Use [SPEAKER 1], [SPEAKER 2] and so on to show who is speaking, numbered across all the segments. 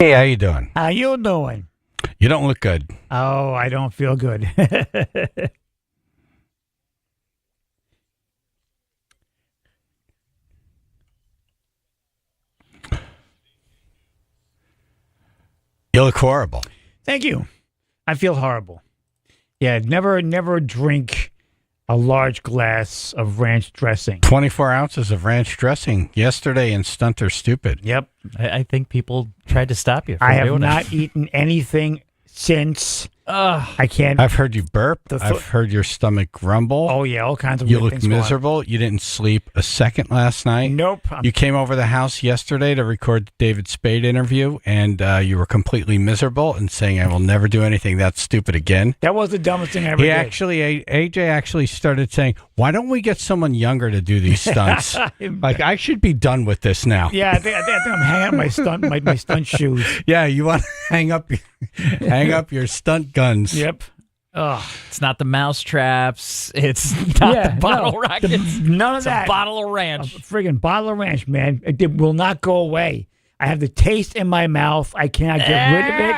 [SPEAKER 1] Hey, how you doing?
[SPEAKER 2] How you doing?
[SPEAKER 1] You don't look good.
[SPEAKER 2] Oh, I don't feel good.
[SPEAKER 1] You look horrible.
[SPEAKER 2] Thank you. I feel horrible. Yeah, never drink a large glass of ranch dressing.
[SPEAKER 1] 24 ounces of ranch dressing yesterday in Stunter Stupid.
[SPEAKER 2] Yep.
[SPEAKER 3] I think people tried to stop you from
[SPEAKER 2] I have
[SPEAKER 3] doing
[SPEAKER 2] not eaten anything since. I can't.
[SPEAKER 1] I've heard you burp. I've heard your stomach grumble.
[SPEAKER 2] Oh, yeah, all kinds of
[SPEAKER 1] You
[SPEAKER 2] weird
[SPEAKER 1] look
[SPEAKER 2] things going on.
[SPEAKER 1] miserable. You didn't sleep a second last night.
[SPEAKER 2] Nope.
[SPEAKER 1] You came over the house yesterday to record the David Spade interview, and you were completely miserable and saying, I will never do anything that stupid again.
[SPEAKER 2] That was the dumbest thing I ever did.
[SPEAKER 1] AJ actually started saying, why don't we get someone younger to do these stunts? Like, I should be done with this now.
[SPEAKER 2] Yeah, I think I'm hanging up my stunt shoes.
[SPEAKER 1] Yeah, you want to hang up your stunt guns.
[SPEAKER 2] Yep. Oh.
[SPEAKER 3] It's not the mouse traps. It's not the bottle rockets.
[SPEAKER 2] None of
[SPEAKER 3] it's
[SPEAKER 2] that.
[SPEAKER 3] A bottle of ranch.
[SPEAKER 2] A friggin' bottle of ranch, man. It will not go away. I have the taste in my mouth. I cannot get rid of it.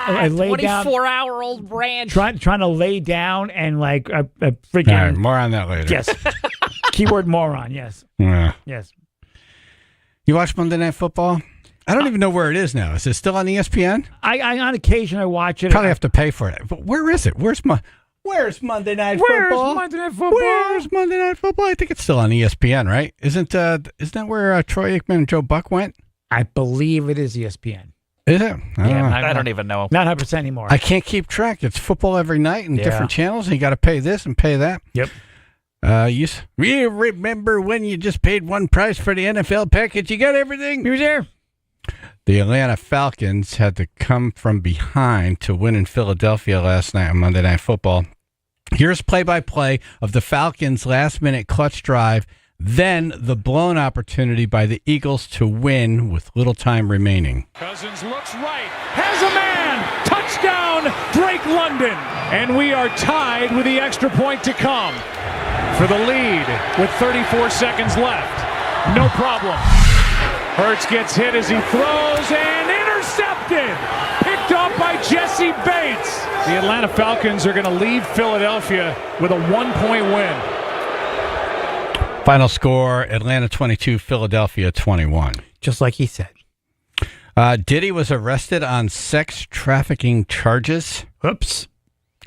[SPEAKER 2] I lay down.
[SPEAKER 3] 24-hour-old ranch.
[SPEAKER 2] Trying to lay down and like a freaking.
[SPEAKER 1] All right, more on that later.
[SPEAKER 2] Yes. Keyword moron. Yes.
[SPEAKER 1] Yeah.
[SPEAKER 2] Yes.
[SPEAKER 1] You watch Monday Night Football? I don't even know where it is now. Is it still on ESPN?
[SPEAKER 2] I on occasion I watch it.
[SPEAKER 1] Probably have to pay for it. But where is it? Where's Monday Night Football?
[SPEAKER 2] Where's Monday Night Football?
[SPEAKER 1] Where's Monday Night Football? I think it's still on ESPN, right? Isn't that where Troy Aikman and Joe Buck went?
[SPEAKER 2] I believe it is ESPN.
[SPEAKER 1] Is it?
[SPEAKER 3] I don't even know.
[SPEAKER 2] Not 100% anymore.
[SPEAKER 1] I can't keep track. It's football every night and different channels, and you got to pay this and pay that.
[SPEAKER 2] Yep.
[SPEAKER 1] You remember when you just paid one price for the NFL package? You got everything.
[SPEAKER 2] He was there.
[SPEAKER 1] The Atlanta Falcons had to come from behind to win in Philadelphia last night on Monday Night Football. Here's play-by-play of the Falcons' last-minute clutch drive, then the blown opportunity by the Eagles to win with little time remaining.
[SPEAKER 4] Cousins looks right, has a man, touchdown, Drake London. And we are tied with the extra point to come for the lead with 34 seconds left. No problem. Hurts gets hit as he throws and intercepted. Picked up by Jesse Bates. The Atlanta Falcons are going to leave Philadelphia with a 1-point win.
[SPEAKER 1] Final score, Atlanta 22, Philadelphia 21.
[SPEAKER 2] Just like he said.
[SPEAKER 1] Diddy was arrested on sex trafficking charges.
[SPEAKER 2] Oops.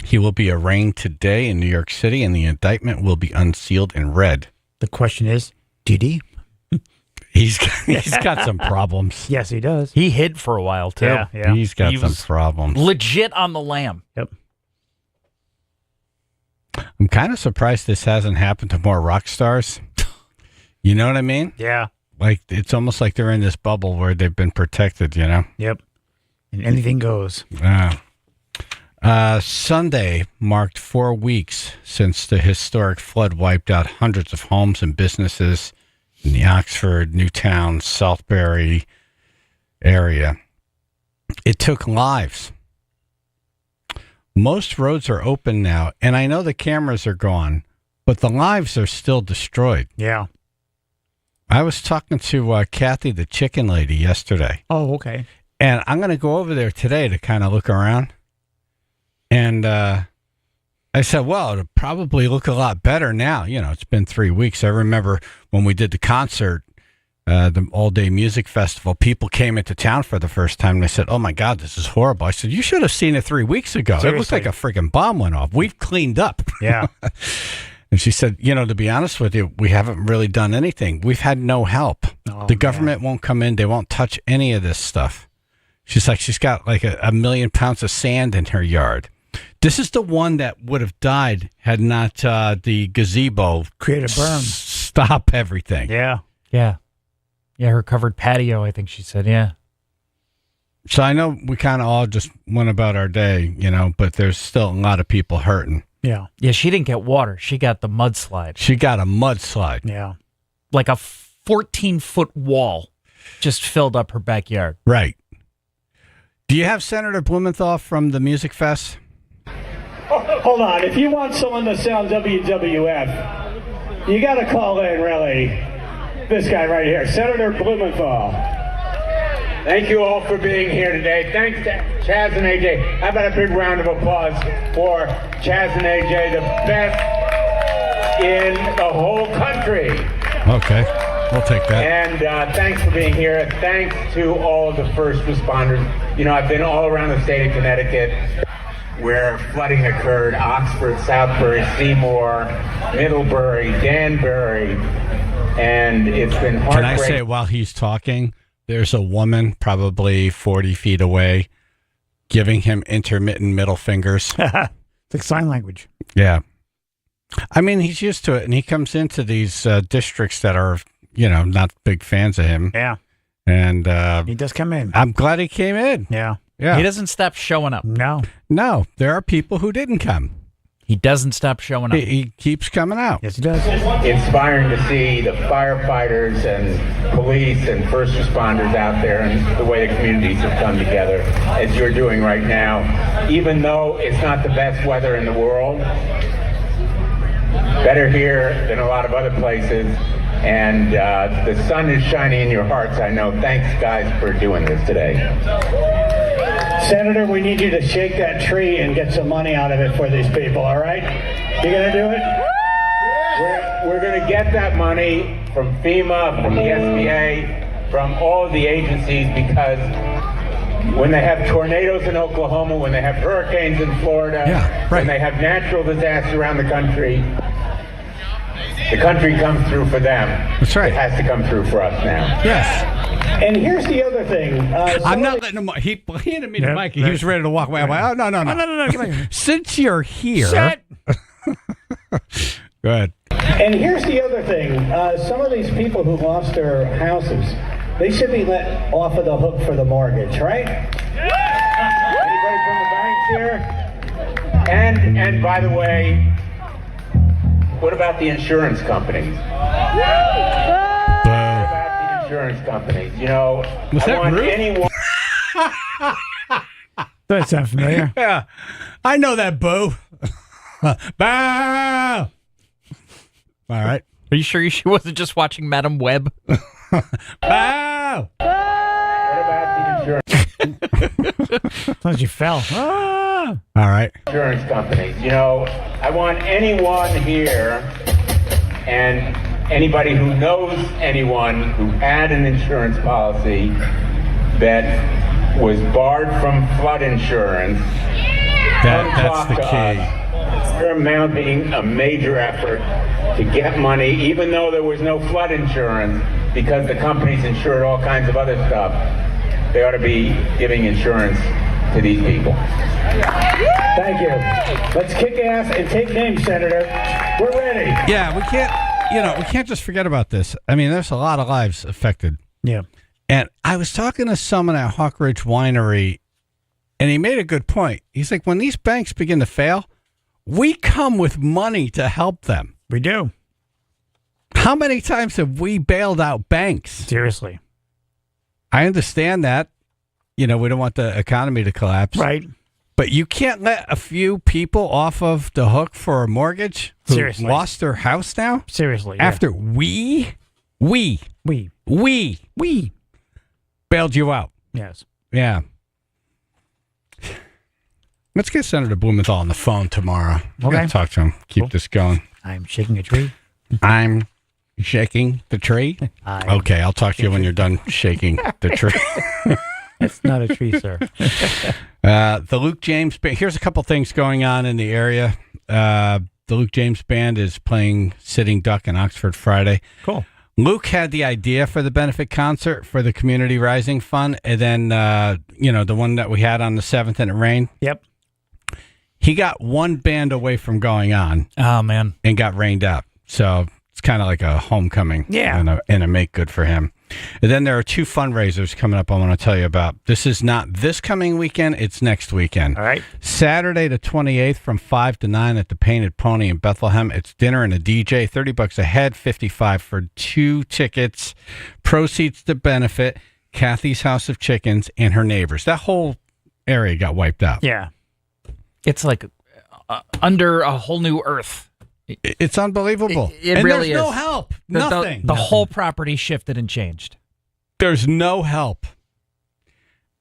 [SPEAKER 1] He will be arraigned today in New York City, and the indictment will be unsealed and read.
[SPEAKER 2] The question is, did he?
[SPEAKER 1] He's got some problems.
[SPEAKER 2] Yes, he does.
[SPEAKER 3] He hid for a while, too.
[SPEAKER 2] Yeah.
[SPEAKER 1] He's got
[SPEAKER 3] He
[SPEAKER 1] some
[SPEAKER 3] was
[SPEAKER 1] problems.
[SPEAKER 3] Legit on the lam.
[SPEAKER 2] Yep.
[SPEAKER 1] I'm kind of surprised this hasn't happened to more rock stars. You know what I mean?
[SPEAKER 2] Yeah.
[SPEAKER 1] Like, it's almost like they're in this bubble where they've been protected, you know?
[SPEAKER 2] Yep. And anything goes.
[SPEAKER 1] Sunday marked 4 weeks since the historic flood wiped out hundreds of homes and businesses in the Oxford, Newtown, Southbury area. It took lives. Most roads are open now, and I know the cameras are gone, but the lives are still destroyed.
[SPEAKER 2] Yeah.
[SPEAKER 1] I was talking to Kathy, the chicken lady, yesterday.
[SPEAKER 2] Oh, okay.
[SPEAKER 1] And I'm going to go over there today to kind of look around. And I said, well, it'll probably look a lot better now. You know, it's been 3 weeks. I remember when we did the concert, the all-day music festival, people came into town for the first time. And they said, oh, my God, this is horrible. I said, you should have seen it 3 weeks ago.
[SPEAKER 2] Seriously.
[SPEAKER 1] It looked like a freaking bomb went off. We've cleaned up.
[SPEAKER 2] Yeah.
[SPEAKER 1] And she said, you know, to be honest with you, we haven't really done anything. We've had no help.
[SPEAKER 2] Oh,
[SPEAKER 1] the government won't come in. They won't touch any of this stuff. She's like, she's got like a million pounds of sand in her yard. This is the one that would have died had not the gazebo
[SPEAKER 2] Create a berm.
[SPEAKER 1] Stop everything.
[SPEAKER 2] Yeah.
[SPEAKER 3] Yeah. Yeah, her covered patio, I think she said, yeah.
[SPEAKER 1] So I know we kind of all just went about our day, you know, but there's still a lot of people hurting.
[SPEAKER 2] Yeah.
[SPEAKER 3] Yeah, she didn't get water. She got the mudslide.
[SPEAKER 1] She got a mudslide.
[SPEAKER 2] Yeah.
[SPEAKER 3] Like a 14-foot wall just filled up her backyard.
[SPEAKER 1] Right. Do you have Senator Blumenthal from the Music Fest?
[SPEAKER 5] Hold on. If you want someone to sound WWF, you got to call in, really, this guy right here, Senator Blumenthal. Thank you all for being here today. Thanks to Chaz and AJ. How about a big round of applause for Chaz and AJ, the best in the whole country.
[SPEAKER 1] Okay, we'll take that.
[SPEAKER 5] And thanks for being here. Thanks to all of the first responders. You know, I've been all around the state of Connecticut where flooding occurred. Oxford, Southbury, Seymour, Middlebury, Danbury. And it's been heartbreaking.
[SPEAKER 1] Can I say while he's talking, there's a woman probably 40 feet away giving him intermittent middle fingers.
[SPEAKER 2] It's like sign language.
[SPEAKER 1] Yeah. I mean, he's used to it, and he comes into these districts that are, you know, not big fans of him.
[SPEAKER 2] Yeah.
[SPEAKER 1] And
[SPEAKER 2] He does come in.
[SPEAKER 1] I'm glad he came in.
[SPEAKER 2] Yeah.
[SPEAKER 1] Yeah.
[SPEAKER 3] He doesn't stop showing up.
[SPEAKER 2] No.
[SPEAKER 1] No, there are people who didn't come.
[SPEAKER 3] He doesn't stop showing up.
[SPEAKER 1] He keeps coming out.
[SPEAKER 2] Yes, he does.
[SPEAKER 5] Inspiring to see the firefighters and police and first responders out there and the way the communities have come together as you're doing right now. Even though it's not the best weather in the world, better here than a lot of other places, and the sun is shining in your hearts, I know. Thanks, guys, for doing this today.
[SPEAKER 6] Senator, we need you to shake that tree and get some money out of it for these people, all right? You gonna do it?
[SPEAKER 5] We're going to get that money from FEMA, from the SBA, from all of the agencies, because when they have tornadoes in Oklahoma, when they have hurricanes in Florida,
[SPEAKER 1] Yeah, right.
[SPEAKER 5] when they have natural disasters around the country comes through for them.
[SPEAKER 1] That's right.
[SPEAKER 5] It has to come through for us now.
[SPEAKER 1] Yes.
[SPEAKER 6] And here's the other thing.
[SPEAKER 1] I'm not letting him. He handed me the mic. He was ready to walk away. I'm like, oh, no.
[SPEAKER 2] No. Come on.
[SPEAKER 1] Since you're here.
[SPEAKER 2] Shut.
[SPEAKER 1] Go ahead.
[SPEAKER 6] And here's the other thing. Some of these people who lost their houses, they should be let off of the hook for the mortgage, right?
[SPEAKER 5] Anybody from the banks here? And by the way, what about the insurance companies? Insurance companies. You know,
[SPEAKER 1] Was
[SPEAKER 5] I
[SPEAKER 1] that
[SPEAKER 5] want
[SPEAKER 1] rude?
[SPEAKER 5] anyone.
[SPEAKER 2] Does that sound familiar?
[SPEAKER 1] Yeah. I know that, boo. Bow. All right.
[SPEAKER 3] Are you sure she wasn't just watching Madam Web?
[SPEAKER 1] Bow.
[SPEAKER 5] What about the insurance?
[SPEAKER 2] Sometimes you fell. Ah.
[SPEAKER 1] All right.
[SPEAKER 5] Insurance companies. You know, I want anyone here and anybody who knows anyone who had an insurance policy that was barred from flood insurance.
[SPEAKER 1] That's the key.
[SPEAKER 5] We're mounting a major effort to get money, even though there was no flood insurance, because the companies insured all kinds of other stuff. They ought to be giving insurance to these people.
[SPEAKER 6] Thank you. Let's kick ass and take names, Senator. We're ready.
[SPEAKER 1] Yeah, we can't just forget about this. I mean, there's a lot of lives affected.
[SPEAKER 2] Yeah.
[SPEAKER 1] And I was talking to someone at Hawk Ridge Winery, and he made a good point. He's like, when these banks begin to fail, we come with money to help them.
[SPEAKER 2] We do.
[SPEAKER 1] How many times have we bailed out banks?
[SPEAKER 2] Seriously.
[SPEAKER 1] I understand that. You know, we don't want the economy to collapse.
[SPEAKER 2] Right.
[SPEAKER 1] But you can't let a few people off of the hook for a mortgage who
[SPEAKER 2] Seriously.
[SPEAKER 1] lost their house now
[SPEAKER 2] Seriously. Yeah.
[SPEAKER 1] after we
[SPEAKER 2] We.
[SPEAKER 1] bailed you out.
[SPEAKER 2] Yes.
[SPEAKER 1] Yeah. Let's get Senator Blumenthal on the phone tomorrow. We
[SPEAKER 2] Okay.
[SPEAKER 1] gotta talk to him. Keep
[SPEAKER 2] Cool.
[SPEAKER 1] this going.
[SPEAKER 2] I'm shaking a tree.
[SPEAKER 1] I'm shaking the tree. Okay, I'll talk to you when you're done shaking the tree.
[SPEAKER 2] It's not a tree, sir.
[SPEAKER 1] The Luke James Band. Here's a couple things going on in the area. The Luke James Band is playing Sitting Duck in Oxford Friday.
[SPEAKER 2] Cool.
[SPEAKER 1] Luke had the idea for the benefit concert for the Community Rising Fund, and then the one that we had on the 7th and it rained.
[SPEAKER 2] Yep.
[SPEAKER 1] He got one band away from going on
[SPEAKER 3] Oh, man.
[SPEAKER 1] and got rained out. So it's kind of like a homecoming.
[SPEAKER 2] Yeah.
[SPEAKER 1] And a make good for him. And then there are two fundraisers coming up I want to tell you about. This is not this coming weekend. It's next weekend.
[SPEAKER 2] All right.
[SPEAKER 1] Saturday the 28th from 5 to 9 at the Painted Pony in Bethlehem. It's dinner and a DJ, $30 a head, $55 for 2 tickets. Proceeds to benefit Kathy's House of Chickens and her neighbors. That whole area got wiped out.
[SPEAKER 2] Yeah.
[SPEAKER 3] It's like under a whole new earth.
[SPEAKER 1] It's unbelievable.
[SPEAKER 3] It
[SPEAKER 1] and
[SPEAKER 3] really
[SPEAKER 1] there's no
[SPEAKER 3] is.
[SPEAKER 1] help.
[SPEAKER 3] The
[SPEAKER 1] Nothing.
[SPEAKER 3] whole property shifted and changed.
[SPEAKER 1] There's no help.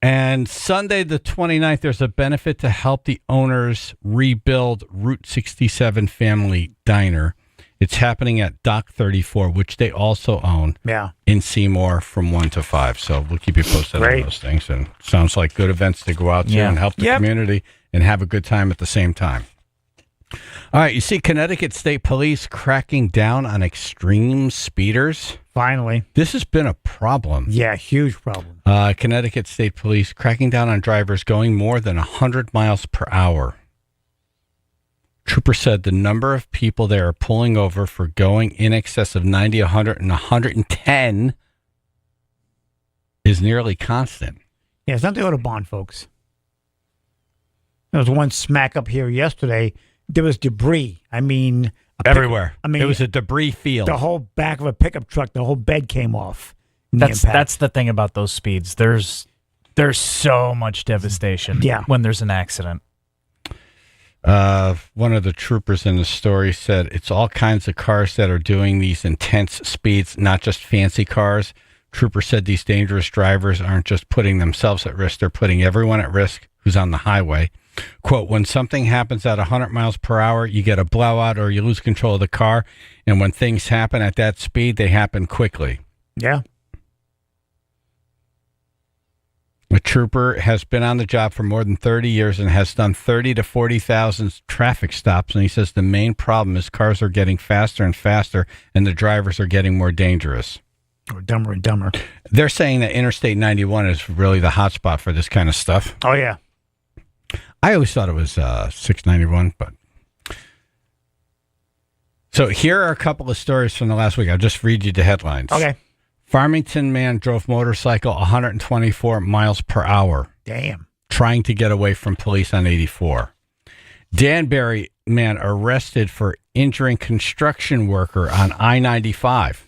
[SPEAKER 1] And Sunday, the 29th, there's a benefit to help the owners rebuild Route 67 Family Diner. It's happening at Dock 34, which they also own in Seymour from 1 to 5. So we'll keep you posted on those things. And sounds like good events to go out to and help the community and have a good time at the same time. All right, you see Connecticut State Police cracking down on extreme speeders.
[SPEAKER 2] Finally.
[SPEAKER 1] This has been a problem.
[SPEAKER 2] Yeah, huge problem.
[SPEAKER 1] Connecticut State Police cracking down on drivers going more than 100 miles per hour. Trooper said the number of people they are pulling over for going in excess of 90, 100, and 110 is nearly constant.
[SPEAKER 2] Yeah, it's not the Autobahn, folks. There was one smack up here yesterday. There was debris. I mean,
[SPEAKER 1] everywhere. It was a debris field.
[SPEAKER 2] The whole back of a pickup truck, the whole bed came off.
[SPEAKER 3] That's the thing about those speeds. There's so much devastation when there's an accident.
[SPEAKER 1] One of the troopers in the story said it's all kinds of cars that are doing these intense speeds, not just fancy cars. Trooper said these dangerous drivers aren't just putting themselves at risk, they're putting everyone at risk who's on the highway. Quote, when something happens at 100 miles per hour, you get a blowout or you lose control of the car. And when things happen at that speed, they happen quickly.
[SPEAKER 2] Yeah.
[SPEAKER 1] A trooper has been on the job for more than 30 years and has done 30 to 40,000 traffic stops. And he says the main problem is cars are getting faster and faster and the drivers are getting more dangerous.
[SPEAKER 2] Or dumber and dumber.
[SPEAKER 1] They're saying that Interstate 91 is really the hot spot for this kind of stuff.
[SPEAKER 2] Oh, yeah.
[SPEAKER 1] I always thought it was 691, but... So here are a couple of stories from the last week. I'll just read you the headlines.
[SPEAKER 2] Okay.
[SPEAKER 1] Farmington man drove motorcycle 124 miles per hour.
[SPEAKER 2] Damn.
[SPEAKER 1] Trying to get away from police on 84. Danbury man arrested for injuring construction worker on I-95.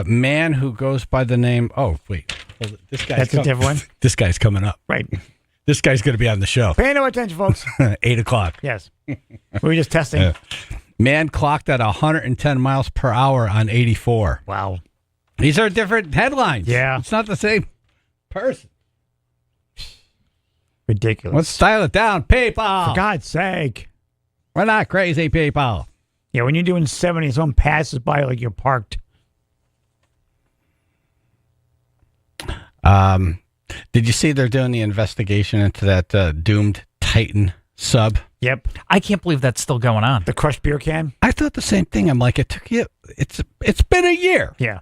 [SPEAKER 1] Man who goes by the name... Oh, wait. This guy's
[SPEAKER 2] That's a different one?
[SPEAKER 1] This guy's coming up.
[SPEAKER 2] Right.
[SPEAKER 1] This guy's going to be on the show.
[SPEAKER 2] Pay no attention, folks.
[SPEAKER 1] 8 o'clock.
[SPEAKER 2] Yes. We were just testing.
[SPEAKER 1] Man clocked at 110 miles per hour on 84.
[SPEAKER 2] Wow.
[SPEAKER 1] These are different headlines.
[SPEAKER 2] Yeah.
[SPEAKER 1] It's not the same person.
[SPEAKER 2] Ridiculous.
[SPEAKER 1] Let's style it down, people.
[SPEAKER 2] For God's sake.
[SPEAKER 1] We're not crazy people.
[SPEAKER 2] Yeah, when you're doing 70, someone passes by like you're parked.
[SPEAKER 1] Did you see they're doing the investigation into that doomed Titan sub?
[SPEAKER 2] Yep.
[SPEAKER 3] I can't believe that's still going on.
[SPEAKER 2] The crushed beer can?
[SPEAKER 1] I thought the same thing. I'm like, it took you. It's been a year.
[SPEAKER 2] Yeah.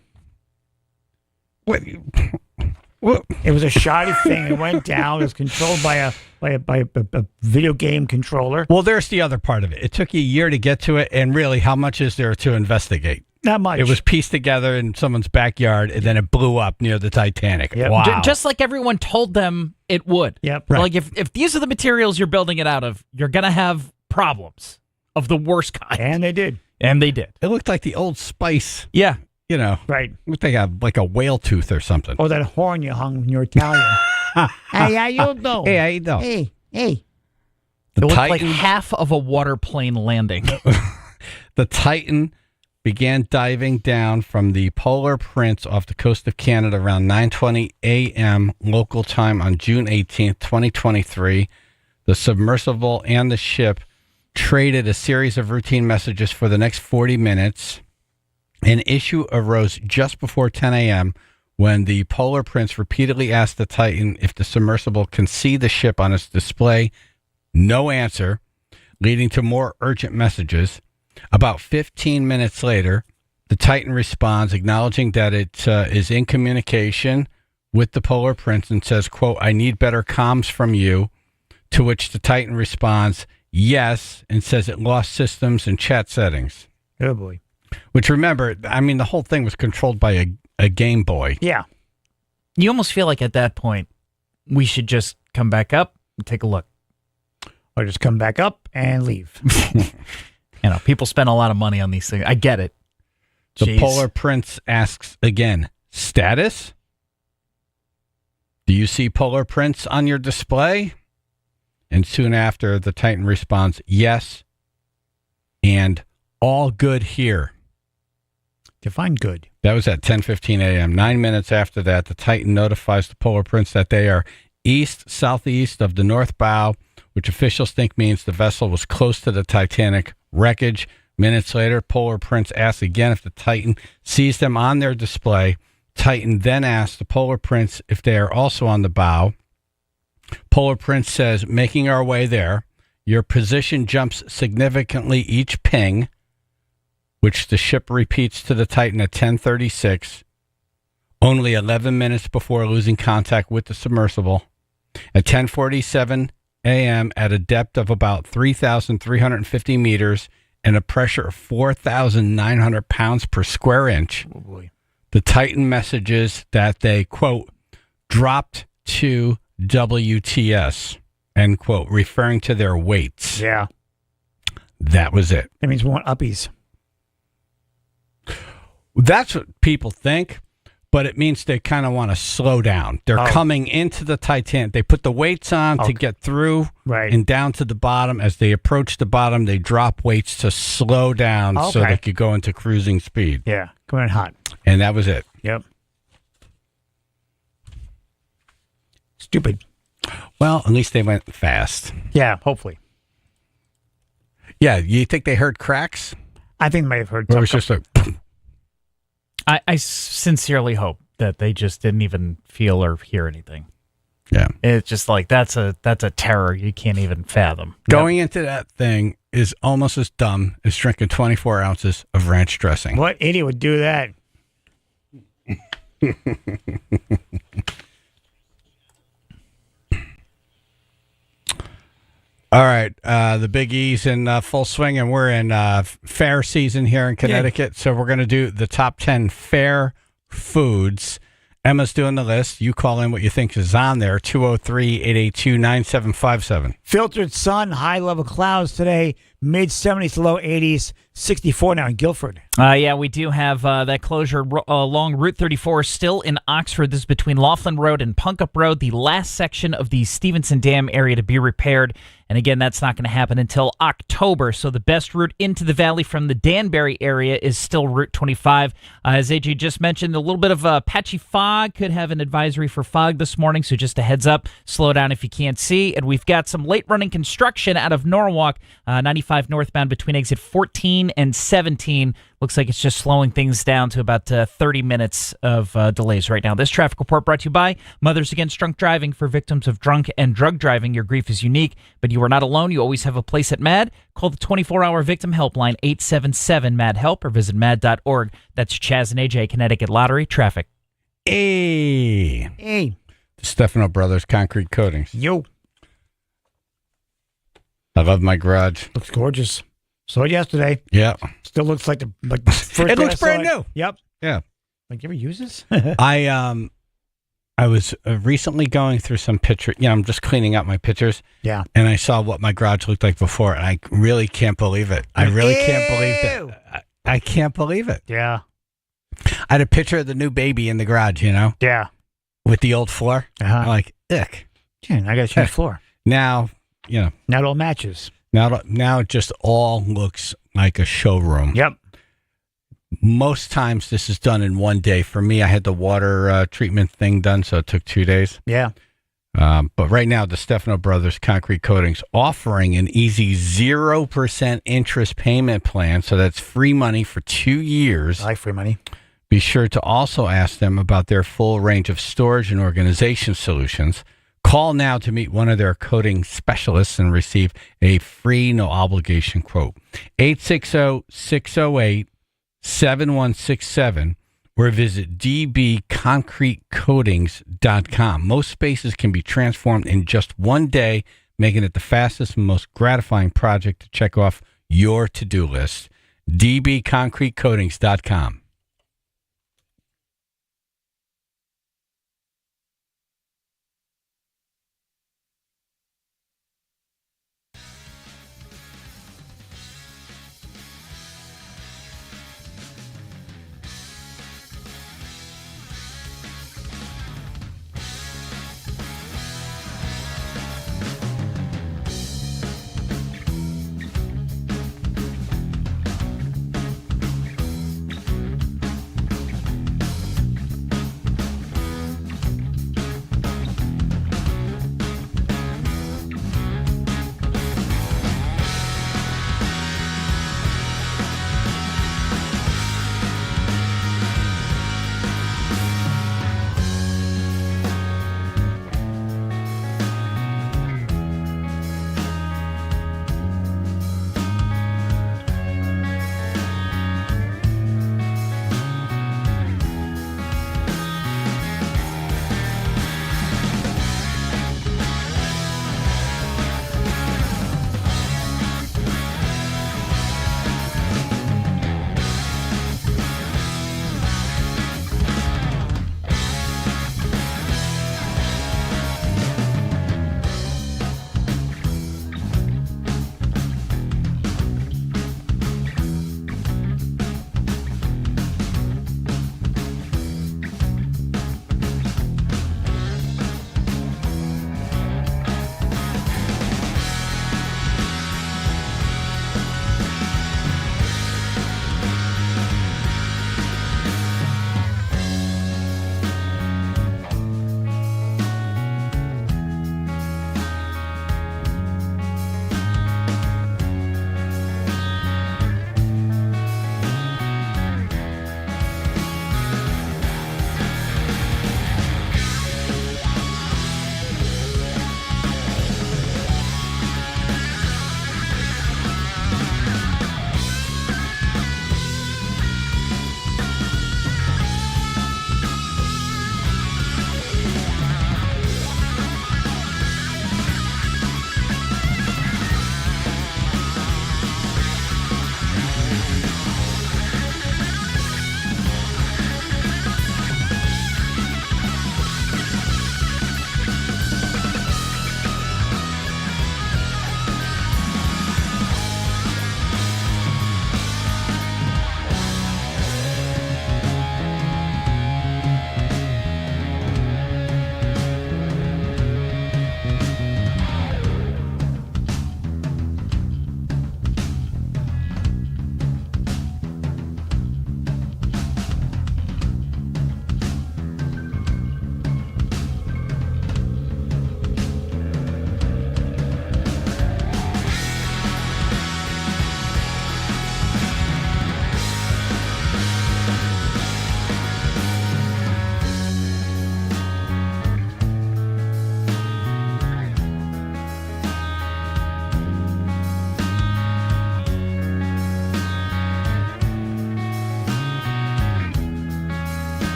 [SPEAKER 1] What?
[SPEAKER 2] It was a shoddy thing. It went down. It was controlled by a video game controller.
[SPEAKER 1] Well, there's the other part of it. It took you a year to get to it, and really, how much is there to investigate?
[SPEAKER 2] Not much.
[SPEAKER 1] It was pieced together in someone's backyard, and then it blew up near the Titanic.
[SPEAKER 2] Yep.
[SPEAKER 1] Wow.
[SPEAKER 3] Just like everyone told them it would.
[SPEAKER 2] Yep.
[SPEAKER 1] Right.
[SPEAKER 3] Like if these are the materials you're building it out of, you're going to have problems of the worst kind.
[SPEAKER 2] And they did.
[SPEAKER 3] And they did.
[SPEAKER 1] It looked like the Old Spice.
[SPEAKER 3] Yeah.
[SPEAKER 1] You know.
[SPEAKER 2] Right.
[SPEAKER 1] It looked like a whale tooth or something.
[SPEAKER 2] Or that horn you hung when you're Italian. Hey, how you doing?
[SPEAKER 1] Hey, how you doing?
[SPEAKER 2] Hey.
[SPEAKER 3] It
[SPEAKER 1] The
[SPEAKER 3] looked
[SPEAKER 1] Titan,
[SPEAKER 3] like half of a waterplane landing.
[SPEAKER 1] the Titan began diving down from the Polar Prince off the coast of Canada around 9:20 a.m. local time on June 18th, 2023. The submersible and the ship traded a series of routine messages for the next 40 minutes. An issue arose just before 10 a.m. when the Polar Prince repeatedly asked the Titan if the submersible can see the ship on its display. No answer, leading to more urgent messages. About 15 minutes later, the Titan responds, acknowledging that it is in communication with the Polar Prince and says, quote, I need better comms from you, to which the Titan responds, yes, and says it lost systems and chat settings.
[SPEAKER 2] Oh, boy.
[SPEAKER 1] Which, remember, I mean, the whole thing was controlled by a Game Boy.
[SPEAKER 2] Yeah.
[SPEAKER 3] You almost feel like at that point, we should just come back up and take a look.
[SPEAKER 2] Or just come back up and leave.
[SPEAKER 3] You know, people spend a lot of money on these things. I get it.
[SPEAKER 1] The
[SPEAKER 3] Jeez.
[SPEAKER 1] Polar Prince asks again, status? Do you see Polar Prince on your display? And soon after, the Titan responds, yes, and all good here.
[SPEAKER 2] Define good.
[SPEAKER 1] That was at 10:15 a.m. 9 minutes after that, the Titan notifies the Polar Prince that they are southeast of the north bow, which officials think means the vessel was close to the Titanic wreckage. Minutes later, Polar Prince asks again if the Titan sees them on their display. Titan then asks the Polar Prince if they are also on the bow. Polar Prince says, making our way there. Your position jumps significantly each ping, which the ship repeats to the Titan at 10:36, only 11 minutes before losing contact with the submersible. At 10:47 a.m., at a depth of about 3,350 meters and a pressure of 4,900 pounds per square inch, the Titan messages that they, quote, dropped to WTS, end quote, referring to their weights.
[SPEAKER 2] Yeah.
[SPEAKER 1] That was it.
[SPEAKER 2] That means we want uppies.
[SPEAKER 1] That's what people think, but it means they kind of want to slow down. They're coming into the Titanic. They put the weights on to get through and down to the bottom. As they approach the bottom, they drop weights to slow down so they could go into cruising speed.
[SPEAKER 2] Yeah, coming in hot.
[SPEAKER 1] And that was it.
[SPEAKER 2] Yep. Stupid.
[SPEAKER 1] Well, at least they went fast.
[SPEAKER 2] Yeah, hopefully.
[SPEAKER 1] Yeah, you think they heard cracks?
[SPEAKER 2] I think they may have heard.
[SPEAKER 1] Or it was just like...
[SPEAKER 3] I sincerely hope that they just didn't even feel or hear anything.
[SPEAKER 1] Yeah.
[SPEAKER 3] It's just like that's a terror you can't even fathom.
[SPEAKER 1] Going into that thing is almost as dumb as drinking 24 ounces of ranch dressing.
[SPEAKER 2] What idiot would do that?
[SPEAKER 1] All right, the Big E's in full swing, and we're in fair season here in Connecticut. So we're going to do the top 10 fair foods. Emma's doing the list. You call in what you think is on there, 203-882-9757.
[SPEAKER 2] Filtered sun, high-level clouds today, mid-70s to low 80s, 64 now in Guilford.
[SPEAKER 3] Yeah, we do have that closure along Route 34 still in Oxford. This is between Laughlin Road and Punkup Road, the last section of the Stevenson Dam area to be repaired. And again, that's not going to happen until October. So the best route into the valley from the Danbury area is still Route 25. As AJ just mentioned, a little bit of patchy fog. Could have an advisory for fog this morning. So just a heads up, slow down if you can't see. And we've got some late running construction out of Norwalk, 95 northbound between exit 14 and 17. Looks like it's just slowing things down to about 30 minutes of delays right now. This traffic report brought to you by Mothers Against Drunk Driving. For victims of drunk and drug driving, your grief is unique, but you are not alone. You always have a place at MAD. Call the 24-hour victim helpline, 877-MAD-HELP, or visit mad.org. That's Chaz and AJ, Connecticut Lottery Traffic.
[SPEAKER 1] Hey.
[SPEAKER 2] Hey.
[SPEAKER 1] The Stefano Brothers Concrete Coatings.
[SPEAKER 2] Yo.
[SPEAKER 1] I love my garage.
[SPEAKER 2] Looks gorgeous. Saw it yesterday.
[SPEAKER 1] Yeah.
[SPEAKER 2] Still looks like the first
[SPEAKER 1] It
[SPEAKER 2] day
[SPEAKER 1] looks
[SPEAKER 2] I saw
[SPEAKER 1] brand new.
[SPEAKER 2] Yep.
[SPEAKER 1] Yeah.
[SPEAKER 2] Like, you ever use this?
[SPEAKER 1] I was recently going through some pictures. I'm just cleaning up my pictures.
[SPEAKER 2] Yeah.
[SPEAKER 1] And I saw what my garage looked like before, and I really can't believe it. I really can't believe that. I can't believe it.
[SPEAKER 2] Yeah.
[SPEAKER 1] I had a picture of the new baby in the garage,
[SPEAKER 2] Yeah.
[SPEAKER 1] with the old floor.
[SPEAKER 2] Uh-huh.
[SPEAKER 1] I'm like, ick.
[SPEAKER 2] Yeah, I got to change the floor.
[SPEAKER 1] Now,
[SPEAKER 2] Now it all matches.
[SPEAKER 1] Now it just all looks like a showroom.
[SPEAKER 2] Yep.
[SPEAKER 1] Most times this is done in one day. For me, I had the water treatment thing done, so it took 2 days.
[SPEAKER 2] Yeah.
[SPEAKER 1] But right now, the Stefano Brothers Concrete Coatings offering an easy 0% interest payment plan, so that's free money for 2 years.
[SPEAKER 2] I like free money.
[SPEAKER 1] Be sure to also ask them about their full range of storage and organization solutions. Call now to meet one of their coating specialists and receive a free, no-obligation quote. 860-608-7167 or visit dbconcretecoatings.com. Most spaces can be transformed in just 1 day, making it the fastest and most gratifying project to check off your to-do list. dbconcretecoatings.com.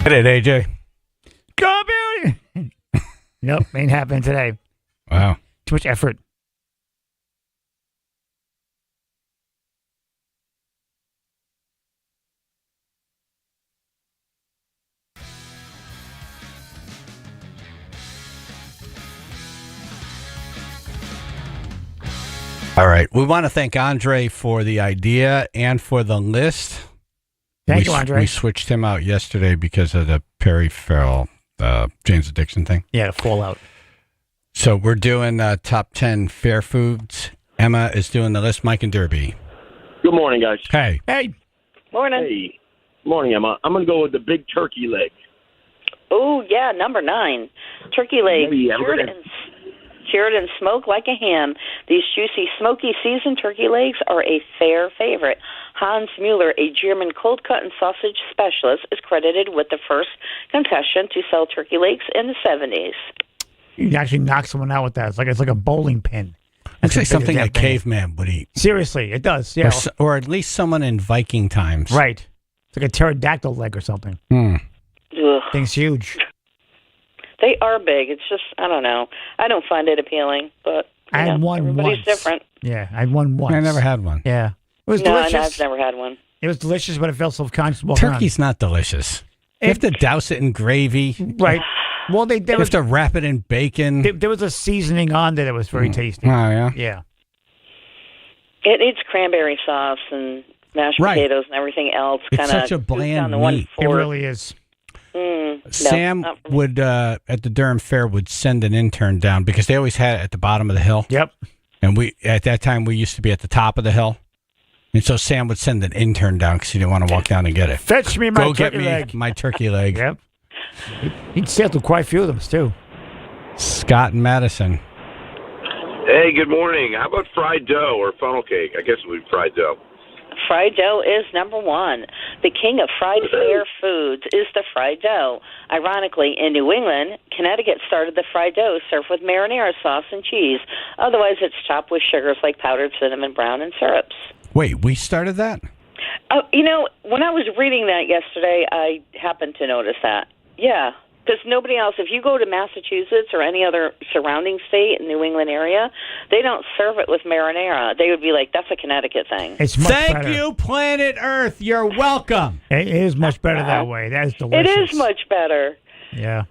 [SPEAKER 1] Hit it, AJ.
[SPEAKER 2] Go Beauty! Nope, ain't happening today.
[SPEAKER 1] Wow.
[SPEAKER 2] Too much effort.
[SPEAKER 1] All right. We want to thank Andre for the idea and for the list.
[SPEAKER 2] Thank you, Andre.
[SPEAKER 1] We switched him out yesterday because of the Perry Farrell, James Addiction thing.
[SPEAKER 2] Yeah, the fallout.
[SPEAKER 1] So we're doing top 10 fair foods. Emma is doing the list. Mike and Derby.
[SPEAKER 7] Good morning, guys.
[SPEAKER 1] Hey.
[SPEAKER 2] Hey.
[SPEAKER 8] Morning.
[SPEAKER 7] Hey. Morning, Emma. I'm going to go with the big turkey leg.
[SPEAKER 8] Oh, yeah, number 9. Turkey leg.
[SPEAKER 7] Maybe
[SPEAKER 8] Cured and smoked like a ham. These juicy, smoky, seasoned turkey legs are a fair favorite. Hans Mueller, a German cold-cut and sausage specialist, is credited with the first concession to sell turkey legs in the 70s.
[SPEAKER 2] You can actually knock someone out with that. It's like a bowling pin.
[SPEAKER 1] That's like
[SPEAKER 2] as big as
[SPEAKER 1] something
[SPEAKER 2] that
[SPEAKER 1] a
[SPEAKER 2] thing.
[SPEAKER 1] caveman would eat.
[SPEAKER 2] Seriously, it does. Yeah.
[SPEAKER 1] Or at least someone in Viking times.
[SPEAKER 2] Right. It's like a pterodactyl leg or something.
[SPEAKER 1] Hmm.
[SPEAKER 8] Ugh.
[SPEAKER 2] Thing's huge.
[SPEAKER 8] They are big. It's just, I don't know. I don't find it appealing, but
[SPEAKER 2] I had one
[SPEAKER 8] everybody's
[SPEAKER 2] once.
[SPEAKER 8] different.
[SPEAKER 2] Yeah, I had one once.
[SPEAKER 1] I never had one.
[SPEAKER 2] Yeah. It was
[SPEAKER 8] No,
[SPEAKER 2] delicious.
[SPEAKER 8] I've never had one.
[SPEAKER 2] It was delicious, but it felt self-conscious walking
[SPEAKER 1] Turkey's not delicious. You have to douse it in gravy.
[SPEAKER 2] around. Right. Well,
[SPEAKER 1] You have to wrap it in bacon.
[SPEAKER 2] there was a seasoning on there that was very tasty.
[SPEAKER 1] Oh, yeah?
[SPEAKER 2] Yeah.
[SPEAKER 8] It needs cranberry sauce and mashed
[SPEAKER 1] Right.
[SPEAKER 8] potatoes and everything else.
[SPEAKER 1] It's
[SPEAKER 8] Kinda
[SPEAKER 1] such a
[SPEAKER 8] goes
[SPEAKER 1] bland
[SPEAKER 8] down to one
[SPEAKER 1] meat.
[SPEAKER 2] It
[SPEAKER 8] fork.
[SPEAKER 2] really is.
[SPEAKER 8] No,
[SPEAKER 1] Sam
[SPEAKER 8] not for me.
[SPEAKER 1] would, at the Durham Fair, would send an intern down because they always had it at the bottom of the hill.
[SPEAKER 2] Yep.
[SPEAKER 1] And at that time, we used to be at the top of the hill. And so Sam would send an intern down because he didn't want to walk down and get it.
[SPEAKER 2] Fetch me my
[SPEAKER 1] Go get
[SPEAKER 2] turkey
[SPEAKER 1] me
[SPEAKER 2] leg.
[SPEAKER 1] my turkey leg.
[SPEAKER 2] Yep. He'd sail through quite a few of them, too.
[SPEAKER 1] Scott and Madison.
[SPEAKER 9] Hey, good morning. How about fried dough or funnel cake? I guess it would be fried dough.
[SPEAKER 8] Fried dough is number 1. The king of fried fair foods is the fried dough. Ironically, in New England, Connecticut started the fried dough served with marinara sauce and cheese. Otherwise, it's topped with sugars like powdered cinnamon, brown, and syrups.
[SPEAKER 1] Wait, we started that?
[SPEAKER 8] Oh, when I was reading that yesterday, I happened to notice that. Yeah, because nobody else, if you go to Massachusetts or any other surrounding state in the New England area, they don't serve it with marinara. They would be like, that's a Connecticut thing.
[SPEAKER 2] It's much
[SPEAKER 1] Thank
[SPEAKER 2] better.
[SPEAKER 1] you, Planet Earth. You're welcome.
[SPEAKER 2] It is much better that way. That is
[SPEAKER 8] It
[SPEAKER 2] delicious.
[SPEAKER 8] is much better.
[SPEAKER 2] Yeah.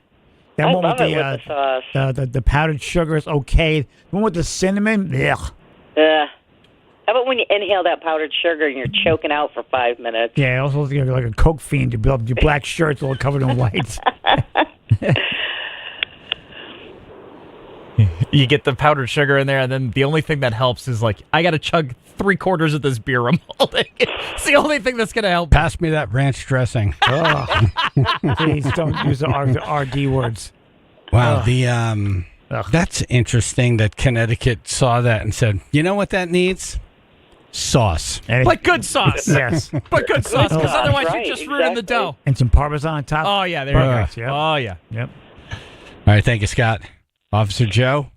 [SPEAKER 2] That
[SPEAKER 8] I
[SPEAKER 2] one
[SPEAKER 8] love
[SPEAKER 2] with
[SPEAKER 8] it with the sauce.
[SPEAKER 2] the powdered sugar is okay. The one with the cinnamon, ugh.
[SPEAKER 8] How about when you inhale that powdered sugar and you're choking out for 5 minutes?
[SPEAKER 2] Yeah, also you're like a Coke fiend. You build your black shirts all covered in white.
[SPEAKER 3] You get the powdered sugar in there, and then the only thing that helps is like, I got to chug 3/4 of this beer I'm holding. It's the only thing that's going to help.
[SPEAKER 1] Pass me that ranch dressing.
[SPEAKER 2] Ugh. Please don't use the RD words.
[SPEAKER 1] Wow,
[SPEAKER 2] Ugh.
[SPEAKER 1] that's interesting that Connecticut saw that and said, you know what that needs? Sauce.
[SPEAKER 2] And
[SPEAKER 3] But good sauce.
[SPEAKER 2] yes.
[SPEAKER 3] But good sauce, because
[SPEAKER 8] sauce,
[SPEAKER 3] otherwise
[SPEAKER 8] right,
[SPEAKER 3] you're just ruining the
[SPEAKER 8] exactly.
[SPEAKER 3] dough.
[SPEAKER 2] And some Parmesan on top.
[SPEAKER 3] Oh, yeah, there you go.
[SPEAKER 2] Perfect, yep.
[SPEAKER 3] Oh, yeah.
[SPEAKER 2] Yep.
[SPEAKER 1] All right, thank you, Scott. Officer Joe?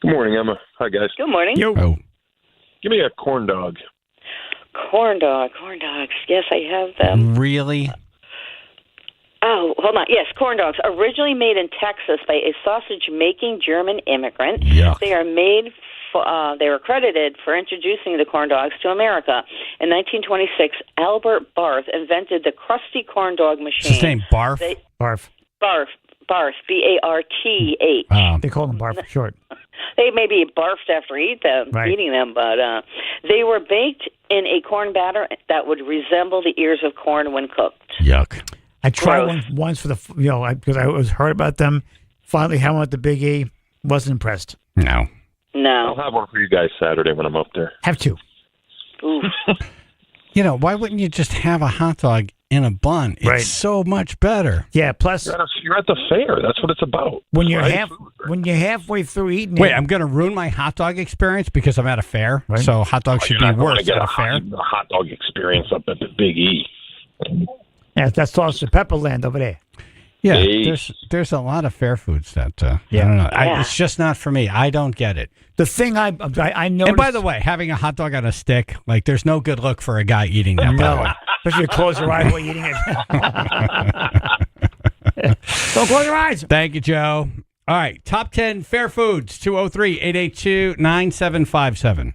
[SPEAKER 9] Good morning, Emma. Hi, guys.
[SPEAKER 8] Good morning.
[SPEAKER 2] Yo.
[SPEAKER 1] Oh,
[SPEAKER 9] Give me a corn dog.
[SPEAKER 8] Corn dogs. Yes, I have them.
[SPEAKER 1] really?
[SPEAKER 8] Oh, hold on. Yes, corn dogs. Originally made in Texas by a sausage-making German immigrant.
[SPEAKER 1] Yuck.
[SPEAKER 8] They are made. They were credited for introducing the corn dogs to America. In 1926, Albert Barth invented the crusty corn dog
[SPEAKER 1] Is
[SPEAKER 8] machine.
[SPEAKER 1] his name Barf?
[SPEAKER 2] Barf.
[SPEAKER 8] Barth, B-A-R-T-H.
[SPEAKER 2] They call them barf for short.
[SPEAKER 8] They maybe barfed after
[SPEAKER 2] Right.
[SPEAKER 8] eating them, but they were baked in a corn batter that would resemble the ears of corn when cooked.
[SPEAKER 1] Yuck.
[SPEAKER 2] I tried
[SPEAKER 8] Gross.
[SPEAKER 2] one once for because I was heard about them. Finally had one at the Big E. Wasn't impressed.
[SPEAKER 1] No.
[SPEAKER 9] I'll
[SPEAKER 8] No.
[SPEAKER 9] have one for you guys Saturday when I'm up there.
[SPEAKER 2] Have two.
[SPEAKER 8] Oof.
[SPEAKER 1] You know, why wouldn't you just have a hot dog in a bun? It's
[SPEAKER 2] Right.
[SPEAKER 1] so much better.
[SPEAKER 2] Yeah. Plus,
[SPEAKER 9] You're at the fair. That's what it's about.
[SPEAKER 2] when you're
[SPEAKER 9] Fried food, right?
[SPEAKER 2] when you're halfway through eating
[SPEAKER 1] Wait,
[SPEAKER 2] it,
[SPEAKER 1] I'm going to ruin my hot dog experience because I'm at a fair.
[SPEAKER 2] Right.
[SPEAKER 1] So hot dogs should
[SPEAKER 9] You're
[SPEAKER 1] be
[SPEAKER 9] not going to
[SPEAKER 1] worse
[SPEAKER 9] get
[SPEAKER 1] at
[SPEAKER 9] a
[SPEAKER 1] a fair.
[SPEAKER 9] hot dog experience up at the Big E.
[SPEAKER 2] yeah, that's Sauce and Pepper Land over there.
[SPEAKER 1] Yeah,
[SPEAKER 9] Hey.
[SPEAKER 1] there's a lot of fair foods that I
[SPEAKER 2] Yeah.
[SPEAKER 1] don't know.
[SPEAKER 8] Yeah.
[SPEAKER 1] It's just not for me. I don't get it.
[SPEAKER 2] The thing I noticed.
[SPEAKER 1] And by the way, having a hot dog on a stick, like there's no good look for a guy eating that. By the way.
[SPEAKER 2] no, especially you close your eyes while eating it. Don't close your eyes.
[SPEAKER 1] Thank you, Joe. All right, top 10 fair foods, 203-882-9757.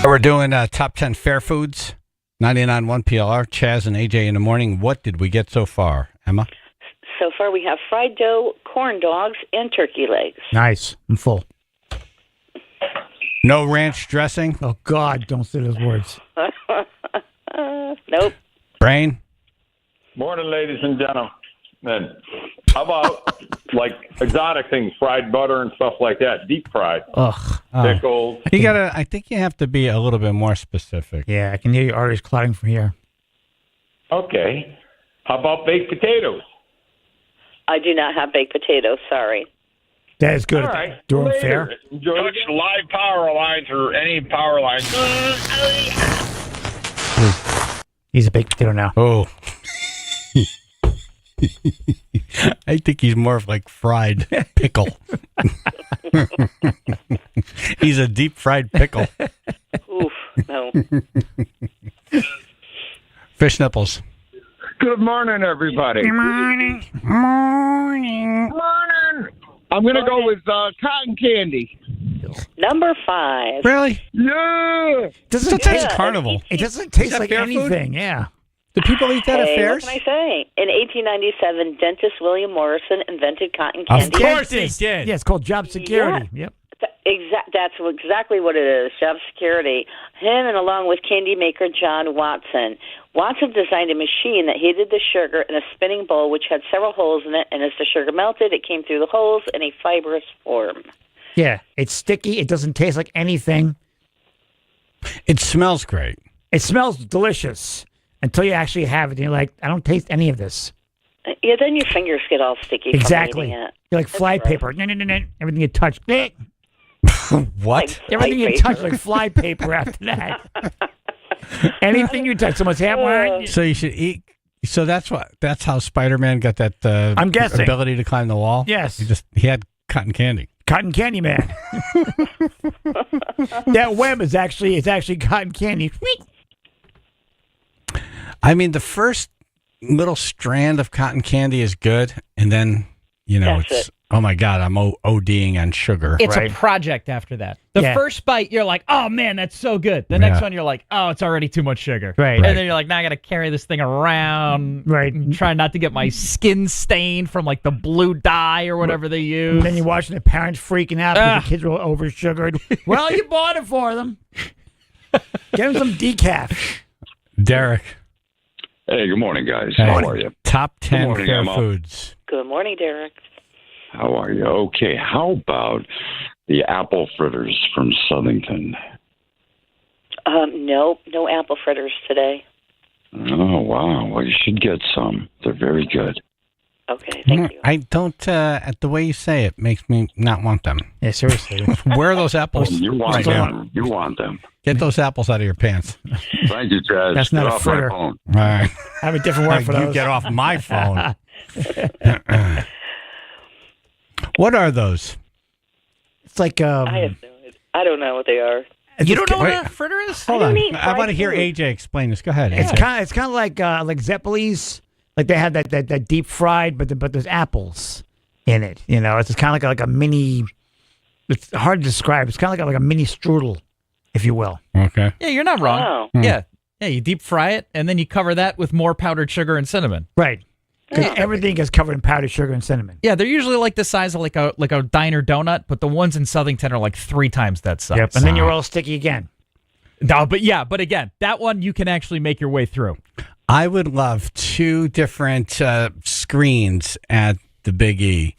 [SPEAKER 1] We're doing top 10 fair foods, 99.1 PLR, Chaz and AJ in the morning. What did we get so far, Emma?
[SPEAKER 8] So far we have fried dough, corn dogs, and turkey legs.
[SPEAKER 2] Nice. I'm full.
[SPEAKER 1] No ranch dressing?
[SPEAKER 2] Oh, God, don't say those words.
[SPEAKER 8] Nope.
[SPEAKER 1] Brain?
[SPEAKER 10] Morning, ladies and gentlemen. How about like exotic things, fried butter and stuff like that, deep fried,
[SPEAKER 2] Ugh.
[SPEAKER 10] pickles?
[SPEAKER 1] I think you have to be a little bit more specific.
[SPEAKER 2] Yeah, I can hear your arteries clotting from here.
[SPEAKER 10] Okay. How about baked potatoes?
[SPEAKER 8] I do not have baked potatoes, sorry.
[SPEAKER 2] That is good.
[SPEAKER 10] All right.
[SPEAKER 2] Durham
[SPEAKER 10] Later.
[SPEAKER 2] Fair.
[SPEAKER 10] Enjoy touch live power lines or any power lines.
[SPEAKER 2] He's a baked potato now.
[SPEAKER 1] Oh. I think he's more of like fried pickle. He's a deep fried pickle.
[SPEAKER 8] Oof, no.
[SPEAKER 1] Fish nipples.
[SPEAKER 10] Good morning, everybody.
[SPEAKER 2] Good morning.
[SPEAKER 10] Morning. I'm going to go with cotton candy.
[SPEAKER 8] Number 5.
[SPEAKER 1] Really?
[SPEAKER 10] Yeah.
[SPEAKER 2] Doesn't
[SPEAKER 1] That's
[SPEAKER 2] taste,
[SPEAKER 1] carnival.
[SPEAKER 2] it doesn't taste
[SPEAKER 1] that
[SPEAKER 2] like
[SPEAKER 1] fair
[SPEAKER 2] anything. Yeah.
[SPEAKER 1] Do people eat that at
[SPEAKER 8] Hey,
[SPEAKER 1] fairs?
[SPEAKER 8] what can I say? In 1897, dentist William Morrison invented cotton candy.
[SPEAKER 1] Of course he did.
[SPEAKER 2] Yeah, it's called job security. Yep.
[SPEAKER 8] That's exactly what it is, job security. Him and along with candy maker John Watson. Watson designed a machine that heated the sugar in a spinning bowl which had several holes in it, and as the sugar melted, it came through the holes in a fibrous form.
[SPEAKER 2] Yeah, it's sticky. It doesn't taste like anything.
[SPEAKER 1] It smells great.
[SPEAKER 2] It smells delicious until you actually have it. And you're like, I don't taste any of this.
[SPEAKER 8] Yeah, then your fingers get all sticky
[SPEAKER 2] Exactly.
[SPEAKER 8] from eating it.
[SPEAKER 2] You're like fly paper. No. Everything you touch.
[SPEAKER 1] What?
[SPEAKER 2] Everything you touch like fly paper after that. Anything you touch, someone's hammer.
[SPEAKER 1] So you should eat. So that's how Spider-Man got that
[SPEAKER 2] I'm guessing.
[SPEAKER 1] ability to climb the wall?
[SPEAKER 2] Yes.
[SPEAKER 1] He had cotton candy.
[SPEAKER 2] Cotton candy man. That web is actually cotton candy.
[SPEAKER 1] I mean, the first little strand of cotton candy is good, and then, it's oh my God, I'm ODing on sugar.
[SPEAKER 3] It's a project after that. The first bite, you're like, oh man, that's so good. The next one, you're like, oh, it's already too much sugar.
[SPEAKER 2] Right.
[SPEAKER 3] And then you're like, now I got to carry this thing around.
[SPEAKER 2] Right.
[SPEAKER 3] And try not to get my skin stained from like the blue dye or whatever they use.
[SPEAKER 2] And then you're watching the parents freaking out because the kids were over sugared. Well, you bought it for them. Get them some decaf.
[SPEAKER 1] Derek.
[SPEAKER 10] Hey, good morning, guys.
[SPEAKER 1] Hey.
[SPEAKER 10] How are you?
[SPEAKER 1] Top 10
[SPEAKER 10] morning,
[SPEAKER 1] fair
[SPEAKER 10] Emma.
[SPEAKER 1] foods.
[SPEAKER 8] Good morning, Derek.
[SPEAKER 10] How are you? Okay, how about the apple fritters from Southington?
[SPEAKER 8] No apple fritters today.
[SPEAKER 10] Oh, wow. Well, you should get some. They're very good.
[SPEAKER 8] Okay, thank you.
[SPEAKER 1] I don't, the way you say it makes me not want them.
[SPEAKER 2] Yeah, seriously.
[SPEAKER 1] Where are those apples?
[SPEAKER 10] You want them. You want them.
[SPEAKER 1] Get those apples out of your pants.
[SPEAKER 10] Thank you, Chaz.
[SPEAKER 2] That's not
[SPEAKER 10] Get
[SPEAKER 2] a
[SPEAKER 10] off
[SPEAKER 2] fritter.
[SPEAKER 10] my phone.
[SPEAKER 1] All right.
[SPEAKER 2] I have a different word for those.
[SPEAKER 1] You get off my phone. What are those?
[SPEAKER 2] It's like
[SPEAKER 8] I don't know what they are.
[SPEAKER 3] You don't know
[SPEAKER 1] Wait.
[SPEAKER 3] what a fritter is?
[SPEAKER 1] Hold
[SPEAKER 8] don't
[SPEAKER 1] on.
[SPEAKER 8] eat
[SPEAKER 1] I want to hear
[SPEAKER 8] fried
[SPEAKER 1] AJ explain this. Go ahead.
[SPEAKER 2] It's
[SPEAKER 1] AJ.
[SPEAKER 2] kind of like Zeppelin's. Like they have that deep fried, but there's apples in it. It's kind of like a mini. It's hard to describe. It's kind of like a mini strudel, if you will.
[SPEAKER 1] Okay.
[SPEAKER 3] Yeah, you're not wrong.
[SPEAKER 8] Oh.
[SPEAKER 3] Yeah. Yeah, you deep fry it, and then you cover that with more powdered sugar and cinnamon.
[SPEAKER 2] Right. 'Cause everything is covered in powdered sugar and cinnamon.
[SPEAKER 3] Yeah, they're usually like the size of like a diner donut, but the ones in Southington are like 3 times that size.
[SPEAKER 2] Yep. And then you're all sticky again.
[SPEAKER 3] No, but again, that one you can actually make your way through.
[SPEAKER 1] I would love 2 different screens at the Big E.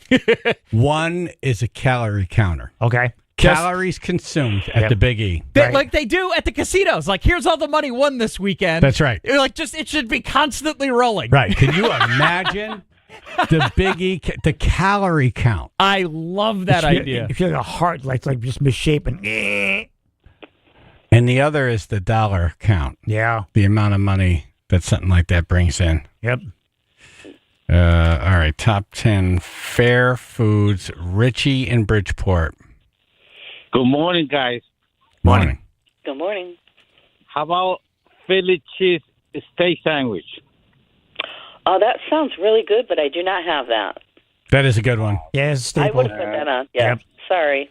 [SPEAKER 1] One is a calorie counter.
[SPEAKER 2] Okay.
[SPEAKER 1] Calories consumed at the Big E.
[SPEAKER 3] Like they do at the casinos. Like, here's all the money won this weekend.
[SPEAKER 1] That's right.
[SPEAKER 3] You're like, it should be constantly rolling.
[SPEAKER 1] Right. Can you imagine the Big E, the calorie count?
[SPEAKER 3] I love that idea.
[SPEAKER 2] You feel like a heart, like just misshapen.
[SPEAKER 1] And the other is the dollar count.
[SPEAKER 2] Yeah.
[SPEAKER 1] The amount of money that something like that brings in.
[SPEAKER 2] Yep.
[SPEAKER 1] All right. Top 10 fair foods. Richie in Bridgeport.
[SPEAKER 11] Good morning, guys.
[SPEAKER 1] Morning.
[SPEAKER 8] Good morning.
[SPEAKER 11] How about Philly cheese steak sandwich?
[SPEAKER 8] Oh, that sounds really good, but I do not have that.
[SPEAKER 1] That is a good one.
[SPEAKER 2] Yeah, it's a
[SPEAKER 8] I
[SPEAKER 2] staple.
[SPEAKER 8] would have put that on. Yeah.
[SPEAKER 2] Yep.
[SPEAKER 8] Sorry.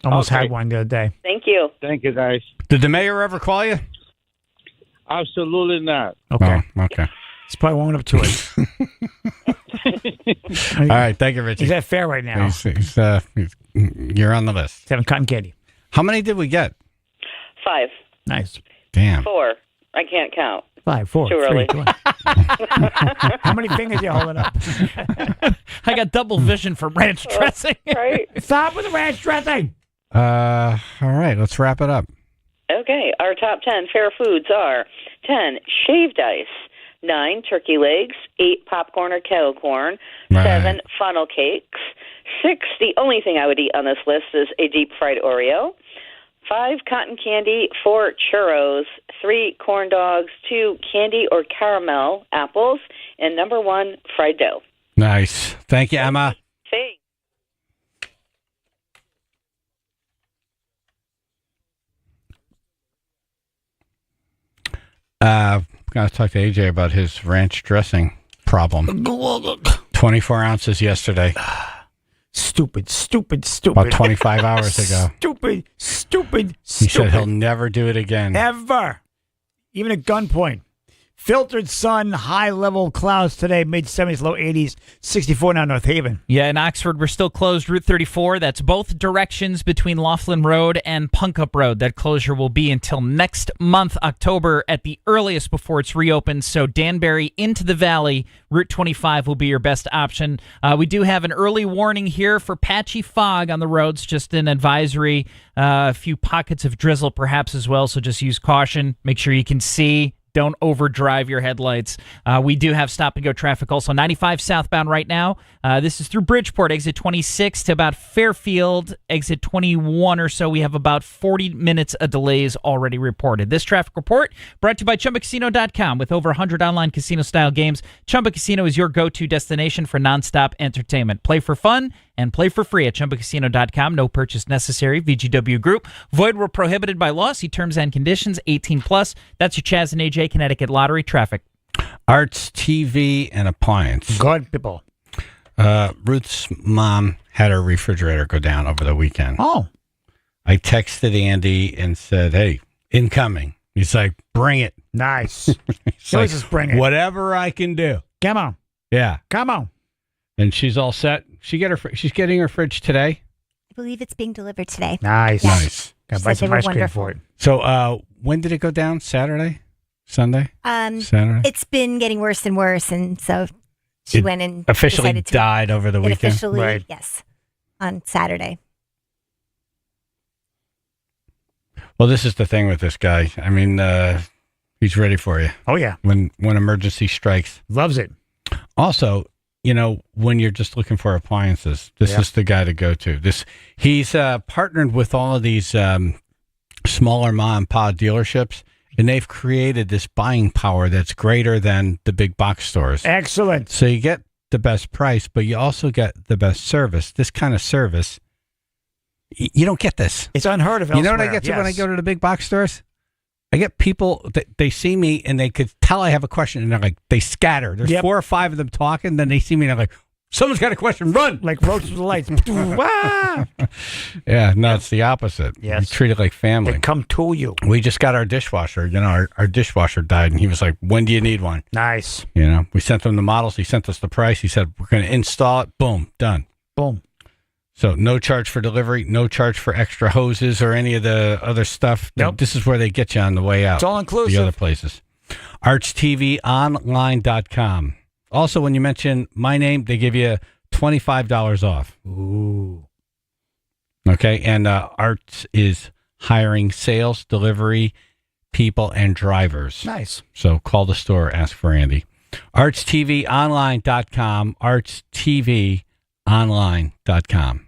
[SPEAKER 2] Almost
[SPEAKER 11] Okay.
[SPEAKER 2] had one the other day.
[SPEAKER 8] Thank you.
[SPEAKER 11] Thank you, guys.
[SPEAKER 1] Did the mayor ever call you?
[SPEAKER 11] Absolutely not.
[SPEAKER 2] Okay.
[SPEAKER 1] Oh, okay.
[SPEAKER 2] He's probably warming up to it.
[SPEAKER 1] All right. Thank you, Richie.
[SPEAKER 2] He's at fair right now.
[SPEAKER 1] You're on the list.
[SPEAKER 2] He's having cotton candy.
[SPEAKER 1] How many did we get?
[SPEAKER 8] 5.
[SPEAKER 2] Nice.
[SPEAKER 1] Damn.
[SPEAKER 8] 4. I can't count.
[SPEAKER 2] 5, 4,
[SPEAKER 8] Too
[SPEAKER 2] 3,
[SPEAKER 8] early.
[SPEAKER 2] 2, 1. How many fingers you holding up?
[SPEAKER 3] I got double vision for ranch dressing.
[SPEAKER 8] Right.
[SPEAKER 2] Stop with the ranch dressing.
[SPEAKER 1] All right. Let's wrap it up.
[SPEAKER 8] Okay. Our top 10 fair foods are 10 shaved ice, 9 turkey legs, 8 popcorn or kettle corn,
[SPEAKER 1] Right.
[SPEAKER 8] 7 funnel cakes, 6, the only thing I would eat on this list is a deep fried Oreo, 5 cotton candy, 4 churros, 3 corn dogs, 2 candy or caramel apples, and number 1 fried dough.
[SPEAKER 1] Nice. Thank you, Emma.
[SPEAKER 8] Thanks.
[SPEAKER 1] Got to talk to AJ about his ranch dressing problem. 24 ounces yesterday.
[SPEAKER 2] Stupid.
[SPEAKER 1] About 25 hours ago.
[SPEAKER 2] Stupid.
[SPEAKER 1] He said he'll never do it again.
[SPEAKER 2] Ever. Even at gunpoint. Filtered sun, high-level clouds today, mid-70s, low 80s, 64 now North Haven.
[SPEAKER 3] Yeah, in Oxford, we're still closed. Route 34, that's both directions between Laughlin Road and Punkup Road. That closure will be until next month, October, at the earliest before it's reopened. So Danbury into the valley, Route 25 will be your best option. We do have an early warning here for patchy fog on the roads, just an advisory. A few pockets of drizzle perhaps as well, so just use caution. Make sure you can see. Don't overdrive your headlights. We do have stop-and-go traffic also. 95 southbound right now. This is through Bridgeport, exit 26 to about Fairfield, exit 21 or so. We have about 40 minutes of delays already reported. This traffic report brought to you by ChumbaCasino.com. With over 100 online casino-style games, Chumba Casino is your go-to destination for nonstop entertainment. Play for fun and play for free at ChumbaCasino.com. No purchase necessary. VGW Group. Void where prohibited by law. See terms and conditions. 18+. That's your Chaz and AJ Connecticut Lottery traffic.
[SPEAKER 1] Arts, TV, and appliance.
[SPEAKER 2] Good people.
[SPEAKER 1] Ruth's mom had her refrigerator go down over the weekend.
[SPEAKER 2] Oh.
[SPEAKER 1] I texted Andy and said, hey, incoming. He's like, bring it.
[SPEAKER 2] Nice.
[SPEAKER 1] He's like,
[SPEAKER 2] just bring it.
[SPEAKER 1] Whatever I can do.
[SPEAKER 2] Come on.
[SPEAKER 1] Yeah.
[SPEAKER 2] Come on.
[SPEAKER 1] And she's all set. She's getting her fridge today.
[SPEAKER 12] I believe it's being delivered today.
[SPEAKER 2] Nice.
[SPEAKER 12] Yeah.
[SPEAKER 1] Nice.
[SPEAKER 2] Got to buy some ice cream for it.
[SPEAKER 1] So when did it go down? Saturday? Sunday? Saturday?
[SPEAKER 12] It's been getting worse and worse, and so she went and
[SPEAKER 1] officially
[SPEAKER 12] decided to,
[SPEAKER 1] died over the weekend.
[SPEAKER 12] Officially,
[SPEAKER 2] right.
[SPEAKER 12] Yes, on Saturday.
[SPEAKER 1] Well, this is the thing with this guy. I mean, he's ready for you.
[SPEAKER 2] Oh, yeah.
[SPEAKER 1] When emergency strikes.
[SPEAKER 2] Loves it.
[SPEAKER 1] Also, when you're just looking for appliances, this is the guy to go to. He's partnered with all of these smaller mom and pop dealerships, and they've created this buying power that's greater than the big box stores.
[SPEAKER 2] Excellent.
[SPEAKER 1] So you get the best price, but you also get the best service. This kind of service, you don't get this.
[SPEAKER 2] It's unheard of elsewhere.
[SPEAKER 1] You know what I get to when I go to the big box stores? I get people that they see me and they could tell I have a question, and they're like, they scatter. There's 4 or 5 of them talking, then they see me and they're like, someone's got a question, run!
[SPEAKER 2] Like roaches with lights. Wah!
[SPEAKER 1] Yeah, no, it's the opposite.
[SPEAKER 2] Yes.
[SPEAKER 1] We treat it like family.
[SPEAKER 2] They come to you.
[SPEAKER 1] We just got our dishwasher. Our dishwasher died, and he was like, when do you need one?
[SPEAKER 2] Nice.
[SPEAKER 1] We sent him the models. He sent us the price. He said, we're going to install it. Boom, done.
[SPEAKER 2] Boom.
[SPEAKER 1] So no charge for delivery, no charge for extra hoses or any of the other stuff.
[SPEAKER 2] Nope.
[SPEAKER 1] This is where they get you on the way out.
[SPEAKER 2] It's all inclusive.
[SPEAKER 1] The other places. ArtsTVOnline.com. Also, when you mention my name, they give you $25 off.
[SPEAKER 2] Ooh.
[SPEAKER 1] Okay, and Arts is hiring sales, delivery, people, and drivers.
[SPEAKER 2] Nice.
[SPEAKER 1] So call the store, ask for Andy. ArtsTVOnline.com, ArtsTVOnline.com.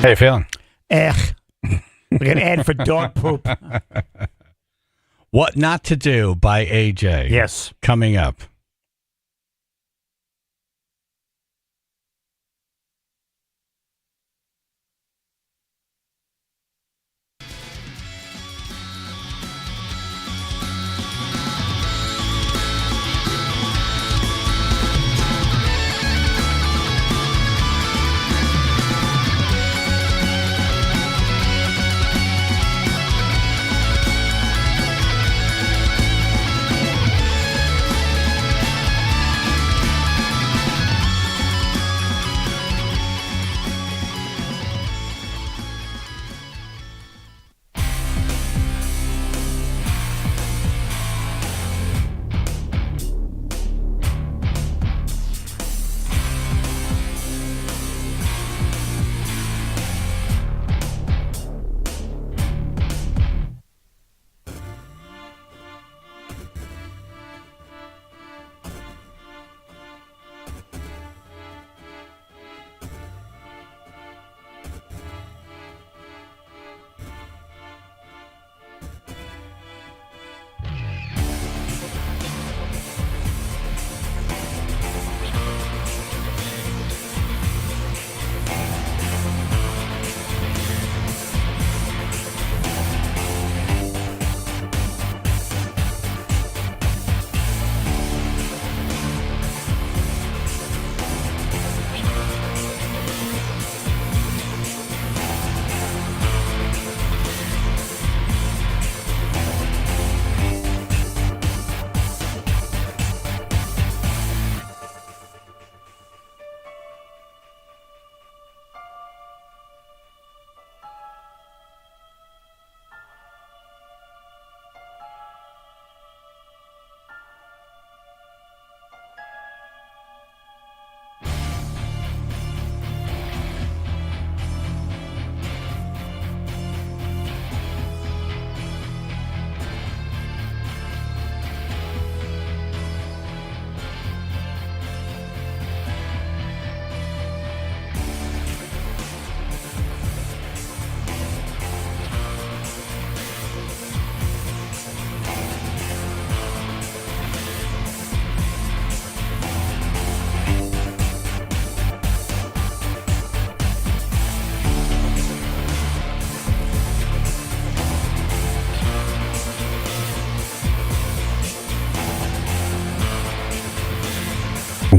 [SPEAKER 1] How you feeling?
[SPEAKER 2] We're going to ad for dog poop.
[SPEAKER 1] What Not to Do by AJ.
[SPEAKER 2] Yes.
[SPEAKER 1] Coming up.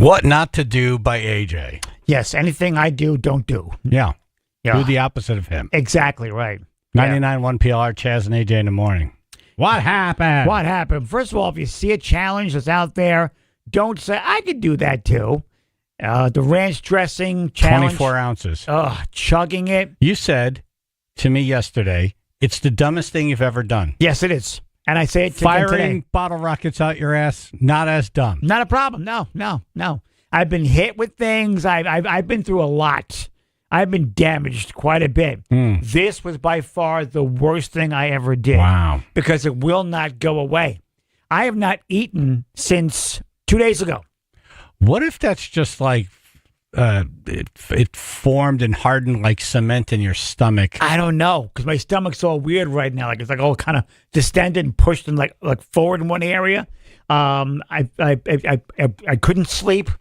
[SPEAKER 1] What Not to Do by AJ.
[SPEAKER 2] Yes, anything I do, don't do.
[SPEAKER 1] Yeah.
[SPEAKER 2] Yeah.
[SPEAKER 1] Do the opposite of him.
[SPEAKER 2] Exactly right.
[SPEAKER 1] 99.1 PLR, Chaz and AJ in the morning. What happened?
[SPEAKER 2] What happened? First of all, if you see a challenge that's out there, don't say, I could do that too. The ranch dressing challenge.
[SPEAKER 1] 24 ounces.
[SPEAKER 2] Chugging it.
[SPEAKER 1] You said to me yesterday, it's the dumbest thing you've ever done.
[SPEAKER 2] Yes, it is. And I say it to them today.
[SPEAKER 1] Firing bottle rockets out your ass, not as dumb.
[SPEAKER 2] Not a problem. No. I've been hit with things. I've been through a lot. I've been damaged quite a bit. This was by far the worst thing I ever did.
[SPEAKER 1] Wow.
[SPEAKER 2] Because it will not go away. I have not eaten since 2 days ago.
[SPEAKER 1] What if that's just like it formed and hardened like cement in your stomach?
[SPEAKER 2] I don't know, because my stomach's all weird right now. Like it's like all kind of distended and pushed and like forward in one area. I couldn't sleep.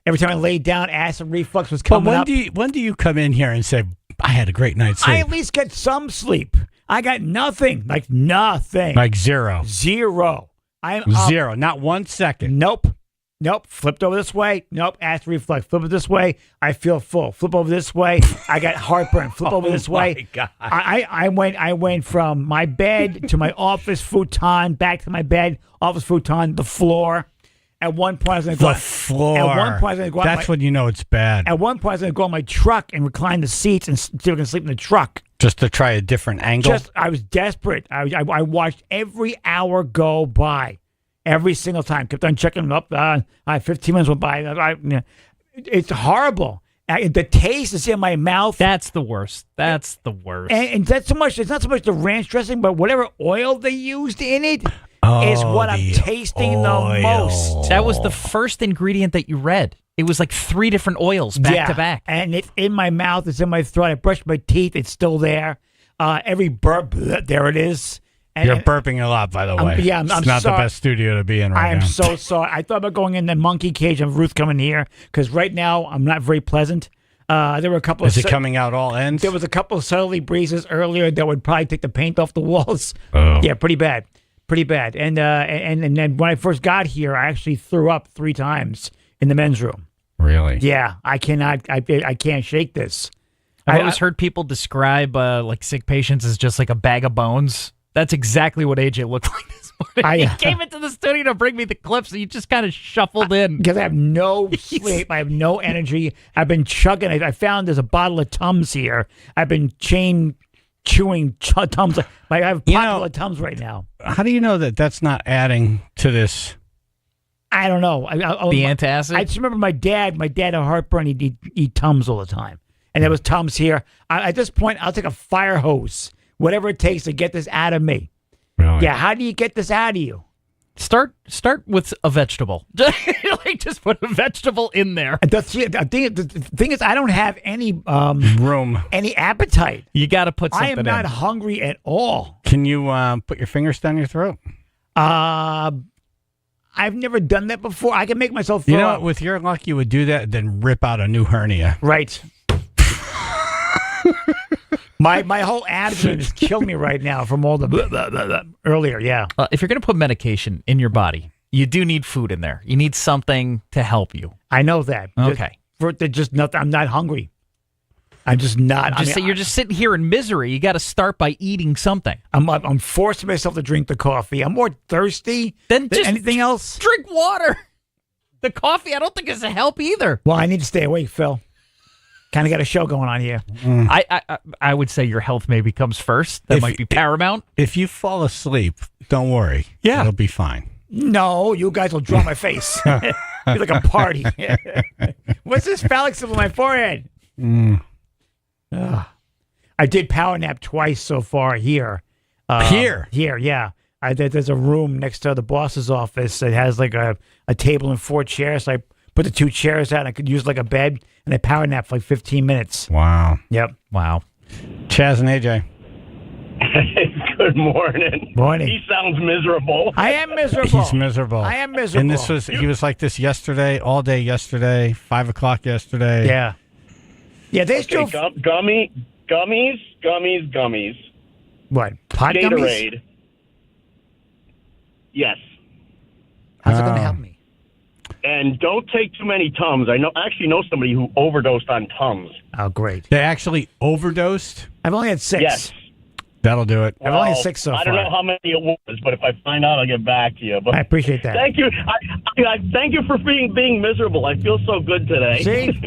[SPEAKER 2] Every time I laid down, acid reflux was coming up.
[SPEAKER 1] When do you come in here and say, I had a great night's sleep?
[SPEAKER 2] I at least get some sleep. I got nothing. Like nothing.
[SPEAKER 1] Like zero.
[SPEAKER 2] Zero. I'm
[SPEAKER 1] zero. Not 1 second.
[SPEAKER 2] Nope. Flipped over this way. Nope. Acid reflux. Flip it this way. I feel full. Flip over this way. I got heartburn. Flip over this way.
[SPEAKER 1] My God.
[SPEAKER 2] I went from my bed to my office futon, back to my bed, office futon, the floor. At one point, I was going to go.
[SPEAKER 1] The floor.
[SPEAKER 2] At one point, I was going to go.
[SPEAKER 1] That's when you know it's bad.
[SPEAKER 2] At one point, I was going to go on my truck and recline the seats and see if I can sleep in the truck.
[SPEAKER 1] Just to try a different angle.
[SPEAKER 2] I was desperate. I watched every hour go by, every single time. Kept on checking them up. 15 minutes went by. It's horrible. The taste is in my mouth.
[SPEAKER 3] That's the worst. That's the worst.
[SPEAKER 2] And that's so much. It's not so much the ranch dressing, but whatever oil they used in it. Is what I'm tasting the most.
[SPEAKER 3] That was the first ingredient that you read It was like 3 different oils back to back.
[SPEAKER 2] And it's in my mouth. It's in my throat. I brushed my teeth. It's still there. Every burp, there it is. And,
[SPEAKER 1] You're burping a lot, by the way.
[SPEAKER 2] Yeah, I'm
[SPEAKER 1] not
[SPEAKER 2] sorry.
[SPEAKER 1] the best studio to be in right now.
[SPEAKER 2] I am so sorry. I thought about going in the monkey cage of Ruth coming here because right now I'm not very pleasant. There were a couple.
[SPEAKER 1] Is it coming out all ends?
[SPEAKER 2] There was a couple of southerly breezes earlier that would probably take the paint off the walls.
[SPEAKER 1] Oh.
[SPEAKER 2] Yeah, pretty bad. And then when I first got here, I actually threw up 3 times in the men's room.
[SPEAKER 1] Really?
[SPEAKER 2] Yeah, I cannot. I can't shake this.
[SPEAKER 3] I've always heard people describe like sick patients as just like a bag of bones. That's exactly what AJ looked like this morning. He came into the studio to bring me the clips, and he just kind of shuffled in.
[SPEAKER 2] Because I have no sleep. I have no energy. I've been chugging. I found there's a bottle of Tums here. I've been chewing Tums. I have a bottle of Tums right now.
[SPEAKER 1] How do you know that that's not adding to this?
[SPEAKER 2] I don't know.
[SPEAKER 3] The antacid?
[SPEAKER 2] I just remember my dad had heartburn. He'd eat Tums all the time. And there was Tums here. At this point, I'll take a fire hose, whatever it takes to get this out of me.
[SPEAKER 1] Really?
[SPEAKER 2] Yeah, how do you get this out of you?
[SPEAKER 3] Start with a vegetable. Like just put a vegetable in there.
[SPEAKER 2] The thing is, I don't have any
[SPEAKER 1] room,
[SPEAKER 2] any appetite.
[SPEAKER 3] You got to put something
[SPEAKER 2] I am
[SPEAKER 3] in.
[SPEAKER 2] not hungry at all.
[SPEAKER 1] Can you put your fingers down your throat?
[SPEAKER 2] I've never done that before. I can make myself throw
[SPEAKER 1] You know
[SPEAKER 2] up.
[SPEAKER 1] what? With your luck, you would do that, then rip out a new hernia.
[SPEAKER 2] Right. My whole abdomen is killing me right now from all the blah, blah, blah, earlier. Yeah.
[SPEAKER 3] If you're going to put medication in your body, you do need food in there. You need something to help you.
[SPEAKER 2] I know that.
[SPEAKER 3] Okay.
[SPEAKER 2] Just nothing. I'm not hungry. I'm just not.
[SPEAKER 3] You're just sitting here in misery. You got to start by eating something.
[SPEAKER 2] I'm forcing myself to drink the coffee. I'm more thirsty than
[SPEAKER 3] just
[SPEAKER 2] anything else.
[SPEAKER 3] Drink water. The coffee, I don't think is a help either.
[SPEAKER 2] Well, I need to stay awake, Phil. Kind of got a show going on here.
[SPEAKER 3] I would say your health maybe comes first. That might be paramount.
[SPEAKER 1] If you fall asleep, don't worry.
[SPEAKER 3] Yeah.
[SPEAKER 1] It'll be fine.
[SPEAKER 2] No, you guys will draw my face. Be like a party. What's this phallic symbol on my forehead? I did power nap twice so far here. Here, yeah. There's a room next to the boss's office that has like a table and 4 chairs. So I put the 2 chairs out and I could use like a bed, and I power nap for like 15 minutes.
[SPEAKER 1] Wow.
[SPEAKER 2] Yep.
[SPEAKER 3] Wow.
[SPEAKER 1] Chaz and AJ.
[SPEAKER 7] Good morning.
[SPEAKER 2] Morning.
[SPEAKER 7] He sounds miserable.
[SPEAKER 2] I am miserable.
[SPEAKER 1] He's miserable.
[SPEAKER 2] I am miserable.
[SPEAKER 1] And he was like this yesterday, all day yesterday, 5 o'clock yesterday.
[SPEAKER 2] Yeah. Yeah, they still...
[SPEAKER 7] Gummies.
[SPEAKER 2] What? Pot
[SPEAKER 7] Gatorade.
[SPEAKER 2] gummies?
[SPEAKER 7] Yes.
[SPEAKER 2] How's it going to help me?
[SPEAKER 7] And don't take too many Tums. I actually know somebody who overdosed on Tums.
[SPEAKER 2] Oh, great.
[SPEAKER 1] They actually overdosed?
[SPEAKER 2] I've only had 6.
[SPEAKER 7] Yes.
[SPEAKER 1] That'll do it.
[SPEAKER 2] I've only had 6 so far.
[SPEAKER 7] I don't know how many it was, but if I find out, I'll get back to you. But
[SPEAKER 2] I appreciate that.
[SPEAKER 7] Thank you. I thank you for being miserable. I feel so good today.
[SPEAKER 2] See?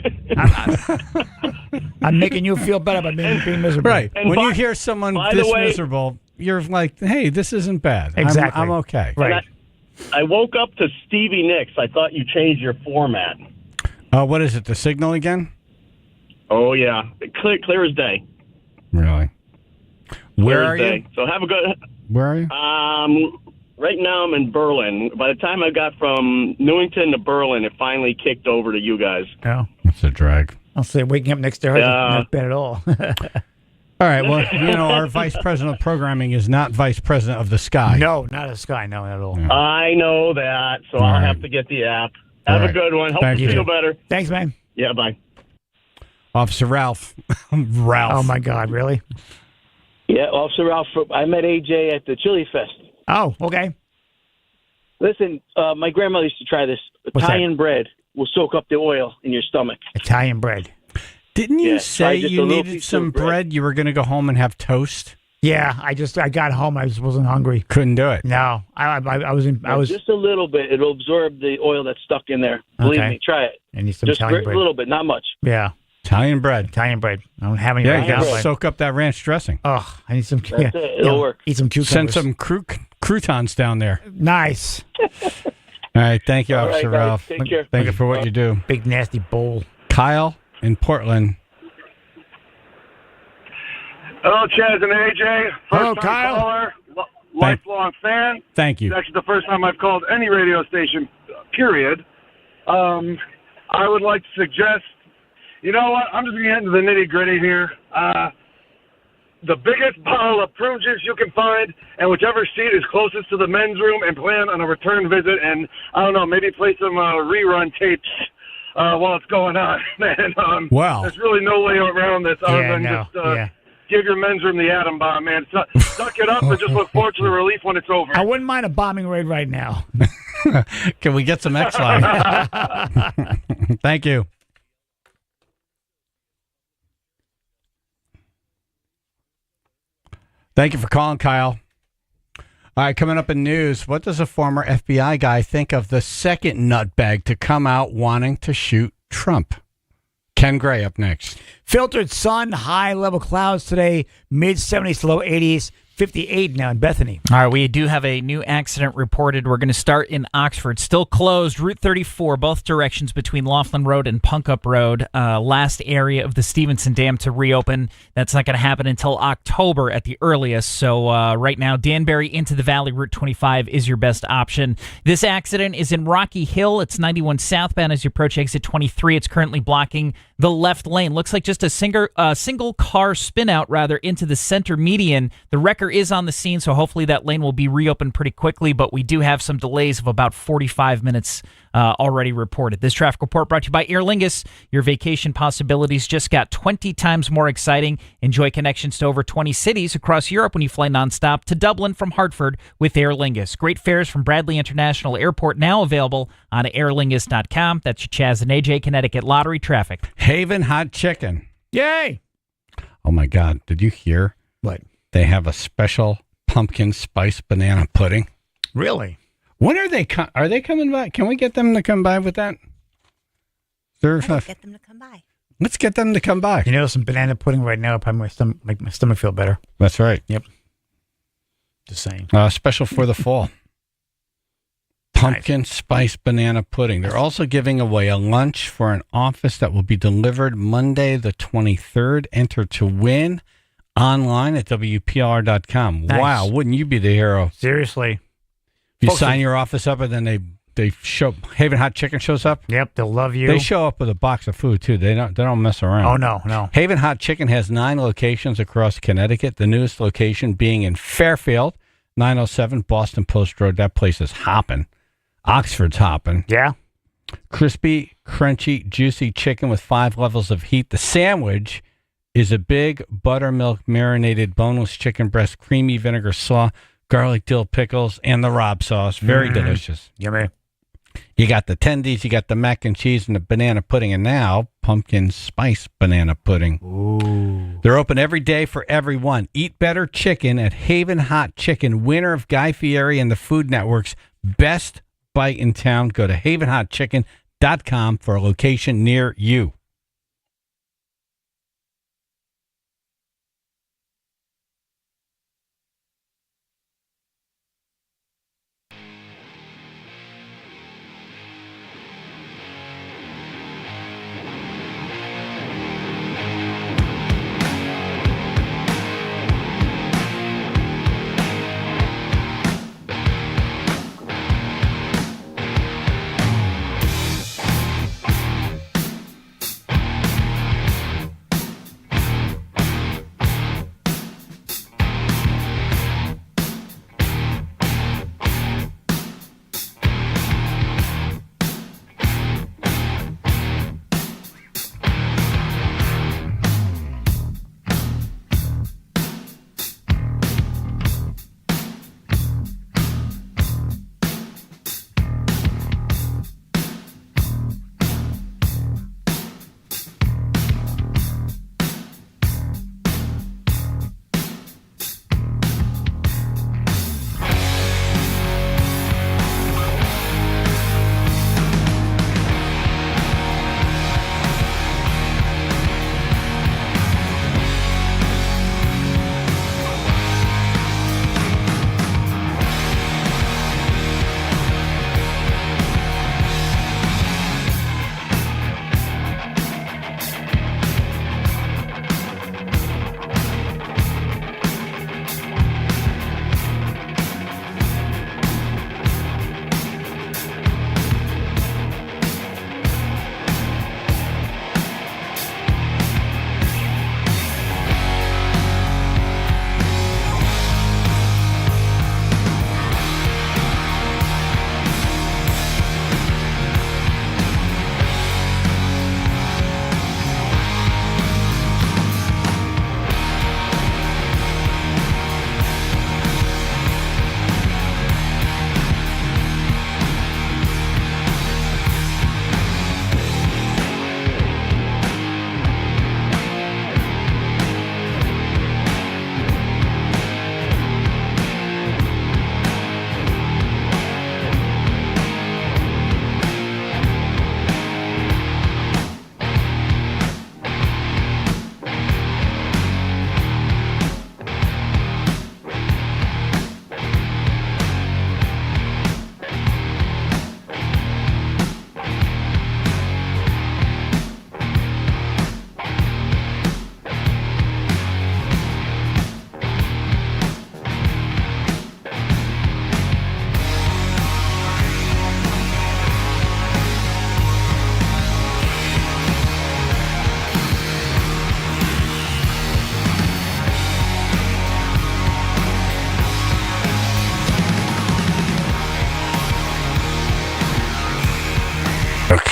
[SPEAKER 2] I'm making you feel better by being miserable.
[SPEAKER 1] Right.
[SPEAKER 7] And
[SPEAKER 1] when you hear someone this miserable, you're like, hey, this isn't bad.
[SPEAKER 2] Exactly.
[SPEAKER 1] I'm okay.
[SPEAKER 2] Right.
[SPEAKER 7] I woke up to Stevie Nicks. I thought you changed your format.
[SPEAKER 1] What is it, the signal again?
[SPEAKER 7] Oh, yeah. Clear as day.
[SPEAKER 1] Really? Where are you?
[SPEAKER 7] So have a good...
[SPEAKER 1] Where are you?
[SPEAKER 7] Right now I'm in Berlin. By the time I got from Newington to Berlin, it finally kicked over to you guys.
[SPEAKER 2] Oh.
[SPEAKER 1] That's a drag.
[SPEAKER 2] I'll say waking up next to her is not bad at all.
[SPEAKER 1] All right. Well, our vice president of programming is not vice president of the sky.
[SPEAKER 2] No, not a sky. No, not at all.
[SPEAKER 1] Yeah.
[SPEAKER 7] I know that, so I'll have to get the app. Have a good one. Hope you feel better.
[SPEAKER 2] Thanks, man.
[SPEAKER 7] Yeah, bye.
[SPEAKER 1] Officer Ralph. Ralph.
[SPEAKER 2] Oh, my God. Really?
[SPEAKER 11] Yeah, Officer Ralph. I met AJ at the Chili Fest.
[SPEAKER 2] Oh, okay.
[SPEAKER 11] Listen, my grandmother used to try this. Italian bread will soak up the oil in your stomach.
[SPEAKER 2] Italian bread.
[SPEAKER 1] Didn't you say you needed some bread? You were going to go home and have toast?
[SPEAKER 2] Yeah, I got home. I just wasn't hungry.
[SPEAKER 1] Couldn't do it.
[SPEAKER 2] No, I was
[SPEAKER 11] just a little bit. It'll absorb the oil that's stuck in there. Believe me, try it.
[SPEAKER 2] I need some
[SPEAKER 11] just
[SPEAKER 2] Italian bread.
[SPEAKER 11] A little bit, not much.
[SPEAKER 2] Yeah.
[SPEAKER 1] Italian bread.
[SPEAKER 2] I don't have any.
[SPEAKER 1] Yeah, you got to soak up that ranch dressing.
[SPEAKER 2] Oh, I need some.
[SPEAKER 11] That's it. It'll work.
[SPEAKER 2] Eat some cucumbers.
[SPEAKER 1] Send some croutons down there.
[SPEAKER 2] Nice.
[SPEAKER 1] All right, thank you, Officer Ralph.
[SPEAKER 11] Take care.
[SPEAKER 1] Thank you for what you do.
[SPEAKER 2] Big nasty bowl.
[SPEAKER 1] Kyle in Portland.
[SPEAKER 13] Hello, Chaz and AJ.
[SPEAKER 2] Hello, Kyle.
[SPEAKER 13] Caller, lifelong fan.
[SPEAKER 1] Thank you.
[SPEAKER 13] It's actually the first time I've called any radio station, period. I would like to suggest, you know what? I'm just going to get into the nitty-gritty here. The biggest bottle of prune juice you can find, and whichever seat is closest to the men's room, and plan on a return visit, and, I don't know, maybe play some rerun tapes while it's going on. Man,
[SPEAKER 1] wow.
[SPEAKER 13] There's really no way around this other than just give your men's room the atom bomb, man. Suck it up and just look forward to the relief when it's over.
[SPEAKER 2] I wouldn't mind a bombing raid right now.
[SPEAKER 1] Can we get some X-Line? Thank you. Thank you for calling, Kyle. All right, coming up in news, what does a former FBI guy think of the second nutbag to come out wanting to shoot Trump? Ken Gray up next.
[SPEAKER 2] Filtered sun, high-level clouds today, mid-70s to low 80s, 58 now in Bethany.
[SPEAKER 3] All right, we do have a new accident reported. We're going to start in Oxford. Still closed, Route 34, both directions between Laughlin Road and Punkup Road. Last area of the Stevenson Dam to reopen. That's not going to happen until October at the earliest. So right now, Danbury into the Valley, Route 25 is your best option. This accident is in Rocky Hill. It's 91 southbound as you approach exit 23. It's currently blocking the left lane. Looks like just a single car spin out rather into the center median. The wrecker is on the scene, so hopefully that lane will be reopened pretty quickly, but we do have some delays of about 45 minutes already reported. This traffic report brought to you by Aer Lingus. Your vacation possibilities just got 20 times more exciting. Enjoy connections to over 20 cities across Europe when you fly nonstop to Dublin from Hartford with Aer Lingus. Great fares from Bradley International Airport now available on airlingus.com. That's your Chaz and AJ Connecticut Lottery traffic.
[SPEAKER 1] Haven Hot Chicken.
[SPEAKER 2] Yay!
[SPEAKER 1] Oh, my God. Did you hear?
[SPEAKER 2] What?
[SPEAKER 1] They have a special pumpkin spice banana pudding.
[SPEAKER 2] Really?
[SPEAKER 1] When are they are they coming by? Can we get them to come by with that?
[SPEAKER 12] Get them to come by.
[SPEAKER 1] Let's get them to come by.
[SPEAKER 2] You know, some banana pudding right now would probably make my stomach feel better.
[SPEAKER 1] That's right.
[SPEAKER 2] Yep. Just saying.
[SPEAKER 1] Special for the fall. Pumpkin spice banana pudding. They're also giving away a lunch for an office that will be delivered Monday the 23rd. Enter to win online at WPLR.com.
[SPEAKER 2] Nice.
[SPEAKER 1] Wow, wouldn't you be the hero?
[SPEAKER 2] Seriously.
[SPEAKER 1] You
[SPEAKER 2] Folks,
[SPEAKER 1] sign your office up and then they show Haven Hot Chicken shows up.
[SPEAKER 2] Yep, they'll love you.
[SPEAKER 1] They show up with a box of food too. They don't mess around.
[SPEAKER 2] Oh no.
[SPEAKER 1] Haven Hot Chicken has 9 locations across Connecticut. The newest location being in Fairfield, 907 Boston Post Road. That place is hopping. Oxford's hopping.
[SPEAKER 2] Yeah.
[SPEAKER 1] Crispy, crunchy, juicy chicken with 5 levels of heat. The sandwich is a big buttermilk marinated boneless chicken breast, creamy vinegar sauce, garlic dill pickles, and the Rob sauce. Very delicious.
[SPEAKER 2] Yummy.
[SPEAKER 1] You got the tendies, you got the mac and cheese, and the banana pudding, and now pumpkin spice banana pudding.
[SPEAKER 2] Ooh.
[SPEAKER 1] They're open every day for everyone. Eat better chicken at Haven Hot Chicken, winner of Guy Fieri and the Food Network's Best Bite in Town. Go to havenhotchicken.com for a location near you.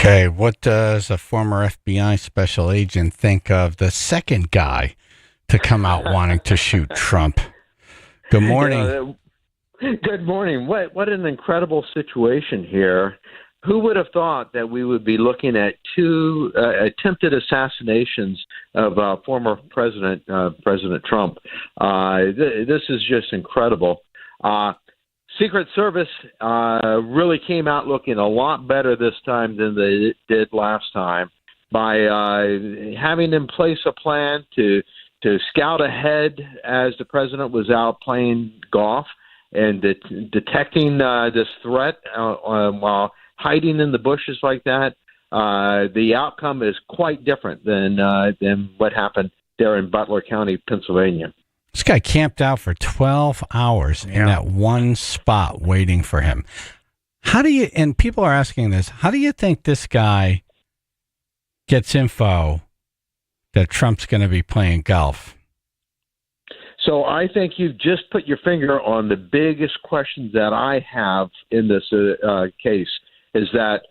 [SPEAKER 1] Okay, what does a former FBI special agent think of the second guy to come out wanting to shoot Trump? Good morning.
[SPEAKER 14] Good morning. What an incredible situation here. Who would have thought that we would be looking at two attempted assassinations of former President Trump? This is just incredible. Secret Service really came out looking a lot better this time than they did last time by having in place a plan to scout ahead as the president was out playing golf and detecting this threat while hiding in the bushes like that. The outcome is quite different than what happened there in Butler County, Pennsylvania.
[SPEAKER 1] This guy camped out for 12 hours in that one spot waiting for him. How do you, and people are asking this, how do you think this guy gets info that Trump's going to be playing golf?
[SPEAKER 14] So I think you've just put your finger on the biggest questions that I have in this case, is that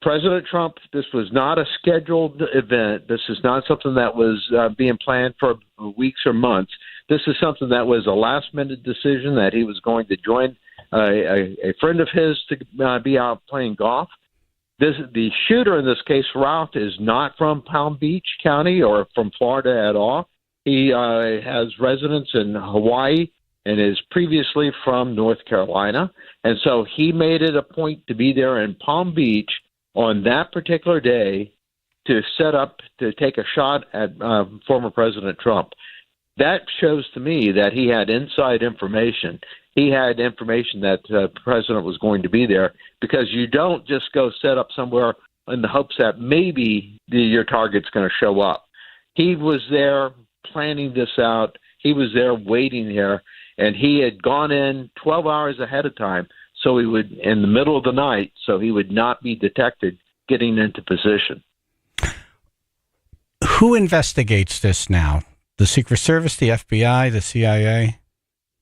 [SPEAKER 14] President Trump, this was not a scheduled event. This is not something that was being planned for weeks or months. This is something that was a last-minute decision that he was going to join a friend of his to be out playing golf. The shooter in this case, Ralph, is not from Palm Beach County or from Florida at all. He has residence in Hawaii and is previously from North Carolina. And so he made it a point to be there in Palm Beach on that particular day to set up to take a shot at former President Trump. That shows to me that he had inside information. He had information that the president was going to be there, because you don't just go set up somewhere in the hopes that maybe your target's going to show up. He was there planning this out. He was there waiting there, and he had gone in 12 hours ahead of time, so he would, in the middle of the night, so he would not be detected getting into position.
[SPEAKER 1] Who investigates this now? The Secret Service, the FBI, the CIA?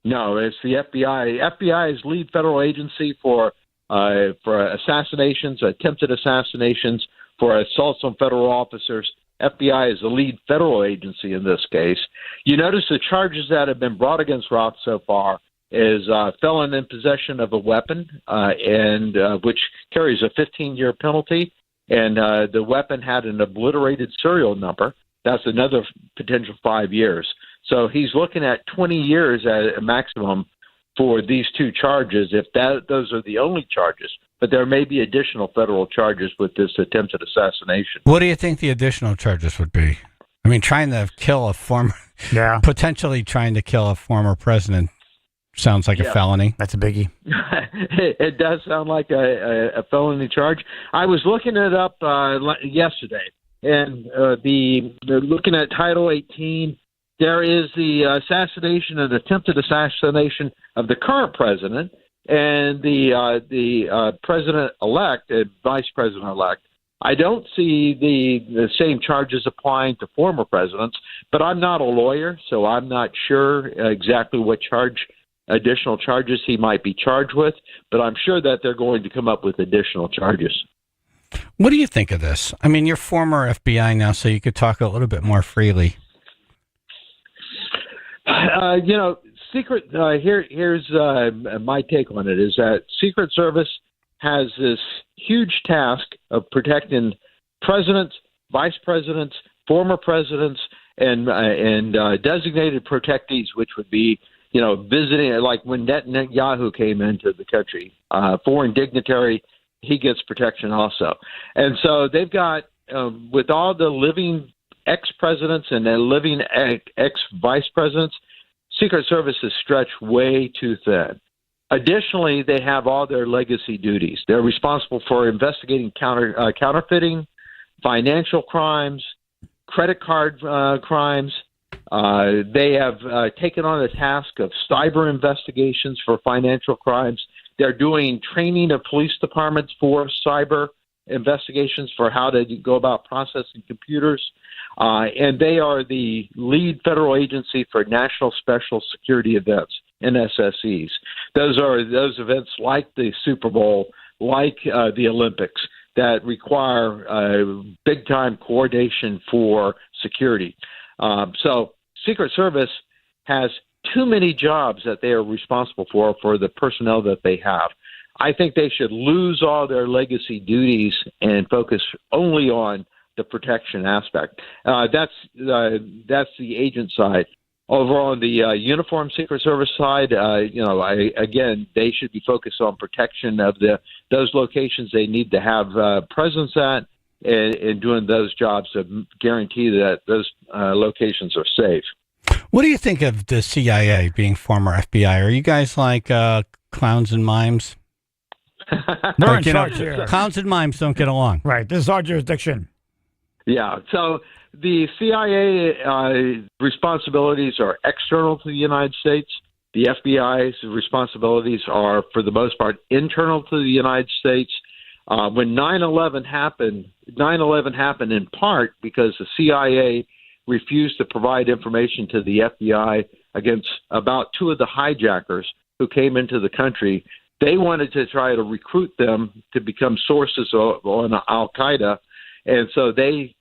[SPEAKER 14] No, it's the FBI. FBI is lead federal agency for assassinations, attempted assassinations, for assaults on federal officers. FBI is the lead federal agency in this case. You notice the charges that have been brought against Roth so far is felon in possession of a weapon, and which carries a 15-year penalty, and the weapon had an obliterated serial number. That's another potential 5 years. So he's looking at 20 years at a maximum for these two charges, if those are the only charges. But there may be additional federal charges with this attempted assassination.
[SPEAKER 1] What do you think the additional charges would be? I mean, trying to kill a former, potentially trying to kill a former president sounds like a felony.
[SPEAKER 2] That's a biggie.
[SPEAKER 14] It does sound like a felony charge. I was looking it up yesterday, and looking at Title 18, there is the assassination and attempted assassination of the current president and the president-elect and vice president-elect. I don't see the same charges applying to former presidents, but I'm not a lawyer, so I'm not sure exactly what additional charges he might be charged with, but I'm sure that they're going to come up with additional charges.
[SPEAKER 1] What do you think of this? I mean, you're former FBI now, so you could talk a little bit more freely.
[SPEAKER 14] Here's my take on it, is that Secret Service has this huge task of protecting presidents, vice presidents, former presidents, and designated protectees, which would be, visiting, like when Netanyahu came into the country, foreign dignitary, he gets protection also. And so they've got, with all the living ex-presidents and the living ex-vice presidents, Secret Service is stretched way too thin. Additionally, they have all their legacy duties. They're responsible for investigating counterfeiting, financial crimes, credit card crimes. They have taken on the task of cyber investigations for financial crimes. They're doing training of police departments for cyber investigations, for how to go about processing computers. And they are the lead federal agency for national special security events, NSSEs. Those are those events like the Super Bowl, like the Olympics. that require big-time coordination for security. So Secret Service has too many jobs that they are responsible for the personnel that they have. I think they should lose all their legacy duties and focus only on the protection aspect. That's the agent side. Over on the uniform Secret Service side, again, they should be focused on protection of those locations they need to have presence at, and doing those jobs to guarantee that those locations are safe.
[SPEAKER 1] What do you think of the CIA being former FBI? Are you guys like clowns and mimes?
[SPEAKER 2] We're in charge here.
[SPEAKER 1] Clowns and mimes don't get along.
[SPEAKER 2] Right. This is our jurisdiction.
[SPEAKER 14] Yeah. So the CIA responsibilities are external to the United States. The FBI's responsibilities are, for the most part, internal to the United States. When 9/11 happened, 9/11 happened in part because the CIA refused to provide information to the FBI against about 2 of the hijackers who came into the country. They wanted to try to recruit them to become sources on Al-Qaeda, and so they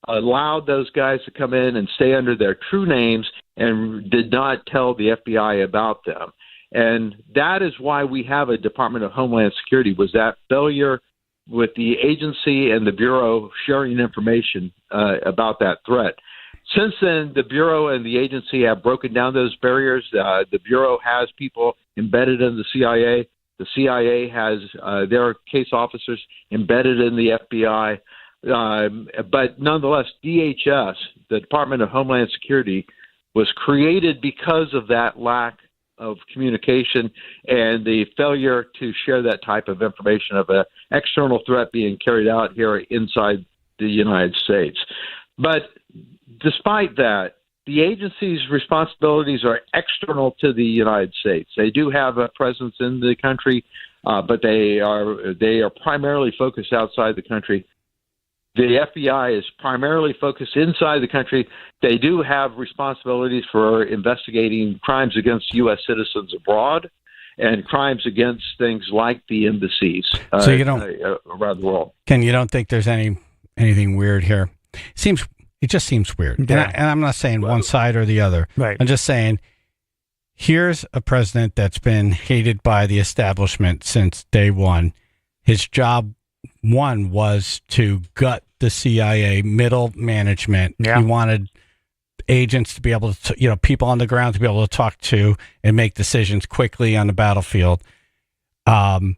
[SPEAKER 14] allowed those guys to come in and stay under their true names and did not tell the FBI about them. And that is why we have a Department of Homeland Security, was that failure with the agency and the Bureau sharing information about that threat. Since then, the Bureau and the agency have broken down those barriers. The Bureau has people embedded in the CIA. The CIA has their case officers embedded in the FBI. But nonetheless, DHS, the Department of Homeland Security, was created because of that lack of communication and the failure to share that type of information of an external threat being carried out here inside the United States. But despite that, the agency's responsibilities are external to the United States. They do have a presence in the country, but they are primarily focused outside the country. The FBI is primarily focused inside the country. They do have responsibilities for investigating crimes against U.S. citizens abroad and crimes against things like the embassies
[SPEAKER 1] So you don't,
[SPEAKER 14] around the world.
[SPEAKER 1] Ken, you don't think there's anything weird here? It just seems weird.
[SPEAKER 2] Yeah.
[SPEAKER 1] And I'm not saying one side or the other.
[SPEAKER 2] Right.
[SPEAKER 1] I'm just saying, here's a president that's been hated by the establishment since day one. His job one was to gut the CIA middle management.
[SPEAKER 2] Yeah.
[SPEAKER 1] He wanted agents to be able to, people on the ground to be able to talk to and make decisions quickly on the battlefield. And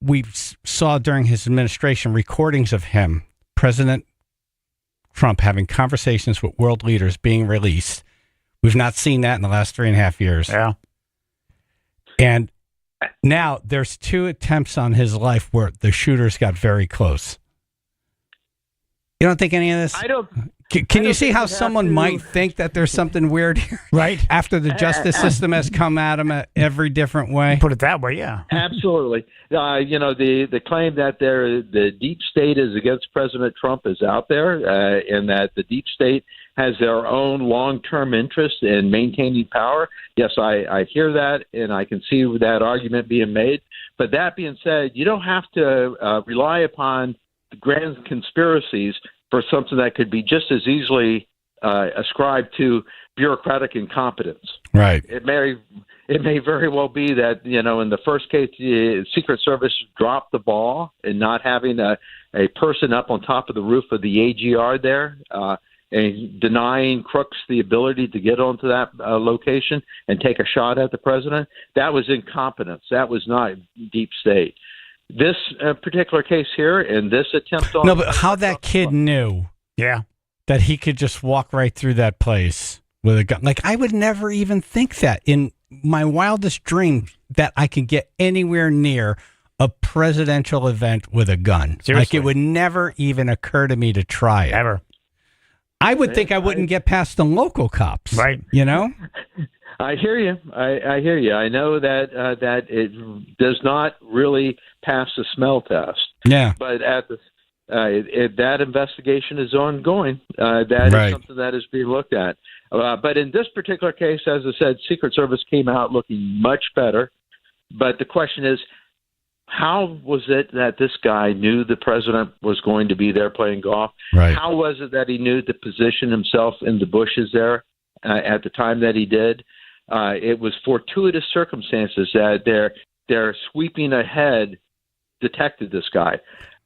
[SPEAKER 1] we saw during his administration recordings of him, President Trump, having conversations with world leaders being released. We've not seen that in the last 3.5 years.
[SPEAKER 2] Yeah. And
[SPEAKER 1] now there's 2 attempts on his life where the shooters got very close. You don't think any of this?
[SPEAKER 14] I don't.
[SPEAKER 1] Can you see how someone might think that there's something weird here?
[SPEAKER 2] Right.
[SPEAKER 1] After the justice system has come at him every different way?
[SPEAKER 2] Put it that way, yeah.
[SPEAKER 14] Absolutely. The claim that the deep state is against President Trump is out there, and that the deep state has their own long-term interest in maintaining power. Yes, I hear that, and I can see that argument being made. But that being said, you don't have to rely upon grand conspiracies for something that could be just as easily ascribed to bureaucratic incompetence.
[SPEAKER 1] Right.
[SPEAKER 14] It may very well be that, in the first case, the Secret Service dropped the ball in not having a person up on top of the roof of the AGR there, and denying crooks the ability to get onto that location and take a shot at the president. That was incompetence. That was not deep state. This particular case here and this attempt on...
[SPEAKER 1] No, but how that kid knew that he could just walk right through that place with a gun. Like, I would never even think that in my wildest dreams that I could get anywhere near a presidential event with a gun.
[SPEAKER 2] Seriously.
[SPEAKER 1] Like, it would never even occur to me to try it.
[SPEAKER 2] Ever.
[SPEAKER 1] I would think I wouldn't get past the local cops.
[SPEAKER 2] Right.
[SPEAKER 14] I hear you. I hear you. I know that that it does not really pass the smell test.
[SPEAKER 1] Yeah.
[SPEAKER 14] But that investigation is ongoing. That is something that is being looked at. But in this particular case, as I said, Secret Service came out looking much better. But the question is, how was it that this guy knew the president was going to be there playing golf?
[SPEAKER 1] Right.
[SPEAKER 14] How was it that he knew to position himself in the bushes there at the time that he did? It was fortuitous circumstances that their sweeping ahead detected this guy.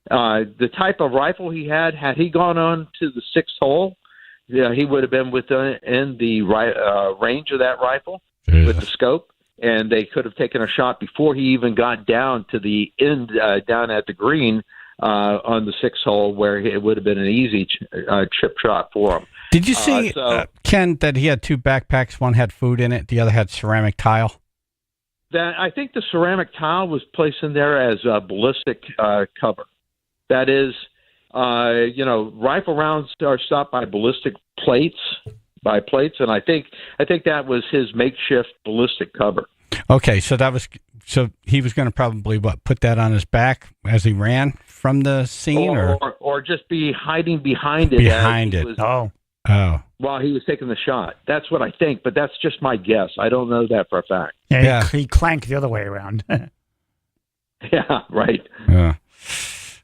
[SPEAKER 14] The type of rifle he had he gone on to the sixth hole, he would have been in the range of that rifle with the scope. And they could have taken a shot before he even got down to the end, down at the green on the sixth hole, where it would have been an easy chip shot for him.
[SPEAKER 1] Did you see, Ken, that he had two backpacks? One had food in it, the other had ceramic tile?
[SPEAKER 14] I think the ceramic tile was placed in there as a ballistic cover. That is, rifle rounds are stopped by ballistic plates. And I think that was his makeshift ballistic cover.
[SPEAKER 1] Okay, so he was going to probably put that on his back as he ran from the scene,
[SPEAKER 14] or just be hiding behind it. While he was taking the shot. That's what I think, but that's just my guess. I don't know that for a fact.
[SPEAKER 2] Yeah. He clanked the other way around.
[SPEAKER 14] Yeah, right.
[SPEAKER 1] Yeah.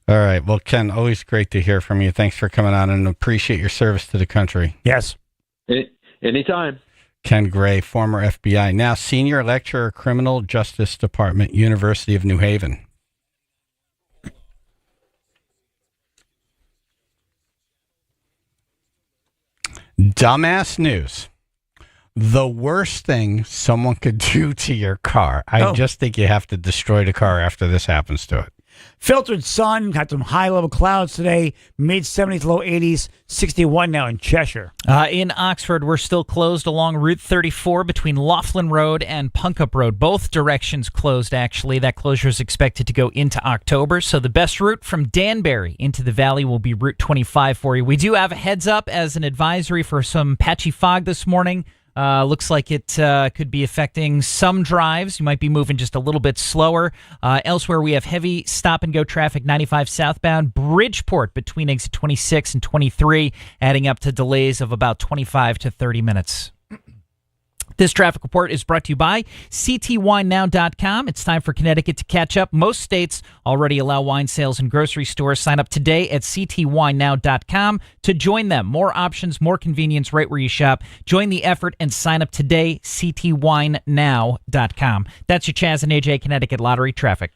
[SPEAKER 1] All right. Well, Ken, always great to hear from you. Thanks for coming on, and appreciate your service to the country.
[SPEAKER 2] Yes.
[SPEAKER 14] Anytime.
[SPEAKER 1] Ken Gray, former FBI, now senior lecturer, Criminal Justice Department, University of New Haven. Dumbass news. The worst thing someone could do to your car. I just think you have to destroy the car after this happens to it.
[SPEAKER 2] Filtered sun, got some high-level clouds today, mid-70s, low 80s, 61 now in Cheshire.
[SPEAKER 3] In Oxford, we're still closed along Route 34 between Laughlin Road and Punkup Road. Both directions closed, actually. That closure is expected to go into October. So the best route from Danbury into the valley will be Route 25 for you. We do have a heads up as an advisory for some patchy fog this morning. Looks like it could be affecting some drives. You might be moving just a little bit slower. Elsewhere, we have heavy stop-and-go traffic, 95 southbound, Bridgeport between exit 26 and 23, adding up to delays of about 25 to 30 minutes. This traffic report is brought to you by ctwinenow.com. It's time for Connecticut to catch up. Most states already allow wine sales in grocery stores. Sign up today at ctwinenow.com to join them. More options, more convenience right where you shop. Join the effort and sign up today, ctwinenow.com. That's your Chaz and AJ Connecticut Lottery traffic.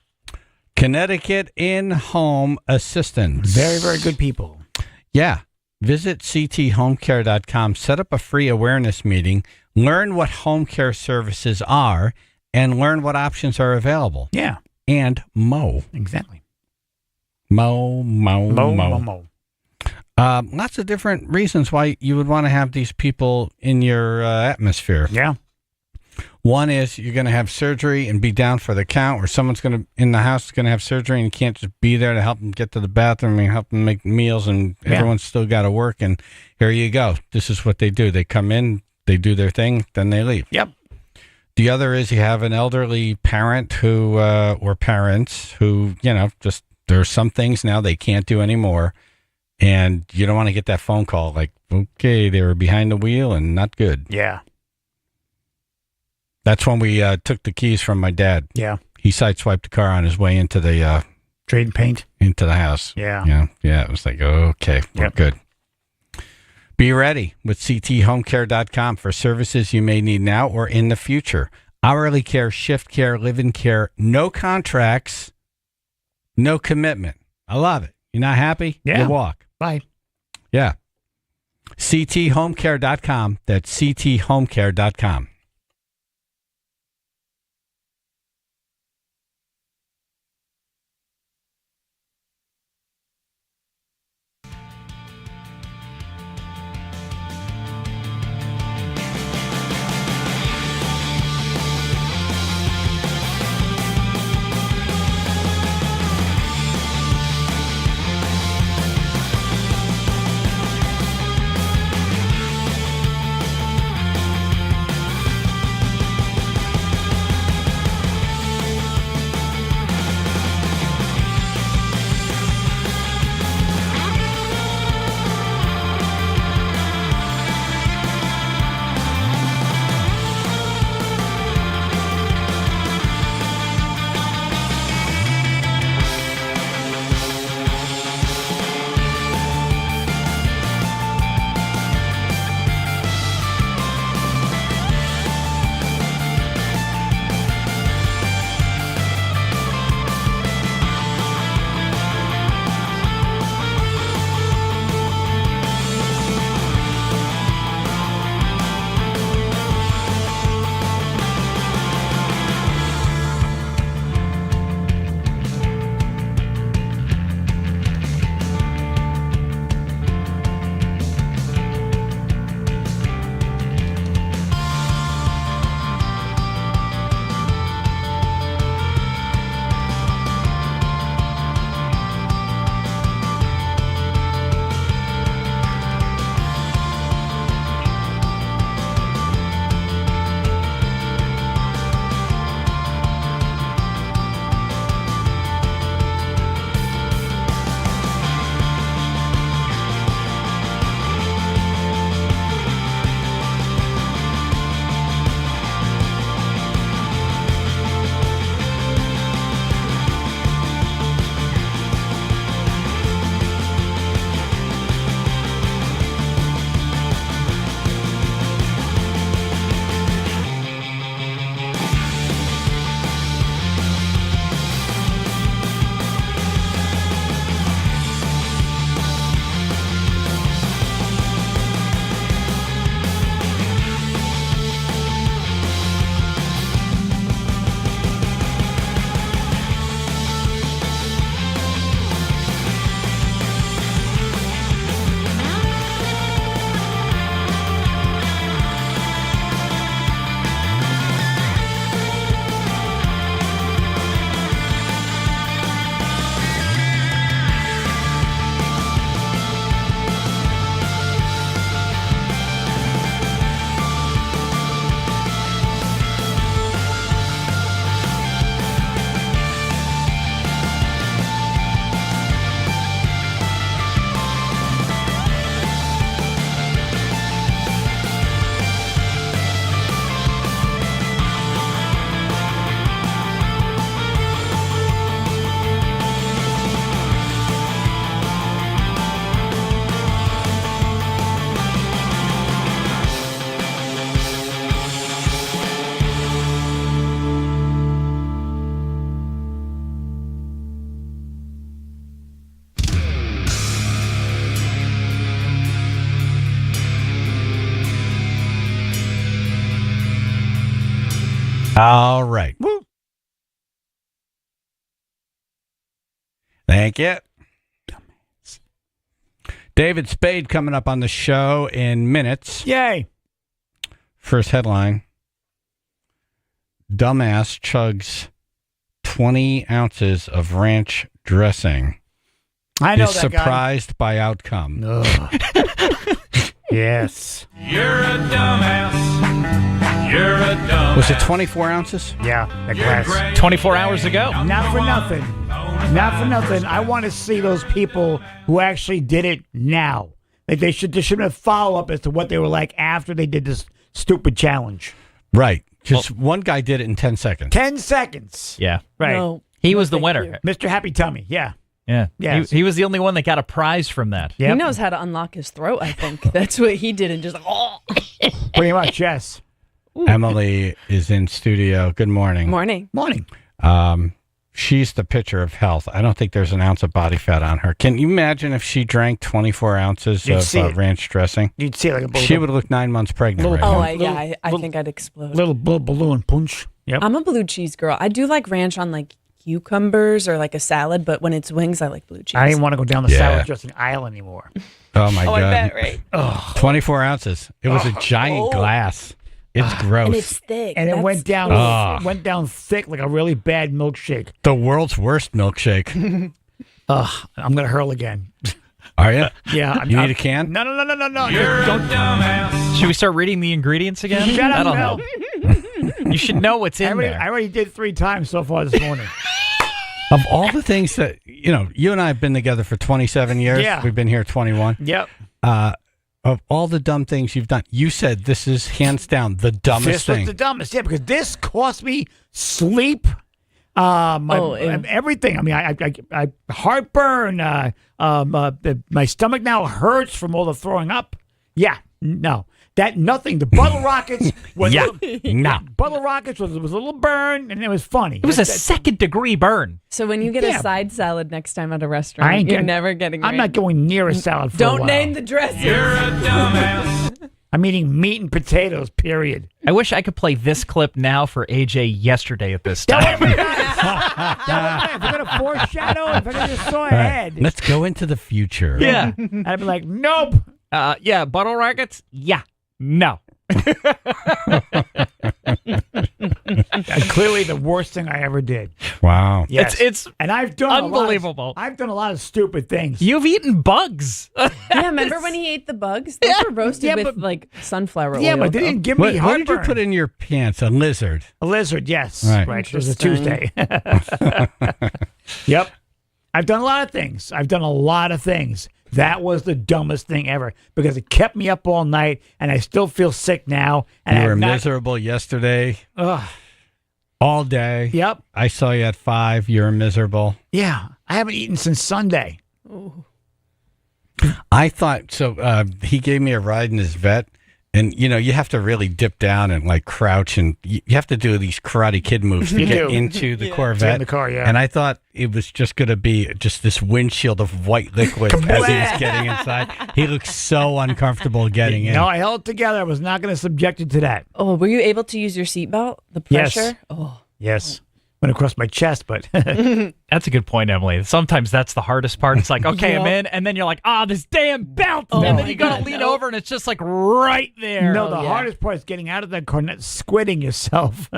[SPEAKER 1] Connecticut in-home assistance.
[SPEAKER 2] Very, very good people.
[SPEAKER 1] Yeah. Visit cthomecare.com. Set up a free awareness meeting. Learn what home care services are and learn what options are available.
[SPEAKER 2] Yeah.
[SPEAKER 1] And mow.
[SPEAKER 2] Exactly.
[SPEAKER 1] Mow.
[SPEAKER 2] Mow.
[SPEAKER 1] Lots of different reasons why you would want to have these people in your atmosphere.
[SPEAKER 2] Yeah.
[SPEAKER 1] One is you're going to have surgery and be down for the count, or someone's going to in the house is going to have surgery and you can't just be there to help them get to the bathroom and help them make meals, and everyone's still got to work. And here you go. This is what they do. They come in, they do their thing, then they leave.
[SPEAKER 2] Yep.
[SPEAKER 1] The other is you have an elderly parent who, or parents who, just there's some things now they can't do anymore. And you don't want to get that phone call like, okay, they were behind the wheel and not good.
[SPEAKER 2] Yeah.
[SPEAKER 1] That's when we took the keys from my dad.
[SPEAKER 2] Yeah.
[SPEAKER 1] He sideswiped the car on his way into the
[SPEAKER 2] trade paint
[SPEAKER 1] into the house.
[SPEAKER 2] Yeah.
[SPEAKER 1] Yeah. It was like, okay, we're good. Be ready with cthomecare.com for services you may need now or in the future. Hourly care, shift care, live-in care, no contracts, no commitment. I love it. You're not happy?
[SPEAKER 2] Yeah.
[SPEAKER 1] You walk.
[SPEAKER 2] Bye.
[SPEAKER 1] Yeah. cthomecare.com. That's cthomecare.com. All right. Woo. Thank you. David Spade coming up on the show in minutes.
[SPEAKER 2] Yay.
[SPEAKER 1] First headline. Dumbass chugs 20 ounces of ranch dressing.
[SPEAKER 2] I know
[SPEAKER 1] is
[SPEAKER 2] that
[SPEAKER 1] surprised by outcome.
[SPEAKER 2] Yes.
[SPEAKER 15] You're a dumbass. You're a dumbass.
[SPEAKER 1] Was it 24 ounces?
[SPEAKER 2] Yeah, that glass.
[SPEAKER 3] 24 hours ago.
[SPEAKER 2] Not for nothing. Not for nothing. I want to see those people who actually did it now. Like there should be a follow-up as to what they were like after they did this stupid challenge.
[SPEAKER 1] Right. Because one guy did it in 10 seconds.
[SPEAKER 2] 10 seconds.
[SPEAKER 3] Yeah.
[SPEAKER 2] Right.
[SPEAKER 16] No.
[SPEAKER 3] He was the winner.
[SPEAKER 2] Mr. Happy Tummy. Yeah.
[SPEAKER 3] Yeah.
[SPEAKER 2] Yes.
[SPEAKER 3] He was the only one that got a prize from that.
[SPEAKER 16] He knows how to unlock his throat, I think. That's what he did, and just
[SPEAKER 2] Pretty much, yes.
[SPEAKER 1] Emily is in studio. Good morning.
[SPEAKER 16] Morning.
[SPEAKER 2] Morning.
[SPEAKER 1] She's the picture of health. I don't think there's an ounce of body fat on her. Can you imagine if she drank 24 ounces of ranch dressing?
[SPEAKER 2] You'd see it like a
[SPEAKER 1] She would look 9 months pregnant right now.
[SPEAKER 16] I think I'd explode.
[SPEAKER 2] Little balloon punch. Yep.
[SPEAKER 16] I'm a blue cheese girl. I do like ranch on like cucumbers or like a salad, but when it's wings, I like blue cheese.
[SPEAKER 2] I didn't want to go down the salad dressing aisle anymore.
[SPEAKER 1] Oh, my
[SPEAKER 16] Oh,
[SPEAKER 1] God.
[SPEAKER 16] I bet, right?
[SPEAKER 1] 24 ounces. It was a giant glass. It's gross.
[SPEAKER 16] And it's thick.
[SPEAKER 2] And it
[SPEAKER 16] That's
[SPEAKER 2] went down.
[SPEAKER 1] gross.
[SPEAKER 2] It went down thick like a really bad milkshake.
[SPEAKER 1] The world's worst milkshake.
[SPEAKER 2] I'm gonna hurl again.
[SPEAKER 1] Are you?
[SPEAKER 2] Yeah.
[SPEAKER 1] You need a can?
[SPEAKER 2] No.
[SPEAKER 15] You're
[SPEAKER 2] Don't.
[SPEAKER 15] a dumbass.
[SPEAKER 3] Should we start reading the ingredients again?
[SPEAKER 2] Shut up,
[SPEAKER 3] That'll
[SPEAKER 2] Mel.
[SPEAKER 3] help. You should know what's in there.
[SPEAKER 2] I already did 3 times so far this morning.
[SPEAKER 1] Of all the things that, you and I have been together for 27 years.
[SPEAKER 2] Yeah.
[SPEAKER 1] We've been here 21.
[SPEAKER 2] Yep.
[SPEAKER 1] Of all the dumb things you've done, you said this is hands down the dumbest
[SPEAKER 2] This
[SPEAKER 1] thing.
[SPEAKER 2] was the dumbest, yeah, because this cost me sleep, everything. I mean, I heartburn. My stomach now hurts from all the throwing up. Yeah, no, that nothing. The Bottle Rockets was Bottle Rockets was a little burn, and it was funny.
[SPEAKER 3] It was a second-degree burn.
[SPEAKER 16] So when you get a side salad next time at a restaurant, you're never getting.
[SPEAKER 2] I'm not going near a salad for a
[SPEAKER 16] Don't
[SPEAKER 2] while.
[SPEAKER 16] name the dressing.
[SPEAKER 15] You're a dumbass.
[SPEAKER 2] I'm eating meat and potatoes. Period.
[SPEAKER 3] I wish I could play this clip now for AJ yesterday at this time.
[SPEAKER 2] If we're gonna foreshadow, if I just saw ahead,
[SPEAKER 1] Let's go into the future.
[SPEAKER 3] Yeah.
[SPEAKER 2] I'd be like, nope.
[SPEAKER 3] Yeah, Bottle Rockets? Yeah. No.
[SPEAKER 2] Clearly, the worst thing I ever did.
[SPEAKER 1] Wow.
[SPEAKER 2] Yes,
[SPEAKER 3] It's
[SPEAKER 2] and I've done
[SPEAKER 3] unbelievable.
[SPEAKER 2] I've done a lot of stupid things.
[SPEAKER 3] You've eaten bugs.
[SPEAKER 16] Yeah, remember when he ate the bugs? Those were roasted with like sunflower oil.
[SPEAKER 2] Yeah, but they didn't give me
[SPEAKER 1] What did you
[SPEAKER 2] heartburn.
[SPEAKER 1] put in your pants? A lizard.
[SPEAKER 2] A lizard, yes.
[SPEAKER 1] Right.
[SPEAKER 2] It was a Tuesday. Yep. I've done a lot of things. That was the dumbest thing ever because it kept me up all night, and I still feel sick now. And
[SPEAKER 1] You were
[SPEAKER 2] I'm not-
[SPEAKER 1] miserable yesterday.
[SPEAKER 2] Ugh.
[SPEAKER 1] All day.
[SPEAKER 2] Yep.
[SPEAKER 1] I saw you at 5. You were miserable.
[SPEAKER 2] Yeah, I haven't eaten since Sunday.
[SPEAKER 1] I thought so. He gave me a ride in his vet, and you have to really dip down and like crouch, and you have to do these Karate Kid moves to
[SPEAKER 2] You
[SPEAKER 1] get
[SPEAKER 2] do.
[SPEAKER 1] into the
[SPEAKER 2] Get
[SPEAKER 1] Corvette.
[SPEAKER 2] in the car, yeah.
[SPEAKER 1] And I thought it was just going to be just this windshield of white liquid as he was getting inside. He looked so uncomfortable getting in.
[SPEAKER 2] No, I held it together. I was not going to subject it to that.
[SPEAKER 16] Oh, were you able to use your seatbelt? The
[SPEAKER 2] Yes.
[SPEAKER 16] pressure? Oh.
[SPEAKER 2] Yes. Went across my chest, but
[SPEAKER 3] That's a good point, Emily. Sometimes that's the hardest part. It's like, okay, I'm in, and then you're like, this damn belt.
[SPEAKER 16] Oh
[SPEAKER 3] and then
[SPEAKER 16] my
[SPEAKER 3] you got to
[SPEAKER 16] God,
[SPEAKER 3] lean
[SPEAKER 16] no.
[SPEAKER 3] over, and it's just like right there.
[SPEAKER 2] no, the
[SPEAKER 16] yeah.
[SPEAKER 2] hardest part is getting out of that car, not squidding yourself.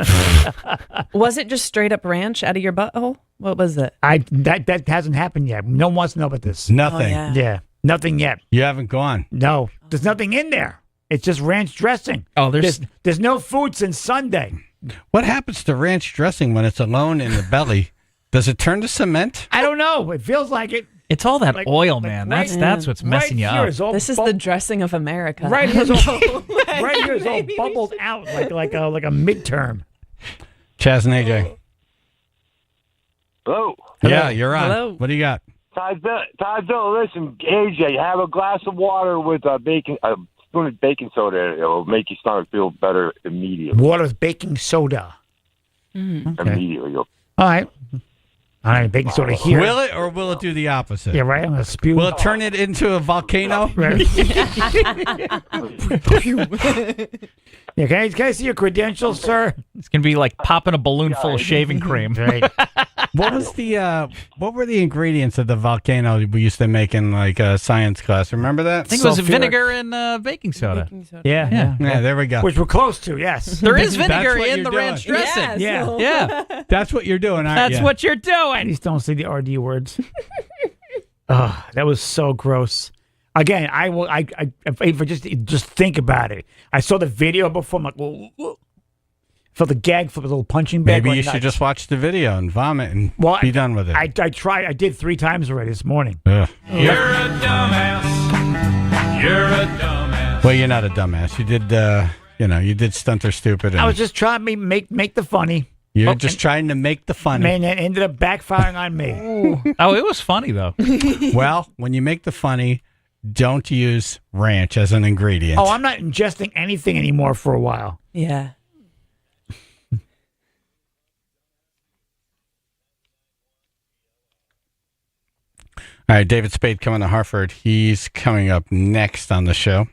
[SPEAKER 16] Was it just straight up ranch out of your butthole? What was it?
[SPEAKER 2] That hasn't happened yet. No one wants to know about this.
[SPEAKER 1] Nothing.
[SPEAKER 16] Oh, yeah.
[SPEAKER 2] Yeah, nothing yet.
[SPEAKER 1] You haven't gone.
[SPEAKER 2] No, there's nothing in there. It's just ranch dressing.
[SPEAKER 3] Oh, there's
[SPEAKER 2] There's no food since Sunday.
[SPEAKER 1] What happens to ranch dressing when it's alone in the belly? Does it turn to cement?
[SPEAKER 2] I don't know. It feels like it.
[SPEAKER 3] it's all that
[SPEAKER 2] Like-
[SPEAKER 3] oil,
[SPEAKER 2] like
[SPEAKER 3] man.
[SPEAKER 2] right-
[SPEAKER 3] That's what's messing you
[SPEAKER 2] right here
[SPEAKER 3] up.
[SPEAKER 2] is all
[SPEAKER 16] This is the dressing of America.
[SPEAKER 2] right here's all,
[SPEAKER 16] Like,
[SPEAKER 2] right here is all
[SPEAKER 16] maybe we
[SPEAKER 2] bubbled out like a midterm.
[SPEAKER 1] Chaz and AJ.
[SPEAKER 13] Hello.
[SPEAKER 1] Yeah, you're on.
[SPEAKER 16] Hello.
[SPEAKER 1] What do you got?
[SPEAKER 13] Todd, listen, AJ, have a glass of water with a spoon of baking soda. It'll make your stomach feel better immediately.
[SPEAKER 2] Water with baking soda.
[SPEAKER 13] Immediately.
[SPEAKER 2] All right. I don't baking soda here.
[SPEAKER 1] Will it or will it do the opposite?
[SPEAKER 2] Yeah, right. I'm gonna spew.
[SPEAKER 1] Will it turn it into a volcano?
[SPEAKER 2] Yeah, can I see your credentials, sir?
[SPEAKER 3] It's gonna be like popping a balloon full of shaving cream.
[SPEAKER 2] Right.
[SPEAKER 1] What was the what were the ingredients of the volcano we used to make in like science class? Remember that?
[SPEAKER 3] I think it was vinegar and baking soda.
[SPEAKER 2] Yeah.
[SPEAKER 1] There we go.
[SPEAKER 2] Which we're close to. Yes.
[SPEAKER 3] There is vinegar
[SPEAKER 1] what
[SPEAKER 3] in
[SPEAKER 1] you're
[SPEAKER 3] the ranch
[SPEAKER 1] doing.
[SPEAKER 3] dressing.
[SPEAKER 2] Yeah.
[SPEAKER 3] Yeah.
[SPEAKER 1] That's what you're doing, aren't
[SPEAKER 3] That's
[SPEAKER 1] you?
[SPEAKER 3] what you're doing.
[SPEAKER 2] Please don't say the RD words. Oh, that was so gross. Again, I will. I if I just think about it. I saw the video before. I'm like, whoa. Felt the gag for the little punching bag.
[SPEAKER 1] Maybe you should just watch the video and vomit and be done with it.
[SPEAKER 2] I tried. I did 3 times already this morning.
[SPEAKER 1] Ugh.
[SPEAKER 15] You're a dumbass. You're a dumbass.
[SPEAKER 1] Well, you're not a dumbass. You did. You did stunt or stupid.
[SPEAKER 2] I was just trying to make the funny.
[SPEAKER 1] You're just trying to make the funny.
[SPEAKER 2] Man, that ended up backfiring on me.
[SPEAKER 3] Oh, it was funny though.
[SPEAKER 1] Well, when you make the funny, don't use ranch as an ingredient.
[SPEAKER 2] Oh, I'm not ingesting anything anymore for a while.
[SPEAKER 16] Yeah.
[SPEAKER 1] All right, David Spade coming to Hartford. He's coming up next on the show.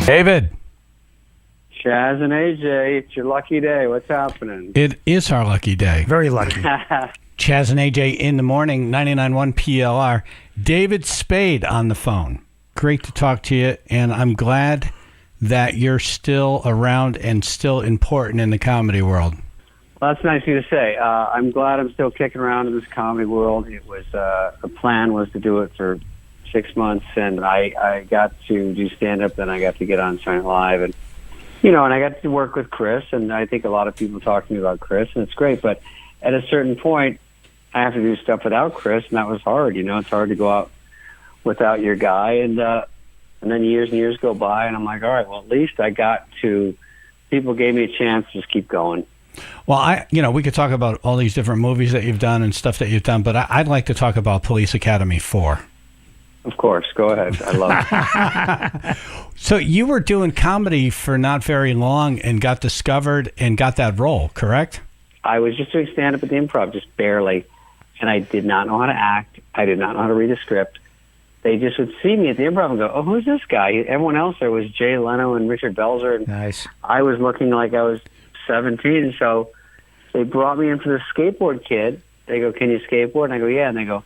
[SPEAKER 1] David.
[SPEAKER 17] Chaz and AJ, it's your lucky day. What's happening?
[SPEAKER 1] It is our lucky day.
[SPEAKER 2] Very lucky.
[SPEAKER 1] Chaz and AJ in the morning, 99.1 PLR. David Spade on the phone. Great to talk to you, and I'm glad that you're still around and still important in the comedy world.
[SPEAKER 17] Well, that's nice of you to say. I'm glad I'm still kicking around in this comedy world. It was the plan was to do it for 6 months, and I got to do stand-up, then I got to get on Saturday Night Live, and and I got to work with Chris, and I think a lot of people talk to me about Chris, and it's great, but at a certain point, I have to do stuff without Chris, and that was hard. It's hard to go out without your guy, and then years and years go by, and I'm like, all right, well, at least I got to, people gave me a chance to just keep going.
[SPEAKER 1] Well, we could talk about all these different movies that you've done and stuff that you've done, but I'd like to talk about Police Academy 4.
[SPEAKER 17] Of course, go ahead. I love it.
[SPEAKER 1] So you were doing comedy for not very long and got discovered and got that role, correct?
[SPEAKER 17] I was just doing stand-up at the Improv, just barely, and I did not know how to act. I did not know how to read a script. They just would see me at the Improv and go, oh, who's this guy? Everyone else there was Jay Leno and Richard Belzer. And
[SPEAKER 2] nice.
[SPEAKER 17] I was looking like I was 17, so they brought me in for the skateboard kid. They go, can you skateboard? And I go, yeah. And they go,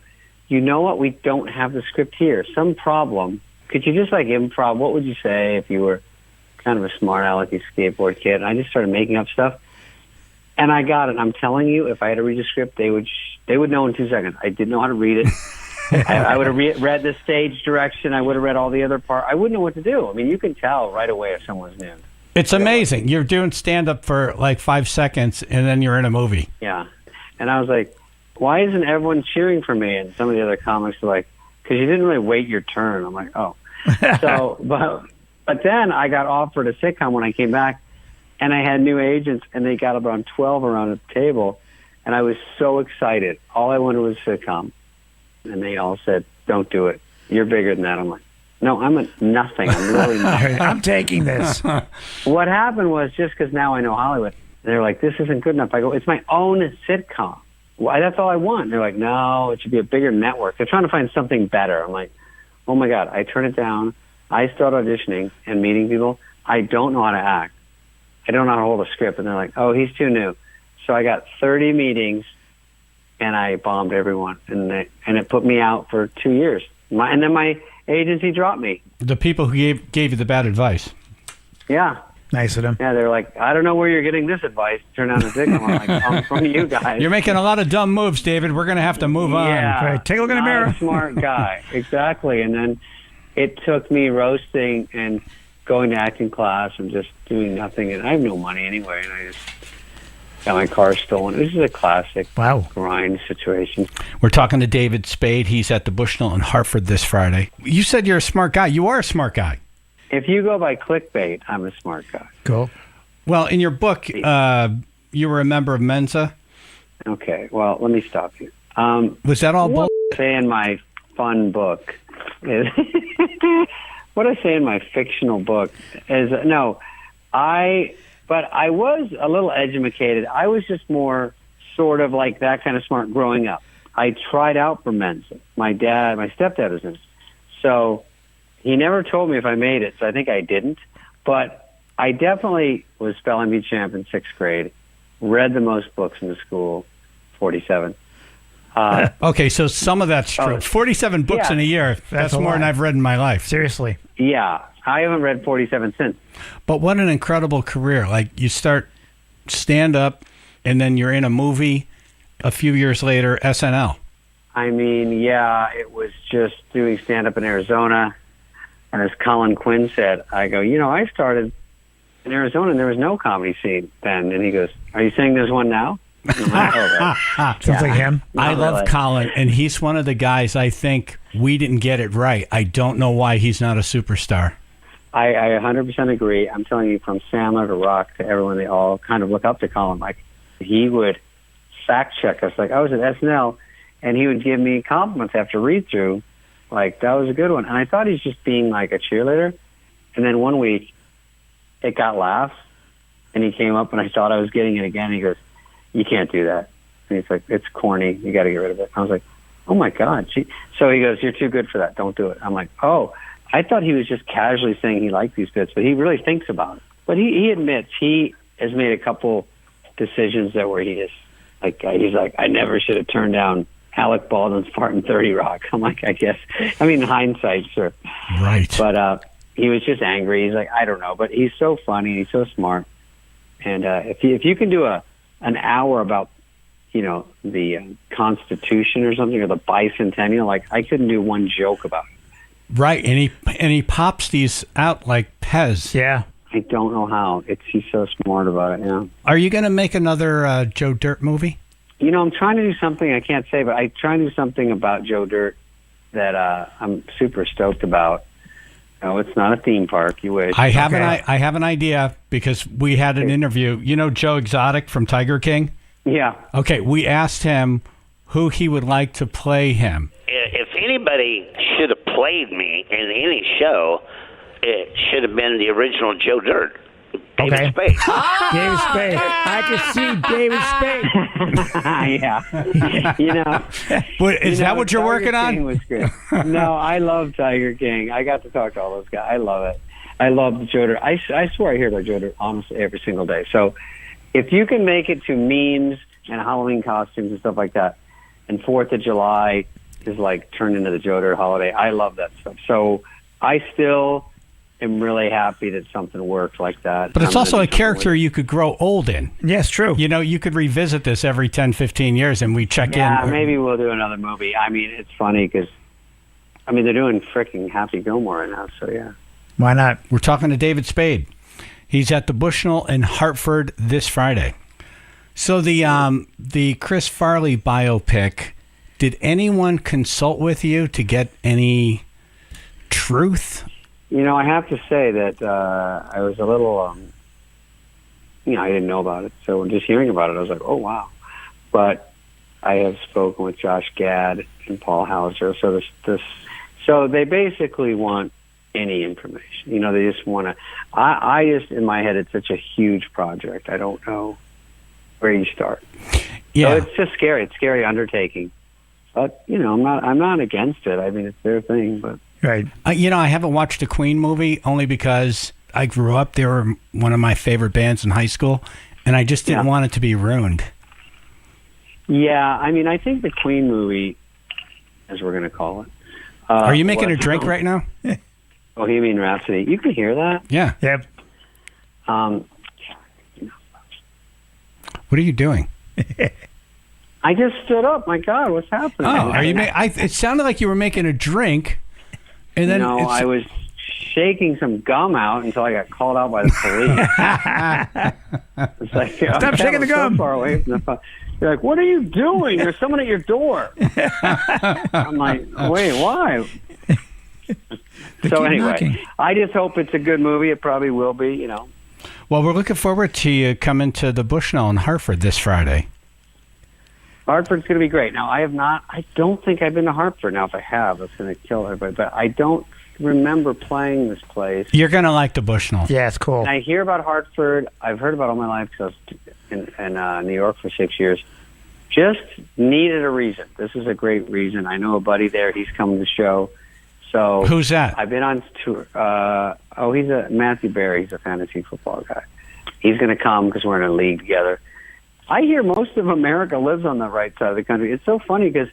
[SPEAKER 17] you know what? We don't have the script here. Some problem. Could you just improv? What would you say if you were kind of a smart alecky skateboard kid? And I just started making up stuff, and I got it. I'm telling you, if I had to read a script, they would know in 2 seconds. I didn't know how to read it. I would have read the stage direction. I would have read all the other part. I wouldn't know what to do. I mean, you can tell right away if someone's new.
[SPEAKER 1] It's amazing. You're doing stand-up for 5 seconds, and then you're in a movie.
[SPEAKER 17] Yeah. And I was like, why isn't everyone cheering for me? And some of the other comics were like, because you didn't really wait your turn. I'm like, oh. So, but then I got offered a sitcom when I came back, and I had new agents, and they got around 12 around the table, and I was so excited. All I wanted was a sitcom. And they all said, don't do it. You're bigger than that. I'm like, no, I'm nothing. I'm really nothing.
[SPEAKER 2] I'm taking this.
[SPEAKER 17] What happened was, just because now I know Hollywood, they're like, this isn't good enough. I go, it's my own sitcom. Why? That's all I want. They're like, no, it should be a bigger network. They're trying to find something better. I'm like, oh my God. I turn it down. I start auditioning and meeting people. I don't know how to act. I don't know how to hold a script. And they're like, oh, he's too new. So I got 30 meetings, and I bombed everyone. And it put me out for 2 years. And then my agency dropped me.
[SPEAKER 1] The people who gave you the bad advice.
[SPEAKER 17] Yeah.
[SPEAKER 2] Nice of them.
[SPEAKER 17] Yeah, they're like, I don't know where you're getting this advice. Turn down the signal. I'm like, I'm from you guys.
[SPEAKER 1] You're making a lot of dumb moves, David. We're going to have to move on.
[SPEAKER 17] Yeah,
[SPEAKER 2] take a look in the mirror.
[SPEAKER 17] I'm a smart guy. Exactly. And then it took me roasting and going to acting class and just doing nothing. And I have no money anyway. And I just got my car stolen. This is a classic grind situation.
[SPEAKER 1] We're talking to David Spade. He's at the Bushnell in Hartford this Friday. You said you're a smart guy. You are a smart guy.
[SPEAKER 17] If you go by clickbait, I'm a smart guy.
[SPEAKER 2] Cool.
[SPEAKER 1] Well, in your book, you were a member of Mensa.
[SPEAKER 17] Okay. Well, let me stop you.
[SPEAKER 1] Was that all bull?
[SPEAKER 17] What I say in my fun book is what I say in my fictional book is no. But I was a little educated. I was just more sort of like that kind of smart growing up. I tried out for Mensa. My stepdad was in it. So he never told me if I made it, so I think I didn't. But I definitely was spelling bee champ in 6th grade, read the most books in the school, 47.
[SPEAKER 1] Okay, so some of that's true. 47 books in a year, that's more than I've read in my life.
[SPEAKER 2] Seriously.
[SPEAKER 17] Yeah, I haven't read 47 since.
[SPEAKER 1] But what an incredible career. Like, you start stand-up, and then you're in a movie, a few years later, SNL.
[SPEAKER 17] I mean, yeah, it was just doing stand-up in Arizona. And as Colin Quinn said, I go, I started in Arizona and there was no comedy scene then. And he goes, are you saying there's one now?
[SPEAKER 2] Sounds like him.
[SPEAKER 1] I love Colin, and he's one of the guys I think we didn't get it right. I don't know why he's not a superstar.
[SPEAKER 17] I 100% agree. I'm telling you, from Sandler to Rock to everyone, they all kind of look up to Colin. Like, he would fact check us. Like, I was at SNL, and he would give me compliments after read-through. Like, that was a good one. And I thought he's just being like a cheerleader. And then one week, it got laughs. And he came up and I thought I was getting it again. He goes, you can't do that. And he's like, it's corny. You got to get rid of it. I was like, oh my God. So he goes, you're too good for that. Don't do it. I'm like, oh, I thought he was just casually saying he liked these bits, but he really thinks about it. But he admits he has made a couple decisions that where he is he's like, I never should have turned down Alec Baldwin's part in 30 Rock. I'm like, I mean, hindsight, sure.
[SPEAKER 1] Right.
[SPEAKER 17] But he was just angry. He's like, I don't know. But he's so funny. He's so smart. And if you can do an hour about, the Constitution or something, or the bicentennial, like I couldn't do one joke about it.
[SPEAKER 1] Right. And he pops these out like Pez.
[SPEAKER 2] Yeah.
[SPEAKER 17] I don't know how. He's so smart about it, yeah.
[SPEAKER 1] Are you going to make another Joe Dirt movie?
[SPEAKER 17] I'm trying to do something, I can't say, but I try to do something about Joe Dirt that I'm super stoked about. No, it's not a theme park. You wish.
[SPEAKER 1] I have an idea because we had an interview. You know Joe Exotic from Tiger King?
[SPEAKER 17] Yeah.
[SPEAKER 1] Okay, we asked him who he would like to play him.
[SPEAKER 18] If anybody should have played me in any show, it should have been the original Joe Dirt. David Spade.
[SPEAKER 2] David Spade. I can see David Spade.
[SPEAKER 17] Yeah.
[SPEAKER 1] But is that what you're working on?
[SPEAKER 17] King was good. No, I love Tiger King. I got to talk to all those guys. I love it. I love Joe Dirt. I swear I hear about Joe Dirt almost every single day. So if you can make it to memes and Halloween costumes and stuff like that, and 4th of July is like turned into the Joe Dirt holiday, I love that stuff. So I still am really happy that something works like that.
[SPEAKER 1] But it's also a character you could grow old in.
[SPEAKER 2] Yes, true.
[SPEAKER 1] You could revisit this every 10, 15 years and we check in.
[SPEAKER 17] Yeah, maybe we'll do another movie. I mean, it's funny because, they're doing freaking Happy Gilmore right now, so yeah.
[SPEAKER 2] Why not?
[SPEAKER 1] We're talking to David Spade. He's at the Bushnell in Hartford this Friday. So the Chris Farley biopic, did anyone consult with you to get any truth?
[SPEAKER 17] I have to say that I was a little, I didn't know about it. So just hearing about it, I was like, oh, wow. But I have spoken with Josh Gad and Paul Hauser. So they basically want any information. They just want to. I just, in my head, it's such a huge project. I don't know where you start.
[SPEAKER 1] Yeah.
[SPEAKER 17] So it's just scary. It's a scary undertaking. But, I'm not against it. I mean, it's their thing, but.
[SPEAKER 2] Right.
[SPEAKER 1] I haven't watched a Queen movie only because I grew up. They were one of my favorite bands in high school, and I just didn't want it to be ruined.
[SPEAKER 17] Yeah, I think the Queen movie, as we're going to call it.
[SPEAKER 1] Are you making a drink right now?
[SPEAKER 17] Oh, you mean Rhapsody? You can hear that?
[SPEAKER 1] Yeah.
[SPEAKER 2] Yep.
[SPEAKER 17] What
[SPEAKER 1] are you doing?
[SPEAKER 17] I just stood up. My God, what's happening?
[SPEAKER 1] Oh, are you? It sounded like you were making a drink. And then
[SPEAKER 17] I was shaking some gum out until I got called out by the police. It's like,
[SPEAKER 2] stop shaking the gum.
[SPEAKER 17] So far away from the phone. You're like, what are you doing? There's someone at your door. I'm like, wait, why? So anyway,
[SPEAKER 2] knocking.
[SPEAKER 17] I just hope it's a good movie. It probably will be,
[SPEAKER 1] Well, we're looking forward to you coming to the Bushnell in Hartford this Friday.
[SPEAKER 17] Hartford's going to be great. Now, I don't think I've been to Hartford. Now, if I have, it's going to kill everybody. But I don't remember playing this place.
[SPEAKER 1] You're going to like the Bushnell.
[SPEAKER 2] Yeah, it's cool.
[SPEAKER 17] And I hear about Hartford. I've heard about it all my life because I was in New York for 6 years. Just needed a reason. This is a great reason. I know a buddy there. He's coming to the show. So
[SPEAKER 1] who's that?
[SPEAKER 17] I've been on tour. He's Matthew Barry. He's a fantasy football guy. He's going to come because we're in a league together. I hear most of America lives on the right side of the country. It's so funny because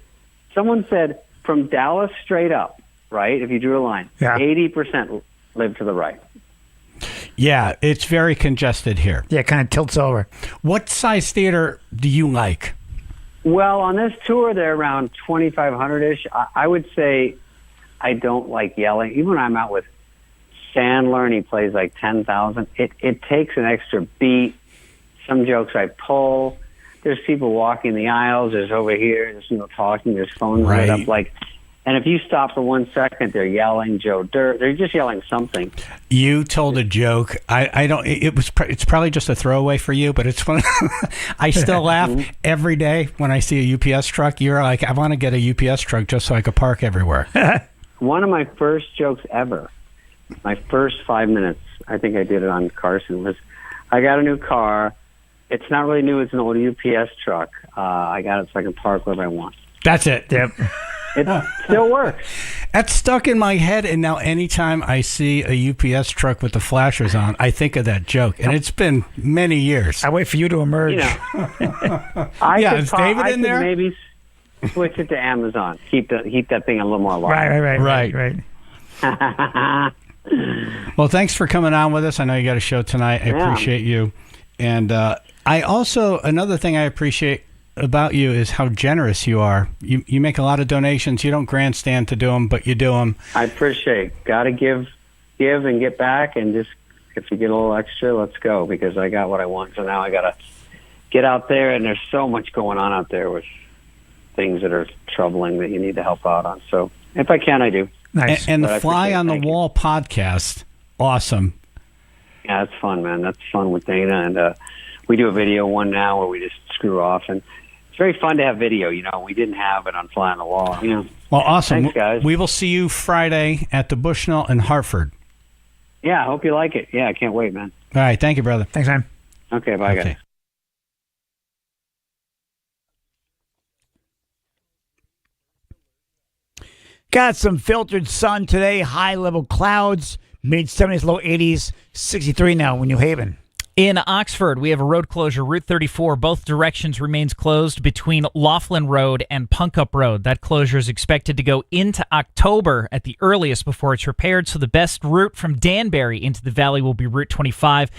[SPEAKER 17] someone said from Dallas straight up, right, if you drew a line, 80% live to the right.
[SPEAKER 1] Yeah, it's very congested here.
[SPEAKER 2] Yeah, it kind of tilts over.
[SPEAKER 1] What size theater do you like?
[SPEAKER 17] Well, on this tour, they're around 2,500-ish. I would say I don't like yelling. Even when I'm out with Sandler and he plays like 10,000, it takes an extra beat. Some jokes I pull. There's people walking the aisles. There's over here. There's talking. There's phones lit up. And if you stop for 1 second, they're yelling Joe Dirt. They're just yelling something.
[SPEAKER 1] You told a joke. I don't. It's probably just a throwaway for you, but it's fun. I still laugh every day when I see a UPS truck. You're like, I want to get a UPS truck just so I could park everywhere.
[SPEAKER 17] One of my first jokes ever, my first 5 minutes, I think I did it on Carson, was I got a new car. It's not really new. It's an old UPS truck. I got it so I can park wherever I want.
[SPEAKER 1] That's it.
[SPEAKER 2] Yep.
[SPEAKER 17] It still works.
[SPEAKER 1] That's stuck in my head, and now anytime I see a UPS truck with the flashers on, I think of that joke, and it's been many years.
[SPEAKER 2] I wait for you to emerge.
[SPEAKER 17] You know, is David in there? Maybe switch it to Amazon. Keep that thing a little more alive.
[SPEAKER 2] Right.
[SPEAKER 1] Well, thanks for coming on with us. I know you got a show tonight. I appreciate you. And I also, another thing I appreciate about you is how generous you are. You make a lot of donations. You don't grandstand to do them, but you do them.
[SPEAKER 17] I appreciate. Got to give and get back, and just if you get a little extra, let's go, because I got what I want. So now I got to get out there, and there's so much going on out there with things that are troubling that you need to help out on. So if I can, I do.
[SPEAKER 2] Nice.
[SPEAKER 1] And the Fly on the Wall podcast, awesome.
[SPEAKER 17] Yeah, that's fun, man. That's fun with Dana, and we do a video one now where we just screw off, and it's very fun to have video. You know, we didn't have it on Fly on the Wall. You know.
[SPEAKER 1] Well, awesome.
[SPEAKER 17] Thanks, guys.
[SPEAKER 1] We will see you Friday at the Bushnell in Hartford.
[SPEAKER 17] Yeah, I hope you like it. Yeah, I can't wait, man.
[SPEAKER 1] All right, thank you, brother.
[SPEAKER 2] Thanks, man.
[SPEAKER 17] Okay, bye, guys.
[SPEAKER 2] Got some filtered sun today, high-level clouds, mid-70s, low 80s, 63 now in New Haven.
[SPEAKER 3] In Oxford, we have a road closure. Route 34, both directions remains closed between Laughlin Road and Punkup Road. That closure is expected to go into October at the earliest before it's repaired. So the best route from Danbury into the valley will be Route 25.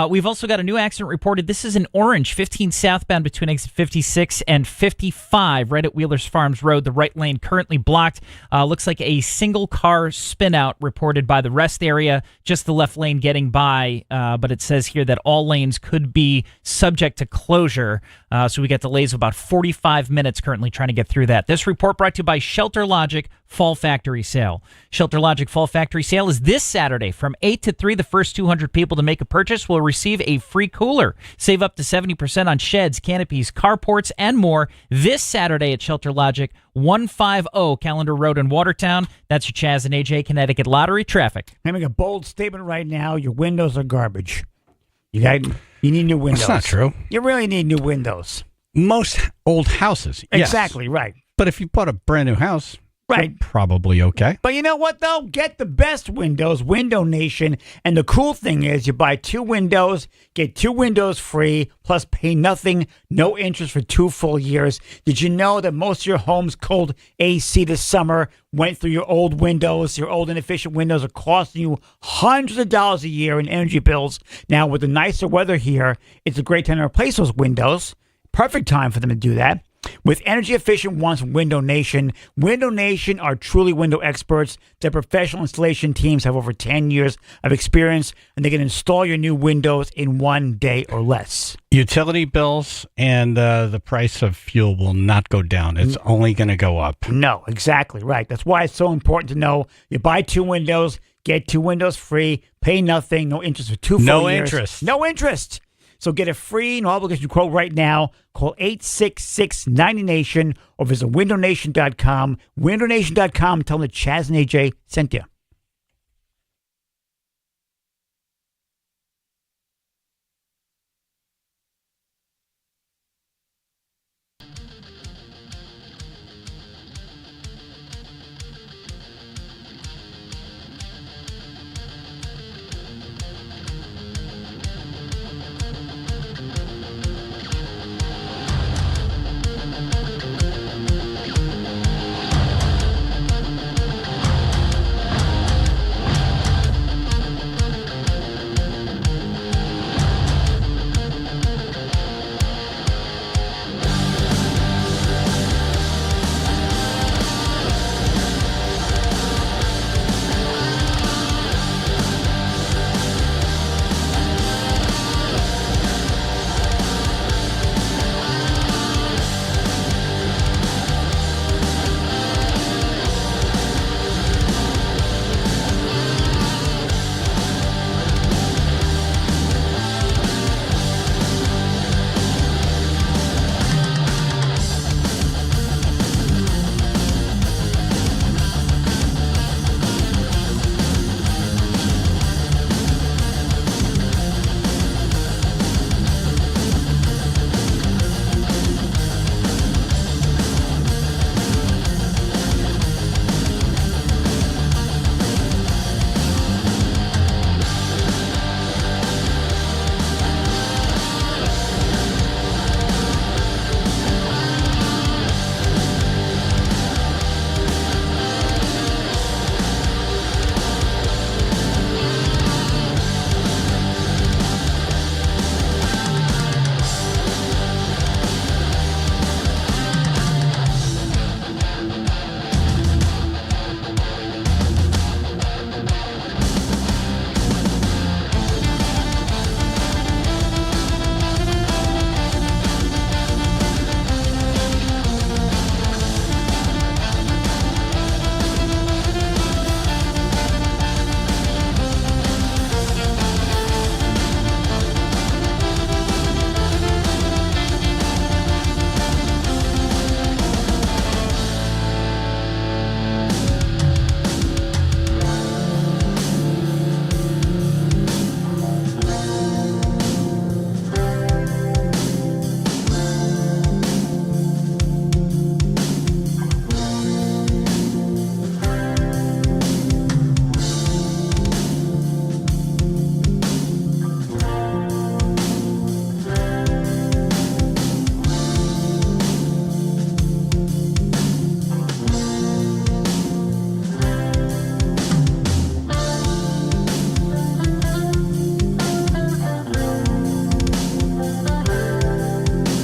[SPEAKER 3] We've also got a new accident reported. This is in Orange, 15 southbound between exit 56 and 55, right at Wheelers Farms Road. The right lane currently blocked. Looks like a single car spin out reported by the rest area, just the left lane getting by. But it says here that all lanes could be subject to closure. So we got delays of about 45 minutes currently trying to get through that. This report brought to you by Shelter Logic Fall Factory Sale. Shelter Logic Fall Factory Sale is this Saturday from 8 to 3. The first 200 people to make a purchase will receive a free cooler. Save up to 70% on sheds, canopies, carports, and more this Saturday at Shelter Logic, 150 Calendar Road in Watertown. That's your Chaz and AJ Connecticut Lottery traffic.
[SPEAKER 2] I'm making a bold statement right now. Your windows are garbage. You need new windows.
[SPEAKER 1] That's not true.
[SPEAKER 2] You really need new windows.
[SPEAKER 1] Most old houses. Yes.
[SPEAKER 2] Exactly, right.
[SPEAKER 1] But if you bought a brand new house,
[SPEAKER 2] right,
[SPEAKER 1] you're probably okay.
[SPEAKER 2] But you know what, though? Get the best windows, Window Nation. And the cool thing is you buy 2 windows, get 2 windows free, plus pay nothing, no interest for 2 full years. Did you know that most of your home's cold AC this summer went through your old windows? Your old inefficient windows are costing you hundreds of dollars a year in energy bills. Now, with the nicer weather here, it's a great time to replace those windows. Perfect time for them to do that. With energy efficient ones from Window Nation are truly window experts. Their professional installation teams have over 10 years of experience, and they can install your new windows in 1 day or less.
[SPEAKER 1] Utility bills and the price of fuel will not go down. It's only going to go up.
[SPEAKER 2] No, exactly right. That's why it's so important to know you buy 2 windows, get 2 windows free, pay nothing, no interest for 2 full years.
[SPEAKER 1] No interest.
[SPEAKER 2] No interest. So get a free, no obligation quote right now. Call 866-90-NATION or visit windownation.com. Windownation.com. Tell them that Chaz and AJ sent you.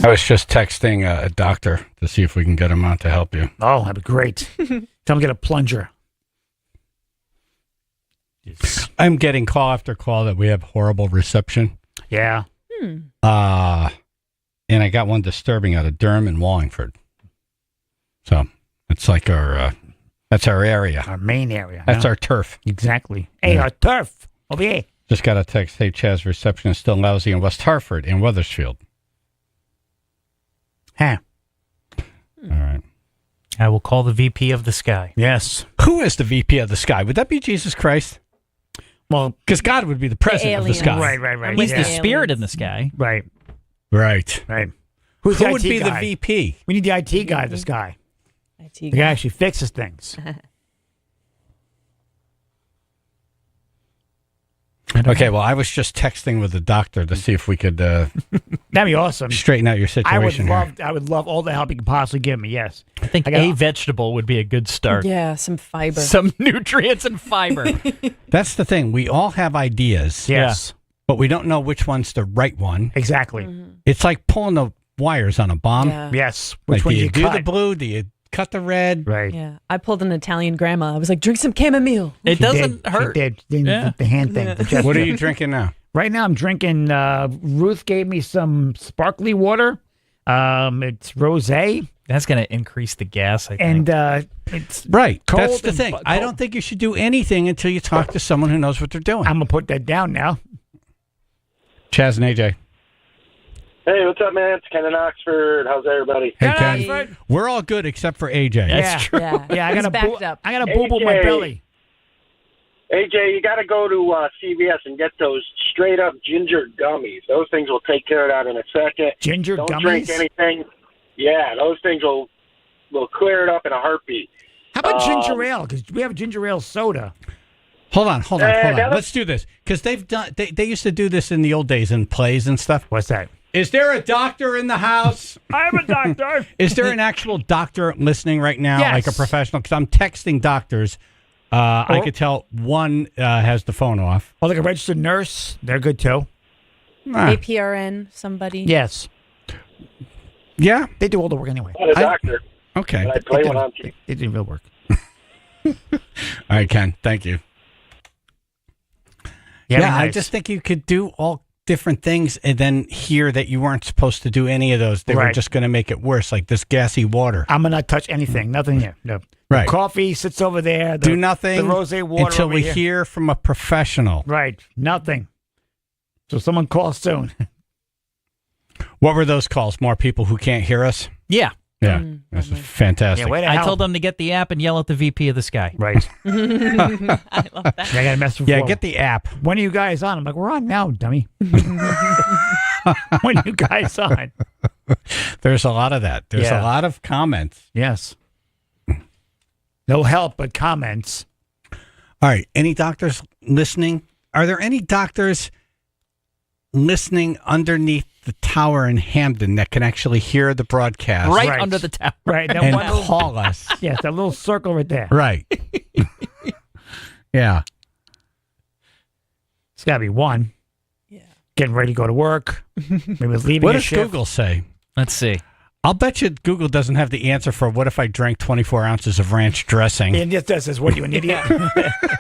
[SPEAKER 1] I was just texting a doctor to see if we can get him on to help you.
[SPEAKER 2] Oh, that'd be great. Tell him to get a plunger.
[SPEAKER 1] I'm getting call after call that we have horrible reception.
[SPEAKER 2] Yeah.
[SPEAKER 1] And I got one disturbing out of Durham and Wallingford. So it's like that's our area.
[SPEAKER 2] Our main area.
[SPEAKER 1] That's our turf.
[SPEAKER 2] Exactly. Hey, our turf. Over here.
[SPEAKER 1] Just got a text, hey, Chaz, reception is still lousy in West Hartford and Wethersfield.
[SPEAKER 2] Huh.
[SPEAKER 1] All right.
[SPEAKER 3] I will call the VP of the sky.
[SPEAKER 2] Yes.
[SPEAKER 1] Who is the VP of the sky? Would that be Jesus Christ?
[SPEAKER 2] Well,
[SPEAKER 1] because God would be the president of the sky.
[SPEAKER 2] Right.
[SPEAKER 3] He's the spirit in the sky.
[SPEAKER 2] Right.
[SPEAKER 1] Right.
[SPEAKER 2] Who's
[SPEAKER 1] Who
[SPEAKER 2] the
[SPEAKER 1] would
[SPEAKER 2] IT
[SPEAKER 1] be
[SPEAKER 2] guy?
[SPEAKER 1] the VP?
[SPEAKER 2] We need the IT guy of the sky. The guy actually fixes things.
[SPEAKER 1] Okay, well, I was just texting with the doctor to see if we could
[SPEAKER 2] That'd be awesome.
[SPEAKER 1] straighten out your situation here.
[SPEAKER 2] I would love all the help you can possibly give me. Yes.
[SPEAKER 3] I think a vegetable would be a good start.
[SPEAKER 16] Yeah, some fiber.
[SPEAKER 3] Some nutrients and fiber.
[SPEAKER 1] That's the thing. We all have ideas.
[SPEAKER 2] Yes.
[SPEAKER 1] But we don't know which one's the right one.
[SPEAKER 2] Exactly.
[SPEAKER 1] It's like pulling the wires on a bomb.
[SPEAKER 16] Yeah.
[SPEAKER 2] Yes.
[SPEAKER 1] Like,
[SPEAKER 2] Which one
[SPEAKER 1] do you do
[SPEAKER 2] cut?
[SPEAKER 1] the blue? Do you cut the red?
[SPEAKER 2] Right.
[SPEAKER 16] Yeah, I pulled an Italian grandma. I was like, drink some chamomile.
[SPEAKER 3] It doesn't hurt.
[SPEAKER 2] She did. The hand thing. The chest
[SPEAKER 1] What are
[SPEAKER 2] thing.
[SPEAKER 1] you drinking now?
[SPEAKER 2] Right now, I'm drinking. Ruth gave me some sparkly water. It's rosé,
[SPEAKER 3] That's going to increase the gas, I think.
[SPEAKER 2] and it's
[SPEAKER 1] Right.
[SPEAKER 2] cold
[SPEAKER 1] That's the
[SPEAKER 2] and
[SPEAKER 1] thing. I don't think you should do anything until you talk to someone who knows what they're doing.
[SPEAKER 2] I'm gonna put that down now.
[SPEAKER 1] Chaz and AJ.
[SPEAKER 13] Hey, what's up, man? It's Ken in Oxford. How's everybody?
[SPEAKER 1] Hey, Ken. We're all good except for AJ.
[SPEAKER 3] That's true.
[SPEAKER 16] Yeah,
[SPEAKER 2] Yeah, I
[SPEAKER 16] He's
[SPEAKER 2] got a
[SPEAKER 16] backed up.
[SPEAKER 2] boo-boo in my
[SPEAKER 13] AJ.
[SPEAKER 2] belly.
[SPEAKER 13] AJ, you got to go to CVS and get those straight-up ginger gummies. Those things will take care of that in a second.
[SPEAKER 2] Ginger
[SPEAKER 13] Don't
[SPEAKER 2] gummies?
[SPEAKER 13] drink anything. Yeah, those things will clear it up in a heartbeat.
[SPEAKER 2] How about ginger ale? Because we have ginger ale soda.
[SPEAKER 1] Hold on.
[SPEAKER 13] that-
[SPEAKER 1] Let's do this because they've done. They used to do this in the old days in plays and stuff.
[SPEAKER 2] What's that?
[SPEAKER 1] Is there a doctor in the house?
[SPEAKER 2] I'm a doctor.
[SPEAKER 1] Is there an actual doctor listening right now,
[SPEAKER 2] Yes.
[SPEAKER 1] like a professional? Because I'm texting doctors. I could tell one has the phone off.
[SPEAKER 2] Or like a registered nurse. They're good too.
[SPEAKER 16] APRN, somebody.
[SPEAKER 2] Yes.
[SPEAKER 1] Yeah.
[SPEAKER 2] They do all the work anyway.
[SPEAKER 13] Not a doctor.
[SPEAKER 1] Okay.
[SPEAKER 13] But I play one on TV.
[SPEAKER 2] They do real work.
[SPEAKER 1] All right, Ken. Thank you.
[SPEAKER 2] Yeah,
[SPEAKER 1] I
[SPEAKER 2] nice.
[SPEAKER 1] just think you could do all different things and then hear that you weren't supposed to do any of those. They were
[SPEAKER 2] Right.
[SPEAKER 1] just going to make it worse, like this gassy water.
[SPEAKER 2] I'm gonna not touch anything. Nothing here. No.
[SPEAKER 1] Right.
[SPEAKER 2] The coffee sits over there. The,
[SPEAKER 1] Do nothing
[SPEAKER 2] The rosé water
[SPEAKER 1] until
[SPEAKER 2] over
[SPEAKER 1] we
[SPEAKER 2] here.
[SPEAKER 1] hear from a professional.
[SPEAKER 2] Right. Nothing. So someone call soon.
[SPEAKER 1] What were those calls? More people who can't hear us?
[SPEAKER 3] Yeah.
[SPEAKER 1] Yeah. This is fantastic.
[SPEAKER 2] Yeah, way to
[SPEAKER 3] I
[SPEAKER 2] help.
[SPEAKER 3] told them to get the app and yell at the VP of the sky.
[SPEAKER 2] Right.
[SPEAKER 16] I love that.
[SPEAKER 2] I got a message.
[SPEAKER 1] Yeah, get the app.
[SPEAKER 2] When are you guys on? I'm like, we're on now, dummy. When are you guys on?
[SPEAKER 1] There's a lot of that. There's
[SPEAKER 2] Yeah.
[SPEAKER 1] a lot of comments.
[SPEAKER 2] Yes. No help but comments.
[SPEAKER 1] All right. Any doctors listening? Are there any doctors listening underneath the tower in Hamden that can actually hear the broadcast?
[SPEAKER 3] Right under the tower.
[SPEAKER 2] Right. That
[SPEAKER 1] And
[SPEAKER 2] one little,
[SPEAKER 1] call us.
[SPEAKER 2] yes, that little circle right there.
[SPEAKER 1] Right. Yeah.
[SPEAKER 2] It's got to be one.
[SPEAKER 16] Yeah.
[SPEAKER 2] Getting ready to go to work. Maybe leaving
[SPEAKER 1] What
[SPEAKER 2] a
[SPEAKER 1] does
[SPEAKER 2] shift.
[SPEAKER 1] Google say?
[SPEAKER 3] Let's see.
[SPEAKER 1] I'll bet you Google doesn't have the answer for what if I drank 24 ounces of ranch dressing.
[SPEAKER 2] And it just says, what are you, an idiot?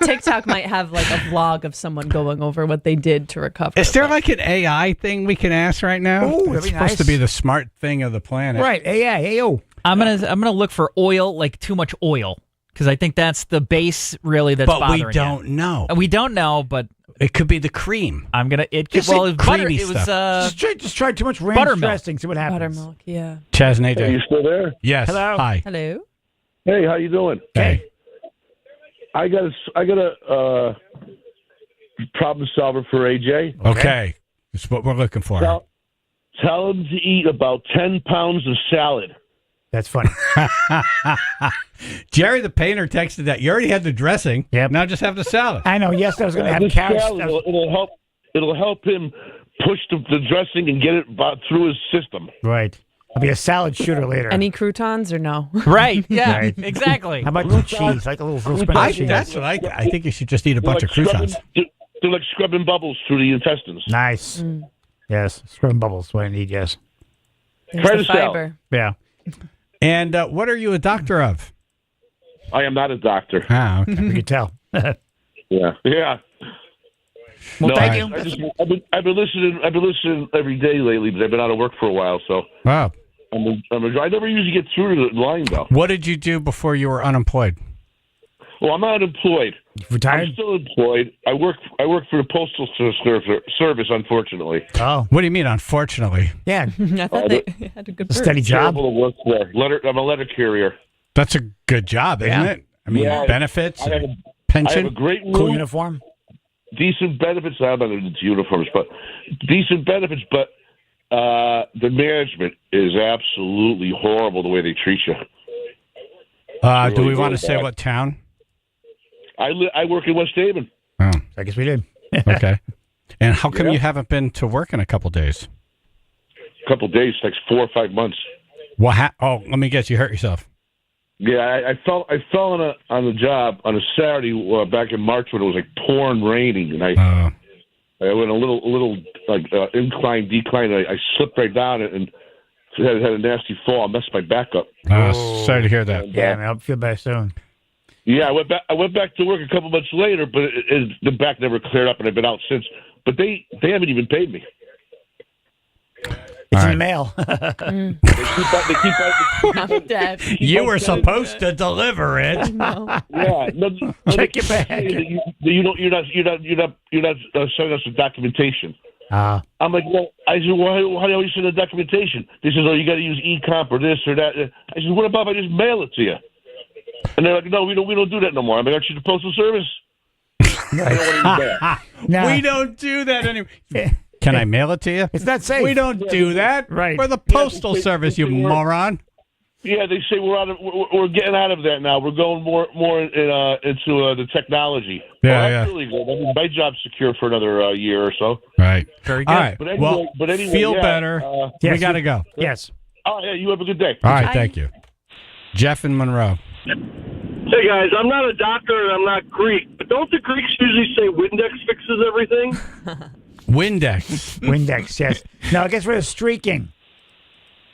[SPEAKER 16] TikTok might have like a vlog of someone going over what they did to recover.
[SPEAKER 1] Is there like an AI thing we can ask right now?
[SPEAKER 2] Ooh, that'd
[SPEAKER 1] it's
[SPEAKER 2] be
[SPEAKER 1] supposed to
[SPEAKER 2] nice.
[SPEAKER 1] be the smart thing of the planet.
[SPEAKER 2] Right. AO.
[SPEAKER 3] I'm gonna look for oil, like too much oil, because I think that's the base really that's
[SPEAKER 1] But
[SPEAKER 3] bothering
[SPEAKER 1] we don't know.
[SPEAKER 3] you. We don't know, but
[SPEAKER 1] It could be the cream.
[SPEAKER 3] I'm gonna. It could,
[SPEAKER 1] Just
[SPEAKER 3] well,
[SPEAKER 1] say
[SPEAKER 3] it was butter.
[SPEAKER 1] creamy
[SPEAKER 3] It was
[SPEAKER 1] stuff.
[SPEAKER 2] Just try too much ranch
[SPEAKER 3] Buttermilk.
[SPEAKER 2] dressing. See what happens.
[SPEAKER 16] Buttermilk? Yeah.
[SPEAKER 1] Chaz and AJ.
[SPEAKER 10] Hey, you still there?
[SPEAKER 1] Yes.
[SPEAKER 2] Hello.
[SPEAKER 1] Hi.
[SPEAKER 16] Hello.
[SPEAKER 10] Hey, how you doing?
[SPEAKER 1] Hey.
[SPEAKER 10] I got a problem solver for AJ.
[SPEAKER 1] Okay. That's what we're looking for.
[SPEAKER 10] Tell him to eat about 10 pounds of salad.
[SPEAKER 2] That's funny.
[SPEAKER 1] Jerry the painter texted that. You already had the dressing.
[SPEAKER 2] Yep.
[SPEAKER 1] Now just have the salad.
[SPEAKER 2] I know. Yes, I was going to have
[SPEAKER 10] This
[SPEAKER 2] carrots.
[SPEAKER 10] salad, it'll help him push the dressing and get it through his system.
[SPEAKER 2] Right. I'll be a salad shooter later.
[SPEAKER 16] Any croutons or no?
[SPEAKER 3] right. Yeah.
[SPEAKER 2] Right.
[SPEAKER 3] Exactly.
[SPEAKER 2] How about the cheese? Like a little spinach cheese.
[SPEAKER 1] That's what I think you should just eat a bunch of
[SPEAKER 10] They're like
[SPEAKER 1] croutons.
[SPEAKER 10] they're like scrubbing bubbles through the intestines.
[SPEAKER 2] Nice. Yes. Scrubbing bubbles. What I need, yes.
[SPEAKER 16] There's the fiber.
[SPEAKER 2] Yeah.
[SPEAKER 1] And what are you a doctor of?
[SPEAKER 9] I am not a doctor.
[SPEAKER 1] Ah, okay.
[SPEAKER 2] We can tell.
[SPEAKER 9] Yeah.
[SPEAKER 2] Well, thank you.
[SPEAKER 9] I've been listening every day lately, but I've been out of work for a while, so.
[SPEAKER 1] Wow.
[SPEAKER 9] I never usually get through to the line though.
[SPEAKER 1] What did you do before you were unemployed?
[SPEAKER 9] Well, I'm not employed.
[SPEAKER 2] Retired?
[SPEAKER 9] I'm still employed. I work for the Postal Service, unfortunately.
[SPEAKER 2] Oh.
[SPEAKER 1] What do you mean, unfortunately?
[SPEAKER 2] Yeah.
[SPEAKER 16] I thought they had a good perk.
[SPEAKER 2] Steady job.
[SPEAKER 9] Terrible to work for. I'm a letter carrier.
[SPEAKER 1] That's a good job, isn't it? I mean, benefits,
[SPEAKER 9] I have a
[SPEAKER 1] pension,
[SPEAKER 9] great
[SPEAKER 2] Cool
[SPEAKER 9] room,
[SPEAKER 2] uniform.
[SPEAKER 9] decent benefits. I'm not into uniforms, but decent benefits. But the management is absolutely horrible the way they treat you.
[SPEAKER 1] do we
[SPEAKER 9] really
[SPEAKER 1] want to say
[SPEAKER 9] bad.
[SPEAKER 1] what town?
[SPEAKER 9] I work in West Haven.
[SPEAKER 1] Oh,
[SPEAKER 2] I guess we did.
[SPEAKER 1] okay. And how come
[SPEAKER 9] Yeah.
[SPEAKER 1] you haven't been to work in a couple days?
[SPEAKER 9] A couple of days, like 4 or 5 months.
[SPEAKER 1] What? Let me guess. You hurt yourself.
[SPEAKER 9] Yeah, I fell on the job on a Saturday back in March when it was like pouring raining, and I went a little like incline, decline. I slipped right down and had a nasty fall. I messed my back up.
[SPEAKER 1] Sorry to hear that.
[SPEAKER 2] Yeah, man, I'll feel better soon.
[SPEAKER 9] Yeah, I went back to work a couple months later, but the back never cleared up, and I've been out since. But they haven't even paid me.
[SPEAKER 2] It's in the mail.
[SPEAKER 9] They keep
[SPEAKER 16] I'm dead.
[SPEAKER 1] You were supposed to deliver it.
[SPEAKER 16] No.
[SPEAKER 9] Yeah,
[SPEAKER 2] Check your bag.
[SPEAKER 9] You're not sending us the documentation. I'm like, well, I said, well, how do you send the documentation? They said, oh, you got to use e-comp or this or that. I said, what about if I just mail it to you? And they're like, no, we don't do that no more. I'm like, aren't you the Postal Service? I don't want to use that.
[SPEAKER 2] No.
[SPEAKER 1] We don't do that anymore. Can I mail it to you?
[SPEAKER 2] It's not safe.
[SPEAKER 1] We don't do that.
[SPEAKER 2] Right.
[SPEAKER 1] We're the Postal Service, you moron.
[SPEAKER 9] Yeah, they say we're getting out of that now. We're going more into the technology.
[SPEAKER 1] Yeah,
[SPEAKER 9] that's really good. I mean, my job's secure for another year or so.
[SPEAKER 1] Right.
[SPEAKER 2] Very good.
[SPEAKER 1] All right.
[SPEAKER 9] But anyway,
[SPEAKER 1] feel
[SPEAKER 9] yeah,
[SPEAKER 1] better.
[SPEAKER 2] Yes,
[SPEAKER 1] we got to go.
[SPEAKER 2] Yes.
[SPEAKER 9] Oh, yeah, you have a good day.
[SPEAKER 1] All right. Thank you. Jeff in Monroe.
[SPEAKER 13] Hey, guys, I'm not a doctor and I'm not Greek, but don't the Greeks usually say Windex fixes everything?
[SPEAKER 1] Windex.
[SPEAKER 2] Windex, yes. No, I guess we're streaking.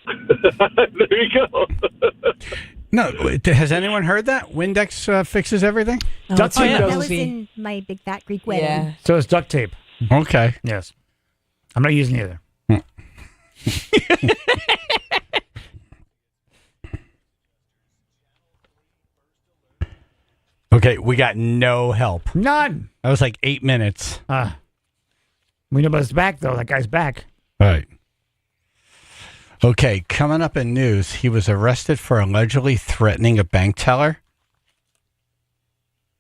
[SPEAKER 13] There you go.
[SPEAKER 1] No, has anyone heard that? Windex fixes everything?
[SPEAKER 2] Duct tape
[SPEAKER 12] That
[SPEAKER 2] does.
[SPEAKER 12] was in my big fat Greek wedding.
[SPEAKER 16] Yeah.
[SPEAKER 2] So it's duct tape.
[SPEAKER 1] Okay.
[SPEAKER 2] Yes. I'm not using either.
[SPEAKER 1] Okay, we got no help.
[SPEAKER 2] None.
[SPEAKER 1] That was like 8 minutes.
[SPEAKER 2] We know about his back, though. That guy's back.
[SPEAKER 1] Right. Okay, coming up in news, he was arrested for allegedly threatening a bank teller.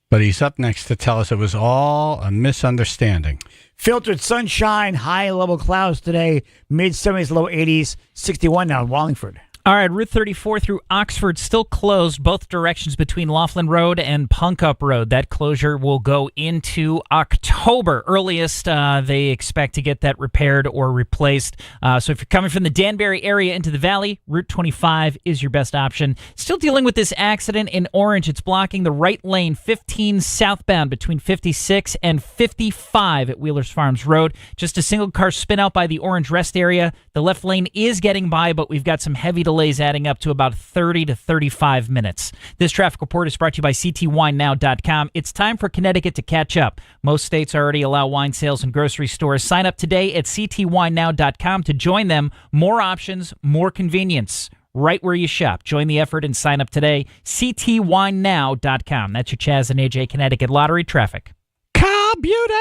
[SPEAKER 1] But he's up next to tell us it was all a misunderstanding.
[SPEAKER 2] Filtered sunshine, high level clouds today, mid 70s, low 80s, 61 now in Wallingford.
[SPEAKER 3] All right, Route 34 through Oxford still closed, both directions between Laughlin Road and Punkup Road. That closure will go into October. Earliest, they expect to get that repaired or replaced. So if you're coming from the Danbury area into the valley, Route 25 is your best option. Still dealing with this accident in Orange. It's blocking the right lane 15 southbound between 56 and 55 at Wheelers Farms Road. Just a single car spin out by the Orange Rest area. The left lane is getting by, but we've got some heavy delays adding up to about 30 to 35 minutes. This traffic report is brought to you by ctwinenow.com. It's time for Connecticut to catch up. Most states already allow wine sales in grocery stores. Sign up today at ctwinenow.com to join them. More options, more convenience. Right where you shop. Join the effort and sign up today. ctwinenow.com. That's your Chaz and AJ Connecticut Lottery traffic.
[SPEAKER 1] Car Beauty!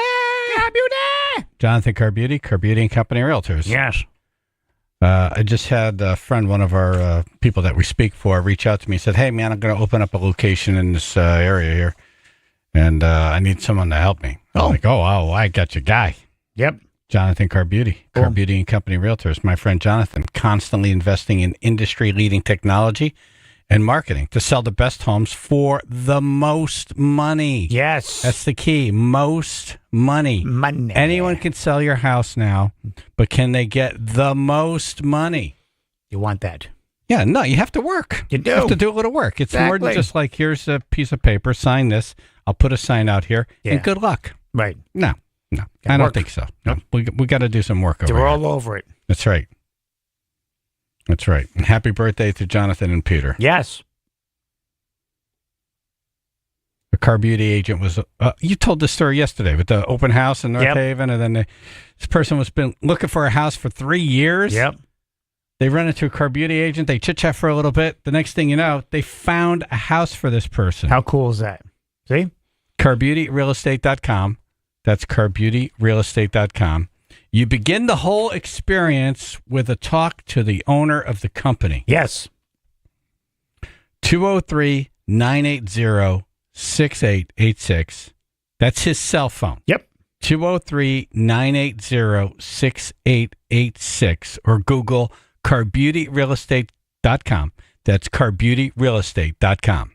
[SPEAKER 1] Car Beauty! Jonathan Car Beauty and Company Realtors.
[SPEAKER 2] Yes.
[SPEAKER 1] I just had a friend, one of our people that we speak for, reach out to me and said, hey, man, I'm going to open up a location in this area here, and I need someone to help me. I'm like, oh, I got your guy.
[SPEAKER 2] Yep.
[SPEAKER 1] Jonathan Car Beauty and Company Realtors. My friend Jonathan, constantly investing in industry-leading technology and marketing to sell the best homes for the most money.
[SPEAKER 2] Yes.
[SPEAKER 1] That's the key. Most money.
[SPEAKER 2] Money.
[SPEAKER 1] Anyone can sell your house now, but can they get the most money?
[SPEAKER 2] You want that.
[SPEAKER 1] Yeah, no, you have to work.
[SPEAKER 2] You do.
[SPEAKER 1] You have to do a little work. It's more than just like, here's a piece of paper, sign this, I'll put a sign out here, and good luck.
[SPEAKER 2] Right.
[SPEAKER 1] No, I don't think so. No, we got to do some work over
[SPEAKER 2] We're
[SPEAKER 1] here.
[SPEAKER 2] all over it.
[SPEAKER 1] That's right. That's right. And happy birthday to Jonathan and Peter.
[SPEAKER 2] Yes.
[SPEAKER 1] The car beauty agent was, you told this story yesterday with the open house in North Haven, and then this person was been looking for a house for 3 years.
[SPEAKER 2] Yep.
[SPEAKER 1] They run into a car beauty agent. They chit-chat for a little bit. The next thing you know, they found a house for this person.
[SPEAKER 2] How cool is that? See?
[SPEAKER 1] CarBeautyRealEstate.com. That's CarBeautyRealEstate.com. You begin the whole experience with a talk to the owner of the company.
[SPEAKER 2] Yes.
[SPEAKER 1] 203-980-6886. That's his cell phone.
[SPEAKER 2] Yep.
[SPEAKER 1] 203-980-6886 or Google CarBeautyRealEstate.com. That's CarBeautyRealEstate.com.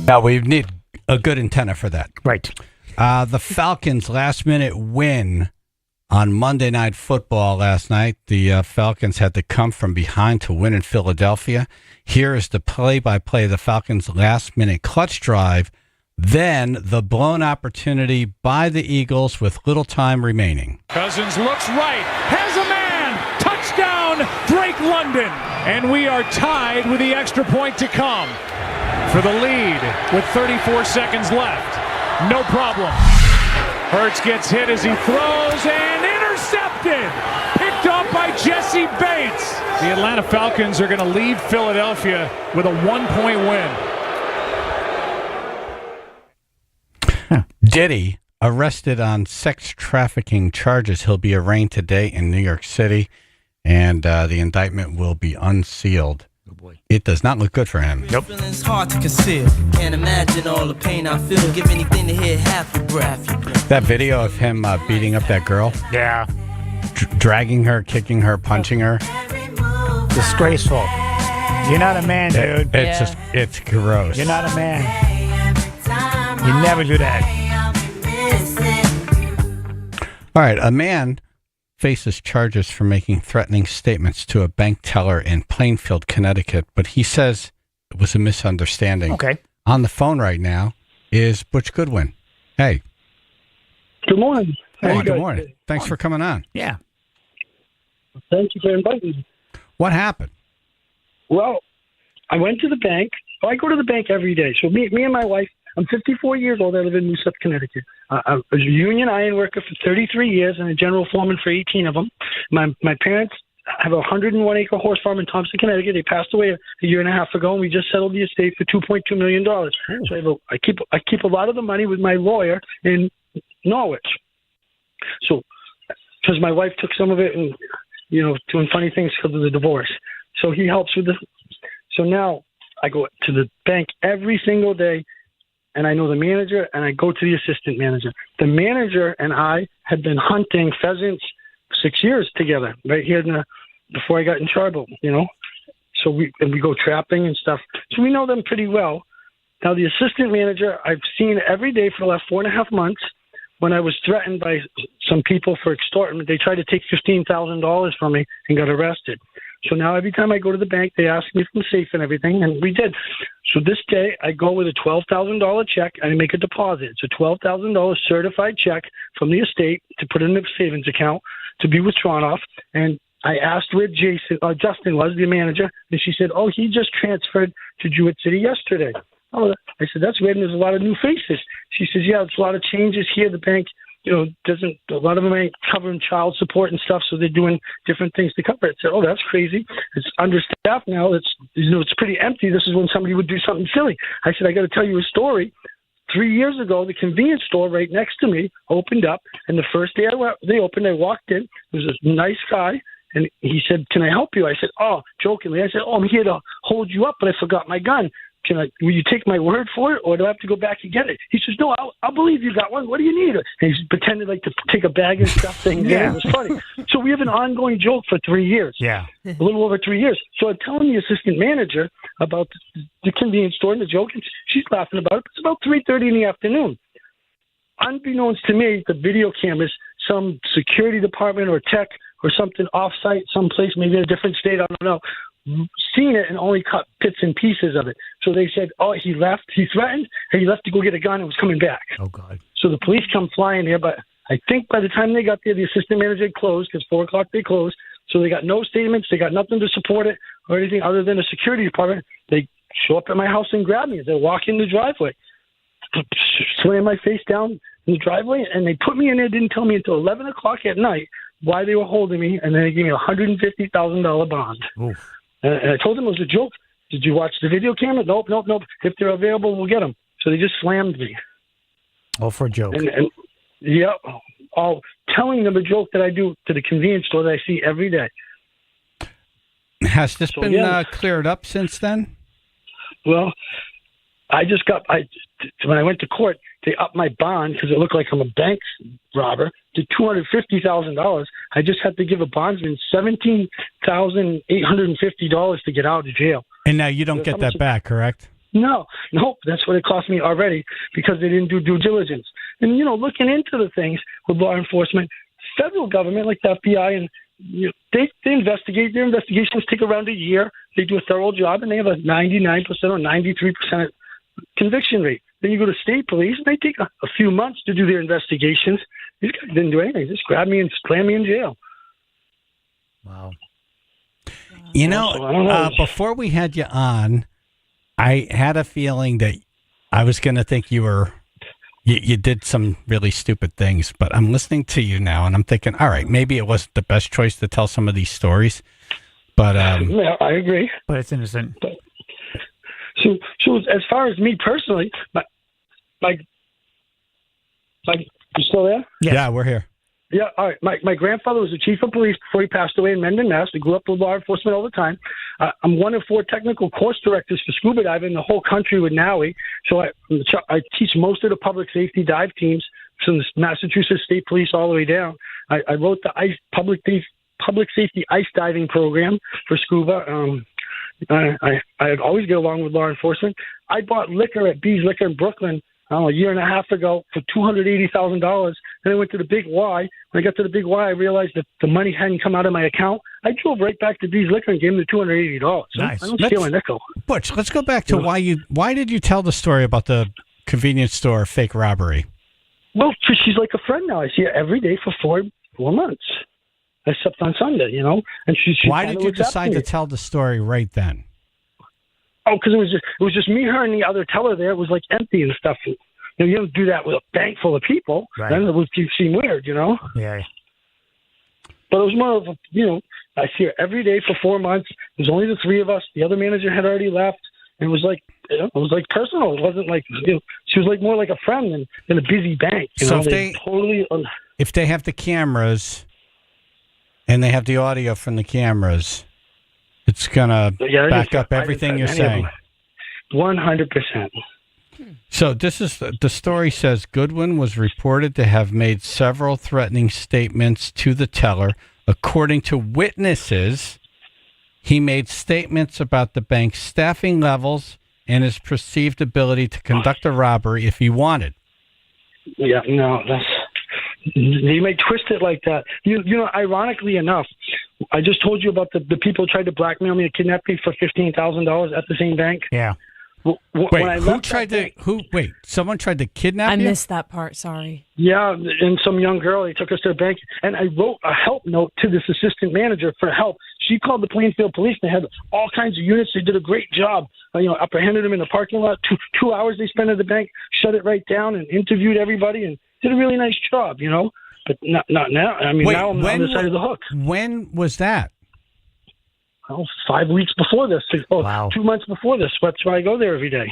[SPEAKER 1] Now, we need a good antenna for that.
[SPEAKER 2] Right.
[SPEAKER 1] The Falcons' last-minute win on Monday Night Football last night. The Falcons had to come from behind to win in Philadelphia. Here is the play-by-play of the Falcons' last-minute clutch drive, then the blown opportunity by the Eagles with little time remaining.
[SPEAKER 4] Cousins looks right, has a man, touchdown, Drake London. And we are tied with the extra point to come for the lead with 34 seconds left. No problem. Hurts gets hit as he throws and intercepted. Picked up by Jesse Bates. The Atlanta Falcons are going to leave Philadelphia with a 1-point win.
[SPEAKER 1] Diddy arrested on sex trafficking charges. He'll be arraigned today in New York City, and the indictment will be unsealed
[SPEAKER 2] Oh boy.
[SPEAKER 1] It does not look good for him.
[SPEAKER 2] Nope.
[SPEAKER 19] Feelings hard to conceal. Can't imagine all the pain I feel. Give anything to hear half your breath.
[SPEAKER 1] That video of him beating up that girl.
[SPEAKER 2] Yeah.
[SPEAKER 1] Dragging her, kicking her, punching her.
[SPEAKER 2] Disgraceful. You're not a man, dude.
[SPEAKER 1] It's just, it's gross.
[SPEAKER 2] You're not a man. You never do that.
[SPEAKER 1] All right, a man faces charges for making threatening statements to a bank teller in Plainfield, Connecticut, but he says it was a misunderstanding.
[SPEAKER 2] Okay.
[SPEAKER 1] On the phone right now is Butch Goodwin. Hey.
[SPEAKER 20] Good morning.
[SPEAKER 1] Hey, good morning. Thanks for coming on.
[SPEAKER 2] Yeah.
[SPEAKER 20] Thank you for inviting me.
[SPEAKER 1] What happened?
[SPEAKER 20] Well, I went to the bank. I go to the bank every day. So me and my wife, I'm 54 years old. I live in Moosup, Connecticut. I was a union iron worker for 33 years and a general foreman for 18 of them. My parents have a 101-acre horse farm in Thompson, Connecticut. They passed away a year and a half ago, and we just settled the estate for $2.2 million. So I keep a lot of the money with my lawyer in Norwich. So because my wife took some of it and, doing funny things because of the divorce. So he helps with this. So now I go to the bank every single day, and I know the manager, and I go to the assistant manager. The manager and I had been hunting pheasants 6 years together, right here before I got in trouble, So we go trapping and stuff. So we know them pretty well. Now the assistant manager I've seen every day for the last 4.5 months. When I was threatened by some people for extortion, they tried to take $15,000 from me and got arrested. So now every time I go to the bank, they ask me if I'm safe and everything, and we did. So this day, I go with a $12,000 check, and I make a deposit. It's a $12,000 certified check from the estate to put in the savings account to be withdrawn off. And I asked where Justin was, the manager, and she said, oh, he just transferred to Jewett City yesterday. Oh, I said, that's weird, and there's a lot of new faces. She says, yeah, it's a lot of changes here. The bank, a lot of them ain't covering child support and stuff, so they're doing different things to cover it. I said, oh, that's crazy. It's understaffed now. It's pretty empty. This is when somebody would do something silly. I said, I got to tell you a story. 3 years ago, the convenience store right next to me opened up, and the first day they opened, I walked in. There was this nice guy, and he said, can I help you? I said, oh, jokingly. I said, oh, I'm here to hold you up, but I forgot my gun. Will you take my word for it, or do I have to go back and get it? He says, no, I'll believe you got one. What do you need? And he's pretended like to take a bag and stuff things. Yeah. It was funny. So we have an ongoing joke for 3 years.
[SPEAKER 2] Yeah.
[SPEAKER 20] A little over 3 years. So I'm telling the assistant manager about the convenience store and the joke, and she's laughing about it. It's about 3:30 in the afternoon. Unbeknownst to me, the video cameras, some security department or tech or something off-site, someplace, maybe in a different state, I don't know, seen it and only cut bits and pieces of it. So they said, oh, he left. He threatened, and he left to go get a gun and was coming back.
[SPEAKER 2] Oh, God.
[SPEAKER 20] So the police come flying there, but I think by the time they got there, the assistant manager had closed because 4 o'clock they closed. So they got no statements. They got nothing to support it or anything other than a security department. They show up at my house and grab me as they walk in the driveway, slam my face down in the driveway, and they put me in there, didn't tell me until 11 o'clock at night why they were holding me, and then they gave me a $150,000 bond.
[SPEAKER 2] Oof.
[SPEAKER 20] And I told them it was a joke. Did you watch the video camera? Nope. If they're available, we'll get them. So they just slammed me.
[SPEAKER 2] All for a joke.
[SPEAKER 20] And yeah, all telling them a joke that I do to the convenience store that I see every day.
[SPEAKER 1] Has this been cleared up since then?
[SPEAKER 20] Well, when I went to court, they upped my bond because it looked like I'm a bank robber to $250,000. I just had to give a bondsman $17,850 to get out of jail.
[SPEAKER 1] And now you don't get that back, correct?
[SPEAKER 20] Nope. That's what it cost me already because they didn't do due diligence. And, looking into the things with law enforcement, federal government like the FBI, and they investigate. Their investigations take around a year. They do a thorough job, and they have a 99% or 93% conviction rate. Then you go to state police, and they take a few months to do their investigations. These guys didn't do anything. They just grabbed me and slammed me in jail.
[SPEAKER 2] Wow.
[SPEAKER 1] Before we had you on, I had a feeling that I was going to think you did some really stupid things, but I'm listening to you now, and I'm thinking, all right, maybe it wasn't the best choice to tell some of these stories, but
[SPEAKER 20] yeah, I agree.
[SPEAKER 2] But it's innocent.
[SPEAKER 20] So as far as me personally, my you still there?
[SPEAKER 1] Yeah, we're here.
[SPEAKER 20] Yeah, all right. My grandfather was the chief of police before he passed away in Mendon, Mass. I grew up with law enforcement all the time. I'm one of 4 technical course directors for scuba diving in the whole country with NAUI. So I teach most of the public safety dive teams from the Massachusetts State Police all the way down. I wrote the public safety ice diving program for scuba. I'd always get along with law enforcement. I bought liquor at B's Liquor in Brooklyn a year and a half ago for $280,000. Then I went to the Big Y. When I got to the Big Y, I realized that the money hadn't come out of my account. I drove right back to B's Liquor and gave him the $280. So
[SPEAKER 1] Nice.
[SPEAKER 20] I don't steal a nickel.
[SPEAKER 1] Butch, let's go back to why did you tell the story about the convenience store fake robbery?
[SPEAKER 20] Well, because she's like a friend now. I see her every day for four months, except on Sunday, And she
[SPEAKER 1] why did you decide to tell the story right then?
[SPEAKER 20] Oh, because it was just me, her, and the other teller there. It was like empty and stuff. You don't do that with a bank full of people.
[SPEAKER 2] Right.
[SPEAKER 20] Then it would seem weird,
[SPEAKER 2] Yeah.
[SPEAKER 20] But it was more of I see her every day for 4 months. It was only the 3 of us. The other manager had already left. And it was like, it was like personal. It wasn't like, she was like more like a friend than a busy bank.
[SPEAKER 1] So if they have the cameras and they have the audio from the cameras, it's going to back up everything you're saying.
[SPEAKER 20] 100%.
[SPEAKER 1] So the story says Goodwin was reported to have made several threatening statements to the teller. According to witnesses, he made statements about the bank's staffing levels and his perceived ability to conduct a robbery if he wanted.
[SPEAKER 20] Yeah, no, you may twist it like that. Ironically enough, I just told you about the people who tried to blackmail me and kidnap me for $15,000 at the same bank.
[SPEAKER 2] Yeah.
[SPEAKER 1] Someone tried to kidnap you?
[SPEAKER 16] I missed that part, sorry.
[SPEAKER 20] Yeah, and some young girl, they took us to the bank, and I wrote a help note to this assistant manager for help. She called the Plainfield Police. They had all kinds of units. They did a great job. Apprehended them in the parking lot. 2 hours they spent at the bank, shut it right down, and interviewed everybody, and did a really nice job, But not now. I mean, now I'm on the side of the hook.
[SPEAKER 1] When was that?
[SPEAKER 20] Well, 5 weeks before this.
[SPEAKER 2] Wow.
[SPEAKER 20] 2 months before this. That's why I go there every day,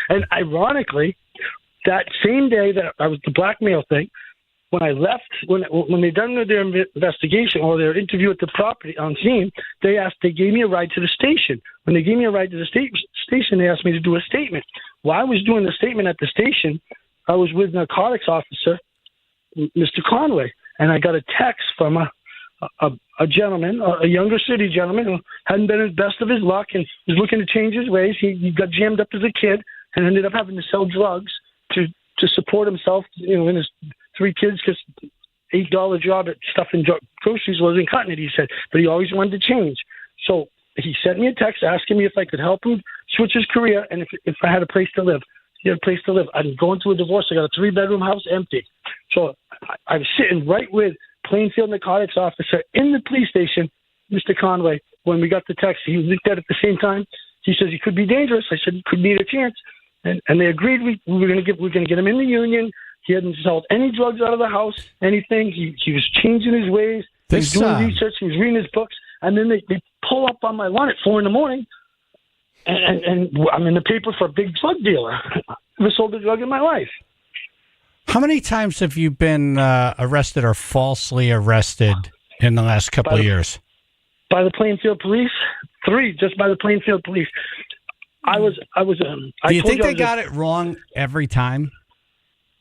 [SPEAKER 20] And ironically, that same day that I was the blackmail thing, when I left, when they done their investigation or their interview at the property on scene, they gave me a ride to the station. When they gave me a ride to the station, they asked me to do a statement. While I was doing the statement at the station, I was with narcotics officer, Mr. Conway, and I got a text from a gentleman, a younger city gentleman who hadn't been the best of his luck and was looking to change his ways. He got jammed up as a kid and ended up having to sell drugs to support himself, and his 3 kids, because $8 job at stuffing groceries wasn't cutting it, he said, but he always wanted to change. So he sent me a text asking me if I could help him switch his career and if I had a place to live. He had a place to live. I'm going through a divorce. I got a 3-bedroom house empty. So I was sitting right with Plainfield narcotics officer in the police station, Mr. Conway. When we got the text, he looked at it at the same time. He says he could be dangerous. I said he could need a chance, and they agreed we were going to get him in the union. He hadn't sold any drugs out of the house, anything. He was changing his ways. He was doing research. He was reading his books, and then they pull up on my lawn at 4 a.m. And I'm in the paper for a big drug dealer. I've never sold a drug in my life.
[SPEAKER 1] How many times have you been arrested or falsely arrested in the last couple of years?
[SPEAKER 20] By the Plainfield Police? 3, just by the Plainfield Police.
[SPEAKER 1] Do you think they got it wrong every time?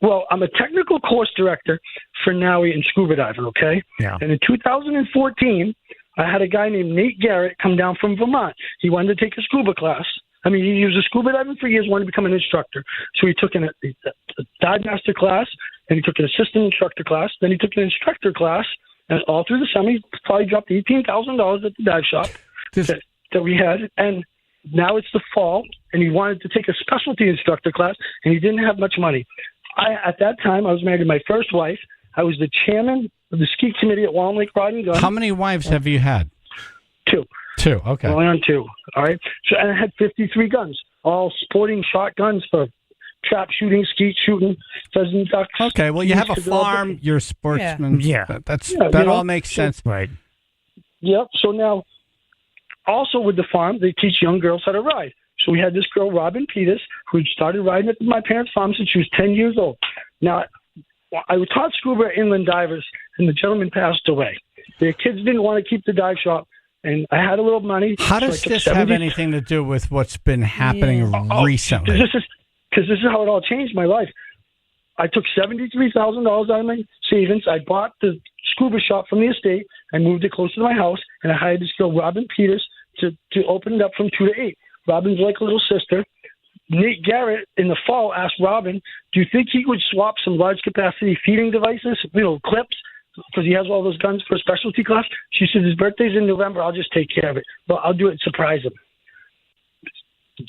[SPEAKER 20] Well, I'm a technical course director for NAUI and scuba diving, okay?
[SPEAKER 2] Yeah.
[SPEAKER 20] And in 2014, I had a guy named Nate Garrett come down from Vermont. He wanted to take a scuba class. I mean, he was a scuba diving for years, wanted to become an instructor. So he took a dive master class, and he took an assistant instructor class, then he took an instructor class, and all through the summer, he probably dropped $18,000 at the dive shop that we had. And now it's the fall, and he wanted to take a specialty instructor class, and he didn't have much money. At that time, I was married to my first wife. I was the chairman of the ski committee at Wallen Lake Rod and Gun.
[SPEAKER 1] How many wives have you had?
[SPEAKER 20] 2.
[SPEAKER 1] 2, okay.
[SPEAKER 20] Going on 2, all right? So, and I had 53 guns, all sporting shotguns for trap shooting, skeet shooting, pheasant ducks.
[SPEAKER 1] Okay, well, you have a farm, you're a sportsman. Yeah. That all makes sense.
[SPEAKER 2] Right.
[SPEAKER 20] Yep, so now, also with the farm, they teach young girls how to ride. So we had this girl, Robin Peters, who started riding at my parents' farm since she was 10 years old. Now, I taught scuba at Inland Divers, and the gentleman passed away. Their kids didn't want to keep the dive shop, and I had a little money.
[SPEAKER 1] How does this have anything to do with what's been happening recently?
[SPEAKER 20] Because this is how it all changed my life. I took $73,000 out of my savings. I bought the scuba shop from the estate. I moved it closer to my house, and I hired this girl, Robin Peters, to open it up from 2 to 8. Robin's like a little sister. Nate Garrett in the fall asked Robin, do you think he would swap some large capacity feeding devices, clips, because he has all those guns for a specialty class? She said, his birthday's in November. I'll just take care of it. But I'll do it and surprise him.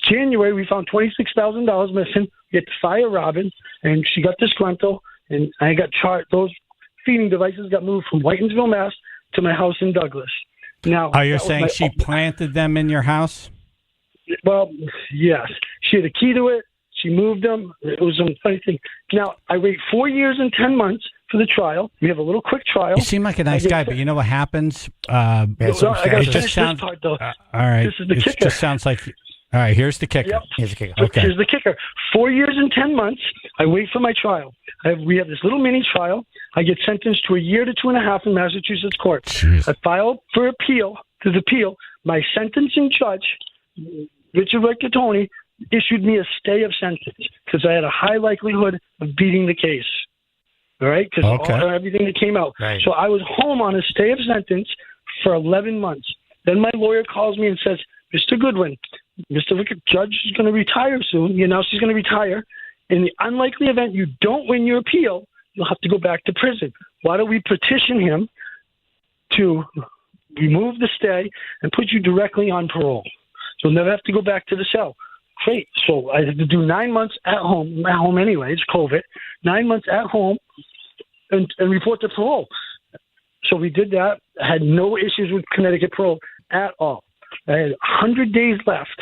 [SPEAKER 20] January, we found $26,000 missing. We had to fire Robin, and she got disgruntled, and I got charged. Those feeding devices got moved from Whitensville, Mass, to my house in Douglas. Now,
[SPEAKER 1] are you saying she planted them in your house?
[SPEAKER 20] Well, yes. She had a key to it. She moved them. It was a funny thing. Now, I wait 4 years and 10 months for the trial. We have a little quick trial.
[SPEAKER 1] You seem like a nice guy, but you know what happens? It just sounds. All right.
[SPEAKER 20] This is the kicker.
[SPEAKER 1] It just sounds like. All right. Here's the kicker.
[SPEAKER 20] Yep.
[SPEAKER 1] Here's the kicker. Okay.
[SPEAKER 20] Here's the kicker. 4 years and 10 months. I wait for my trial. We have this little mini trial. I get sentenced to 1 year to 2.5 in Massachusetts court.
[SPEAKER 1] Jeez.
[SPEAKER 20] I filed for appeal. To the appeal, my sentencing judge, Richard Riccatoni, issued me a stay of sentence because I had a high likelihood of beating the case. All right? Because everything that came out.
[SPEAKER 2] Right.
[SPEAKER 20] So I was home on a stay of sentence for 11 months. Then my lawyer calls me and says, Mr. Goodwin, Mr. Judge is going to retire soon. She's going to retire. In the unlikely event you don't win your appeal, you'll have to go back to prison. Why don't we petition him to remove the stay and put you directly on parole? So you'll never have to go back to the cell. Great. So I had to do 9 months at home anyway. It's COVID. 9 months at home and report to parole. So we did that. I had no issues with Connecticut parole at all. I had 100 days left,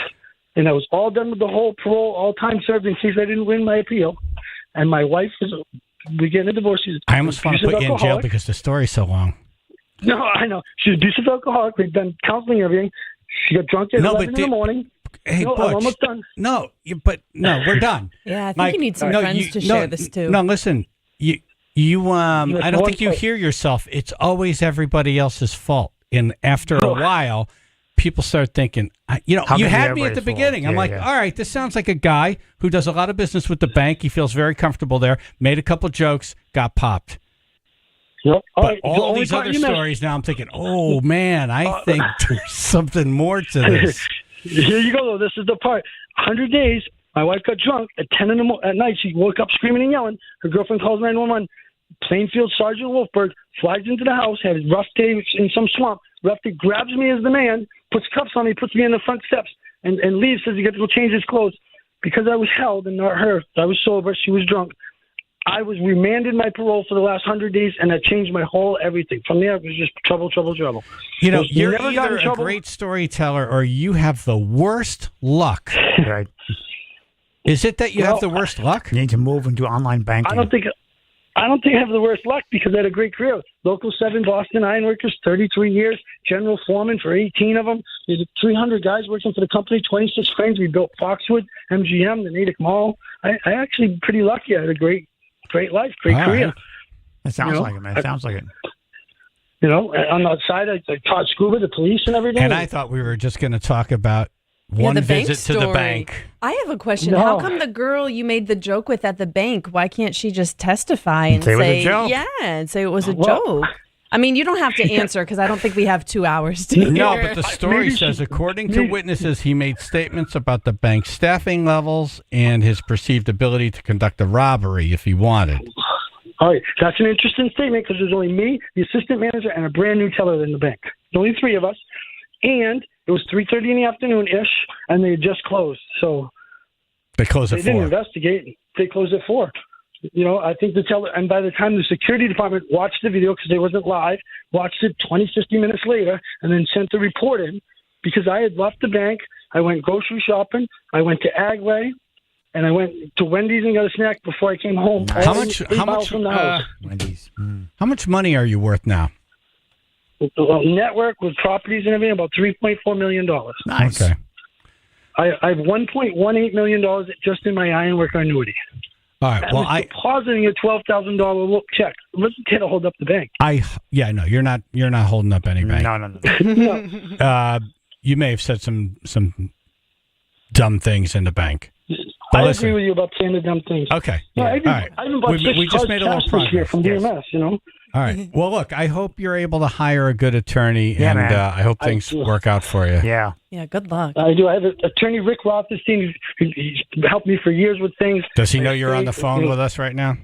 [SPEAKER 20] and I was all done with the whole parole, all time served in case I didn't win my appeal. And my wife we getting a divorce.
[SPEAKER 1] I almost want to put you in jail because the story's so long.
[SPEAKER 20] No, I know. She's an abusive alcoholic. We've done counseling, everything. She got drunk at 11 in the morning.
[SPEAKER 1] Hey,
[SPEAKER 20] no,
[SPEAKER 1] Butch,
[SPEAKER 20] I'm almost done.
[SPEAKER 1] We're done.
[SPEAKER 16] Yeah, I think you need some friends to share this too.
[SPEAKER 1] No, listen, I don't think you hear yourself. It's always everybody else's fault. And after a while, people start thinking, you had me at the beginning. I'm like, all right, this sounds like a guy who does a lot of business with the bank. He feels very comfortable there, made a couple jokes, got popped.
[SPEAKER 20] Yep.
[SPEAKER 1] But all these other stories now, I'm thinking, oh, man, I think there's something more to this.
[SPEAKER 20] Here you go, though. This is the part. 100 days, my wife got drunk at 10 at night. She woke up screaming and yelling. Her girlfriend calls 911. Plainfield Sergeant Wolfberg flies into the house, had his rough day in some swamp. Lefty grabs me as the man, puts cuffs on me, puts me in the front steps, and leaves, says he got to go change his clothes. Because I was held and not her. I was sober. She was drunk. I was remanded my parole for the last 100 days, and that changed my whole everything. From there, it was just trouble.
[SPEAKER 1] You're either a great storyteller or you have the worst luck.
[SPEAKER 2] Right.
[SPEAKER 1] Is it that you have the worst luck?
[SPEAKER 2] You need to move and do online banking.
[SPEAKER 20] I don't think I have the worst luck because I had a great career. Local 7 Boston Ironworkers, 33 years. General foreman for 18 of them. There's 300 guys working for the company, 26 cranes. We built Foxwood, MGM, the Natick Mall. I actually pretty lucky. I had a great life, great career.
[SPEAKER 2] Right. That sounds like it, man. It sounds like it.
[SPEAKER 20] On the side, I taught scuba, the police, and everything.
[SPEAKER 1] And I thought we were just going to talk about one visit to the bank.
[SPEAKER 16] I have a question. How come the girl you made the joke with at the bank, why can't she just testify and say,
[SPEAKER 2] it was a joke?
[SPEAKER 16] Yeah, and say it was a joke? I mean, you don't have to answer because I don't think we have 2 hours to hear.
[SPEAKER 1] No, but the story says, according to witnesses, he made statements about the bank's staffing levels and his perceived ability to conduct a robbery if he wanted.
[SPEAKER 20] All right, that's an interesting statement because there's only me, the assistant manager, and a brand new teller in the bank. There's only 3 of us, and it was 3:30 in the afternoon-ish, and they had just closed. So
[SPEAKER 1] they closed at 4.
[SPEAKER 20] They didn't investigate. They closed at 4. I think the teller, and by the time the security department watched the video because they wasn't live, watched it 20, 50 minutes later, and then sent the report in because I had left the bank. I went grocery shopping. I went to Agway, and I went to Wendy's and got a snack before I came home.
[SPEAKER 1] How much from the house.
[SPEAKER 2] Wendy's.
[SPEAKER 1] How much money are you worth now?
[SPEAKER 20] Network with properties and everything, about $3.4 million.
[SPEAKER 2] Nice.
[SPEAKER 1] Okay.
[SPEAKER 20] I have $1.18 million just in my ironworker annuity.
[SPEAKER 1] All right. Well,
[SPEAKER 20] I was depositing a $12,000 check. Let's get to hold up the bank.
[SPEAKER 1] No, you're not holding up any bank.
[SPEAKER 20] No.
[SPEAKER 1] You may have said some dumb things in the bank.
[SPEAKER 20] I agree with you about saying the dumb things.
[SPEAKER 1] Okay.
[SPEAKER 20] No,
[SPEAKER 1] Yeah.
[SPEAKER 20] I
[SPEAKER 1] All right.
[SPEAKER 20] even bought
[SPEAKER 1] We just made a little progress
[SPEAKER 20] here from DMS,
[SPEAKER 1] All right. Well, look, I hope you're able to hire a good attorney, and I hope things work out for you.
[SPEAKER 2] Yeah.
[SPEAKER 16] Yeah, good luck.
[SPEAKER 20] I do. I have attorney Rick Rothstein. He's helped me for years with things.
[SPEAKER 1] Does he know you're on the phone with us right now?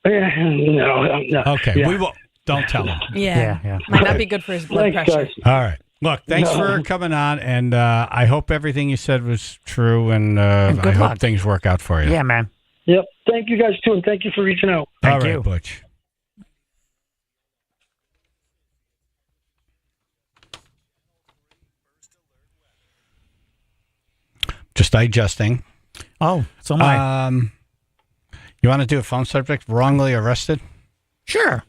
[SPEAKER 20] No.
[SPEAKER 1] Okay.
[SPEAKER 20] Yeah.
[SPEAKER 1] We will. Don't tell him.
[SPEAKER 16] Yeah. Might not be good for his blood
[SPEAKER 20] Thanks,
[SPEAKER 16] pressure.
[SPEAKER 20] guys.
[SPEAKER 1] All right. Look, thanks for coming on, and I hope everything you said was true, and I hope things work out for you.
[SPEAKER 2] Yeah, man.
[SPEAKER 20] Yep. Thank you guys, too, and thank you for reaching out.
[SPEAKER 1] All right, Butch. Just digesting.
[SPEAKER 2] Oh, so am I.
[SPEAKER 1] You want to do a phone subject? Wrongly arrested?
[SPEAKER 2] Sure.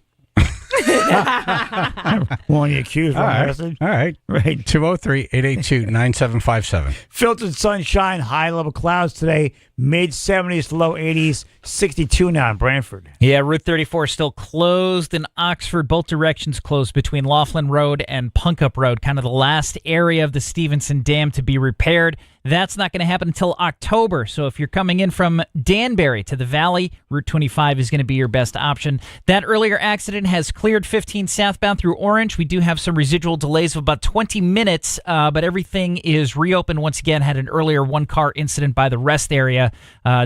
[SPEAKER 2] Wrongly accused,
[SPEAKER 1] All right.
[SPEAKER 2] arrested.
[SPEAKER 1] All right.
[SPEAKER 2] Right.
[SPEAKER 1] 203-882-9757.
[SPEAKER 2] Filtered sunshine, high level clouds today, mid 70s to low 80s, 62 now in Brantford.
[SPEAKER 3] Yeah, Route 34 still closed in Oxford. Both directions closed between Laughlin Road and Punkup Road, kind of the last area of the Stevenson Dam to be repaired. That's not going to happen until October. So if you're coming in from Danbury to the Valley, Route 25 is going to be your best option. That earlier accident has cleared 15 southbound through Orange. We do have some residual delays of about 20 minutes, but everything is reopened. Once again, had an earlier one-car incident by the rest area.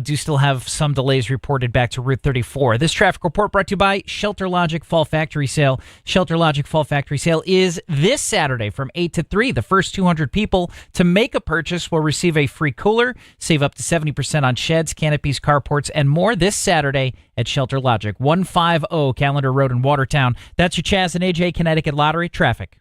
[SPEAKER 3] Do still have some delays reported back to Route 34. This traffic report brought to you by Shelter Logic Fall Factory Sale. Shelter Logic Fall Factory Sale is this Saturday from 8 to 3. The first 200 people to make a purchase will receive a free cooler, save up to 70% on sheds, canopies, carports, and more this Saturday at Shelter Logic, 150 Callender Road in Watertown. That's your Chaz and AJ Connecticut Lottery traffic.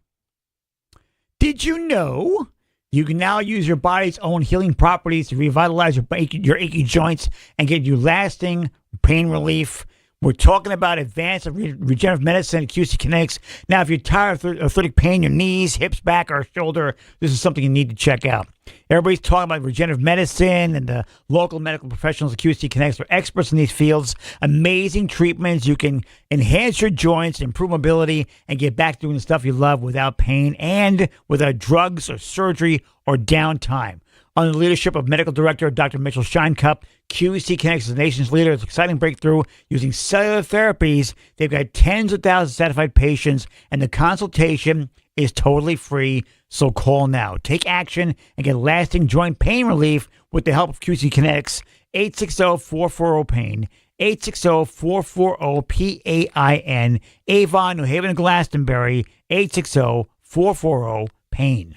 [SPEAKER 2] Did you know you can now use your body's own healing properties to revitalize your achy joints and get you lasting pain relief? We're talking about advanced regenerative medicine at QC Kinetics. Now, if you're tired of arthritic pain, your knees, hips, back, or shoulder, this is something you need to check out. Everybody's talking about regenerative medicine, and the local medical professionals at QC Kinetics are experts in these fields. Amazing treatments. You can enhance your joints, improve mobility, and get back doing the stuff you love without pain and without drugs or surgery or downtime. Under the leadership of Medical Director Dr. Mitchell Scheinkup, QC Kinetics is the nation's leader. It's an exciting breakthrough using cellular therapies. They've got tens of thousands of satisfied patients, and the consultation is totally free. So call now. Take action and get lasting joint pain relief with the help of QC Kinetics. 860-440-PAIN. 860-440-PAIN. Avon, New Haven, and Glastonbury. 860-440-PAIN.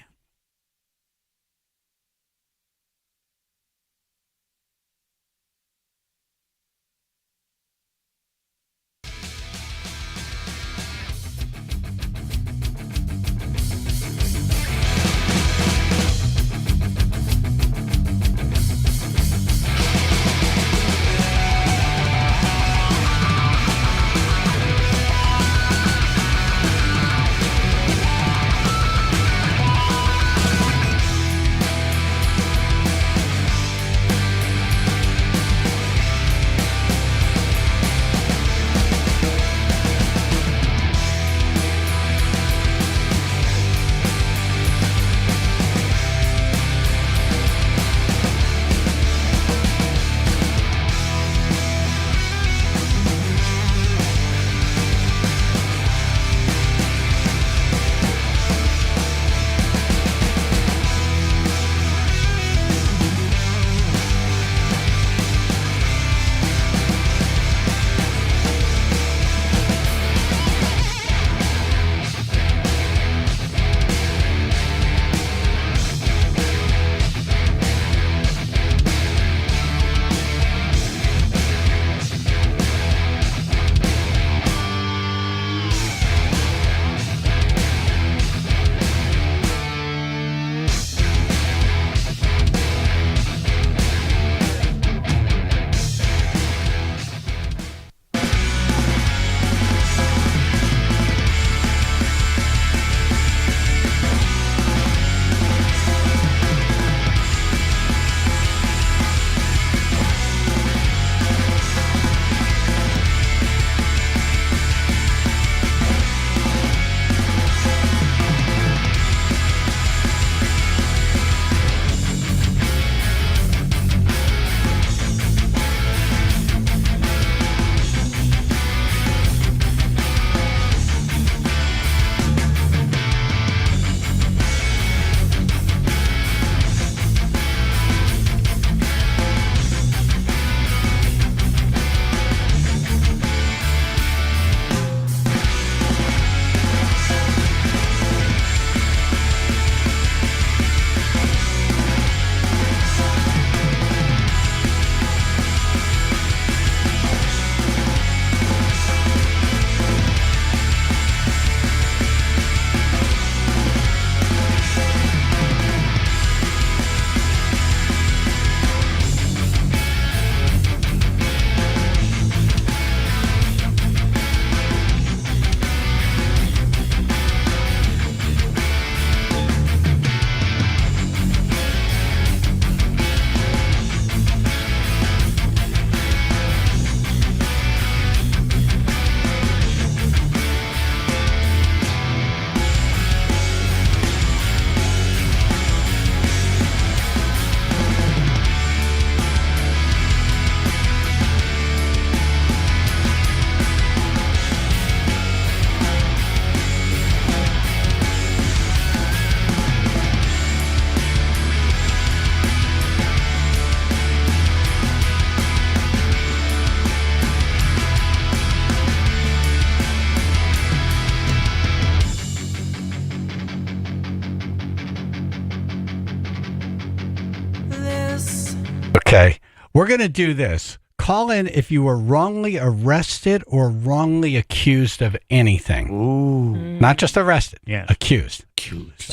[SPEAKER 1] We're going to do this. Call in if you were wrongly arrested or wrongly accused of anything.
[SPEAKER 2] Ooh.
[SPEAKER 1] Not just arrested.
[SPEAKER 2] Yeah.
[SPEAKER 1] Accused.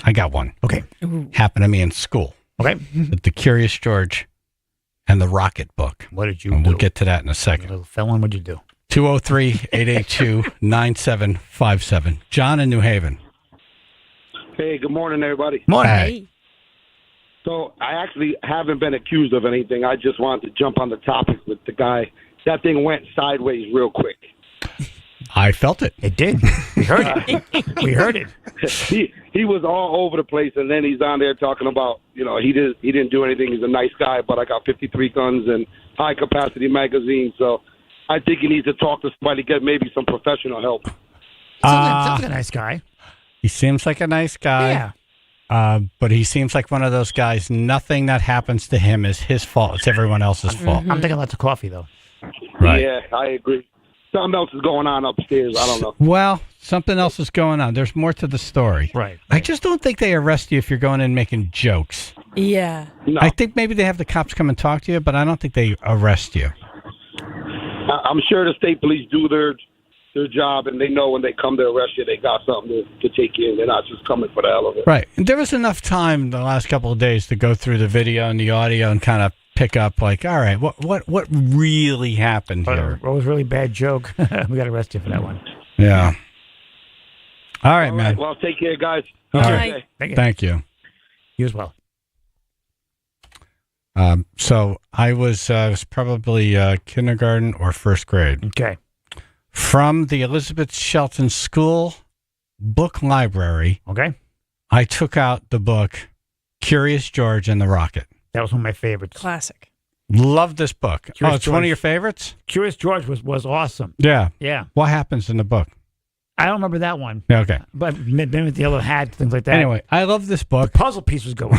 [SPEAKER 1] I got one.
[SPEAKER 2] Okay.
[SPEAKER 1] Happened to me in school.
[SPEAKER 2] Okay.
[SPEAKER 1] The Curious George and the Rocket book.
[SPEAKER 2] What did you
[SPEAKER 1] do?
[SPEAKER 2] We'll
[SPEAKER 1] get to that in a second.
[SPEAKER 2] Little felon, what'd you do?
[SPEAKER 1] 203-882-9757. John in New Haven.
[SPEAKER 21] Hey, good morning, everybody.
[SPEAKER 2] Morning.
[SPEAKER 1] Hey.
[SPEAKER 21] So I actually haven't been accused of anything. I just wanted to jump on the topic with the guy. That thing went sideways real quick.
[SPEAKER 1] I felt it.
[SPEAKER 2] It did. We heard it. We heard it.
[SPEAKER 21] He was all over the place, and then he's on there talking about, he didn't do anything. He's a nice guy, but I got 53 guns and high capacity magazines. So I think he needs to talk to somebody, get maybe some professional help.
[SPEAKER 2] Sounds like a nice guy.
[SPEAKER 1] He seems like a nice guy.
[SPEAKER 2] Yeah.
[SPEAKER 1] But he seems like one of those guys, nothing that happens to him is his fault. It's everyone else's fault.
[SPEAKER 2] I'm thinking lots of coffee, though.
[SPEAKER 1] Right.
[SPEAKER 21] Yeah, I agree. Something else is going on upstairs. I don't know.
[SPEAKER 1] Well, something else is going on. There's more to the story.
[SPEAKER 2] Right.
[SPEAKER 1] I just don't think they arrest you if you're going in making jokes.
[SPEAKER 16] Yeah.
[SPEAKER 21] No.
[SPEAKER 1] I think maybe they have the cops come and talk to you, but I don't think they arrest you.
[SPEAKER 21] I'm sure the state police do their job, and they know when they come to arrest you, they got something to take you in. They're not just coming for the hell of it.
[SPEAKER 1] Right. And there was enough time the last couple of days to go through the video and the audio and kind of pick up, like, all right, what really happened here?
[SPEAKER 2] What was a really bad joke? We got arrested for that one.
[SPEAKER 1] Yeah. All right, man.
[SPEAKER 21] Well, take care, guys.
[SPEAKER 1] All
[SPEAKER 21] Have a
[SPEAKER 1] right.
[SPEAKER 21] good day.
[SPEAKER 1] Thank you.
[SPEAKER 2] You as well.
[SPEAKER 1] So I was probably kindergarten or first grade.
[SPEAKER 2] Okay.
[SPEAKER 1] From the Elizabeth Shelton School book library,
[SPEAKER 2] Okay.
[SPEAKER 1] I took out the book Curious George and the Rocket.
[SPEAKER 2] That was one of my favorites.
[SPEAKER 16] Classic.
[SPEAKER 1] Love this book.
[SPEAKER 2] Curious
[SPEAKER 1] It's one of
[SPEAKER 2] George.
[SPEAKER 1] your favorites?
[SPEAKER 2] Curious George was awesome.
[SPEAKER 1] Yeah.
[SPEAKER 2] Yeah.
[SPEAKER 1] What happens in the book?
[SPEAKER 2] I don't remember that one.
[SPEAKER 1] Yeah, okay.
[SPEAKER 2] But maybe with the yellow hat, things like that.
[SPEAKER 1] Anyway, I love this book.
[SPEAKER 2] The puzzle piece was going.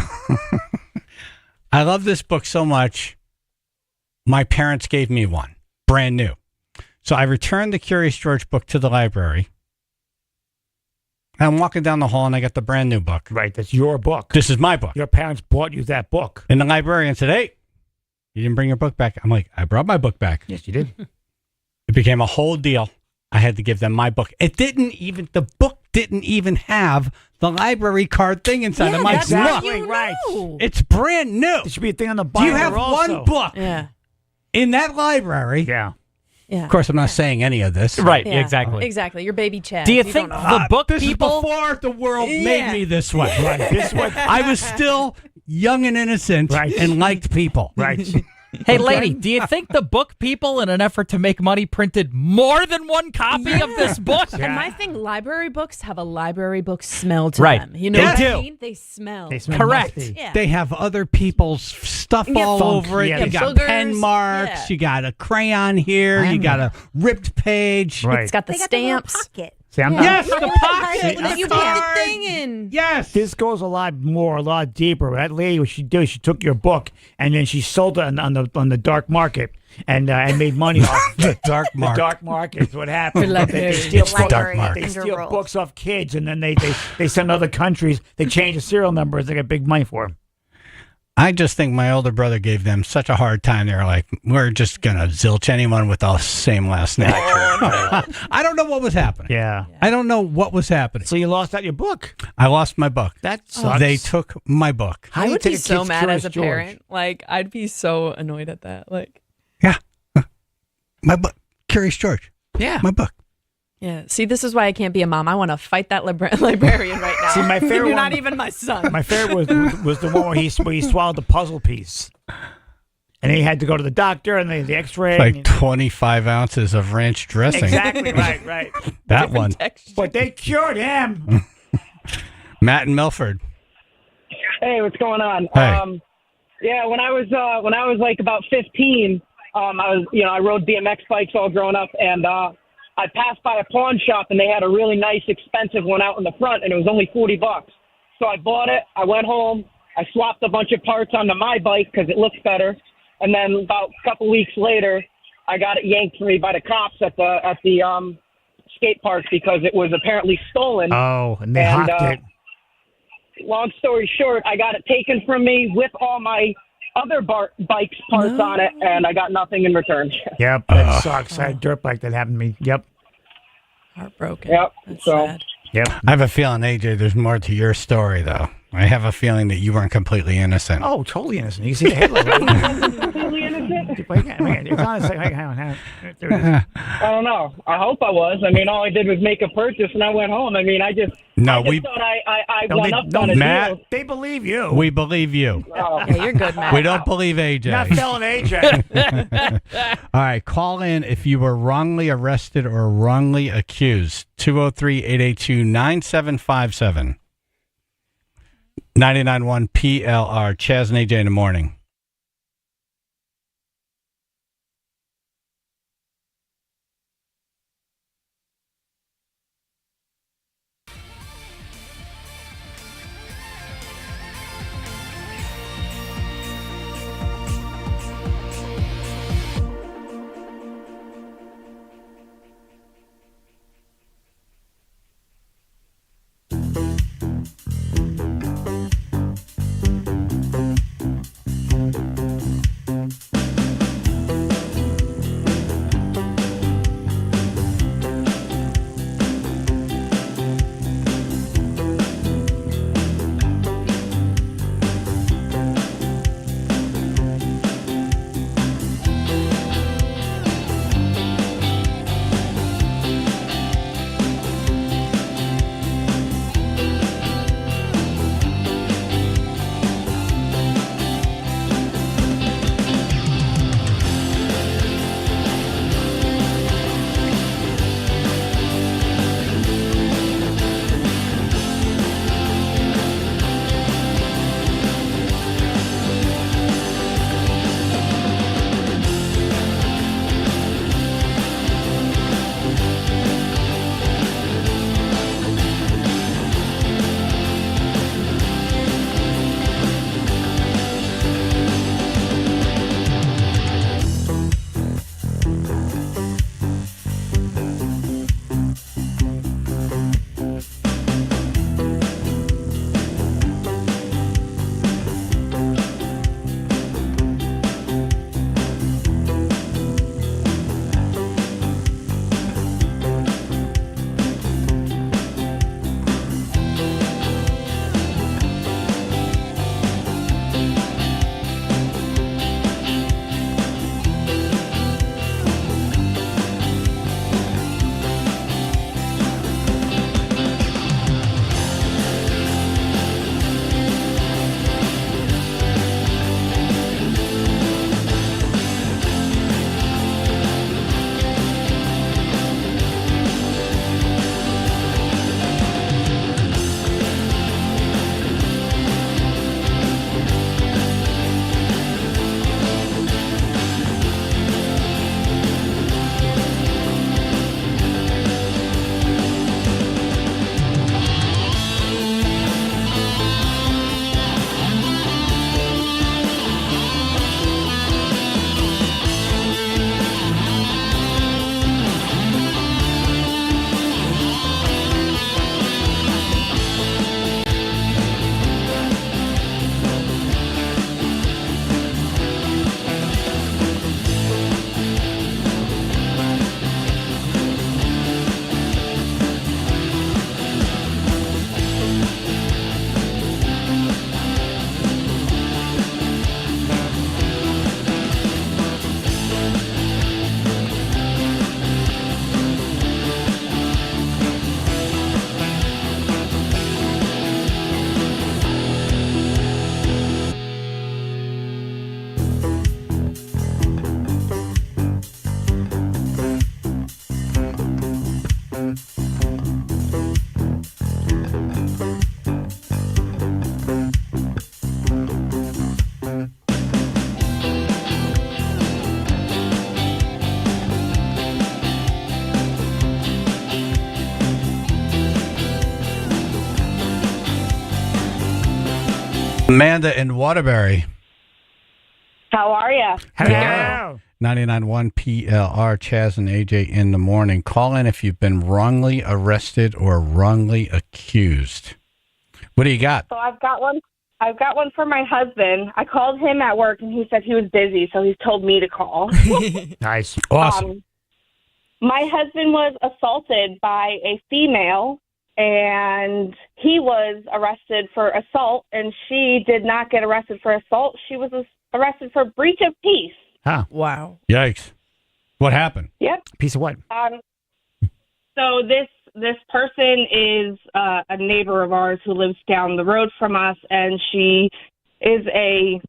[SPEAKER 1] I love this book so much. My parents gave me one, brand new. So I returned the Curious George book to the library. I'm walking down the hall and I got the brand new book.
[SPEAKER 2] Right, that's your book.
[SPEAKER 1] This is my book.
[SPEAKER 2] Your parents bought you that book.
[SPEAKER 1] And the librarian said, hey, you didn't bring your book back. I'm like, I brought my book back.
[SPEAKER 2] Yes, you did.
[SPEAKER 1] It became a whole deal. I had to give them my book. The book didn't even have the library card thing inside.
[SPEAKER 16] Yeah,
[SPEAKER 1] I'm like,
[SPEAKER 16] that's how
[SPEAKER 1] look,
[SPEAKER 16] you
[SPEAKER 2] right.
[SPEAKER 16] know.
[SPEAKER 1] it's brand new.
[SPEAKER 2] There should be a thing on the
[SPEAKER 1] Do
[SPEAKER 2] bottom.
[SPEAKER 1] you have
[SPEAKER 2] also.
[SPEAKER 1] one book
[SPEAKER 16] Yeah.
[SPEAKER 1] in that library?
[SPEAKER 2] Yeah.
[SPEAKER 16] Yeah.
[SPEAKER 1] Of course, I'm not saying any of this.
[SPEAKER 3] Right,
[SPEAKER 16] Yeah.
[SPEAKER 3] exactly.
[SPEAKER 16] Exactly. Your baby Chad.
[SPEAKER 3] Do you think
[SPEAKER 16] don't know.
[SPEAKER 3] the book
[SPEAKER 1] This
[SPEAKER 3] people...
[SPEAKER 1] is before the world
[SPEAKER 16] Yeah.
[SPEAKER 1] made me this way.
[SPEAKER 2] Right. This one.
[SPEAKER 1] I was still young and innocent
[SPEAKER 2] Right.
[SPEAKER 1] and liked people.
[SPEAKER 2] Right.
[SPEAKER 3] Hey, lady, do you think the book people, in an effort to make money, printed more than one copy of this book?
[SPEAKER 2] Yeah.
[SPEAKER 16] And my thing, library books have a library book smell to
[SPEAKER 3] Right.
[SPEAKER 16] them. You know
[SPEAKER 1] They
[SPEAKER 16] what
[SPEAKER 1] do.
[SPEAKER 16] I mean? They smell.
[SPEAKER 2] They smell
[SPEAKER 3] Correct.
[SPEAKER 2] musty.
[SPEAKER 16] Yeah.
[SPEAKER 1] They have other people's stuff
[SPEAKER 16] Yeah,
[SPEAKER 1] all
[SPEAKER 2] funk.
[SPEAKER 1] over it.
[SPEAKER 2] Yeah,
[SPEAKER 1] you got
[SPEAKER 16] boogers.
[SPEAKER 1] pen marks.
[SPEAKER 16] Yeah.
[SPEAKER 1] You got a crayon here. You got a ripped page.
[SPEAKER 2] Right.
[SPEAKER 16] It's got the
[SPEAKER 12] They got the little
[SPEAKER 16] stamps.
[SPEAKER 12] pocket.
[SPEAKER 2] See, I'm
[SPEAKER 1] Yes,
[SPEAKER 2] not.
[SPEAKER 1] the pocket.
[SPEAKER 16] That you put the thing in.
[SPEAKER 1] Yes.
[SPEAKER 2] This goes a lot more, a lot deeper. That lady, what she did, she took your book and then she sold it on the dark market and made money off
[SPEAKER 1] The dark
[SPEAKER 2] the
[SPEAKER 1] market.
[SPEAKER 2] dark market. Is what happens.
[SPEAKER 16] Like
[SPEAKER 2] They
[SPEAKER 16] this.
[SPEAKER 2] steal
[SPEAKER 1] It's the dark
[SPEAKER 12] Library
[SPEAKER 1] market.
[SPEAKER 2] They steal
[SPEAKER 12] underworld.
[SPEAKER 2] books off kids, and then they send other countries. They change the serial numbers. They get big money for them.
[SPEAKER 1] I just think my older brother gave them such a hard time. They were like, we're just going to zilch anyone with the same last name. I don't know what was happening.
[SPEAKER 2] Yeah.
[SPEAKER 1] I don't know what was happening.
[SPEAKER 2] So you lost out your book.
[SPEAKER 1] I lost my book.
[SPEAKER 2] That sucks.
[SPEAKER 1] They took my book.
[SPEAKER 2] How
[SPEAKER 16] I
[SPEAKER 2] do you
[SPEAKER 16] would
[SPEAKER 2] take
[SPEAKER 16] be
[SPEAKER 2] a
[SPEAKER 16] so
[SPEAKER 2] kid's
[SPEAKER 16] mad
[SPEAKER 2] Curious
[SPEAKER 16] as a
[SPEAKER 2] George?
[SPEAKER 16] parent. Like, I'd be so annoyed at that. Like,
[SPEAKER 1] Yeah. My book. Curious George.
[SPEAKER 2] Yeah.
[SPEAKER 1] My book.
[SPEAKER 16] yeah. See, this is why I can't be a mom. I want to fight that librarian right now.
[SPEAKER 2] See, my favorite
[SPEAKER 16] You're
[SPEAKER 2] one-
[SPEAKER 16] not even my son.
[SPEAKER 2] My favorite was the one where he swallowed the puzzle piece, and he had to go to the doctor and the X-ray.
[SPEAKER 1] Like
[SPEAKER 2] and
[SPEAKER 1] 25 ounces of ranch dressing.
[SPEAKER 2] exactly right.
[SPEAKER 1] That one.
[SPEAKER 16] Texture.
[SPEAKER 2] But they cured him.
[SPEAKER 1] Matt and Milford.
[SPEAKER 11] Hey, what's going on?
[SPEAKER 1] Hey.
[SPEAKER 11] Yeah, when I was like about 15, I rode BMX bikes all growing up, and I passed by a pawn shop, and they had a really nice, expensive one out in the front, and it was only $40. So I bought it. I went home. I swapped a bunch of parts onto my bike because it looks better, and then about a couple weeks later, I got it yanked from me by the cops at the skate park because it was apparently stolen.
[SPEAKER 2] Oh, and they hocked it.
[SPEAKER 11] Long story short, I got it taken from me with all my other bikes parts on it, and I got nothing in return.
[SPEAKER 2] Yep, that sucks. I had a dirt bike that happened to me. Yep.
[SPEAKER 16] Heartbroken.
[SPEAKER 11] Yep.
[SPEAKER 16] That's
[SPEAKER 11] So.
[SPEAKER 16] sad.
[SPEAKER 2] Yep.
[SPEAKER 1] I have a feeling, AJ, there's more to your story, though. I have a feeling that you weren't completely innocent.
[SPEAKER 2] Oh, totally innocent. You can see the headlight.
[SPEAKER 11] Completely innocent?
[SPEAKER 2] It's on. Hang on. There it is.
[SPEAKER 11] I don't know. I hope I was. I mean, all I did was make a purchase, and I went home. I mean, I just thought I won up on a
[SPEAKER 1] Matt,
[SPEAKER 11] deal.
[SPEAKER 2] They believe you.
[SPEAKER 1] We believe you.
[SPEAKER 11] Oh.
[SPEAKER 16] Yeah, you're good, Matt.
[SPEAKER 1] We don't believe AJ.
[SPEAKER 2] Not telling AJ.
[SPEAKER 1] All right, call in if you were wrongly arrested or wrongly accused. 203-882-9757. 99.1 PLR. Chaz and AJ in the morning. Amanda in Waterbury.
[SPEAKER 11] How are you?
[SPEAKER 2] Hello.
[SPEAKER 1] 99.1 PLR, Chaz and AJ in the morning. Call in if you've been wrongly arrested or wrongly accused. What do you got?
[SPEAKER 11] So I've got one.
[SPEAKER 5] I've got one for my husband. I called him at work, and he said he was busy, so he's told me to call.
[SPEAKER 2] Nice.
[SPEAKER 1] Awesome.
[SPEAKER 5] My husband was assaulted by a female, and he was arrested for assault, and she did not get arrested for assault. She was arrested for breach of peace.
[SPEAKER 2] Huh.
[SPEAKER 16] Wow.
[SPEAKER 1] Yikes. What happened?
[SPEAKER 5] Yep.
[SPEAKER 2] Piece of what?
[SPEAKER 5] So this person is a neighbor of ours who lives down the road from us, and she is a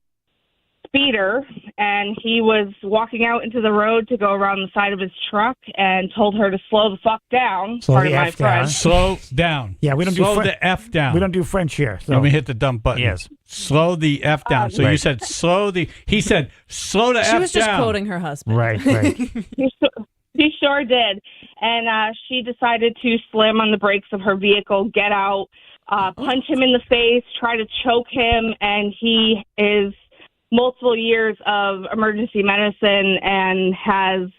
[SPEAKER 5] speeder, and he was walking out into the road to go around the side of his truck and told her to slow the fuck down.
[SPEAKER 2] Slow
[SPEAKER 5] Pardon
[SPEAKER 2] the
[SPEAKER 5] my
[SPEAKER 2] F down.
[SPEAKER 5] French.
[SPEAKER 1] Slow down.
[SPEAKER 2] Yeah, we don't
[SPEAKER 1] Slow
[SPEAKER 2] do
[SPEAKER 1] the F down.
[SPEAKER 2] We don't do French here. So.
[SPEAKER 1] Let me hit the dump button.
[SPEAKER 2] Yes.
[SPEAKER 1] Slow the F down. So you said slow the... He said slow the F down.
[SPEAKER 16] She was just quoting her husband.
[SPEAKER 2] Right.
[SPEAKER 5] She sure did. And she decided to slam on the brakes of her vehicle, get out, punch him in the face, try to choke him, and he is multiple years of emergency medicine and has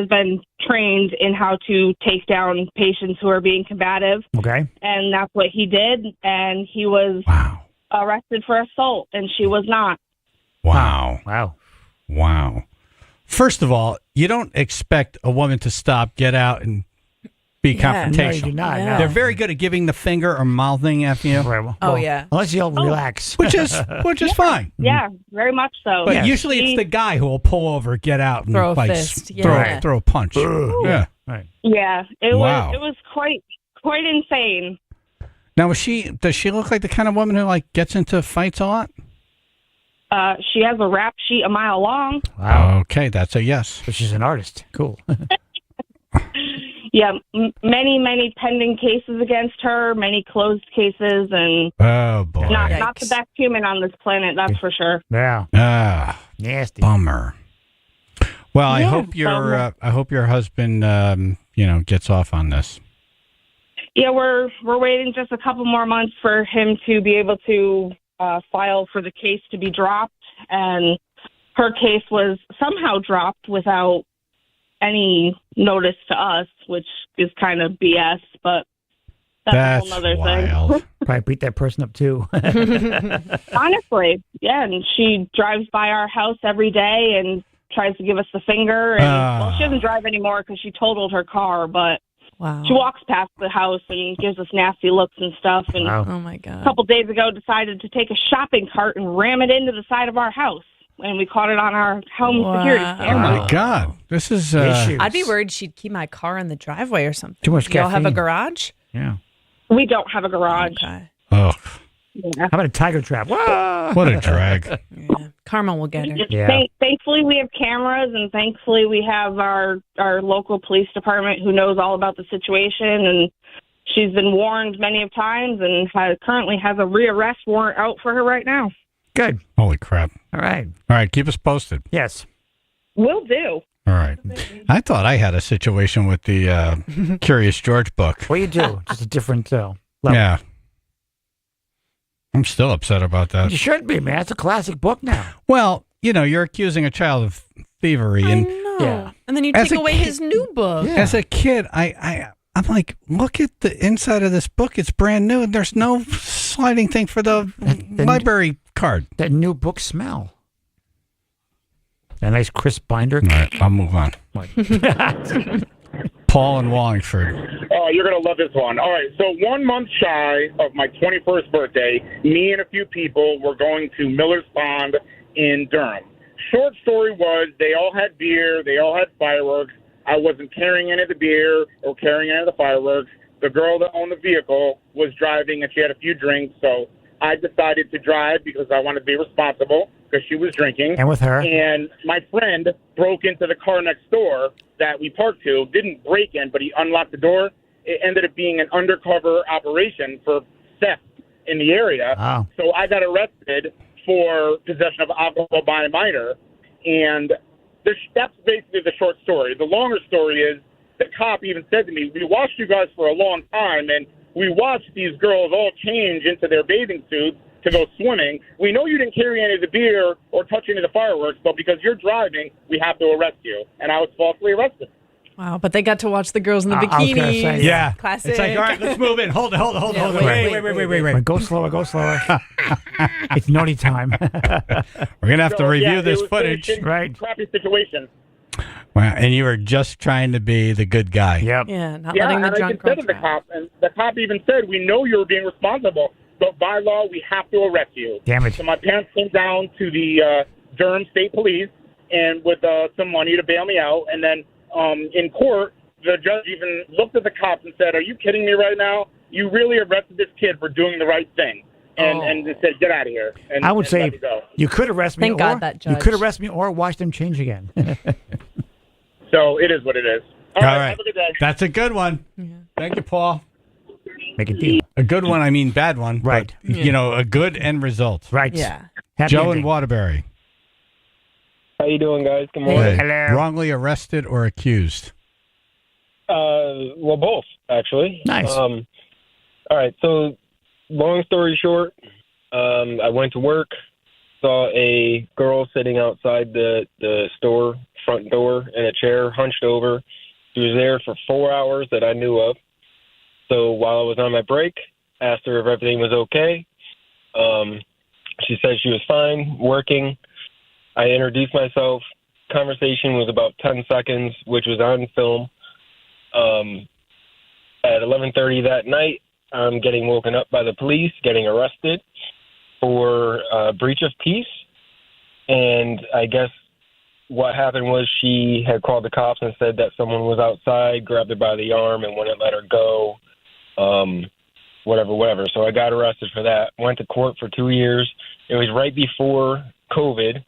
[SPEAKER 5] been trained in how to take down patients who are being combative.
[SPEAKER 2] Okay.
[SPEAKER 5] And that's what he did, and he was arrested for assault, and she was not.
[SPEAKER 1] Wow. First of all, you don't expect a woman to stop, get out, and be confrontational.
[SPEAKER 2] No, you do not. No.
[SPEAKER 1] They're very good at giving the finger or mouthing at you.
[SPEAKER 16] Yeah.
[SPEAKER 2] Unless you'll relax.
[SPEAKER 1] Which is fine.
[SPEAKER 5] Yeah, very much so.
[SPEAKER 1] But usually it's the guy who will pull over, get out, and
[SPEAKER 16] Throw a
[SPEAKER 1] like
[SPEAKER 16] fist.
[SPEAKER 1] throw a punch. Yeah.
[SPEAKER 2] Right.
[SPEAKER 5] Yeah, it
[SPEAKER 1] Wow.
[SPEAKER 5] was quite insane.
[SPEAKER 1] Now, does she look like the kind of woman who like gets into fights a lot?
[SPEAKER 5] She has a rap sheet a mile long.
[SPEAKER 1] Wow. Okay, that's a yes.
[SPEAKER 2] But she's an artist. Cool.
[SPEAKER 5] Yeah, many pending cases against her, many closed cases, and
[SPEAKER 1] oh boy,
[SPEAKER 5] not the best human on this planet, that's for sure.
[SPEAKER 2] Yeah.
[SPEAKER 1] Nasty. Bummer. Well, I hope your husband gets off on this.
[SPEAKER 5] Yeah, we're waiting just a couple more months for him to be able to file for the case to be dropped, and her case was somehow dropped without any notice to us, which is kind of BS, but that's a whole other thing.
[SPEAKER 2] Probably beat that person up too.
[SPEAKER 5] Honestly, yeah, and she drives by our house every day and tries to give us the finger, and well, she doesn't drive anymore because she totaled her car, but she walks past the house and gives us nasty looks and stuff. And
[SPEAKER 16] Oh my God.
[SPEAKER 5] a couple days ago decided to take a shopping cart and ram it into the side of our house. And we caught it on our home security camera.
[SPEAKER 1] Oh my God. This is
[SPEAKER 16] I'd be worried she'd keep my car in the driveway or something.
[SPEAKER 2] Too much
[SPEAKER 16] Do y'all have a
[SPEAKER 2] caffeine.
[SPEAKER 16] garage?
[SPEAKER 2] Yeah.
[SPEAKER 5] We don't have a garage.
[SPEAKER 16] Okay.
[SPEAKER 1] Oh.
[SPEAKER 5] Yeah.
[SPEAKER 2] How about a tiger trap?
[SPEAKER 1] What a drag.
[SPEAKER 16] Karma will get her.
[SPEAKER 5] Thankfully, we have cameras, and thankfully, we have our local police department who knows all about the situation. And she's been warned many of times, and currently has a rearrest warrant out for her right now.
[SPEAKER 2] Good.
[SPEAKER 1] Holy crap.
[SPEAKER 2] All right.
[SPEAKER 1] All right, keep us posted.
[SPEAKER 2] Yes.
[SPEAKER 5] Will do.
[SPEAKER 1] All right. I thought I had a situation with the Curious George book.
[SPEAKER 2] Well, you do. Just a different level.
[SPEAKER 1] Yeah. I'm still upset about that.
[SPEAKER 2] You should be, man. It's a classic book now.
[SPEAKER 1] Well, you're accusing a child of thievery. And
[SPEAKER 2] yeah.
[SPEAKER 16] And then you
[SPEAKER 1] As
[SPEAKER 16] take
[SPEAKER 1] a
[SPEAKER 16] away
[SPEAKER 1] kid-
[SPEAKER 16] his new book.
[SPEAKER 1] As a kid, I'm like, look at the inside of this book. It's brand new, and there's no sliding thing for the library card.
[SPEAKER 2] That new book smell. That nice crisp binder.
[SPEAKER 1] All right, I'll move on. Paul in Wallingford.
[SPEAKER 22] Oh, you're going to love this one. All right, so 1 month shy of my 21st birthday, me and a few people were going to Miller's Pond in Durham. Short story was they all had beer, they all had fireworks. I wasn't carrying any of the beer or carrying any of the fireworks. The girl that owned the vehicle was driving, and she had a few drinks, so I decided to drive because I wanted to be responsible because she was drinking.
[SPEAKER 2] And with her?
[SPEAKER 22] And my friend broke into the car next door that we parked to, didn't break in, but he unlocked the door. It ended up being an undercover operation for theft in the area.
[SPEAKER 2] Wow.
[SPEAKER 22] So I got arrested for possession of alcohol by a minor, and that's basically the short story. The longer story is the cop even said to me, we watched you guys for a long time, and we watched these girls all change into their bathing suits to go swimming. We know you didn't carry any of the beer or touch any of the fireworks, but because you're driving, we have to arrest you. And I was falsely arrested.
[SPEAKER 16] Wow, but they got to watch the girls in the
[SPEAKER 2] I was gonna
[SPEAKER 16] bikinis.
[SPEAKER 2] say,
[SPEAKER 1] Yeah.
[SPEAKER 16] Classic.
[SPEAKER 1] It's like, all right, let's move in. Hold it. Wait.
[SPEAKER 2] Go slower. It's naughty time.
[SPEAKER 1] We're going to have to review this
[SPEAKER 22] it was
[SPEAKER 1] footage.
[SPEAKER 22] a crappy situation.
[SPEAKER 1] Wow, and you were just trying to be the good guy.
[SPEAKER 2] Yep.
[SPEAKER 16] Yeah, not
[SPEAKER 22] Yeah,
[SPEAKER 16] letting the
[SPEAKER 22] and I
[SPEAKER 16] drunk
[SPEAKER 22] just said to the cop, and the cop even said, "We know you're being responsible, but by law, we have to arrest you."
[SPEAKER 2] Damn it.
[SPEAKER 22] So my parents came down to the Durham State Police and with some money to bail me out, and then in court, the judge even looked at the cops and said, "Are you kidding me right now? You really arrested this kid for doing the right thing," and just said, "Get out of here." And,
[SPEAKER 2] I would
[SPEAKER 22] and
[SPEAKER 2] say
[SPEAKER 22] let me go.
[SPEAKER 2] you could arrest me.
[SPEAKER 16] Thank God that
[SPEAKER 2] You
[SPEAKER 16] judge.
[SPEAKER 2] could arrest me or watch them change again.
[SPEAKER 22] So it is what it is. All right. Have a good day.
[SPEAKER 1] That's a good one. Thank you, Paul.
[SPEAKER 2] Make a deal.
[SPEAKER 1] A good one, I mean bad one.
[SPEAKER 2] Right.
[SPEAKER 1] But, you know, a good end result.
[SPEAKER 2] Right.
[SPEAKER 16] Yeah.
[SPEAKER 2] Happy
[SPEAKER 1] Joe
[SPEAKER 2] ending.
[SPEAKER 1] in Waterbury.
[SPEAKER 6] How you doing, guys? Good morning.
[SPEAKER 1] Hey.
[SPEAKER 2] Hello.
[SPEAKER 1] Wrongly arrested or accused?
[SPEAKER 6] Well, both, actually.
[SPEAKER 1] Nice.
[SPEAKER 6] All right, so long story short, I went to work, saw a girl sitting outside the store front door in a chair, hunched over. She was there for 4 hours that I knew of. So while I was on my break, asked her if everything was okay. She said she was fine, working. I introduced myself. Conversation was about 10 seconds, which was on film. At 11:30 that night, I'm getting woken up by the police, getting arrested for breach of peace. And I guess what happened was she had called the cops and said that someone was outside, grabbed her by the arm and wouldn't let her go. Whatever. So I got arrested for that. Went to court for 2 years. It was right before COVID.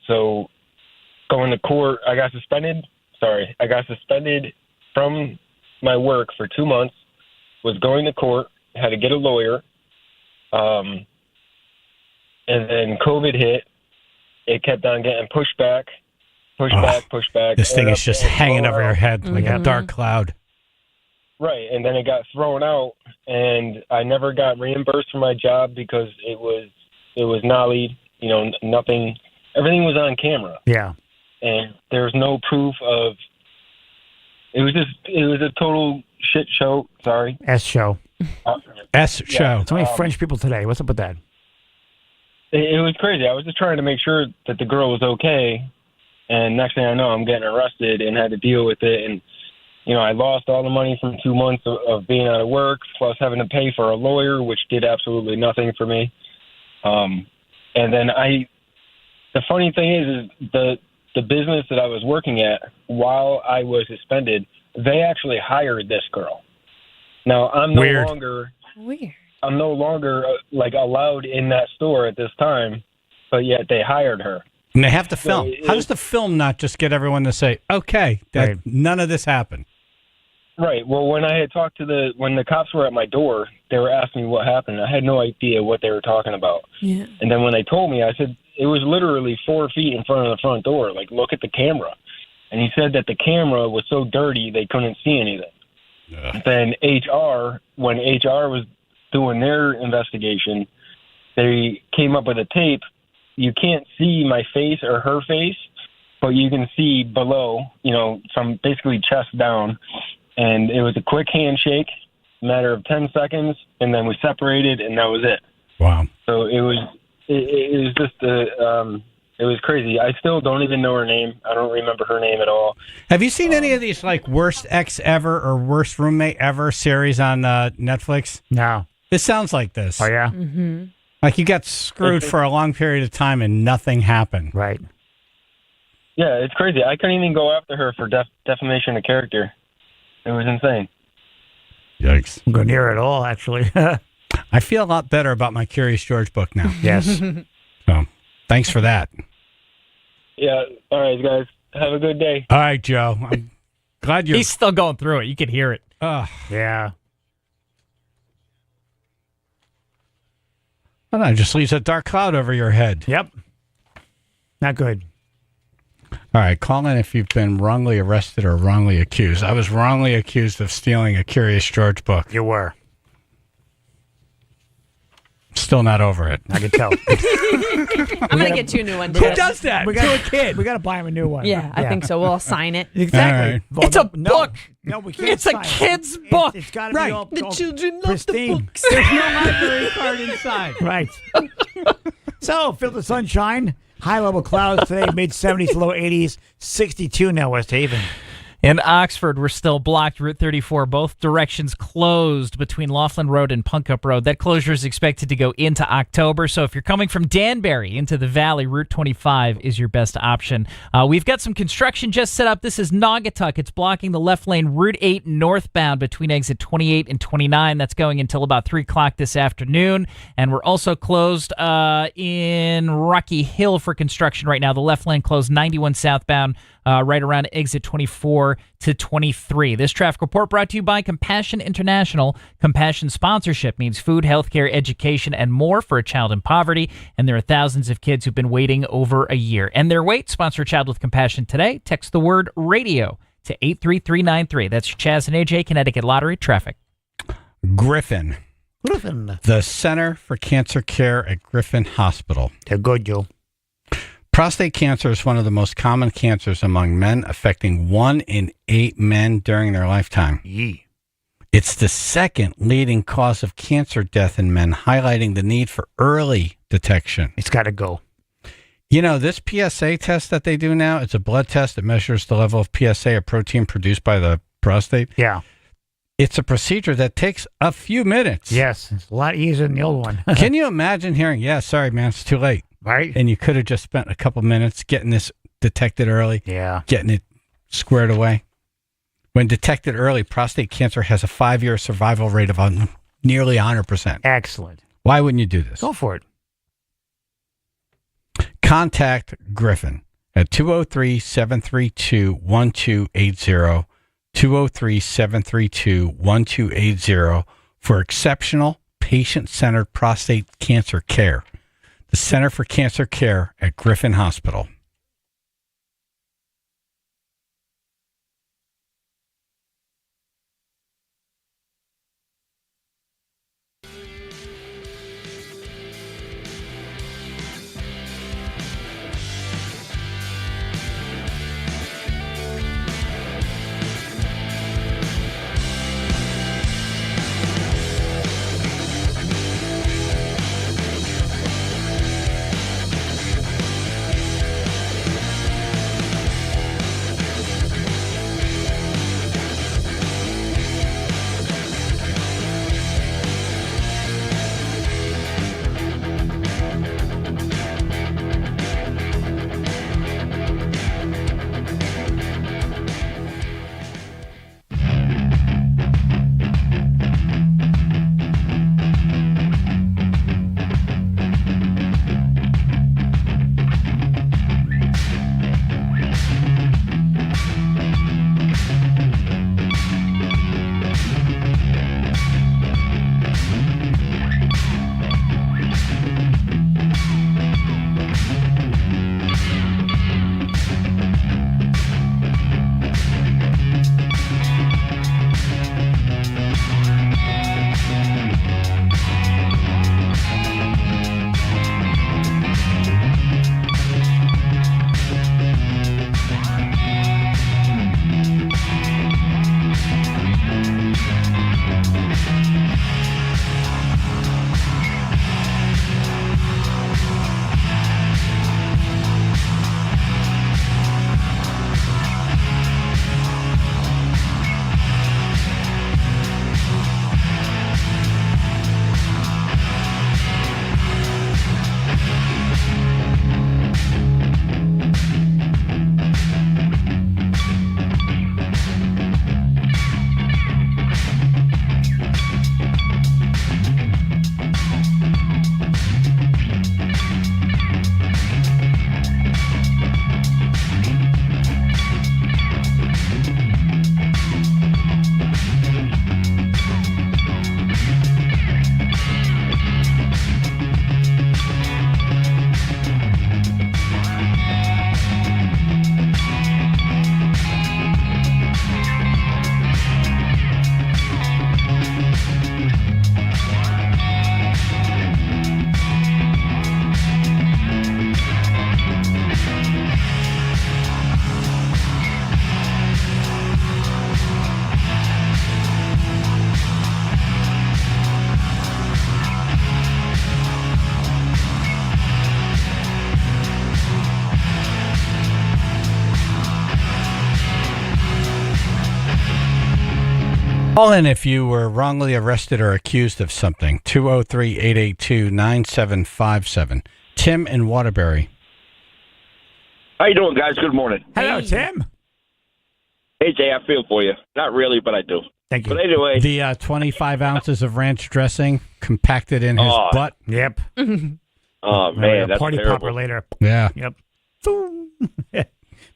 [SPEAKER 6] So going to court, I got suspended from my work for 2 months, was going to court, had to get a lawyer. And then COVID hit. It kept on getting pushed back.
[SPEAKER 1] This thing is just hanging over your head like a dark cloud.
[SPEAKER 6] Right, and then it got thrown out, and I never got reimbursed for my job because it was nollied. You know, nothing. Everything was on camera.
[SPEAKER 2] Yeah.
[SPEAKER 6] And there's no proof of. It was a total shit show. Sorry.
[SPEAKER 2] S show.
[SPEAKER 1] Show.
[SPEAKER 2] So many French people today. What's up with that?
[SPEAKER 6] It was crazy. I was just trying to make sure that the girl was okay, and next thing I know, I'm getting arrested and had to deal with it. And you know, I lost all the money from 2 months of being out of work, plus having to pay for a lawyer, which did absolutely nothing for me. And then the funny thing is the business that I was working at while I was suspended, they actually hired this girl. Now I'm no longer like allowed in that store at this time, but yet they hired her.
[SPEAKER 1] And they have to film. How does the film not just get everyone to say, okay, that none of this happened?
[SPEAKER 6] Right. Well, when I had talked to when the cops were at my door, they were asking me what happened. I had no idea what they were talking about.
[SPEAKER 16] Yeah.
[SPEAKER 6] And then when they told me, I said, it was literally 4 feet in front of the front door. Like, look at the camera. And he said that the camera was so dirty they couldn't see anything. Then when HR was doing their investigation, they came up with a tape. You can't see my face or her face, but you can see below, you know, from basically chest down. And it was a quick handshake, matter of 10 seconds, and then we separated, and that was it.
[SPEAKER 1] Wow.
[SPEAKER 6] So it was just it was crazy. I still don't even know her name. I don't remember her name at all.
[SPEAKER 1] Have you seen any of these like worst ex ever or worst roommate ever series on Netflix?
[SPEAKER 2] No.
[SPEAKER 1] This sounds like this.
[SPEAKER 2] Oh yeah.
[SPEAKER 16] Mm-hmm.
[SPEAKER 1] Like you got screwed for a long period of time and nothing happened.
[SPEAKER 2] Right.
[SPEAKER 6] Yeah, it's crazy. I couldn't even go after her for defamation of character. It was insane.
[SPEAKER 1] Yikes.
[SPEAKER 2] I'm going near it all, actually.
[SPEAKER 1] I feel a lot better about my Curious George book now.
[SPEAKER 2] Yes.
[SPEAKER 1] So, thanks for that.
[SPEAKER 6] Yeah. All right, guys. Have a good day.
[SPEAKER 1] All right, Joe. I'm glad you're...
[SPEAKER 3] He's still going through it. You can hear it.
[SPEAKER 2] Yeah.
[SPEAKER 1] Well, no, it just leaves a dark cloud over your head.
[SPEAKER 2] Yep. Not good.
[SPEAKER 1] All right, call in if you've been wrongly arrested or wrongly accused. I was wrongly accused of stealing a Curious George book.
[SPEAKER 2] You were.
[SPEAKER 1] still not over it.
[SPEAKER 2] I can tell.
[SPEAKER 16] I'm going to get you a new one.
[SPEAKER 2] Who
[SPEAKER 16] does
[SPEAKER 2] that? To a kid. We got to buy him a new one.
[SPEAKER 16] Yeah, I think so. We'll all sign it.
[SPEAKER 2] Exactly.
[SPEAKER 1] Right.
[SPEAKER 2] Well,
[SPEAKER 3] It's a book.
[SPEAKER 2] No, we can't.
[SPEAKER 3] It's a
[SPEAKER 2] sign it.
[SPEAKER 3] kid's book.
[SPEAKER 2] It's got to
[SPEAKER 1] Right.
[SPEAKER 2] be all
[SPEAKER 16] The
[SPEAKER 2] all
[SPEAKER 16] children love
[SPEAKER 2] pristine.
[SPEAKER 16] the books.
[SPEAKER 1] There's no library card inside.
[SPEAKER 2] Right. So, feel the sunshine. High level clouds today, mid 70s, low 80s, 62 now, West Haven.
[SPEAKER 3] In Oxford, we're still blocked. Route 34, both directions closed between Laughlin Road and Punkup Road. That closure is expected to go into October. So if you're coming from Danbury into the valley, Route 25 is your best option. We've got some construction just set up. This is Naugatuck. It's blocking the left lane, Route 8 northbound between exit 28 and 29. That's going until about 3 o'clock this afternoon. And we're also closed in Rocky Hill for construction right now. The left lane closed 91 southbound. Right around exit 24 to 23. This traffic report brought to you by Compassion International. Compassion sponsorship means food, healthcare, education, and more for a child in poverty. And there are thousands of kids who've been waiting over a year. And their wait. Sponsor a child with compassion today. Text the word radio to 83393. That's Chaz and AJ, Connecticut Lottery Traffic.
[SPEAKER 1] Griffin. The Center for Cancer Care at Griffin Hospital.
[SPEAKER 2] They're good, Joe.
[SPEAKER 1] Prostate cancer is one of the most common cancers among men, affecting 1 in 8 men during their lifetime.
[SPEAKER 2] Yee.
[SPEAKER 1] It's the second leading cause of cancer death in men, highlighting the need for early detection.
[SPEAKER 2] It's got to go.
[SPEAKER 1] You know, this PSA test that they do now, it's a blood test that measures the level of PSA, a protein produced by the prostate.
[SPEAKER 2] Yeah.
[SPEAKER 1] It's a procedure that takes a few minutes.
[SPEAKER 2] Yes. It's a lot easier than the old one.
[SPEAKER 1] Can you imagine hearing, yeah, sorry, man, it's too late.
[SPEAKER 2] Right.
[SPEAKER 1] And you could have just spent a couple minutes getting this detected early.
[SPEAKER 2] Yeah.
[SPEAKER 1] Getting it squared away. When detected early, prostate cancer has a 5-year survival rate of nearly 100%.
[SPEAKER 2] Excellent.
[SPEAKER 1] Why wouldn't you do this?
[SPEAKER 2] Go for it.
[SPEAKER 1] Contact Griffin at 203-732-1280, 203-732-1280 for exceptional patient-centered prostate cancer care. The Center for Cancer Care at Griffin Hospital. Call in if you were wrongly arrested or accused of something. 203-882-9757. Tim in Waterbury.
[SPEAKER 7] How you doing, guys? Good morning.
[SPEAKER 2] Hello, Tim.
[SPEAKER 7] AJ, I feel for you. Not really, but I do.
[SPEAKER 2] Thank you.
[SPEAKER 7] But anyway,
[SPEAKER 1] The 25 ounces of ranch dressing compacted in his butt.
[SPEAKER 2] Yep.
[SPEAKER 7] oh man, that's
[SPEAKER 2] Party
[SPEAKER 7] terrible.
[SPEAKER 2] popper later.
[SPEAKER 1] Yeah.
[SPEAKER 2] Yep.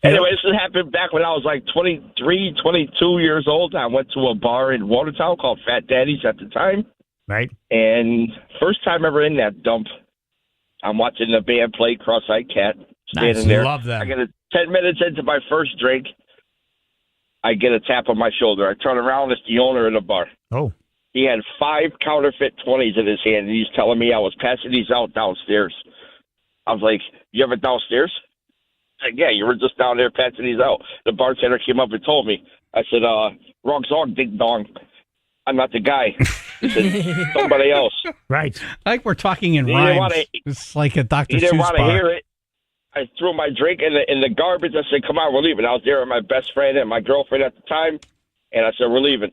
[SPEAKER 7] Anyway, this happened back when I was like 23, 22 years old. I went to a bar in Watertown called Fat Daddy's at the time.
[SPEAKER 2] Right.
[SPEAKER 7] And first time ever in that dump, I'm watching the band play Cross-Eyed Cat. Standing there.
[SPEAKER 1] Love them.
[SPEAKER 7] I get 10 minutes into my first drink. I get a tap on my shoulder. I turn around. It's the owner of the bar.
[SPEAKER 2] Oh.
[SPEAKER 7] He had 5 counterfeit 20s in his hand, and he's telling me I was passing these out downstairs. I was like, you have it downstairs? Like, yeah, you were just down there passing these out. The bartender came up and told me. I said, wrong song, ding dong. I'm not the guy. He said, somebody else.
[SPEAKER 2] Right.
[SPEAKER 1] Like we're talking in
[SPEAKER 7] He didn't
[SPEAKER 1] rhymes.
[SPEAKER 7] wanna-
[SPEAKER 1] It's like a Dr.
[SPEAKER 7] He didn't
[SPEAKER 1] Seuss
[SPEAKER 7] want to
[SPEAKER 1] bar.
[SPEAKER 7] hear it. I threw my drink in the garbage. I said, come on, we're leaving. I was there with my best friend and my girlfriend at the time. And I said, we're leaving.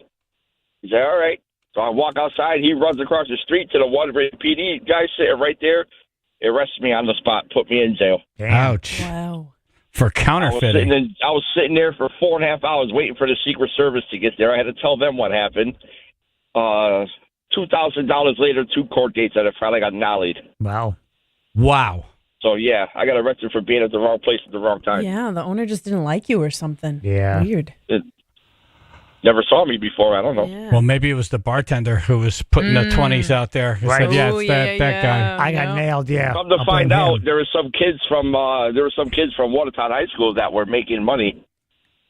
[SPEAKER 7] He said, all right. So I walk outside. He runs across the street to the Waterbury PD guy sitting right there. He arrested me on the spot, put me in jail.
[SPEAKER 1] Ouch.
[SPEAKER 16] Wow.
[SPEAKER 1] For counterfeiting.
[SPEAKER 7] I was sitting there for 4.5 hours waiting for the Secret Service to get there. I had to tell them what happened. $2,000 later, 2 court dates that I finally got nollied.
[SPEAKER 2] Wow.
[SPEAKER 1] Wow.
[SPEAKER 7] So, yeah, I got arrested for being at the wrong place at the wrong time.
[SPEAKER 16] Yeah, the owner just didn't like you or something.
[SPEAKER 2] Yeah.
[SPEAKER 16] Weird.
[SPEAKER 7] Never saw me before. I don't know.
[SPEAKER 16] Yeah.
[SPEAKER 1] Well, maybe it was the bartender who was putting the 20s out there. He
[SPEAKER 2] Right.
[SPEAKER 1] said, yeah,
[SPEAKER 16] Oh,
[SPEAKER 1] it's
[SPEAKER 16] yeah,
[SPEAKER 1] that guy.
[SPEAKER 2] I got nailed, yeah.
[SPEAKER 7] Come to
[SPEAKER 2] I'll
[SPEAKER 7] find
[SPEAKER 2] blame
[SPEAKER 7] out,
[SPEAKER 2] him.
[SPEAKER 7] there were some kids from Watertown High School that were making money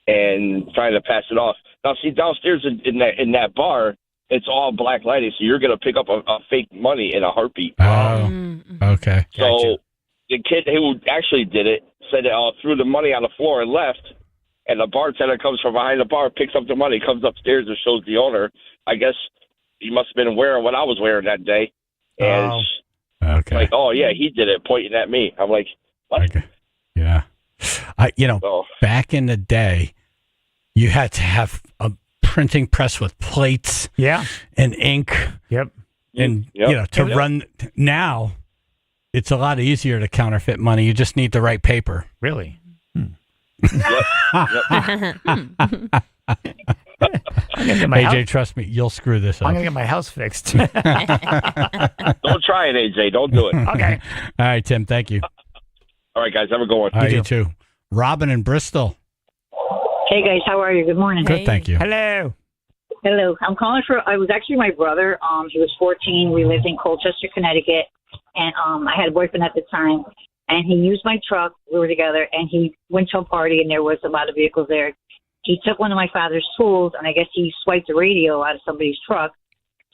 [SPEAKER 7] and trying to pass it off. Now, see, downstairs in that bar, it's all black lighting, so you're going to pick up a fake money in a heartbeat.
[SPEAKER 1] Oh, okay.
[SPEAKER 7] So the kid who actually did it said threw the money on the floor and left. And the bartender comes from behind the bar, picks up the money, comes upstairs and shows the owner. I guess he must have been wearing what I was wearing that day. And
[SPEAKER 1] okay.
[SPEAKER 7] like, oh, yeah, he did it, pointing at me. I'm like, what?
[SPEAKER 1] Okay. Yeah. Back in the day, you had to have a printing press with plates and ink.
[SPEAKER 2] Yep.
[SPEAKER 1] And, to run. Now, it's a lot easier to counterfeit money. You just need the right paper.
[SPEAKER 2] Really?
[SPEAKER 1] AJ, trust me, you'll screw this up.
[SPEAKER 2] I'm going to get my house fixed.
[SPEAKER 7] Don't try it, AJ. Don't do it.
[SPEAKER 2] Okay.
[SPEAKER 1] All right, Tim. Thank you.
[SPEAKER 7] All right, guys. Have a good one.
[SPEAKER 1] All right, you too. Robin in Bristol.
[SPEAKER 8] Hey guys, how are you? Good morning.
[SPEAKER 1] Good, thank you.
[SPEAKER 2] Hello.
[SPEAKER 8] Hello. I'm calling I was actually my brother. He was 14. We lived in Colchester, Connecticut. And I had a boyfriend at the time. And he used my truck. We were together. And he went to a party, and there was a lot of vehicles there. He took one of my father's tools, and I guess he swiped the radio out of somebody's truck.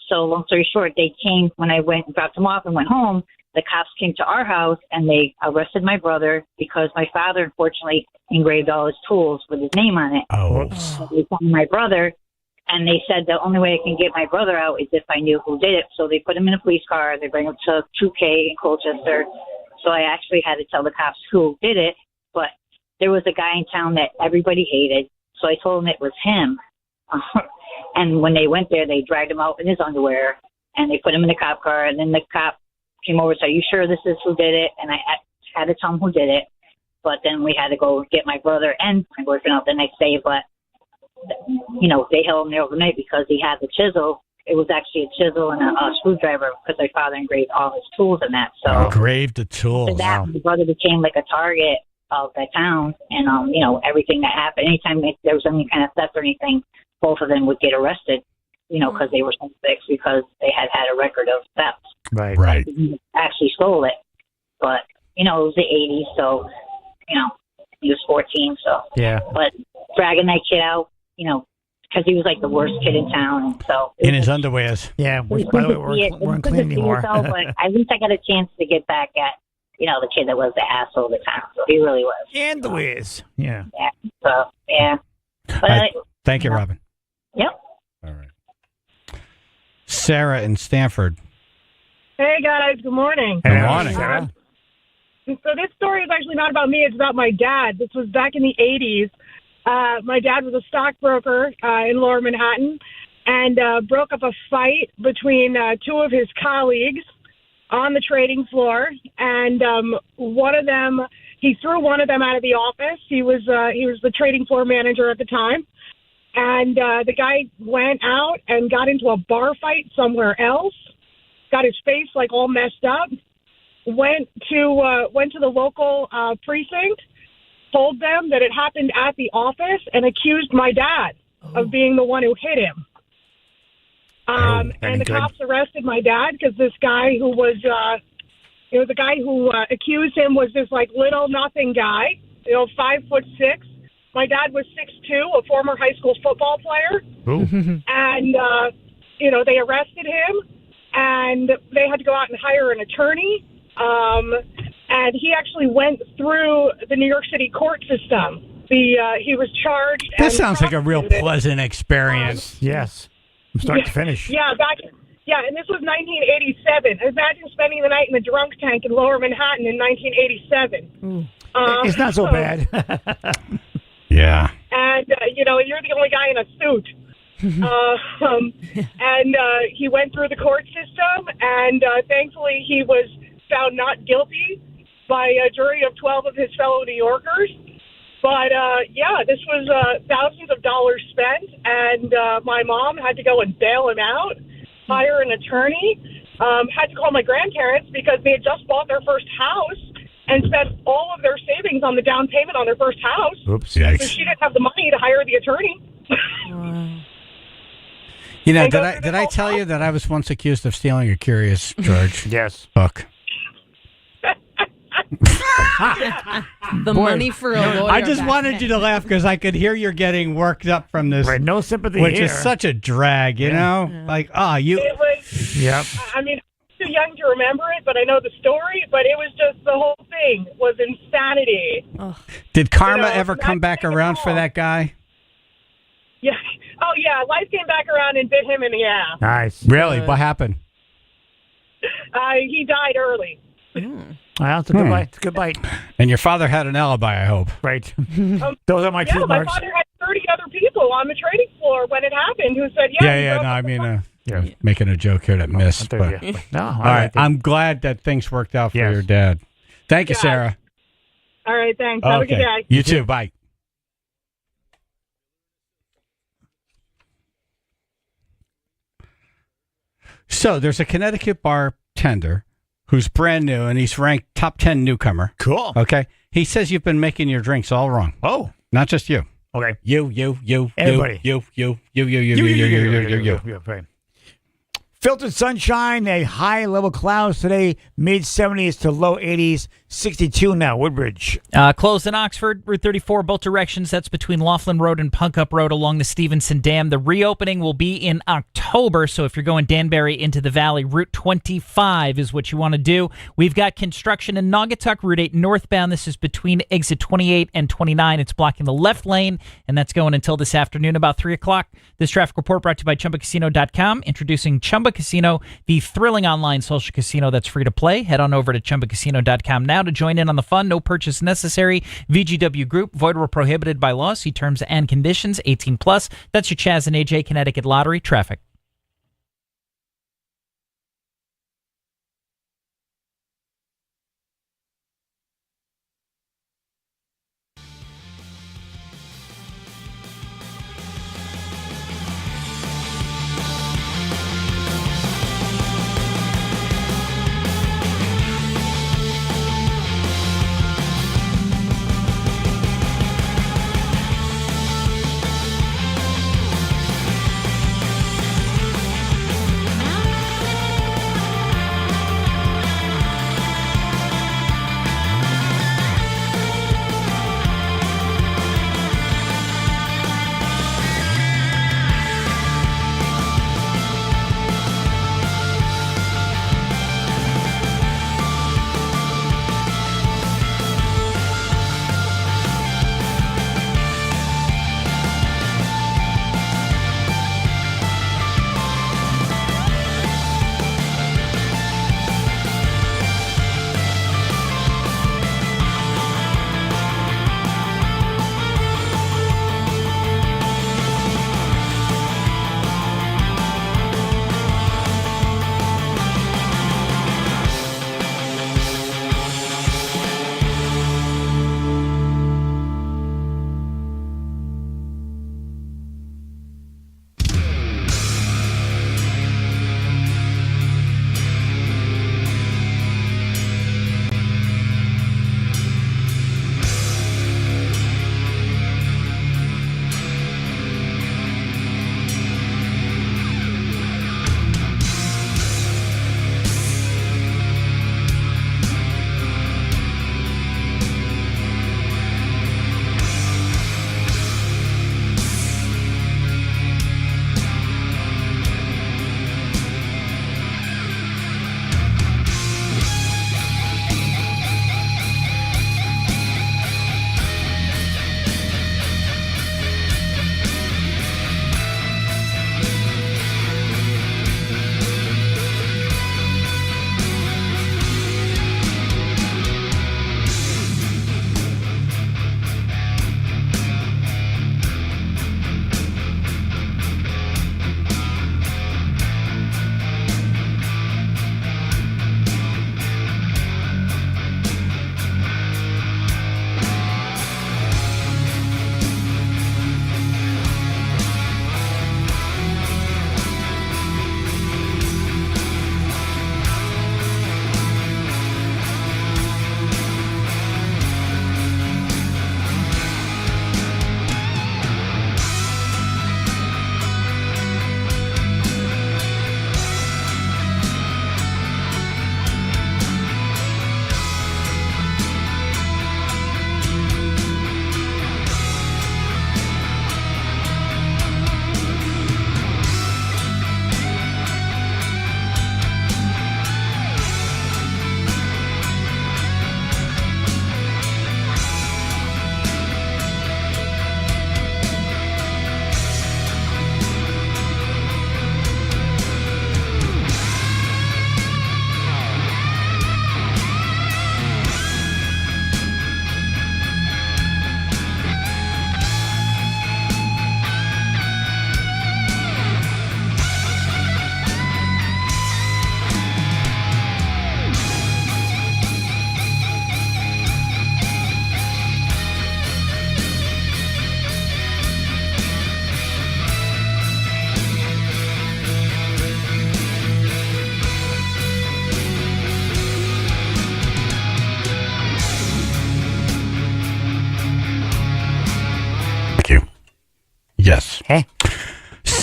[SPEAKER 8] So long story short, they came when I went and dropped him off and went home. The cops came to our house, and they arrested my brother because my father, unfortunately, engraved all his tools with his name on it.
[SPEAKER 1] Oh.
[SPEAKER 8] So they found my brother, and they said the only way I can get my brother out is if I knew who did it. So they put him in a police car. They bring him to 2K in Colchester. So I actually had to tell the cops who did it. But there was a guy in town that everybody hated. So I told him it was him. And when they went there, they dragged him out in his underwear, and they put him in the cop car. And then the cop came over and said, "Are you sure this is who did it?" And I had to tell him who did it. But then we had to go get my brother and my boyfriend out the next day. But, they held him there overnight because he had the chisel. It was actually a chisel and a screwdriver because my father engraved all his tools in that. So
[SPEAKER 1] Engraved the tools.
[SPEAKER 8] after that, my brother became like a target of the town, and everything that happened. Anytime there was any kind of theft or anything, both of them would get arrested. Because they were suspects because they had a record of theft.
[SPEAKER 1] Right.
[SPEAKER 8] He actually stole it, but it was the '80s, so he was 14. So
[SPEAKER 2] yeah.
[SPEAKER 8] But dragging that kid out, because he was like the worst kid in town, and so
[SPEAKER 1] in his underwears.
[SPEAKER 2] Yeah. Which, by the way, weren't clean anymore.
[SPEAKER 8] But at least I got a chance to get back at the kid that was the asshole of the town. So he really was.
[SPEAKER 2] And the whiz. Yeah.
[SPEAKER 8] Yeah. So yeah. But
[SPEAKER 1] Thank you, Robin.
[SPEAKER 8] Yep.
[SPEAKER 1] All right. Sarah in Stanford.
[SPEAKER 23] Hey guys, good morning.
[SPEAKER 1] Good morning.
[SPEAKER 23] So this story is actually not about me, it's about my dad. This was back in the 80s. My dad was a stockbroker in Lower Manhattan, and broke up a fight between two of his colleagues on the trading floor. And one of them, he threw one of them out of the office. He was the trading floor manager at the time. And the guy went out and got into a bar fight somewhere else, got his face like all messed up, went to the local precinct, told them that it happened at the office, and accused my dad of being the one who hit him. And the cops arrested my dad because this guy who was, the guy who accused him was this like little nothing guy, 5'6". My dad was 6'2", a former high school football player. And, they arrested him, and they had to go out and hire an attorney. And he actually went through the New York City court system. He was charged.
[SPEAKER 1] This sounds like a real pleasant experience.
[SPEAKER 2] Yes. From start to finish.
[SPEAKER 23] Yeah, and this was 1987. Imagine spending the night in the drunk tank in Lower Manhattan in 1987.
[SPEAKER 2] It's not so bad.
[SPEAKER 1] Yeah.
[SPEAKER 23] And, you're the only guy in a suit. And he went through the court system, and thankfully he was found not guilty by a jury of 12 of his fellow New Yorkers. But, this was thousands of dollars spent, and my mom had to go and bail him out, hire an attorney, had to call my grandparents because they had just bought their first house and spent all of their savings on the down payment on their first house.
[SPEAKER 1] Oops,
[SPEAKER 23] so
[SPEAKER 1] yikes.
[SPEAKER 23] she didn't have the money to hire the attorney.
[SPEAKER 1] Did I tell you that I was once accused of stealing a Curious George?
[SPEAKER 2] Yes.
[SPEAKER 1] Book.
[SPEAKER 16] The money for a lawyer.
[SPEAKER 1] I just wanted you to laugh because I could hear you're getting worked up from this.
[SPEAKER 2] Right, no sympathy
[SPEAKER 1] which
[SPEAKER 2] here.
[SPEAKER 1] is such a drag, you know?
[SPEAKER 16] Yeah.
[SPEAKER 1] Like,
[SPEAKER 23] It was,
[SPEAKER 2] Yep.
[SPEAKER 23] I mean, I'm too young to remember it, but I know the story. But it was just the whole thing was insanity.
[SPEAKER 1] Did karma ever come back around for that guy?
[SPEAKER 23] Yeah. Oh, yeah. Life came back around and bit him in the ass.
[SPEAKER 1] Nice. Really? What happened?
[SPEAKER 23] He died early.
[SPEAKER 2] Well, it's a good bite. It's a good bite.
[SPEAKER 1] And your father had an alibi, I hope.
[SPEAKER 2] Right. Those are my
[SPEAKER 23] Yeah,
[SPEAKER 2] two
[SPEAKER 23] my
[SPEAKER 2] marks.
[SPEAKER 23] father had 30 other people on the trading floor when it happened who said,
[SPEAKER 1] Making a joke here that missed.
[SPEAKER 2] there
[SPEAKER 1] But,
[SPEAKER 2] you go. No,
[SPEAKER 1] all right. I'm glad that things worked out for your dad. Thank you,
[SPEAKER 23] Yeah.
[SPEAKER 1] Sarah.
[SPEAKER 23] All right, thanks. Have a good day.
[SPEAKER 1] You too. Bye. So there's a Connecticut bartender who's brand new, and he's ranked top 10 newcomer.
[SPEAKER 2] Cool.
[SPEAKER 1] Okay. He says you've been making your drinks all wrong.
[SPEAKER 2] Oh.
[SPEAKER 1] Not just you.
[SPEAKER 2] Okay.
[SPEAKER 1] You.
[SPEAKER 2] Everybody.
[SPEAKER 1] You.
[SPEAKER 2] Right. Filtered sunshine, a high level clouds today, mid 70s to low 80s, 62 now, Woodbridge.
[SPEAKER 3] Closed in Oxford, Route 34, both directions. That's between Laughlin Road and Punkup Road along the Stevenson Dam. The reopening will be in October, so if you're going Danbury into the valley, Route 25 is what you want to do. We've got construction in Naugatuck, Route 8 northbound. This is between exit 28 and 29. It's blocking the left lane, and that's going until this afternoon about 3 o'clock. This traffic report brought to you by ChumbaCasino.com, introducing Chumba Casino, the thrilling online social casino that's free to play. Head on over to ChumbaCasino.com now to join in on the fun. No purchase necessary. VGW Group. Void where prohibited by law. See terms and conditions. 18 plus. That's your Chaz and AJ Connecticut Lottery traffic.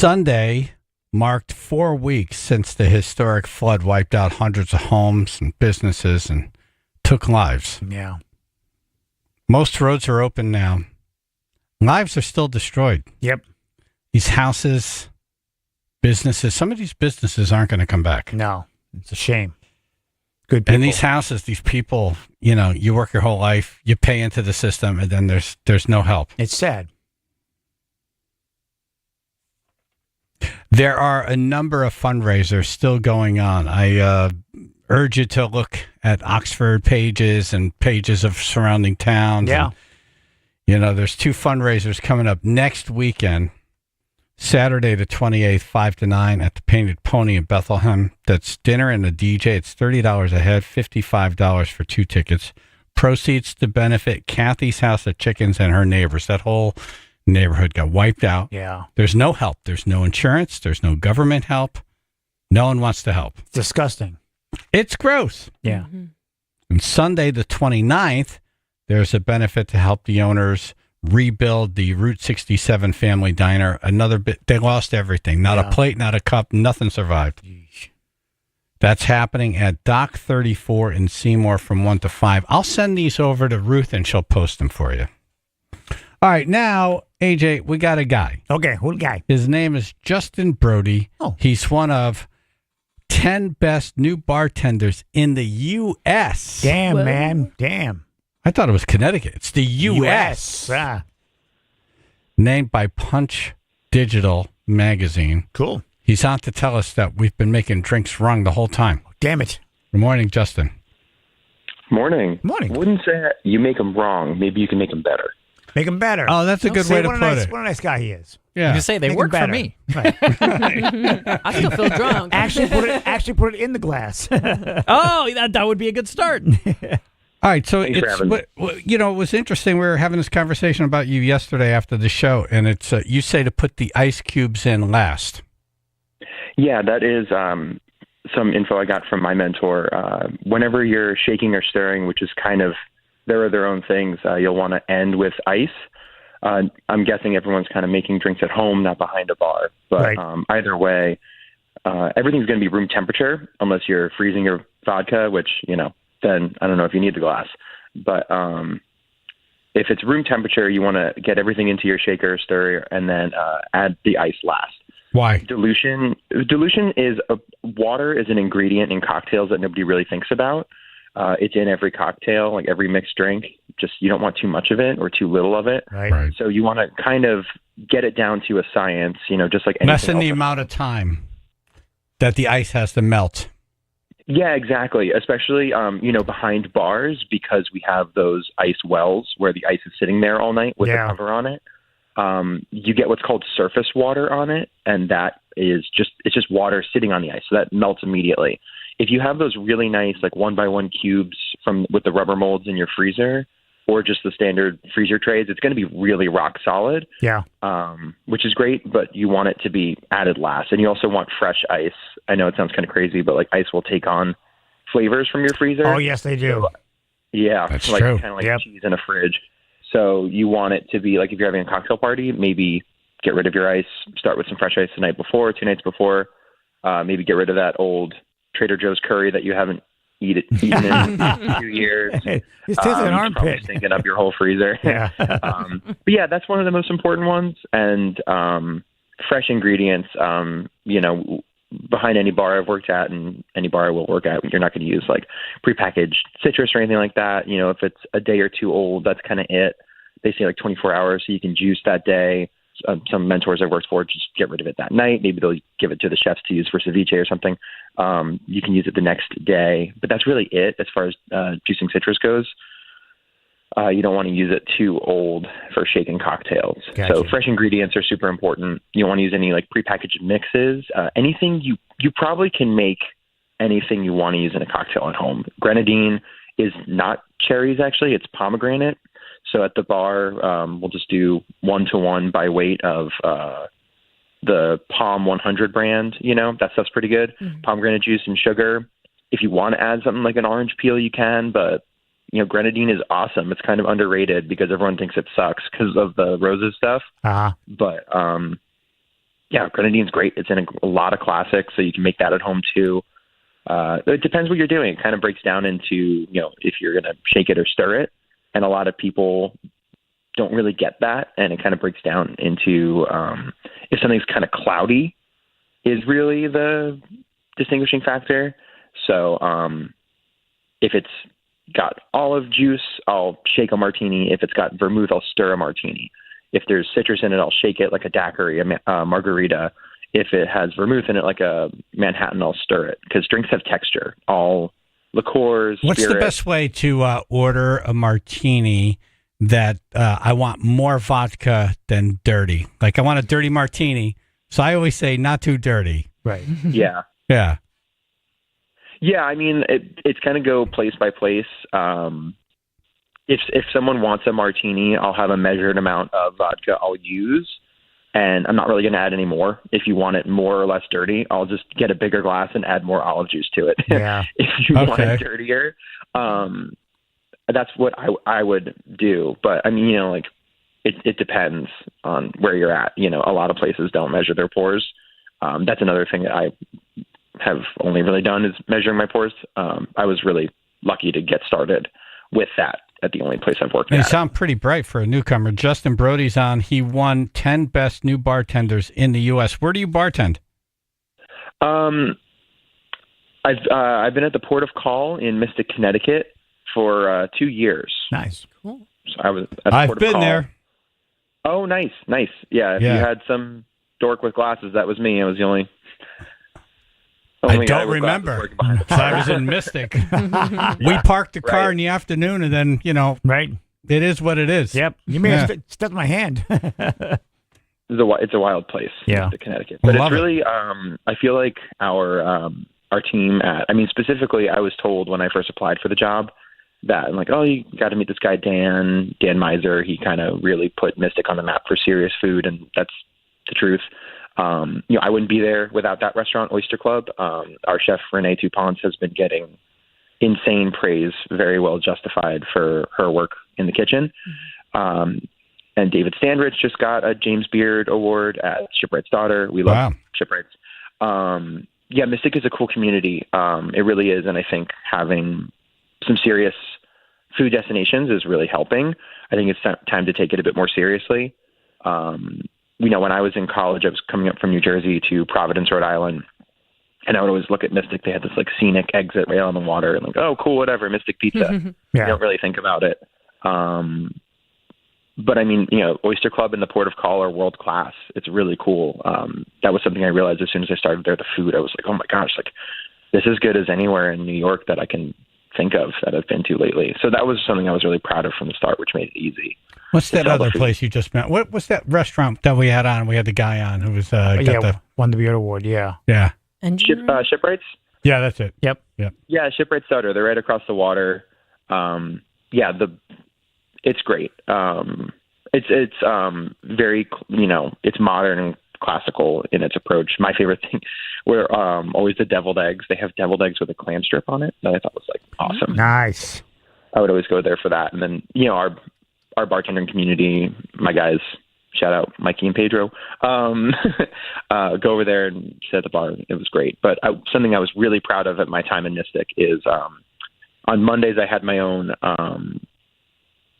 [SPEAKER 1] Sunday marked 4 weeks since the historic flood wiped out hundreds of homes and businesses and took lives.
[SPEAKER 2] Yeah.
[SPEAKER 1] Most roads are open now. Lives are still destroyed.
[SPEAKER 2] Yep.
[SPEAKER 1] These houses, businesses, some of these businesses aren't going to come back.
[SPEAKER 2] No, it's a shame. Good people.
[SPEAKER 1] And these houses, these people, you work your whole life, you pay into the system, and then there's no help.
[SPEAKER 2] It's sad.
[SPEAKER 1] There are a number of fundraisers still going on. I urge you to look at Oxford pages and pages of surrounding towns.
[SPEAKER 2] Yeah.
[SPEAKER 1] And, there's 2 fundraisers coming up next weekend. Saturday the 28th, 5 to 9 at the Painted Pony in Bethlehem. That's dinner and a DJ. It's $30 a head, $55 for 2 tickets. Proceeds to benefit Kathy's House of Chickens and her neighbors. That whole neighborhood got wiped out.
[SPEAKER 2] Yeah.
[SPEAKER 1] There's no help. There's no insurance. There's no government help. No one wants to help.
[SPEAKER 2] It's disgusting.
[SPEAKER 1] It's gross.
[SPEAKER 2] Yeah.
[SPEAKER 1] And Sunday the 29th, there's a benefit to help the owners rebuild the Route 67 Family Diner. Another bit, they lost everything. Not a plate, not a cup, nothing survived.
[SPEAKER 2] Yeesh.
[SPEAKER 1] That's happening at Dock 34 in Seymour from 1 to 5. I'll send these over to Ruth and she'll post them for you. All right, now, AJ, we got a guy.
[SPEAKER 2] Okay, who the guy?
[SPEAKER 1] His name is Justin Brody.
[SPEAKER 2] Oh.
[SPEAKER 1] He's one of 10 best new bartenders in the U.S.
[SPEAKER 2] Damn, man. Damn.
[SPEAKER 1] I thought it was Connecticut. It's the U.S. Named by Punch Digital Magazine.
[SPEAKER 2] Cool.
[SPEAKER 1] He's on to tell us that we've been making drinks wrong the whole time.
[SPEAKER 2] Damn it.
[SPEAKER 1] Good morning, Justin.
[SPEAKER 14] Morning.
[SPEAKER 2] Morning.
[SPEAKER 14] I wouldn't say you make them wrong. Maybe you can make them better.
[SPEAKER 2] Make him better.
[SPEAKER 1] Oh, that's a good way to
[SPEAKER 2] what
[SPEAKER 1] put it.
[SPEAKER 2] What a nice guy he is.
[SPEAKER 1] Yeah.
[SPEAKER 3] You say they
[SPEAKER 2] Make
[SPEAKER 3] work
[SPEAKER 2] him
[SPEAKER 3] for
[SPEAKER 2] better.
[SPEAKER 3] me.
[SPEAKER 2] Right.
[SPEAKER 16] I still feel drunk.
[SPEAKER 2] Actually put it in the glass.
[SPEAKER 3] Oh, that would be a good start.
[SPEAKER 1] All right, so
[SPEAKER 14] Thanks for
[SPEAKER 1] it's
[SPEAKER 14] having me.
[SPEAKER 1] it was interesting. We were having this conversation about you yesterday after the show, and it's you say to put the ice cubes in last.
[SPEAKER 14] Yeah, that is some info I got from my mentor. Whenever you're shaking or stirring, which is kind of there are their own things, you'll want to end with ice. I'm guessing everyone's kind of making drinks at home, not behind a bar. But
[SPEAKER 2] Right.
[SPEAKER 14] Either way, everything's going to be room temperature unless you're freezing your vodka, which, then I don't know if you need the glass. But if it's room temperature, you want to get everything into your shaker or stirrer and then add the ice last.
[SPEAKER 1] Why?
[SPEAKER 14] Dilution is water is an ingredient in cocktails that nobody really thinks about. It's in every cocktail, like every mixed drink. Just you don't want too much of it or too little of it.
[SPEAKER 2] Right.
[SPEAKER 14] So you want to kind of get it down to a science, just like anything
[SPEAKER 1] Lessen the
[SPEAKER 14] else.
[SPEAKER 1] amount of time that the ice has to melt.
[SPEAKER 14] Yeah, exactly. Especially, behind bars because we have those ice wells where the ice is sitting there all night with
[SPEAKER 2] Yeah.
[SPEAKER 14] the cover on it. You get what's called surface water on it, and that is it's just water sitting on the ice, so that melts immediately. If you have those really nice, like 1x1 cubes with the rubber molds in your freezer, or just the standard freezer trays, it's going to be really rock solid.
[SPEAKER 2] Yeah.
[SPEAKER 14] Which is great, but you want it to be added last. And you also want fresh ice. I know it sounds kind of crazy, but like ice will take on flavors from your freezer.
[SPEAKER 2] Oh, yes, they do.
[SPEAKER 14] Yeah.
[SPEAKER 1] That's
[SPEAKER 14] like,
[SPEAKER 1] true.
[SPEAKER 14] Kind of like
[SPEAKER 2] Yep.
[SPEAKER 14] cheese in a fridge. So you want it to be like if you're having a cocktail party, maybe get rid of your ice, start with some fresh ice the night before, 2 nights before. Maybe get rid of that old Trader Joe's curry that you haven't eaten in 2 years.
[SPEAKER 2] It tastes like an
[SPEAKER 14] It's probably
[SPEAKER 2] armpit.
[SPEAKER 14] stinking up your whole freezer.
[SPEAKER 2] Yeah.
[SPEAKER 14] But yeah, that's one of the most important ones. And fresh ingredients, behind any bar I've worked at and any bar I will work at, you're not going to use like prepackaged citrus or anything like that. If it's a day or two old, that's kind of it. They say like 24 hours so you can juice that day. Some mentors I've worked for just get rid of it that night. Maybe they'll give it to the chefs to use for ceviche or something. You can use it the next day, but that's really it as far as juicing citrus goes. You don't want to use it too old for shaken cocktails.
[SPEAKER 2] Gotcha.
[SPEAKER 14] So fresh ingredients are super important. You don't want to use any like prepackaged mixes. Anything you probably can make anything you want to use in a cocktail at home. Grenadine is not cherries, actually. It's pomegranate. So at the bar, we'll just do 1-to-1 by weight of the Palm 100 brand. That stuff's pretty good.
[SPEAKER 16] Mm-hmm.
[SPEAKER 14] Pomegranate juice and sugar. If you want to add something like an orange peel, you can, but grenadine is awesome. It's kind of underrated because everyone thinks it sucks because of the roses stuff.
[SPEAKER 2] Uh-huh.
[SPEAKER 14] But yeah, grenadine's great. It's in a lot of classics, so you can make that at home too. It depends what you're doing. It kind of breaks down into, if you're going to shake it or stir it. And a lot of people don't really get that. And it kind of breaks down into if something's kind of cloudy is really the distinguishing factor. So if it's got olive juice, I'll shake a martini. If it's got vermouth, I'll stir a martini. If there's citrus in it, I'll shake it like a daiquiri, a margarita. If it has vermouth in it, like a Manhattan, I'll stir it because drinks have texture. All liqueurs.
[SPEAKER 1] What's the best way to order a martini that I want more vodka than dirty? Like I want a dirty martini, so I always say not too dirty.
[SPEAKER 2] Right.
[SPEAKER 14] Yeah.
[SPEAKER 1] Yeah.
[SPEAKER 14] Yeah. I mean, it's kind of go place by place. If someone wants a martini, I'll have a measured amount of vodka I'll use. And I'm not really going to add any more. If you want it more or less dirty, I'll just get a bigger glass and add more olive juice to it.
[SPEAKER 2] Yeah.
[SPEAKER 14] If you want it dirtier, that's what I would do. But I mean, it depends on where you're at. A lot of places don't measure their pours. That's another thing that I have only really done is measuring my pours. I was really lucky to get started with that at the only place I've worked
[SPEAKER 1] You
[SPEAKER 14] at.
[SPEAKER 1] sound pretty bright for a newcomer. Justin Brody's on. He won 10 best new bartenders in the U.S. Where do you bartend?
[SPEAKER 14] I've been at the Port of Call in Mystic, Connecticut for 2 years.
[SPEAKER 2] Nice.
[SPEAKER 16] Cool.
[SPEAKER 14] So I was at the
[SPEAKER 1] I've
[SPEAKER 14] Port of
[SPEAKER 1] been
[SPEAKER 14] Call.
[SPEAKER 1] there.
[SPEAKER 14] Oh, nice. Yeah, if you had some dork with glasses, that was me. I was the only
[SPEAKER 1] I
[SPEAKER 14] guy
[SPEAKER 1] don't
[SPEAKER 14] with
[SPEAKER 1] remember.
[SPEAKER 14] glasses working behind the
[SPEAKER 1] 'Cause
[SPEAKER 14] bar.
[SPEAKER 1] I was in Mystic. We parked the car in the afternoon, and then,
[SPEAKER 2] right.
[SPEAKER 1] It is what it is.
[SPEAKER 2] Yep. You may have stepped my hand.
[SPEAKER 14] It's a wild place,
[SPEAKER 2] yeah,
[SPEAKER 14] Connecticut. But it's really, I feel like our team specifically, I was told when I first applied for the job that I'm like, oh, you got to meet this guy, Dan Miser. He kind of really put Mystic on the map for serious food, and that's the truth. I wouldn't be there without that restaurant, Oyster Club. Our chef, Renee Tupons, has been getting insane praise, very well justified for her work in the kitchen. And David Standridge just got a James Beard Award at Shipwright's Daughter. We love Shipwrights. Mystic is a cool community. It really is. And I think having some serious food destinations is really helping. I think it's time to take it a bit more seriously. When I was in college, I was coming up from New Jersey to Providence, Rhode Island, and I would always look at Mystic. They had this scenic exit right on the water, and oh, cool, whatever, Mystic Pizza. You don't really think about it. But I mean, Oyster Club and the Port of Call are world class. It's really cool. That was something I realized as soon as I started there. The food, I was like, oh my gosh, this is good as anywhere in New York that I can think of that I've been to lately. So that was something I was really proud of from the start, which made it easy.
[SPEAKER 1] What's that other place you just met? What's that restaurant that we had on? We had the guy on who was
[SPEAKER 2] won the Beard Award. Yeah.
[SPEAKER 16] And
[SPEAKER 14] Shipwrights.
[SPEAKER 1] Yeah, that's it.
[SPEAKER 2] Yep.
[SPEAKER 14] Yeah, Shipwright's Daughter. They're right across the water. It's great. It's very it's modern and classical in its approach. My favorite thing were always the deviled eggs. They have deviled eggs with a clam strip on it that I thought was awesome.
[SPEAKER 2] Nice.
[SPEAKER 14] I would always go there for that. And then our bartending community, my guys, shout out Mikey and Pedro, go over there and sit at the bar. It was great. But something I was really proud of at my time in Mystic is on Mondays I had my own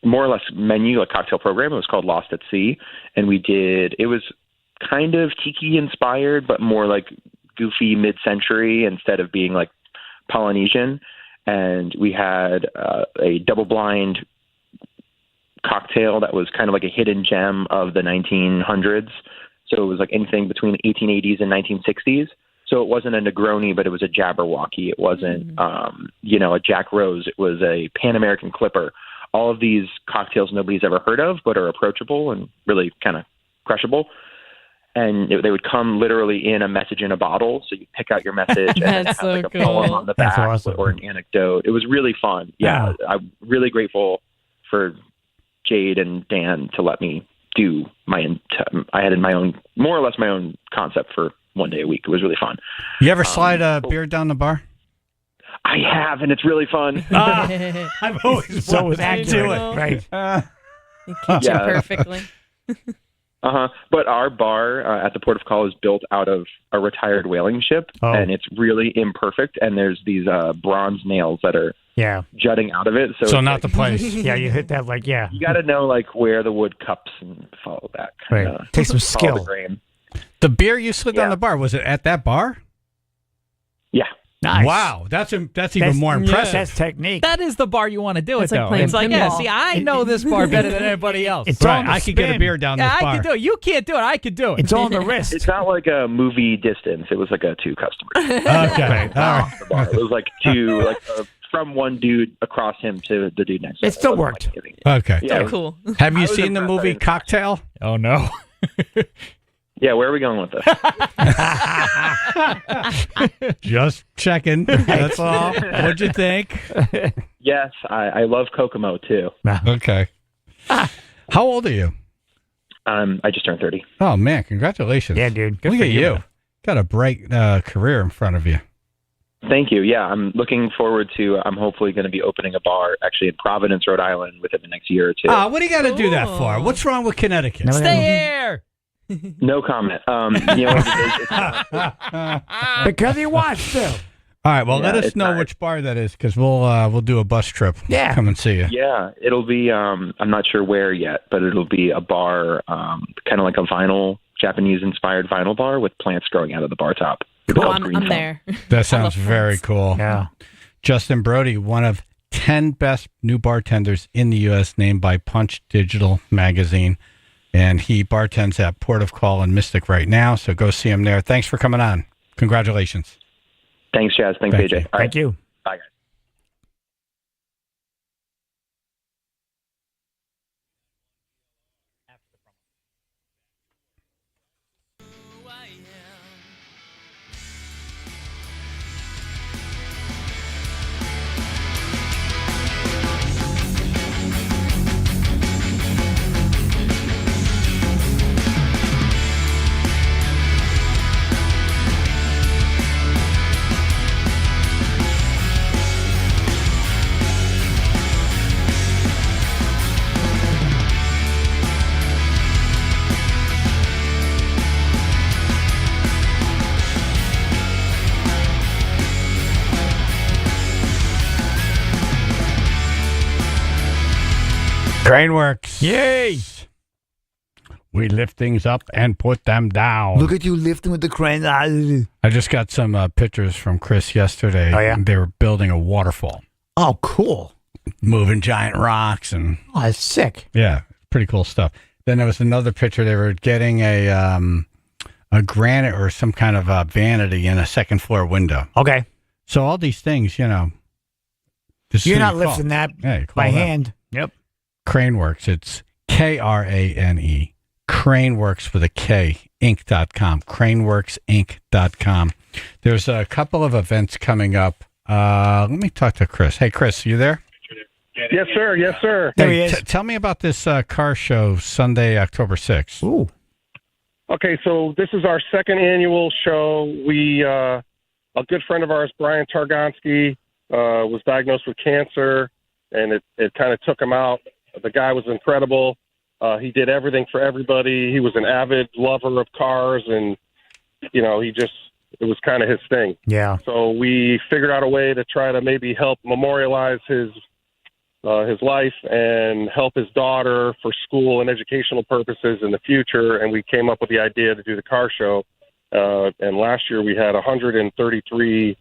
[SPEAKER 14] more or less menu, a cocktail program. It was called Lost at Sea. And it was kind of tiki inspired, but more goofy mid-century instead of being Polynesian. And we had a double blind cocktail that was kind of like a hidden gem of the 1900s. So it was anything between the 1880s and 1960s. So it wasn't a Negroni, but it was a Jabberwocky. It wasn't, a Jack Rose. It was a Pan American Clipper. All of these cocktails nobody's ever heard of, but are approachable and really kind of crushable. And they would come literally in a message in a bottle. So you pick out your message and then have a poem on the back or an anecdote. It was really fun. Yeah. I'm really grateful for Jade and Dan to let me do I had my own, more or less my own concept for one day a week. It was really fun.
[SPEAKER 1] You ever slide a beer down the bar?
[SPEAKER 14] I have, and it's really fun.
[SPEAKER 1] I've always
[SPEAKER 2] so accurate, right?
[SPEAKER 16] You catch it perfectly.
[SPEAKER 14] But our bar at the Port of Call is built out of a retired whaling ship, and it's really imperfect. And there's these bronze nails that are jutting out of it. So
[SPEAKER 1] not
[SPEAKER 14] like,
[SPEAKER 1] the place.
[SPEAKER 2] Yeah, you hit that
[SPEAKER 14] You got to know like where the wood cups and follow that.
[SPEAKER 2] Right. Take some skill.
[SPEAKER 14] The
[SPEAKER 1] beer you slid down the bar, was it at that bar?
[SPEAKER 14] Yeah.
[SPEAKER 2] Nice.
[SPEAKER 1] Wow, that's even more impressive.
[SPEAKER 2] That's technique.
[SPEAKER 3] That is the bar you want to do
[SPEAKER 16] It's
[SPEAKER 3] it,
[SPEAKER 16] like
[SPEAKER 3] though.
[SPEAKER 16] playing
[SPEAKER 3] It's like,
[SPEAKER 16] pinball.
[SPEAKER 3] see, I know this bar better than anybody else.
[SPEAKER 2] It's on the
[SPEAKER 1] I could get a
[SPEAKER 2] spin.
[SPEAKER 1] beer down
[SPEAKER 3] Yeah,
[SPEAKER 1] this
[SPEAKER 3] I
[SPEAKER 1] bar.
[SPEAKER 3] could do it. You can't do it. I could do it.
[SPEAKER 2] It's on the wrist.
[SPEAKER 14] It's not like a movie distance. It was like a 2 customer.
[SPEAKER 1] Okay. All right.
[SPEAKER 14] The bar. It was like 2, like from one dude across him to the dude next to him.
[SPEAKER 2] It still worked.
[SPEAKER 1] Okay.
[SPEAKER 14] Yeah,
[SPEAKER 16] cool.
[SPEAKER 1] Have you
[SPEAKER 14] I was
[SPEAKER 1] seen the
[SPEAKER 14] impressed.
[SPEAKER 1] movie Cocktail?
[SPEAKER 3] Oh, no.
[SPEAKER 14] Yeah, where are we going with this?
[SPEAKER 1] Just checking. That's all. What'd you think?
[SPEAKER 14] Yes, I love Kokomo too.
[SPEAKER 1] Okay. How old are you?
[SPEAKER 14] I just turned 30.
[SPEAKER 1] Oh, man. Congratulations.
[SPEAKER 2] Yeah, dude. Good
[SPEAKER 1] Look
[SPEAKER 2] for
[SPEAKER 1] at you. Got a bright career in front of you.
[SPEAKER 14] Thank you. Yeah, I'm looking forward to. I'm hopefully going to be opening a bar actually in Providence, Rhode Island, within the next year or 2.
[SPEAKER 1] What do you got to do that for? What's wrong with Connecticut?
[SPEAKER 3] Stay here.
[SPEAKER 14] No comment. You know,
[SPEAKER 2] Because he wants to.
[SPEAKER 1] All right. Well, let us
[SPEAKER 14] it's
[SPEAKER 1] know
[SPEAKER 14] not-
[SPEAKER 1] which bar that is, because we'll do a bus trip.
[SPEAKER 2] Yeah.
[SPEAKER 1] Come and see you.
[SPEAKER 14] yeah, it'll be. I'm not sure where yet, but it'll be a bar, kind of like a Japanese-inspired vinyl bar with plants growing out of the bar top. It's
[SPEAKER 16] Oh,
[SPEAKER 14] called
[SPEAKER 16] I'm
[SPEAKER 14] Green Thumb.
[SPEAKER 16] there.
[SPEAKER 1] That sounds very cool.
[SPEAKER 2] Yeah.
[SPEAKER 1] Justin Brody, one of 10 best new bartenders in the U.S., named by Punch Digital Magazine. And he bartends at Port of Call in Mystic right now, so go see him there. Thanks for coming on. Congratulations.
[SPEAKER 14] Thanks, Chaz. Thanks,
[SPEAKER 1] Thank
[SPEAKER 14] AJ.
[SPEAKER 1] you.
[SPEAKER 14] All right.
[SPEAKER 2] Thank you.
[SPEAKER 14] Bye, guys.
[SPEAKER 1] Craneworks.
[SPEAKER 2] Yay.
[SPEAKER 1] We lift things up and put them down.
[SPEAKER 2] Look at you lifting with the crane.
[SPEAKER 1] I just got some pictures from Chris yesterday.
[SPEAKER 2] Oh, yeah?
[SPEAKER 1] They were building a waterfall,
[SPEAKER 2] Oh, cool.
[SPEAKER 1] moving giant rocks, and
[SPEAKER 2] Oh, that's sick.
[SPEAKER 1] yeah, pretty cool stuff. Then there was another picture. They were getting a granite or some kind of vanity in a second floor window.
[SPEAKER 2] Okay.
[SPEAKER 1] So all these things, you know. this is
[SPEAKER 2] You're
[SPEAKER 1] who
[SPEAKER 2] not
[SPEAKER 1] you call.
[SPEAKER 2] lifting that
[SPEAKER 1] Yeah, you call
[SPEAKER 2] by
[SPEAKER 1] them.
[SPEAKER 2] hand. Yep.
[SPEAKER 1] Craneworks. It's Krane. Craneworks with a K, Inc.com. Craneworksinc.com. There's a couple of events coming up. Let me talk to Chris. Hey, Chris, you there?
[SPEAKER 13] Yes, sir. Yes, sir.
[SPEAKER 2] There he
[SPEAKER 1] Hey,
[SPEAKER 2] is.
[SPEAKER 1] tell me about this car show Sunday, October 6th.
[SPEAKER 2] Ooh.
[SPEAKER 13] Okay, so this is our second annual show. We, a good friend of ours, Brian Targonsky, was diagnosed with cancer, and it kind of took him out. The guy was incredible. He did everything for everybody. He was an avid lover of cars, and, you know, it was kind of his thing.
[SPEAKER 2] Yeah.
[SPEAKER 13] So we figured out a way to try to maybe help memorialize his life and help his daughter for school and educational purposes in the future. And we came up with the idea to do the car show. And last year we had 133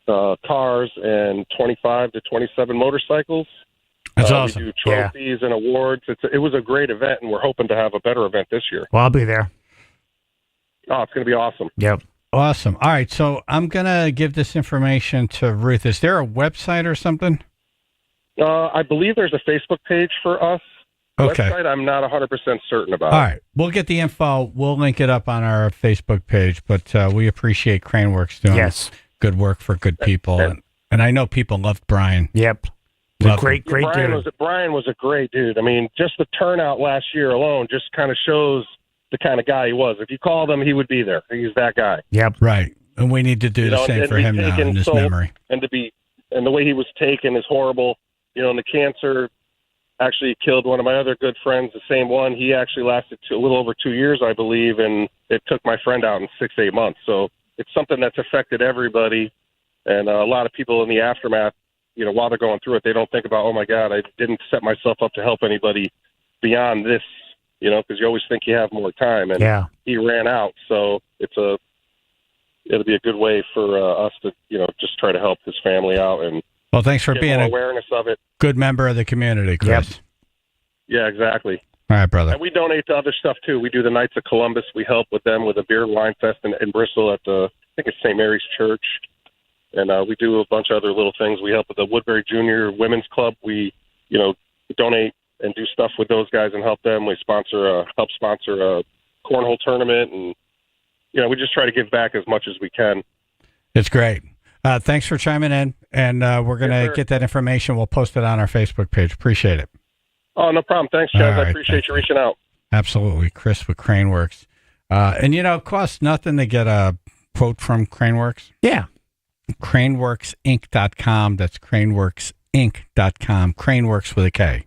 [SPEAKER 13] cars and 25 to 27 motorcycles.
[SPEAKER 1] That's awesome.
[SPEAKER 13] We do trophies and awards. It was a great event, and we're hoping to have a better event this year.
[SPEAKER 2] Well, I'll be there.
[SPEAKER 13] Oh, it's going to be awesome.
[SPEAKER 2] Yep.
[SPEAKER 1] Awesome. All right, so I'm going to give this information to Ruth. Is there a website or something?
[SPEAKER 13] I believe there's a Facebook page for us.
[SPEAKER 1] Okay.
[SPEAKER 13] Website, I'm not 100% certain about.
[SPEAKER 1] All right. We'll get the info. We'll link it up on our Facebook page, but we appreciate Craneworks doing good work for good people. And I know people loved Brian.
[SPEAKER 2] Yep.
[SPEAKER 1] Loved
[SPEAKER 2] Great
[SPEAKER 1] him.
[SPEAKER 13] Brian was a great dude. I mean, just the turnout last year alone just kind of shows the kind of guy he was. If you called him, he would be there. He's that guy.
[SPEAKER 2] Yep.
[SPEAKER 1] Right. And we need to do the same for him now in his memory.
[SPEAKER 13] And the way he was taken is horrible. You know, and the cancer,
[SPEAKER 15] actually killed one of my other good friends, the same one. He actually lasted a little over 2 years, I believe, and it took my friend out in 6-8 months. So it's something that's affected everybody, and a lot of people in the aftermath, while they're going through it, they don't think about, oh, my God, I didn't set myself up to help anybody beyond this, because you always think you have more time, and he ran out. So it'll be a good way for us to, just try to help his family out and
[SPEAKER 1] well, thanks for being
[SPEAKER 15] more
[SPEAKER 1] a
[SPEAKER 15] awareness of it.
[SPEAKER 1] Good member of the community, Chris.
[SPEAKER 15] Yep. Yeah, exactly.
[SPEAKER 1] All right, brother.
[SPEAKER 15] And we donate to other stuff, too. We do the Knights of Columbus. We help with them with a beer wine fest in Bristol at I think it's St. Mary's Church. And we do a bunch of other little things. We help with the Woodbury Junior Women's Club. We, donate and do stuff with those guys and help them. We help sponsor a cornhole tournament. And, we just try to give back as much as we can.
[SPEAKER 1] It's great. Thanks for chiming in, and we're going to get that information. We'll post it on our Facebook page. Appreciate it.
[SPEAKER 15] Oh, no problem. Thanks, Chaz. I appreciate you reaching out.
[SPEAKER 1] Absolutely. Chris with Craneworks. And, it costs nothing to get a quote from Craneworks.
[SPEAKER 2] Yeah.
[SPEAKER 1] Craneworksinc.com. That's craneworksinc.com. Craneworks with a K.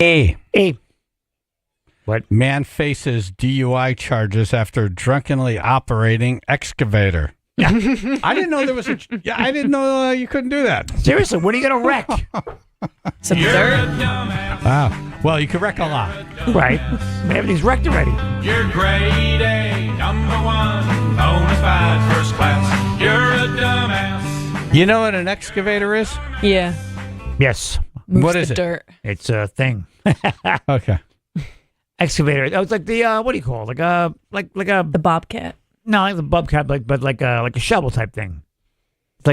[SPEAKER 1] A.
[SPEAKER 2] What?
[SPEAKER 1] Man faces DUI charges after drunkenly operating excavator. Yeah. I didn't know there was I didn't know you couldn't do that.
[SPEAKER 2] Seriously, what are you going to wreck?
[SPEAKER 16] Some dirt?
[SPEAKER 1] Wow. Well, you could wreck a lot.
[SPEAKER 2] Right. Everything's wrecked already.
[SPEAKER 17] You're grade A, #1, bonus five, first class. You're a dumbass.
[SPEAKER 1] You know what an excavator is?
[SPEAKER 16] Yeah.
[SPEAKER 2] Yes.
[SPEAKER 16] Moves
[SPEAKER 1] What
[SPEAKER 16] the
[SPEAKER 1] is it?
[SPEAKER 16] dirt.
[SPEAKER 2] It's a thing.
[SPEAKER 1] Okay.
[SPEAKER 2] Excavator. Oh, it's like the what do you call it? Like a
[SPEAKER 16] The bobcat.
[SPEAKER 2] no, like the bobcat, but like a shovel type thing. It's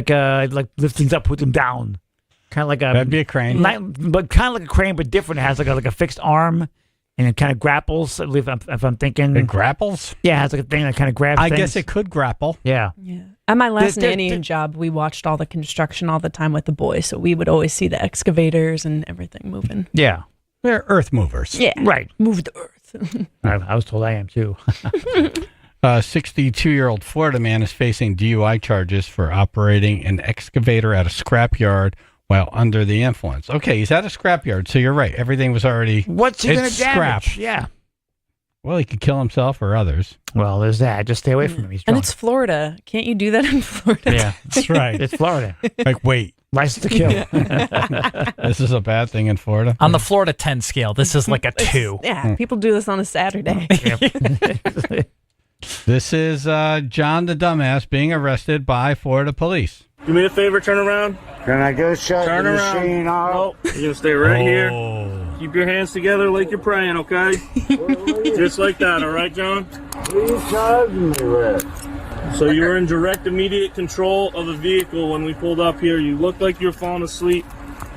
[SPEAKER 2] like lift things up, put them down. Kind of like a
[SPEAKER 1] That'd be a crane.
[SPEAKER 2] but kind of like a crane, but different. It has like a fixed arm, and it kind of grapples. If I'm thinking,
[SPEAKER 1] It grapples?
[SPEAKER 2] yeah, it has like a thing that kind of grabs.
[SPEAKER 1] I
[SPEAKER 2] things.
[SPEAKER 1] guess it could grapple.
[SPEAKER 2] Yeah.
[SPEAKER 16] Yeah. At my last
[SPEAKER 2] There-
[SPEAKER 16] nannying job, we watched all the construction all the time with the boys, so we would always see the excavators and everything moving.
[SPEAKER 2] Yeah.
[SPEAKER 1] They're earth movers.
[SPEAKER 16] Yeah.
[SPEAKER 2] Right.
[SPEAKER 16] Move the earth.
[SPEAKER 2] I was told I am too.
[SPEAKER 1] 62-year-old Florida man is facing DUI charges for operating an excavator at a scrapyard while under the influence. Okay, he's at a scrapyard, so you're right. Everything was already.
[SPEAKER 2] What's he going
[SPEAKER 1] it's
[SPEAKER 2] to damage?
[SPEAKER 1] scrap.
[SPEAKER 2] Yeah.
[SPEAKER 1] Well, he could kill himself or others.
[SPEAKER 2] Well, there's that. Just stay away from him. He's
[SPEAKER 16] And
[SPEAKER 2] drunk.
[SPEAKER 16] it's Florida. Can't you do that in Florida?
[SPEAKER 2] Yeah,
[SPEAKER 1] That's right.
[SPEAKER 2] it's Florida.
[SPEAKER 1] Like, wait,
[SPEAKER 2] License to kill.
[SPEAKER 1] this is a bad thing in Florida?
[SPEAKER 3] On the Florida 10 scale, this is like a 2.
[SPEAKER 16] Yeah, people do this on a Saturday.
[SPEAKER 1] This is John the dumbass being arrested by Florida police.
[SPEAKER 9] Do me a favor, turn around.
[SPEAKER 10] Can I go shut
[SPEAKER 9] Turn
[SPEAKER 10] the
[SPEAKER 9] around.
[SPEAKER 10] machine off?
[SPEAKER 9] Nope. You're going to stay right here. Keep your hands together like you're praying, okay? Just like that, all right, John?
[SPEAKER 10] What are you charging me with?
[SPEAKER 9] So you were in direct, immediate control of the vehicle when we pulled up here. You looked like you were falling asleep.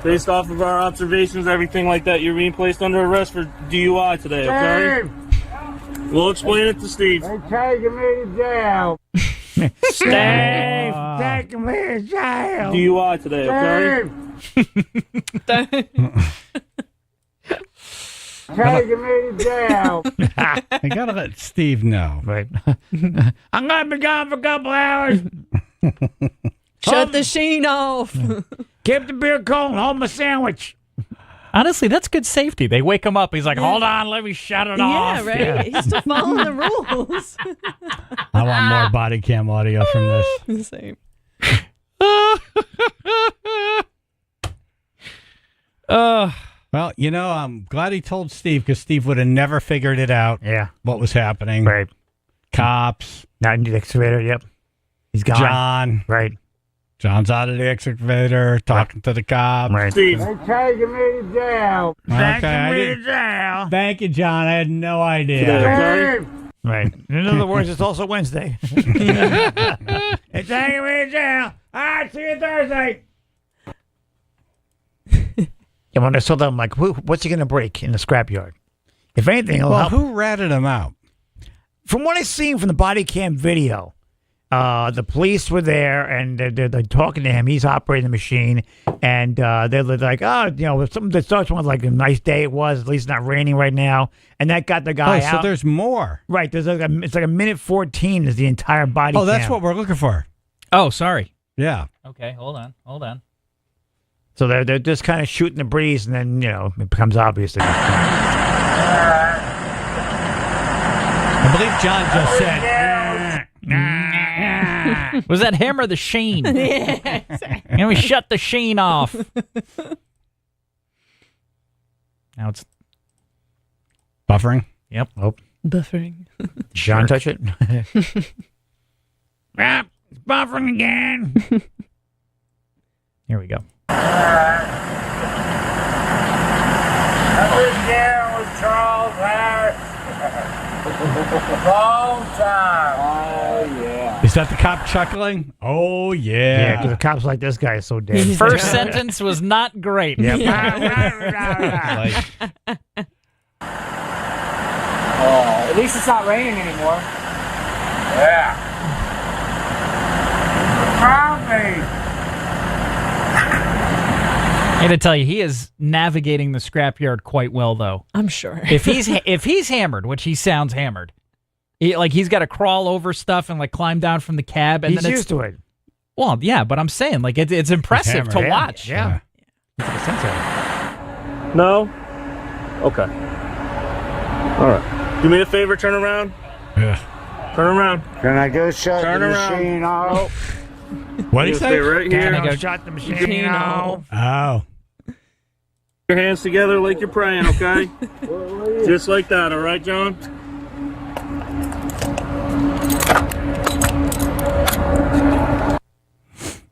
[SPEAKER 9] Based off of our observations, everything like that, you're being placed under arrest for DUI today, okay? We'll explain it to Steve.
[SPEAKER 10] They're taking me to jail.
[SPEAKER 2] Steve, taking me to jail.
[SPEAKER 9] DUI today, okay?
[SPEAKER 10] Taking me to jail.
[SPEAKER 1] I gotta let Steve know.
[SPEAKER 2] Right. I'm going to be gone for a couple hours.
[SPEAKER 16] Shut the sheen off.
[SPEAKER 2] Keep the beer cold and hold my sandwich.
[SPEAKER 3] Honestly, that's good safety. They wake him up. He's like, hold on, let me shut it off.
[SPEAKER 16] Yeah, right? He's still following the rules.
[SPEAKER 1] I want more body cam audio from this.
[SPEAKER 16] Same.
[SPEAKER 1] Well, you know, I'm glad he told Steve because Steve would have never figured it out.
[SPEAKER 2] Yeah.
[SPEAKER 1] What was happening.
[SPEAKER 2] Right.
[SPEAKER 1] Cops.
[SPEAKER 2] Not in the excavator. Yep. He's gone.
[SPEAKER 1] John.
[SPEAKER 2] Right.
[SPEAKER 1] John's out of the excavator talking to the cops.
[SPEAKER 2] Right.
[SPEAKER 9] Steve.
[SPEAKER 10] They're taking me to jail.
[SPEAKER 1] Okay,
[SPEAKER 2] Taking me to jail.
[SPEAKER 1] Thank you, John. I had no idea.
[SPEAKER 9] Today, okay?
[SPEAKER 2] Right. In other words, it's also Wednesday. It's taking me to jail. All right, see you Thursday. And when I saw that, I'm like, what's he going to break in the scrapyard? If anything, it'll
[SPEAKER 1] Well,
[SPEAKER 2] help.
[SPEAKER 1] who ratted him out?
[SPEAKER 2] From what I've seen from the body cam video, the police were there and they're talking to him. He's operating the machine, and they're like, oh, you know, something that starts with like a nice day it was. At least not raining right now, and that got the guy out.
[SPEAKER 1] So there's more.
[SPEAKER 2] Right. There's like it's like a minute 14 is the entire body.
[SPEAKER 1] Oh, that's
[SPEAKER 2] cam.
[SPEAKER 1] what we're looking for.
[SPEAKER 3] Oh, sorry.
[SPEAKER 1] Yeah.
[SPEAKER 3] Okay, hold on.
[SPEAKER 2] So they're just kind of shooting the breeze, and then it becomes obvious. That
[SPEAKER 1] I believe John just said.
[SPEAKER 3] Was that him or the sheen? And we shut the sheen off. Now it's
[SPEAKER 1] buffering.
[SPEAKER 3] Yep.
[SPEAKER 2] Oh,
[SPEAKER 16] buffering.
[SPEAKER 2] John, touch it. It's buffering again.
[SPEAKER 3] Here we go.
[SPEAKER 10] I've been down with Charles Harris. Long time. Oh, yeah.
[SPEAKER 1] Is that the cop chuckling? Oh,
[SPEAKER 2] Yeah,
[SPEAKER 1] yeah.
[SPEAKER 2] because the cops like this guy is so dead.
[SPEAKER 3] First sentence was not great.
[SPEAKER 2] Yep.
[SPEAKER 1] Like,
[SPEAKER 11] At least it's not raining anymore.
[SPEAKER 10] Yeah. Probably.
[SPEAKER 3] I got to tell you, he is navigating the scrapyard quite well, though.
[SPEAKER 16] I'm sure.
[SPEAKER 3] If he's hammered, which he sounds hammered, he's got to crawl over stuff and like climb down from the cab, and
[SPEAKER 2] He's
[SPEAKER 3] then
[SPEAKER 2] used to it.
[SPEAKER 3] Well, yeah, but I'm saying like it's impressive to
[SPEAKER 1] hammered.
[SPEAKER 3] watch.
[SPEAKER 2] Yeah.
[SPEAKER 9] No? Okay. All right. Do me a favor, turn around.
[SPEAKER 1] yeah.
[SPEAKER 9] Turn around.
[SPEAKER 10] Can I go shut
[SPEAKER 9] Turn
[SPEAKER 10] the
[SPEAKER 9] around.
[SPEAKER 10] machine off?
[SPEAKER 1] What do you
[SPEAKER 9] You'll stay
[SPEAKER 1] say?
[SPEAKER 9] right here.
[SPEAKER 2] Can I go shut the machine off?
[SPEAKER 1] Oh.
[SPEAKER 9] Your hands together like you're praying, okay? Just like that, all right, John?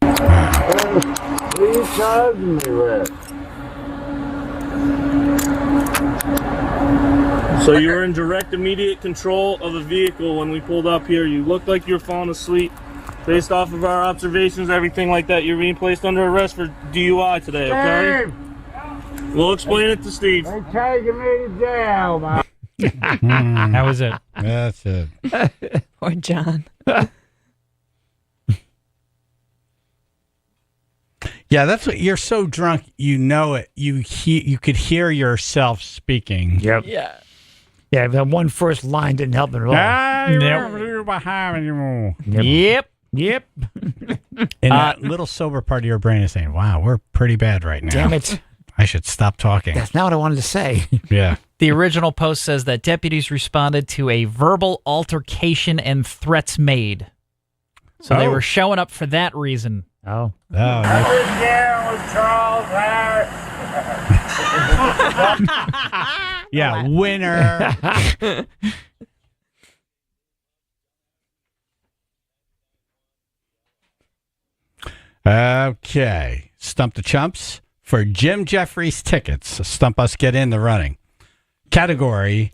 [SPEAKER 10] What are you charging me with?
[SPEAKER 9] So you were in direct immediate control of the vehicle when we pulled up here. You looked like you were falling asleep. Based off of our observations, everything like that, you're being placed under arrest for DUI today, okay?
[SPEAKER 10] Steve!
[SPEAKER 9] We'll explain it to Steve.
[SPEAKER 10] They taking me to jail, man.
[SPEAKER 3] That was it.
[SPEAKER 1] That's it.
[SPEAKER 16] Poor John.
[SPEAKER 1] Yeah, that's what you're so drunk. You know it. You could hear yourself speaking.
[SPEAKER 2] Yep.
[SPEAKER 16] Yeah.
[SPEAKER 2] Yeah, that one first line didn't help at all.
[SPEAKER 3] Yep.
[SPEAKER 2] Yep.
[SPEAKER 1] And that little sober part of your brain is saying, "Wow, we're pretty bad right now.
[SPEAKER 2] Damn it.
[SPEAKER 1] I should stop talking."
[SPEAKER 2] That's not what I wanted to say.
[SPEAKER 1] Yeah.
[SPEAKER 3] The original post says that deputies responded to a verbal altercation and threats made. So they were showing up for that reason.
[SPEAKER 2] Oh.
[SPEAKER 10] I've been down with Charles Harris.
[SPEAKER 1] Yeah, winner. Okay. Stump the Chumps for Jim Jeffries tickets. Stump Us, get in the running. Category,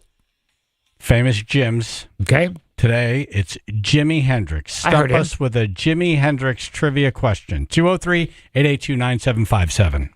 [SPEAKER 1] famous Jims.
[SPEAKER 2] Okay.
[SPEAKER 1] Today, it's Jimi Hendrix. Stump us with a Jimi Hendrix trivia question. 203-882-9757.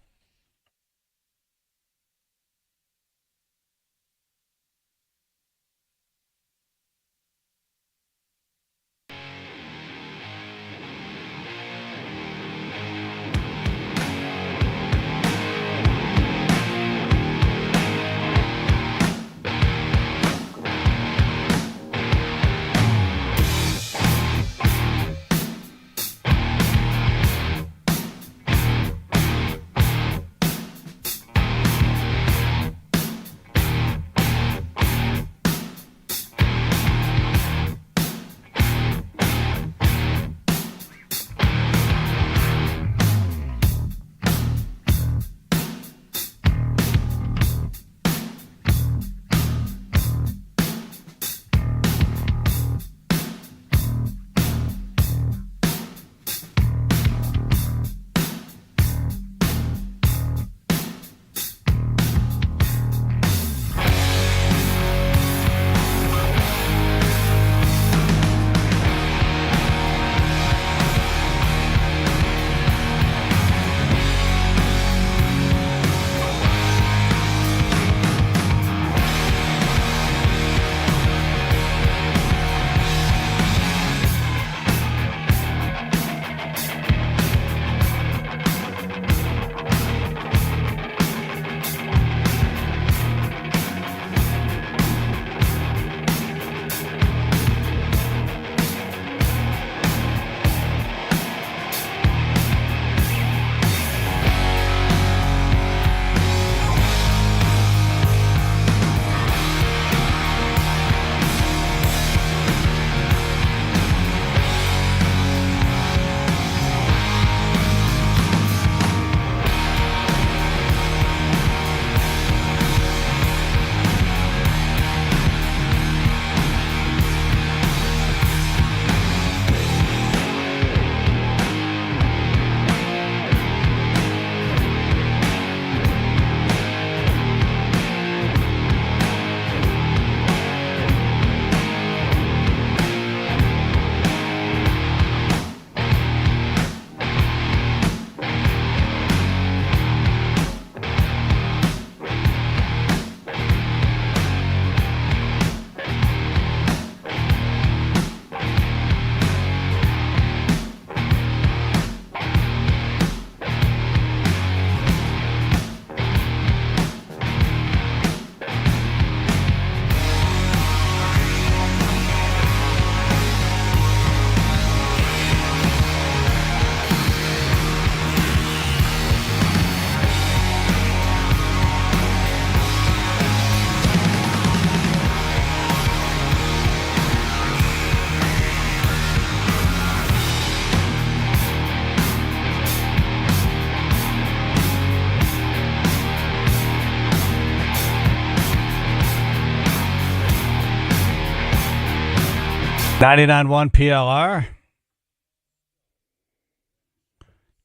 [SPEAKER 1] .1 PLR.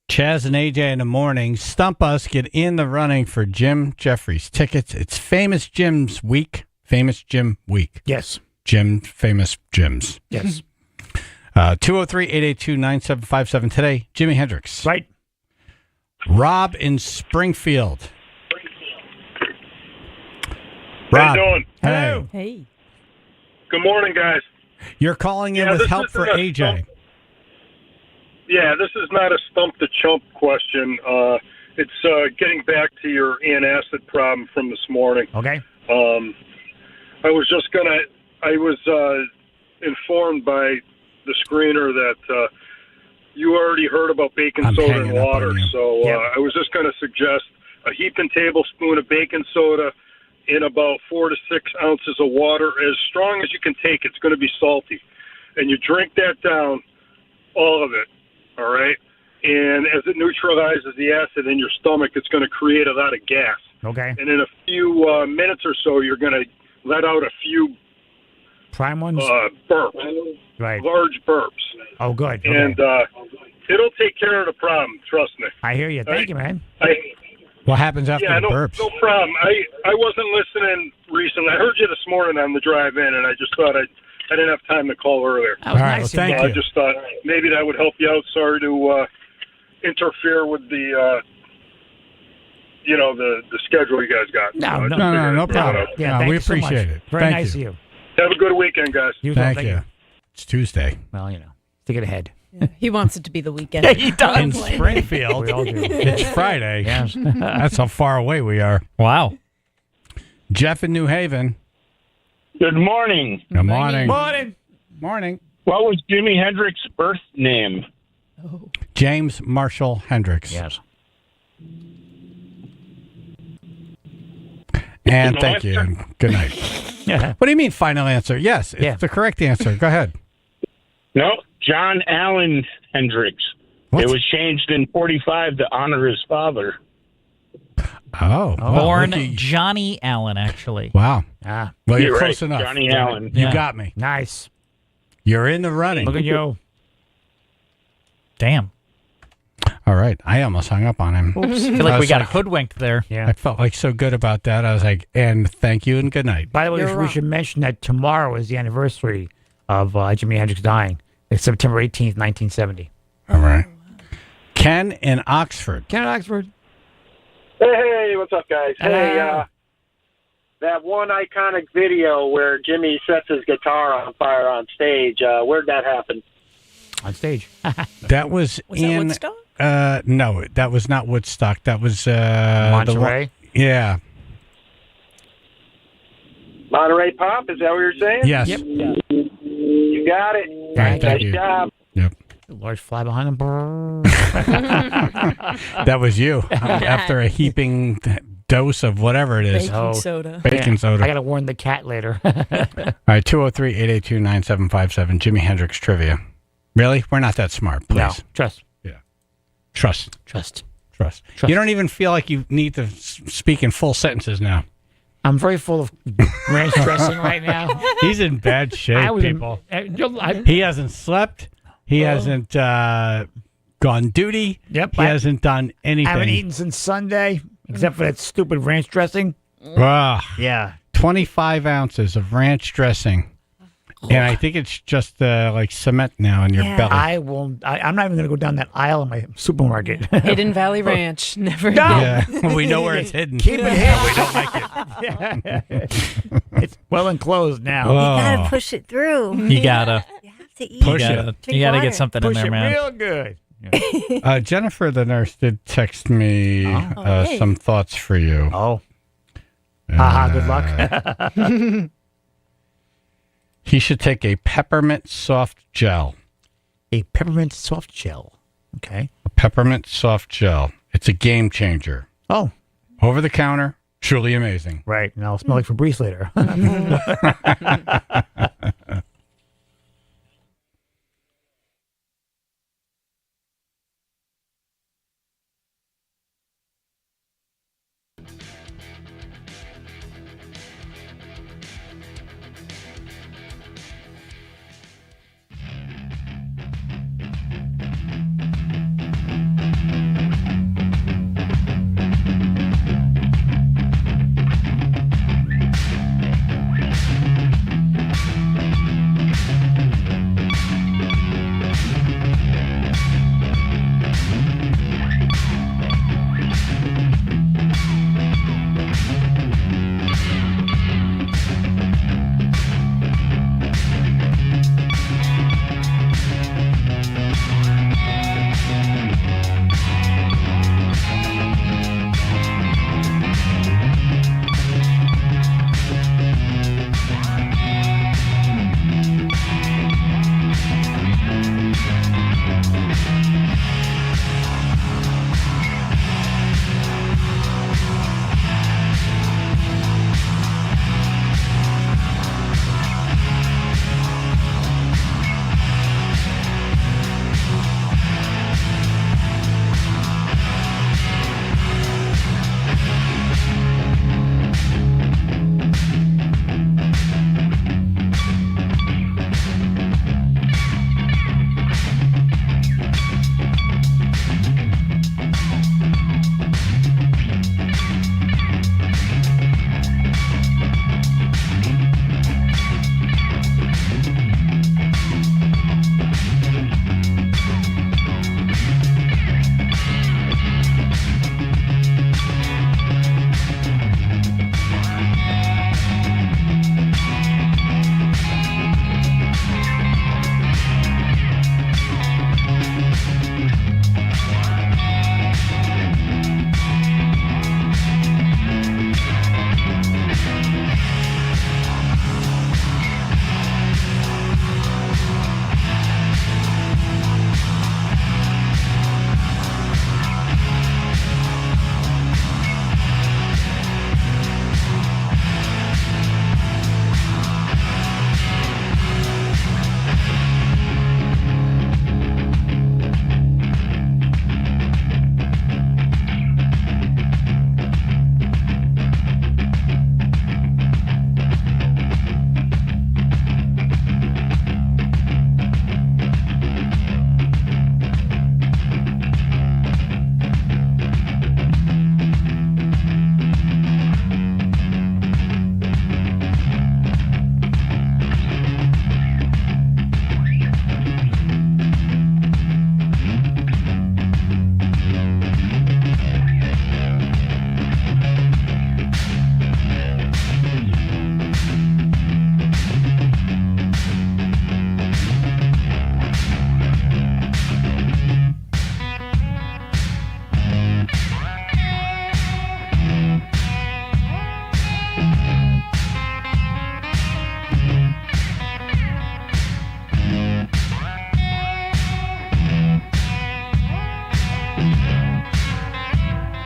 [SPEAKER 1] Chaz and AJ in the morning. Stump us. Get in the running for Jim Jeffries tickets. It's Famous Jim's week. Famous Gym Week.
[SPEAKER 2] Yes.
[SPEAKER 1] Famous gyms.
[SPEAKER 2] Yes.
[SPEAKER 1] 203-882-9757 today. Jimi Hendrix.
[SPEAKER 2] Right.
[SPEAKER 1] Rob in Springfield.
[SPEAKER 13] How
[SPEAKER 1] Rob.
[SPEAKER 13] you doing?
[SPEAKER 1] Hey.
[SPEAKER 16] Hey.
[SPEAKER 13] Good morning, guys.
[SPEAKER 1] You're calling in
[SPEAKER 13] Yeah,
[SPEAKER 1] with
[SPEAKER 13] this
[SPEAKER 1] help
[SPEAKER 13] isn't
[SPEAKER 1] for
[SPEAKER 13] a
[SPEAKER 1] AJ.
[SPEAKER 13] stump. Yeah, this is not a stump the chump question. It's getting back to your antacid problem from this morning.
[SPEAKER 2] Okay.
[SPEAKER 13] I was informed by the screener that you already heard about baking
[SPEAKER 1] I'm
[SPEAKER 13] soda
[SPEAKER 1] hanging
[SPEAKER 13] and
[SPEAKER 1] up
[SPEAKER 13] water.
[SPEAKER 1] on you.
[SPEAKER 13] So
[SPEAKER 2] Yep.
[SPEAKER 13] I was just going to suggest a heaping tablespoon of baking soda in about 4 to 6 ounces of water, as strong as you can take. It's going to be salty. And you drink that down, all of it, all right? And as it neutralizes the acid in your stomach, it's going to create a lot of gas.
[SPEAKER 2] Okay.
[SPEAKER 13] And in a few minutes or so, you're going to let out a few
[SPEAKER 2] Prime ones?
[SPEAKER 13] burps,
[SPEAKER 2] Right.
[SPEAKER 13] large burps.
[SPEAKER 2] Oh, good. Okay.
[SPEAKER 13] And it'll take care of the problem, trust me.
[SPEAKER 2] I hear you. Thank you, man.
[SPEAKER 1] What happens after
[SPEAKER 13] Yeah,
[SPEAKER 1] the
[SPEAKER 13] no,
[SPEAKER 1] burps?
[SPEAKER 13] no problem. I wasn't listening recently. I heard you this morning on the drive in, and I just thought I didn't have time to call earlier.
[SPEAKER 2] That was
[SPEAKER 1] All right,
[SPEAKER 2] nice
[SPEAKER 1] well,
[SPEAKER 2] of
[SPEAKER 1] thank
[SPEAKER 2] you.
[SPEAKER 13] I just thought maybe that would help you out. Sorry to interfere with the the schedule you guys got.
[SPEAKER 2] No,
[SPEAKER 13] I
[SPEAKER 2] no,
[SPEAKER 13] just
[SPEAKER 1] No,
[SPEAKER 13] figured
[SPEAKER 1] no
[SPEAKER 13] I'd bring it
[SPEAKER 1] problem.
[SPEAKER 13] up.
[SPEAKER 2] Yeah,
[SPEAKER 1] No,
[SPEAKER 2] thank
[SPEAKER 1] we
[SPEAKER 2] you so much.
[SPEAKER 1] appreciate it.
[SPEAKER 2] Very
[SPEAKER 1] Thank
[SPEAKER 2] nice
[SPEAKER 1] you.
[SPEAKER 2] of you.
[SPEAKER 13] Have a good weekend, guys.
[SPEAKER 2] You as well.
[SPEAKER 1] Thank you. It's Tuesday.
[SPEAKER 2] Well, stick it ahead.
[SPEAKER 16] He wants it to be the weekend.
[SPEAKER 3] He does.
[SPEAKER 1] In Springfield.
[SPEAKER 2] We all do.
[SPEAKER 1] It's Friday.
[SPEAKER 2] Yes.
[SPEAKER 1] That's how far away we are.
[SPEAKER 3] Wow.
[SPEAKER 1] Jeff in New Haven.
[SPEAKER 4] Good morning.
[SPEAKER 1] Good morning.
[SPEAKER 2] Morning.
[SPEAKER 1] Morning.
[SPEAKER 4] What was Jimi Hendrix's birth name?
[SPEAKER 1] James Marshall Hendricks.
[SPEAKER 2] Yes.
[SPEAKER 1] And
[SPEAKER 4] Final
[SPEAKER 1] thank you.
[SPEAKER 4] answer?
[SPEAKER 1] And good night. What do you mean, final answer? Yes, it's the correct answer. Go ahead.
[SPEAKER 4] No, John Allen Hendricks.
[SPEAKER 1] What?
[SPEAKER 4] It was changed in 45 to honor his father.
[SPEAKER 1] Oh.
[SPEAKER 3] Born
[SPEAKER 1] look at you.
[SPEAKER 3] Johnny Allen, actually.
[SPEAKER 1] Wow.
[SPEAKER 2] Ah,
[SPEAKER 1] Well, you're
[SPEAKER 4] You're
[SPEAKER 1] close
[SPEAKER 4] right,
[SPEAKER 1] enough.
[SPEAKER 4] Johnny Allen.
[SPEAKER 1] You
[SPEAKER 3] Yeah.
[SPEAKER 1] got me.
[SPEAKER 2] nice.
[SPEAKER 1] You're in the running.
[SPEAKER 2] Look at you.
[SPEAKER 3] Damn.
[SPEAKER 1] All right. I almost hung up on him.
[SPEAKER 3] I feel like
[SPEAKER 1] I
[SPEAKER 3] we
[SPEAKER 1] was
[SPEAKER 3] got hoodwinked there.
[SPEAKER 2] Yeah.
[SPEAKER 1] I felt like so good about that. I was like, and thank you and good night.
[SPEAKER 2] By the way,
[SPEAKER 16] You're
[SPEAKER 2] we
[SPEAKER 16] wrong.
[SPEAKER 2] should mention that tomorrow is the anniversary of Jimi Hendrix dying. It's September 18th, 1970.
[SPEAKER 1] All right. Ken in Oxford.
[SPEAKER 2] Ken Oxford.
[SPEAKER 18] Hey, what's up, guys? Hey,
[SPEAKER 2] Hello.
[SPEAKER 18] that one iconic video where Jimmy sets his guitar on fire on stage, where'd that happen?
[SPEAKER 2] On stage.
[SPEAKER 1] That was
[SPEAKER 16] Was that
[SPEAKER 1] in.
[SPEAKER 16] Woodstock?
[SPEAKER 1] No, that was not Woodstock. That was
[SPEAKER 2] Monterey?
[SPEAKER 1] Yeah.
[SPEAKER 18] Monterey Pop, is that what you're saying?
[SPEAKER 1] Yes.
[SPEAKER 2] Yep.
[SPEAKER 18] You got it.
[SPEAKER 1] Right, thank
[SPEAKER 18] nice
[SPEAKER 1] you.
[SPEAKER 18] job.
[SPEAKER 1] Yep.
[SPEAKER 2] Large fly behind him.
[SPEAKER 1] That was you after a heaping dose of whatever it is.
[SPEAKER 16] Baking soda.
[SPEAKER 1] Baking soda.
[SPEAKER 2] I got to warn the cat later.
[SPEAKER 1] All right, 203-882-9757, Jimi Hendrix trivia. Really? We're not that smart, please.
[SPEAKER 2] No. Trust.
[SPEAKER 1] Yeah. Trust.
[SPEAKER 2] Trust.
[SPEAKER 1] Trust. You don't even feel like you need to speak in full sentences now.
[SPEAKER 2] I'm very full of ranch dressing right now.
[SPEAKER 1] He's in bad shape, people. He hasn't slept. He hasn't gone duty.
[SPEAKER 2] Yep.
[SPEAKER 1] He hasn't done anything.
[SPEAKER 2] I haven't eaten since Sunday, except for that stupid ranch dressing.
[SPEAKER 1] Yeah. 25 ounces of ranch dressing. And I think it's just like cement now in your belly.
[SPEAKER 2] I won't. I'm not even going to go down that aisle in my supermarket.
[SPEAKER 16] Hidden Valley Ranch. Never.
[SPEAKER 2] No.
[SPEAKER 1] Yeah. We know where it's hidden.
[SPEAKER 2] Keep it here.
[SPEAKER 1] We don't like it.
[SPEAKER 2] It's well enclosed now.
[SPEAKER 1] Oh.
[SPEAKER 12] You gotta push it through.
[SPEAKER 3] You gotta.
[SPEAKER 12] You have to eat.
[SPEAKER 1] Push it.
[SPEAKER 3] You gotta
[SPEAKER 12] water.
[SPEAKER 3] get something
[SPEAKER 2] Push
[SPEAKER 3] in there,
[SPEAKER 2] it
[SPEAKER 3] man.
[SPEAKER 2] real good.
[SPEAKER 1] Jennifer, the nurse, did text me
[SPEAKER 16] hey.
[SPEAKER 1] some thoughts for you.
[SPEAKER 2] Oh. Haha, good luck.
[SPEAKER 1] He should take a peppermint soft gel.
[SPEAKER 2] A peppermint soft gel. Okay.
[SPEAKER 1] A peppermint soft gel. It's a game changer.
[SPEAKER 2] Oh.
[SPEAKER 1] Over the counter, truly amazing.
[SPEAKER 2] Right. And I'll smell like Febreze later.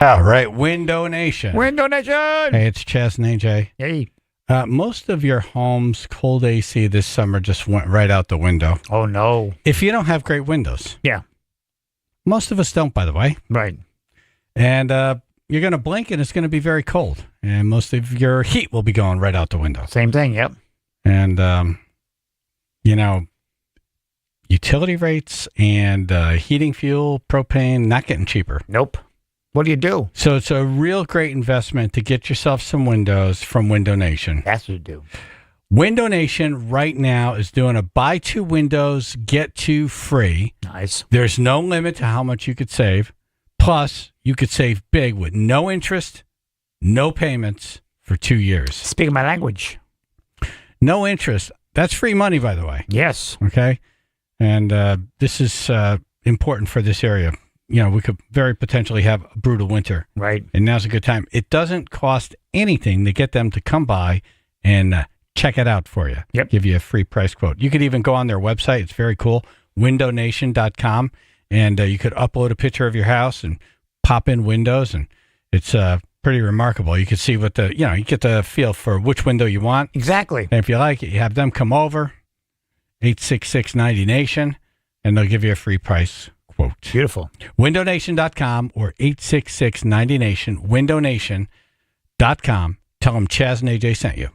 [SPEAKER 1] All right, Window Nation.
[SPEAKER 2] Window Nation.
[SPEAKER 1] Hey, it's Chaz and AJ.
[SPEAKER 2] Hey.
[SPEAKER 1] Most of your home's cold AC this summer just went right out the window.
[SPEAKER 2] Oh, no.
[SPEAKER 1] If you don't have great windows.
[SPEAKER 2] Yeah.
[SPEAKER 1] Most of us don't, by the way.
[SPEAKER 2] Right.
[SPEAKER 1] And you're going to blink and it's going to be very cold. And most of your heat will be going right out the window.
[SPEAKER 2] Same thing, yep.
[SPEAKER 1] And, utility rates and heating fuel, propane, not getting cheaper.
[SPEAKER 2] Nope. What do you do?
[SPEAKER 1] So it's a real great investment to get yourself some windows from Window Nation.
[SPEAKER 2] That's what you do.
[SPEAKER 1] Window Nation right now is doing a buy 2 windows, get 2 free.
[SPEAKER 2] Nice.
[SPEAKER 1] There's no limit to how much you could save. Plus, you could save big with no interest, no payments for 2 years.
[SPEAKER 2] Speaking my language.
[SPEAKER 1] No interest. That's free money, by the way.
[SPEAKER 2] Yes.
[SPEAKER 1] Okay. And this is important for this area. We could very potentially have a brutal winter.
[SPEAKER 2] Right.
[SPEAKER 1] And now's a good time. It doesn't cost anything to get them to come by and check it out for you.
[SPEAKER 2] Yep.
[SPEAKER 1] Give you a free price quote. You could even go on their website. It's very cool. windownation.com. And you could upload a picture of your house and pop in windows. And it's pretty remarkable. You can see what you get the feel for which window you want.
[SPEAKER 2] Exactly.
[SPEAKER 1] And if you like it, you have them come over, 866-90-NATION, and they'll give you a free price quote.
[SPEAKER 2] Beautiful.
[SPEAKER 1] windownation.com or 866-90-NATION, windownation.com. Tell them Chaz and AJ sent you.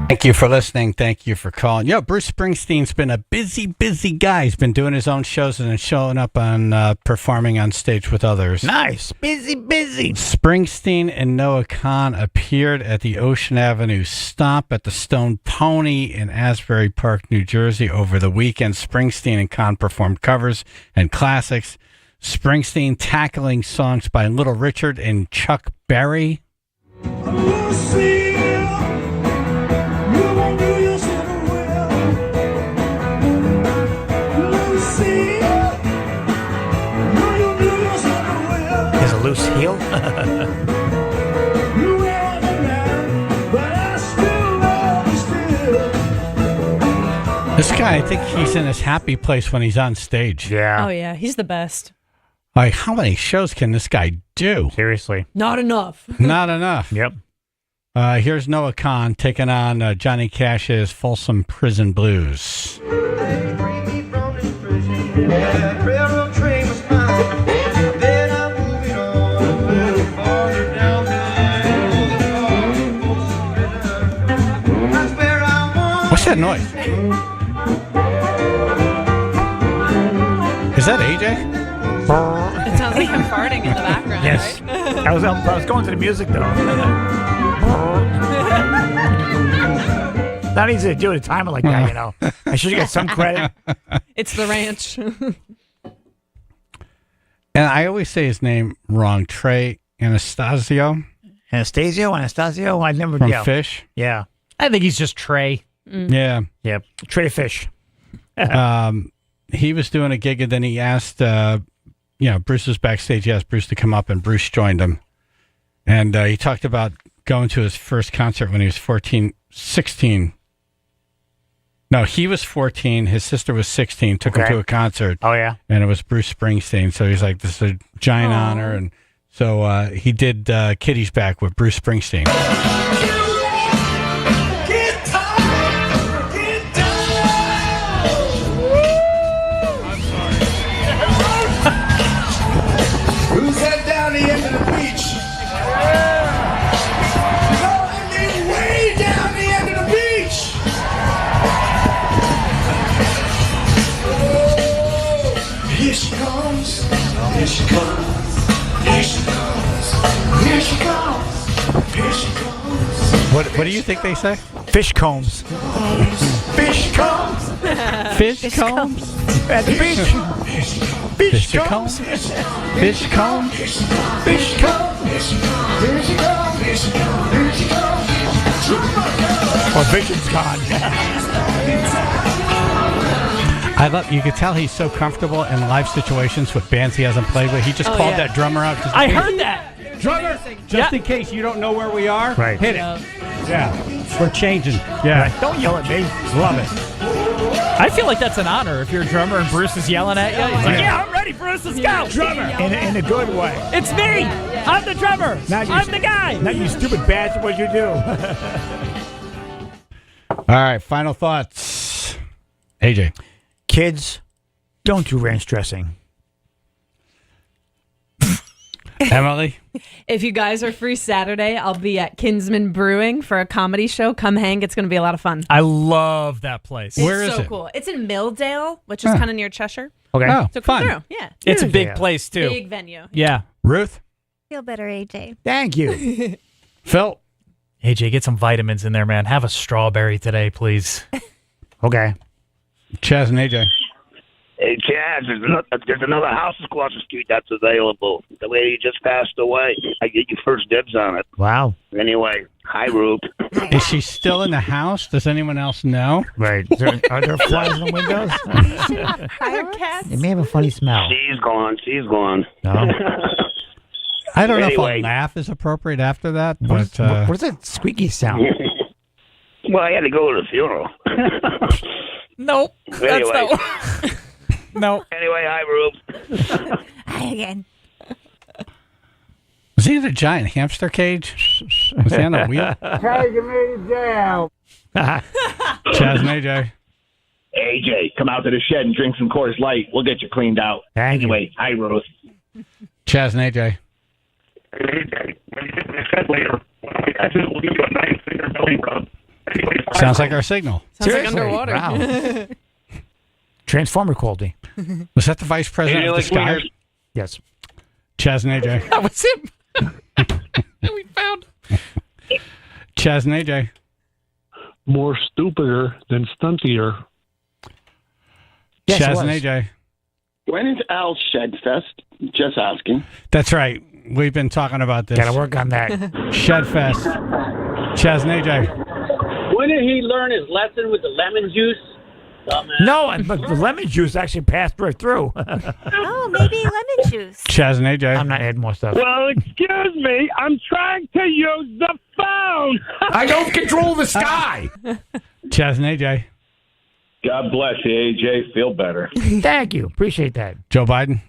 [SPEAKER 1] Thank you for listening. Thank you for calling. Yo, Bruce Springsteen's been a busy guy. He's been doing his own shows and then showing up on performing on stage with others.
[SPEAKER 2] Nice. Busy.
[SPEAKER 1] Springsteen and Noah Kahan appeared at the Ocean Avenue Stomp at the Stone Pony in Asbury Park, New Jersey over the weekend. Springsteen and Kahan performed covers and classics. Springsteen tackling songs by Little Richard and Chuck Berry.
[SPEAKER 2] There's a loose heel.
[SPEAKER 1] This guy, I think he's in his happy place when he's on stage.
[SPEAKER 2] Yeah.
[SPEAKER 16] Oh yeah, he's the best.
[SPEAKER 1] Like, how many shows can this guy do?
[SPEAKER 2] Seriously.
[SPEAKER 16] Not enough.
[SPEAKER 1] Not enough.
[SPEAKER 2] Yep.
[SPEAKER 1] Here's Noah Kahan taking on Johnny Cash's Folsom Prison Blues. What's that noise? Is that AJ?
[SPEAKER 16] It sounds like him farting in the background.
[SPEAKER 2] Yes.
[SPEAKER 16] Right?
[SPEAKER 2] I was going to the music though. Not easy to do at a time like that, you know. I should get some credit.
[SPEAKER 16] It's the ranch.
[SPEAKER 1] And I always say his name wrong. Trey Anastasio.
[SPEAKER 2] Anastasio? I never
[SPEAKER 1] From
[SPEAKER 2] yeah.
[SPEAKER 1] Fish.
[SPEAKER 2] Yeah.
[SPEAKER 3] I think he's just Trey.
[SPEAKER 1] Yeah.
[SPEAKER 2] Yep. Trey Fish.
[SPEAKER 1] He was doing a gig and then he asked, Bruce was backstage. He asked Bruce to come up and Bruce joined him. And he talked about going to his first concert when he was 16. No, he was 14. His sister was 16. Took him to a concert.
[SPEAKER 2] Oh, yeah.
[SPEAKER 1] And it was Bruce Springsteen. So he's like, this is a giant honor. And so he did Kitty's Back with Bruce Springsteen.
[SPEAKER 17] Who's that down the end of the beach? No, I mean way down the end of the beach. Oh, here she comes. Here she comes. Here she comes. Here she comes. Here she comes.
[SPEAKER 1] What do you think they say?
[SPEAKER 2] Fish combs.
[SPEAKER 17] Fish comes.
[SPEAKER 1] Fish combs?
[SPEAKER 2] At the beach.
[SPEAKER 1] Fish combs. Fish combs.
[SPEAKER 17] Fish comes. Here she comes. Here she comes. Here she comes.
[SPEAKER 2] Or Vision's gone.
[SPEAKER 1] I love. You could tell he's so comfortable in live situations with bands he hasn't played with. He just called that drummer out.
[SPEAKER 3] I heard that.
[SPEAKER 1] Drummer, just in case you don't know where we are,
[SPEAKER 2] Right.
[SPEAKER 1] hit it. Yeah, we're changing. Yeah,
[SPEAKER 2] Right. Don't yell at me.
[SPEAKER 1] love it.
[SPEAKER 3] I feel like that's an honor if you're a drummer and Bruce is yelling at you. He's like, yeah, I'm ready, Bruce. Let's go.
[SPEAKER 1] Drummer.
[SPEAKER 2] In a good way.
[SPEAKER 3] It's me. I'm the drummer. I'm the guy.
[SPEAKER 2] Not you stupid bastard, what you do.
[SPEAKER 1] All right, final thoughts. AJ.
[SPEAKER 2] Kids, don't do ranch dressing.
[SPEAKER 1] Emily.
[SPEAKER 16] If you guys are free Saturday, I'll be at Kinsman Brewing for a comedy show. Come hang. It's going to be a lot of fun.
[SPEAKER 3] I love that place.
[SPEAKER 1] Where
[SPEAKER 16] It's
[SPEAKER 1] is
[SPEAKER 16] so
[SPEAKER 1] it?
[SPEAKER 16] cool. It's in Milldale, which is kind of near Cheshire.
[SPEAKER 2] Okay.
[SPEAKER 1] Oh,
[SPEAKER 16] So come
[SPEAKER 1] fun.
[SPEAKER 16] through. Yeah.
[SPEAKER 3] It's a
[SPEAKER 2] Yeah.
[SPEAKER 3] big place, too.
[SPEAKER 16] Big venue.
[SPEAKER 3] Yeah.
[SPEAKER 1] Ruth.
[SPEAKER 12] Feel better, AJ.
[SPEAKER 2] Thank you.
[SPEAKER 1] Phil.
[SPEAKER 3] AJ, get some vitamins in there, man. Have a strawberry today, please.
[SPEAKER 2] Okay.
[SPEAKER 1] Chaz and AJ.
[SPEAKER 7] Hey, Chaz, there's another house across the street that's available. The lady just passed away. I get you first dibs on it.
[SPEAKER 2] Wow.
[SPEAKER 7] Anyway, hi, Rube.
[SPEAKER 1] Is she still in the house? Does anyone else know?
[SPEAKER 2] Right. Are there flies in the windows?
[SPEAKER 16] Are there cats?
[SPEAKER 2] It may have a funny smell.
[SPEAKER 7] She's gone. She's gone.
[SPEAKER 2] No.
[SPEAKER 1] I don't know
[SPEAKER 7] Anyway.
[SPEAKER 1] if a laugh is appropriate after that, but
[SPEAKER 2] What is that squeaky sound?
[SPEAKER 7] Well, I had to go to the funeral.
[SPEAKER 3] Nope.
[SPEAKER 7] Anyway.
[SPEAKER 3] That's not. No.
[SPEAKER 7] Anyway, hi, Rube.
[SPEAKER 12] Hi again.
[SPEAKER 1] was he in a giant hamster cage? Was he on a wheel?
[SPEAKER 10] Taking me down.
[SPEAKER 1] Chaz and AJ.
[SPEAKER 7] AJ, come out to the shed and drink some Coors Light. We'll get you cleaned out.
[SPEAKER 2] Thank you.
[SPEAKER 7] Anyway, hi, Ruth.
[SPEAKER 1] Chaz and AJ.
[SPEAKER 7] AJ, when you get to the shed later, I said we'll give you a nice finger belly rub.
[SPEAKER 1] Sounds like our signal.
[SPEAKER 16] Sounds like
[SPEAKER 2] Seriously?
[SPEAKER 16] underwater.
[SPEAKER 2] Wow. Transformer quality.
[SPEAKER 1] Was that the vice president of the sky?
[SPEAKER 2] Yes.
[SPEAKER 1] Chaz and AJ.
[SPEAKER 3] That was him. We found.
[SPEAKER 1] Chaz and AJ.
[SPEAKER 19] More stupider than stuntier.
[SPEAKER 2] Yes, it
[SPEAKER 1] Chaz and
[SPEAKER 2] was.
[SPEAKER 1] AJ.
[SPEAKER 20] When is Al Shedfest? Just asking.
[SPEAKER 1] That's right. We've been talking about this.
[SPEAKER 2] Got to work on that.
[SPEAKER 1] Shedfest. Chaz and AJ.
[SPEAKER 21] When did he learn his lesson with the lemon juice?
[SPEAKER 2] No, but the lemon juice actually passed right through.
[SPEAKER 12] Oh, maybe lemon juice.
[SPEAKER 1] Chaz and AJ.
[SPEAKER 2] I'm not adding more stuff.
[SPEAKER 10] Well, excuse me. I'm trying to use the phone.
[SPEAKER 24] I don't control the sky.
[SPEAKER 1] Chaz and AJ.
[SPEAKER 25] God bless you, AJ. Feel better.
[SPEAKER 2] Thank you. Appreciate that.
[SPEAKER 1] Joe Biden.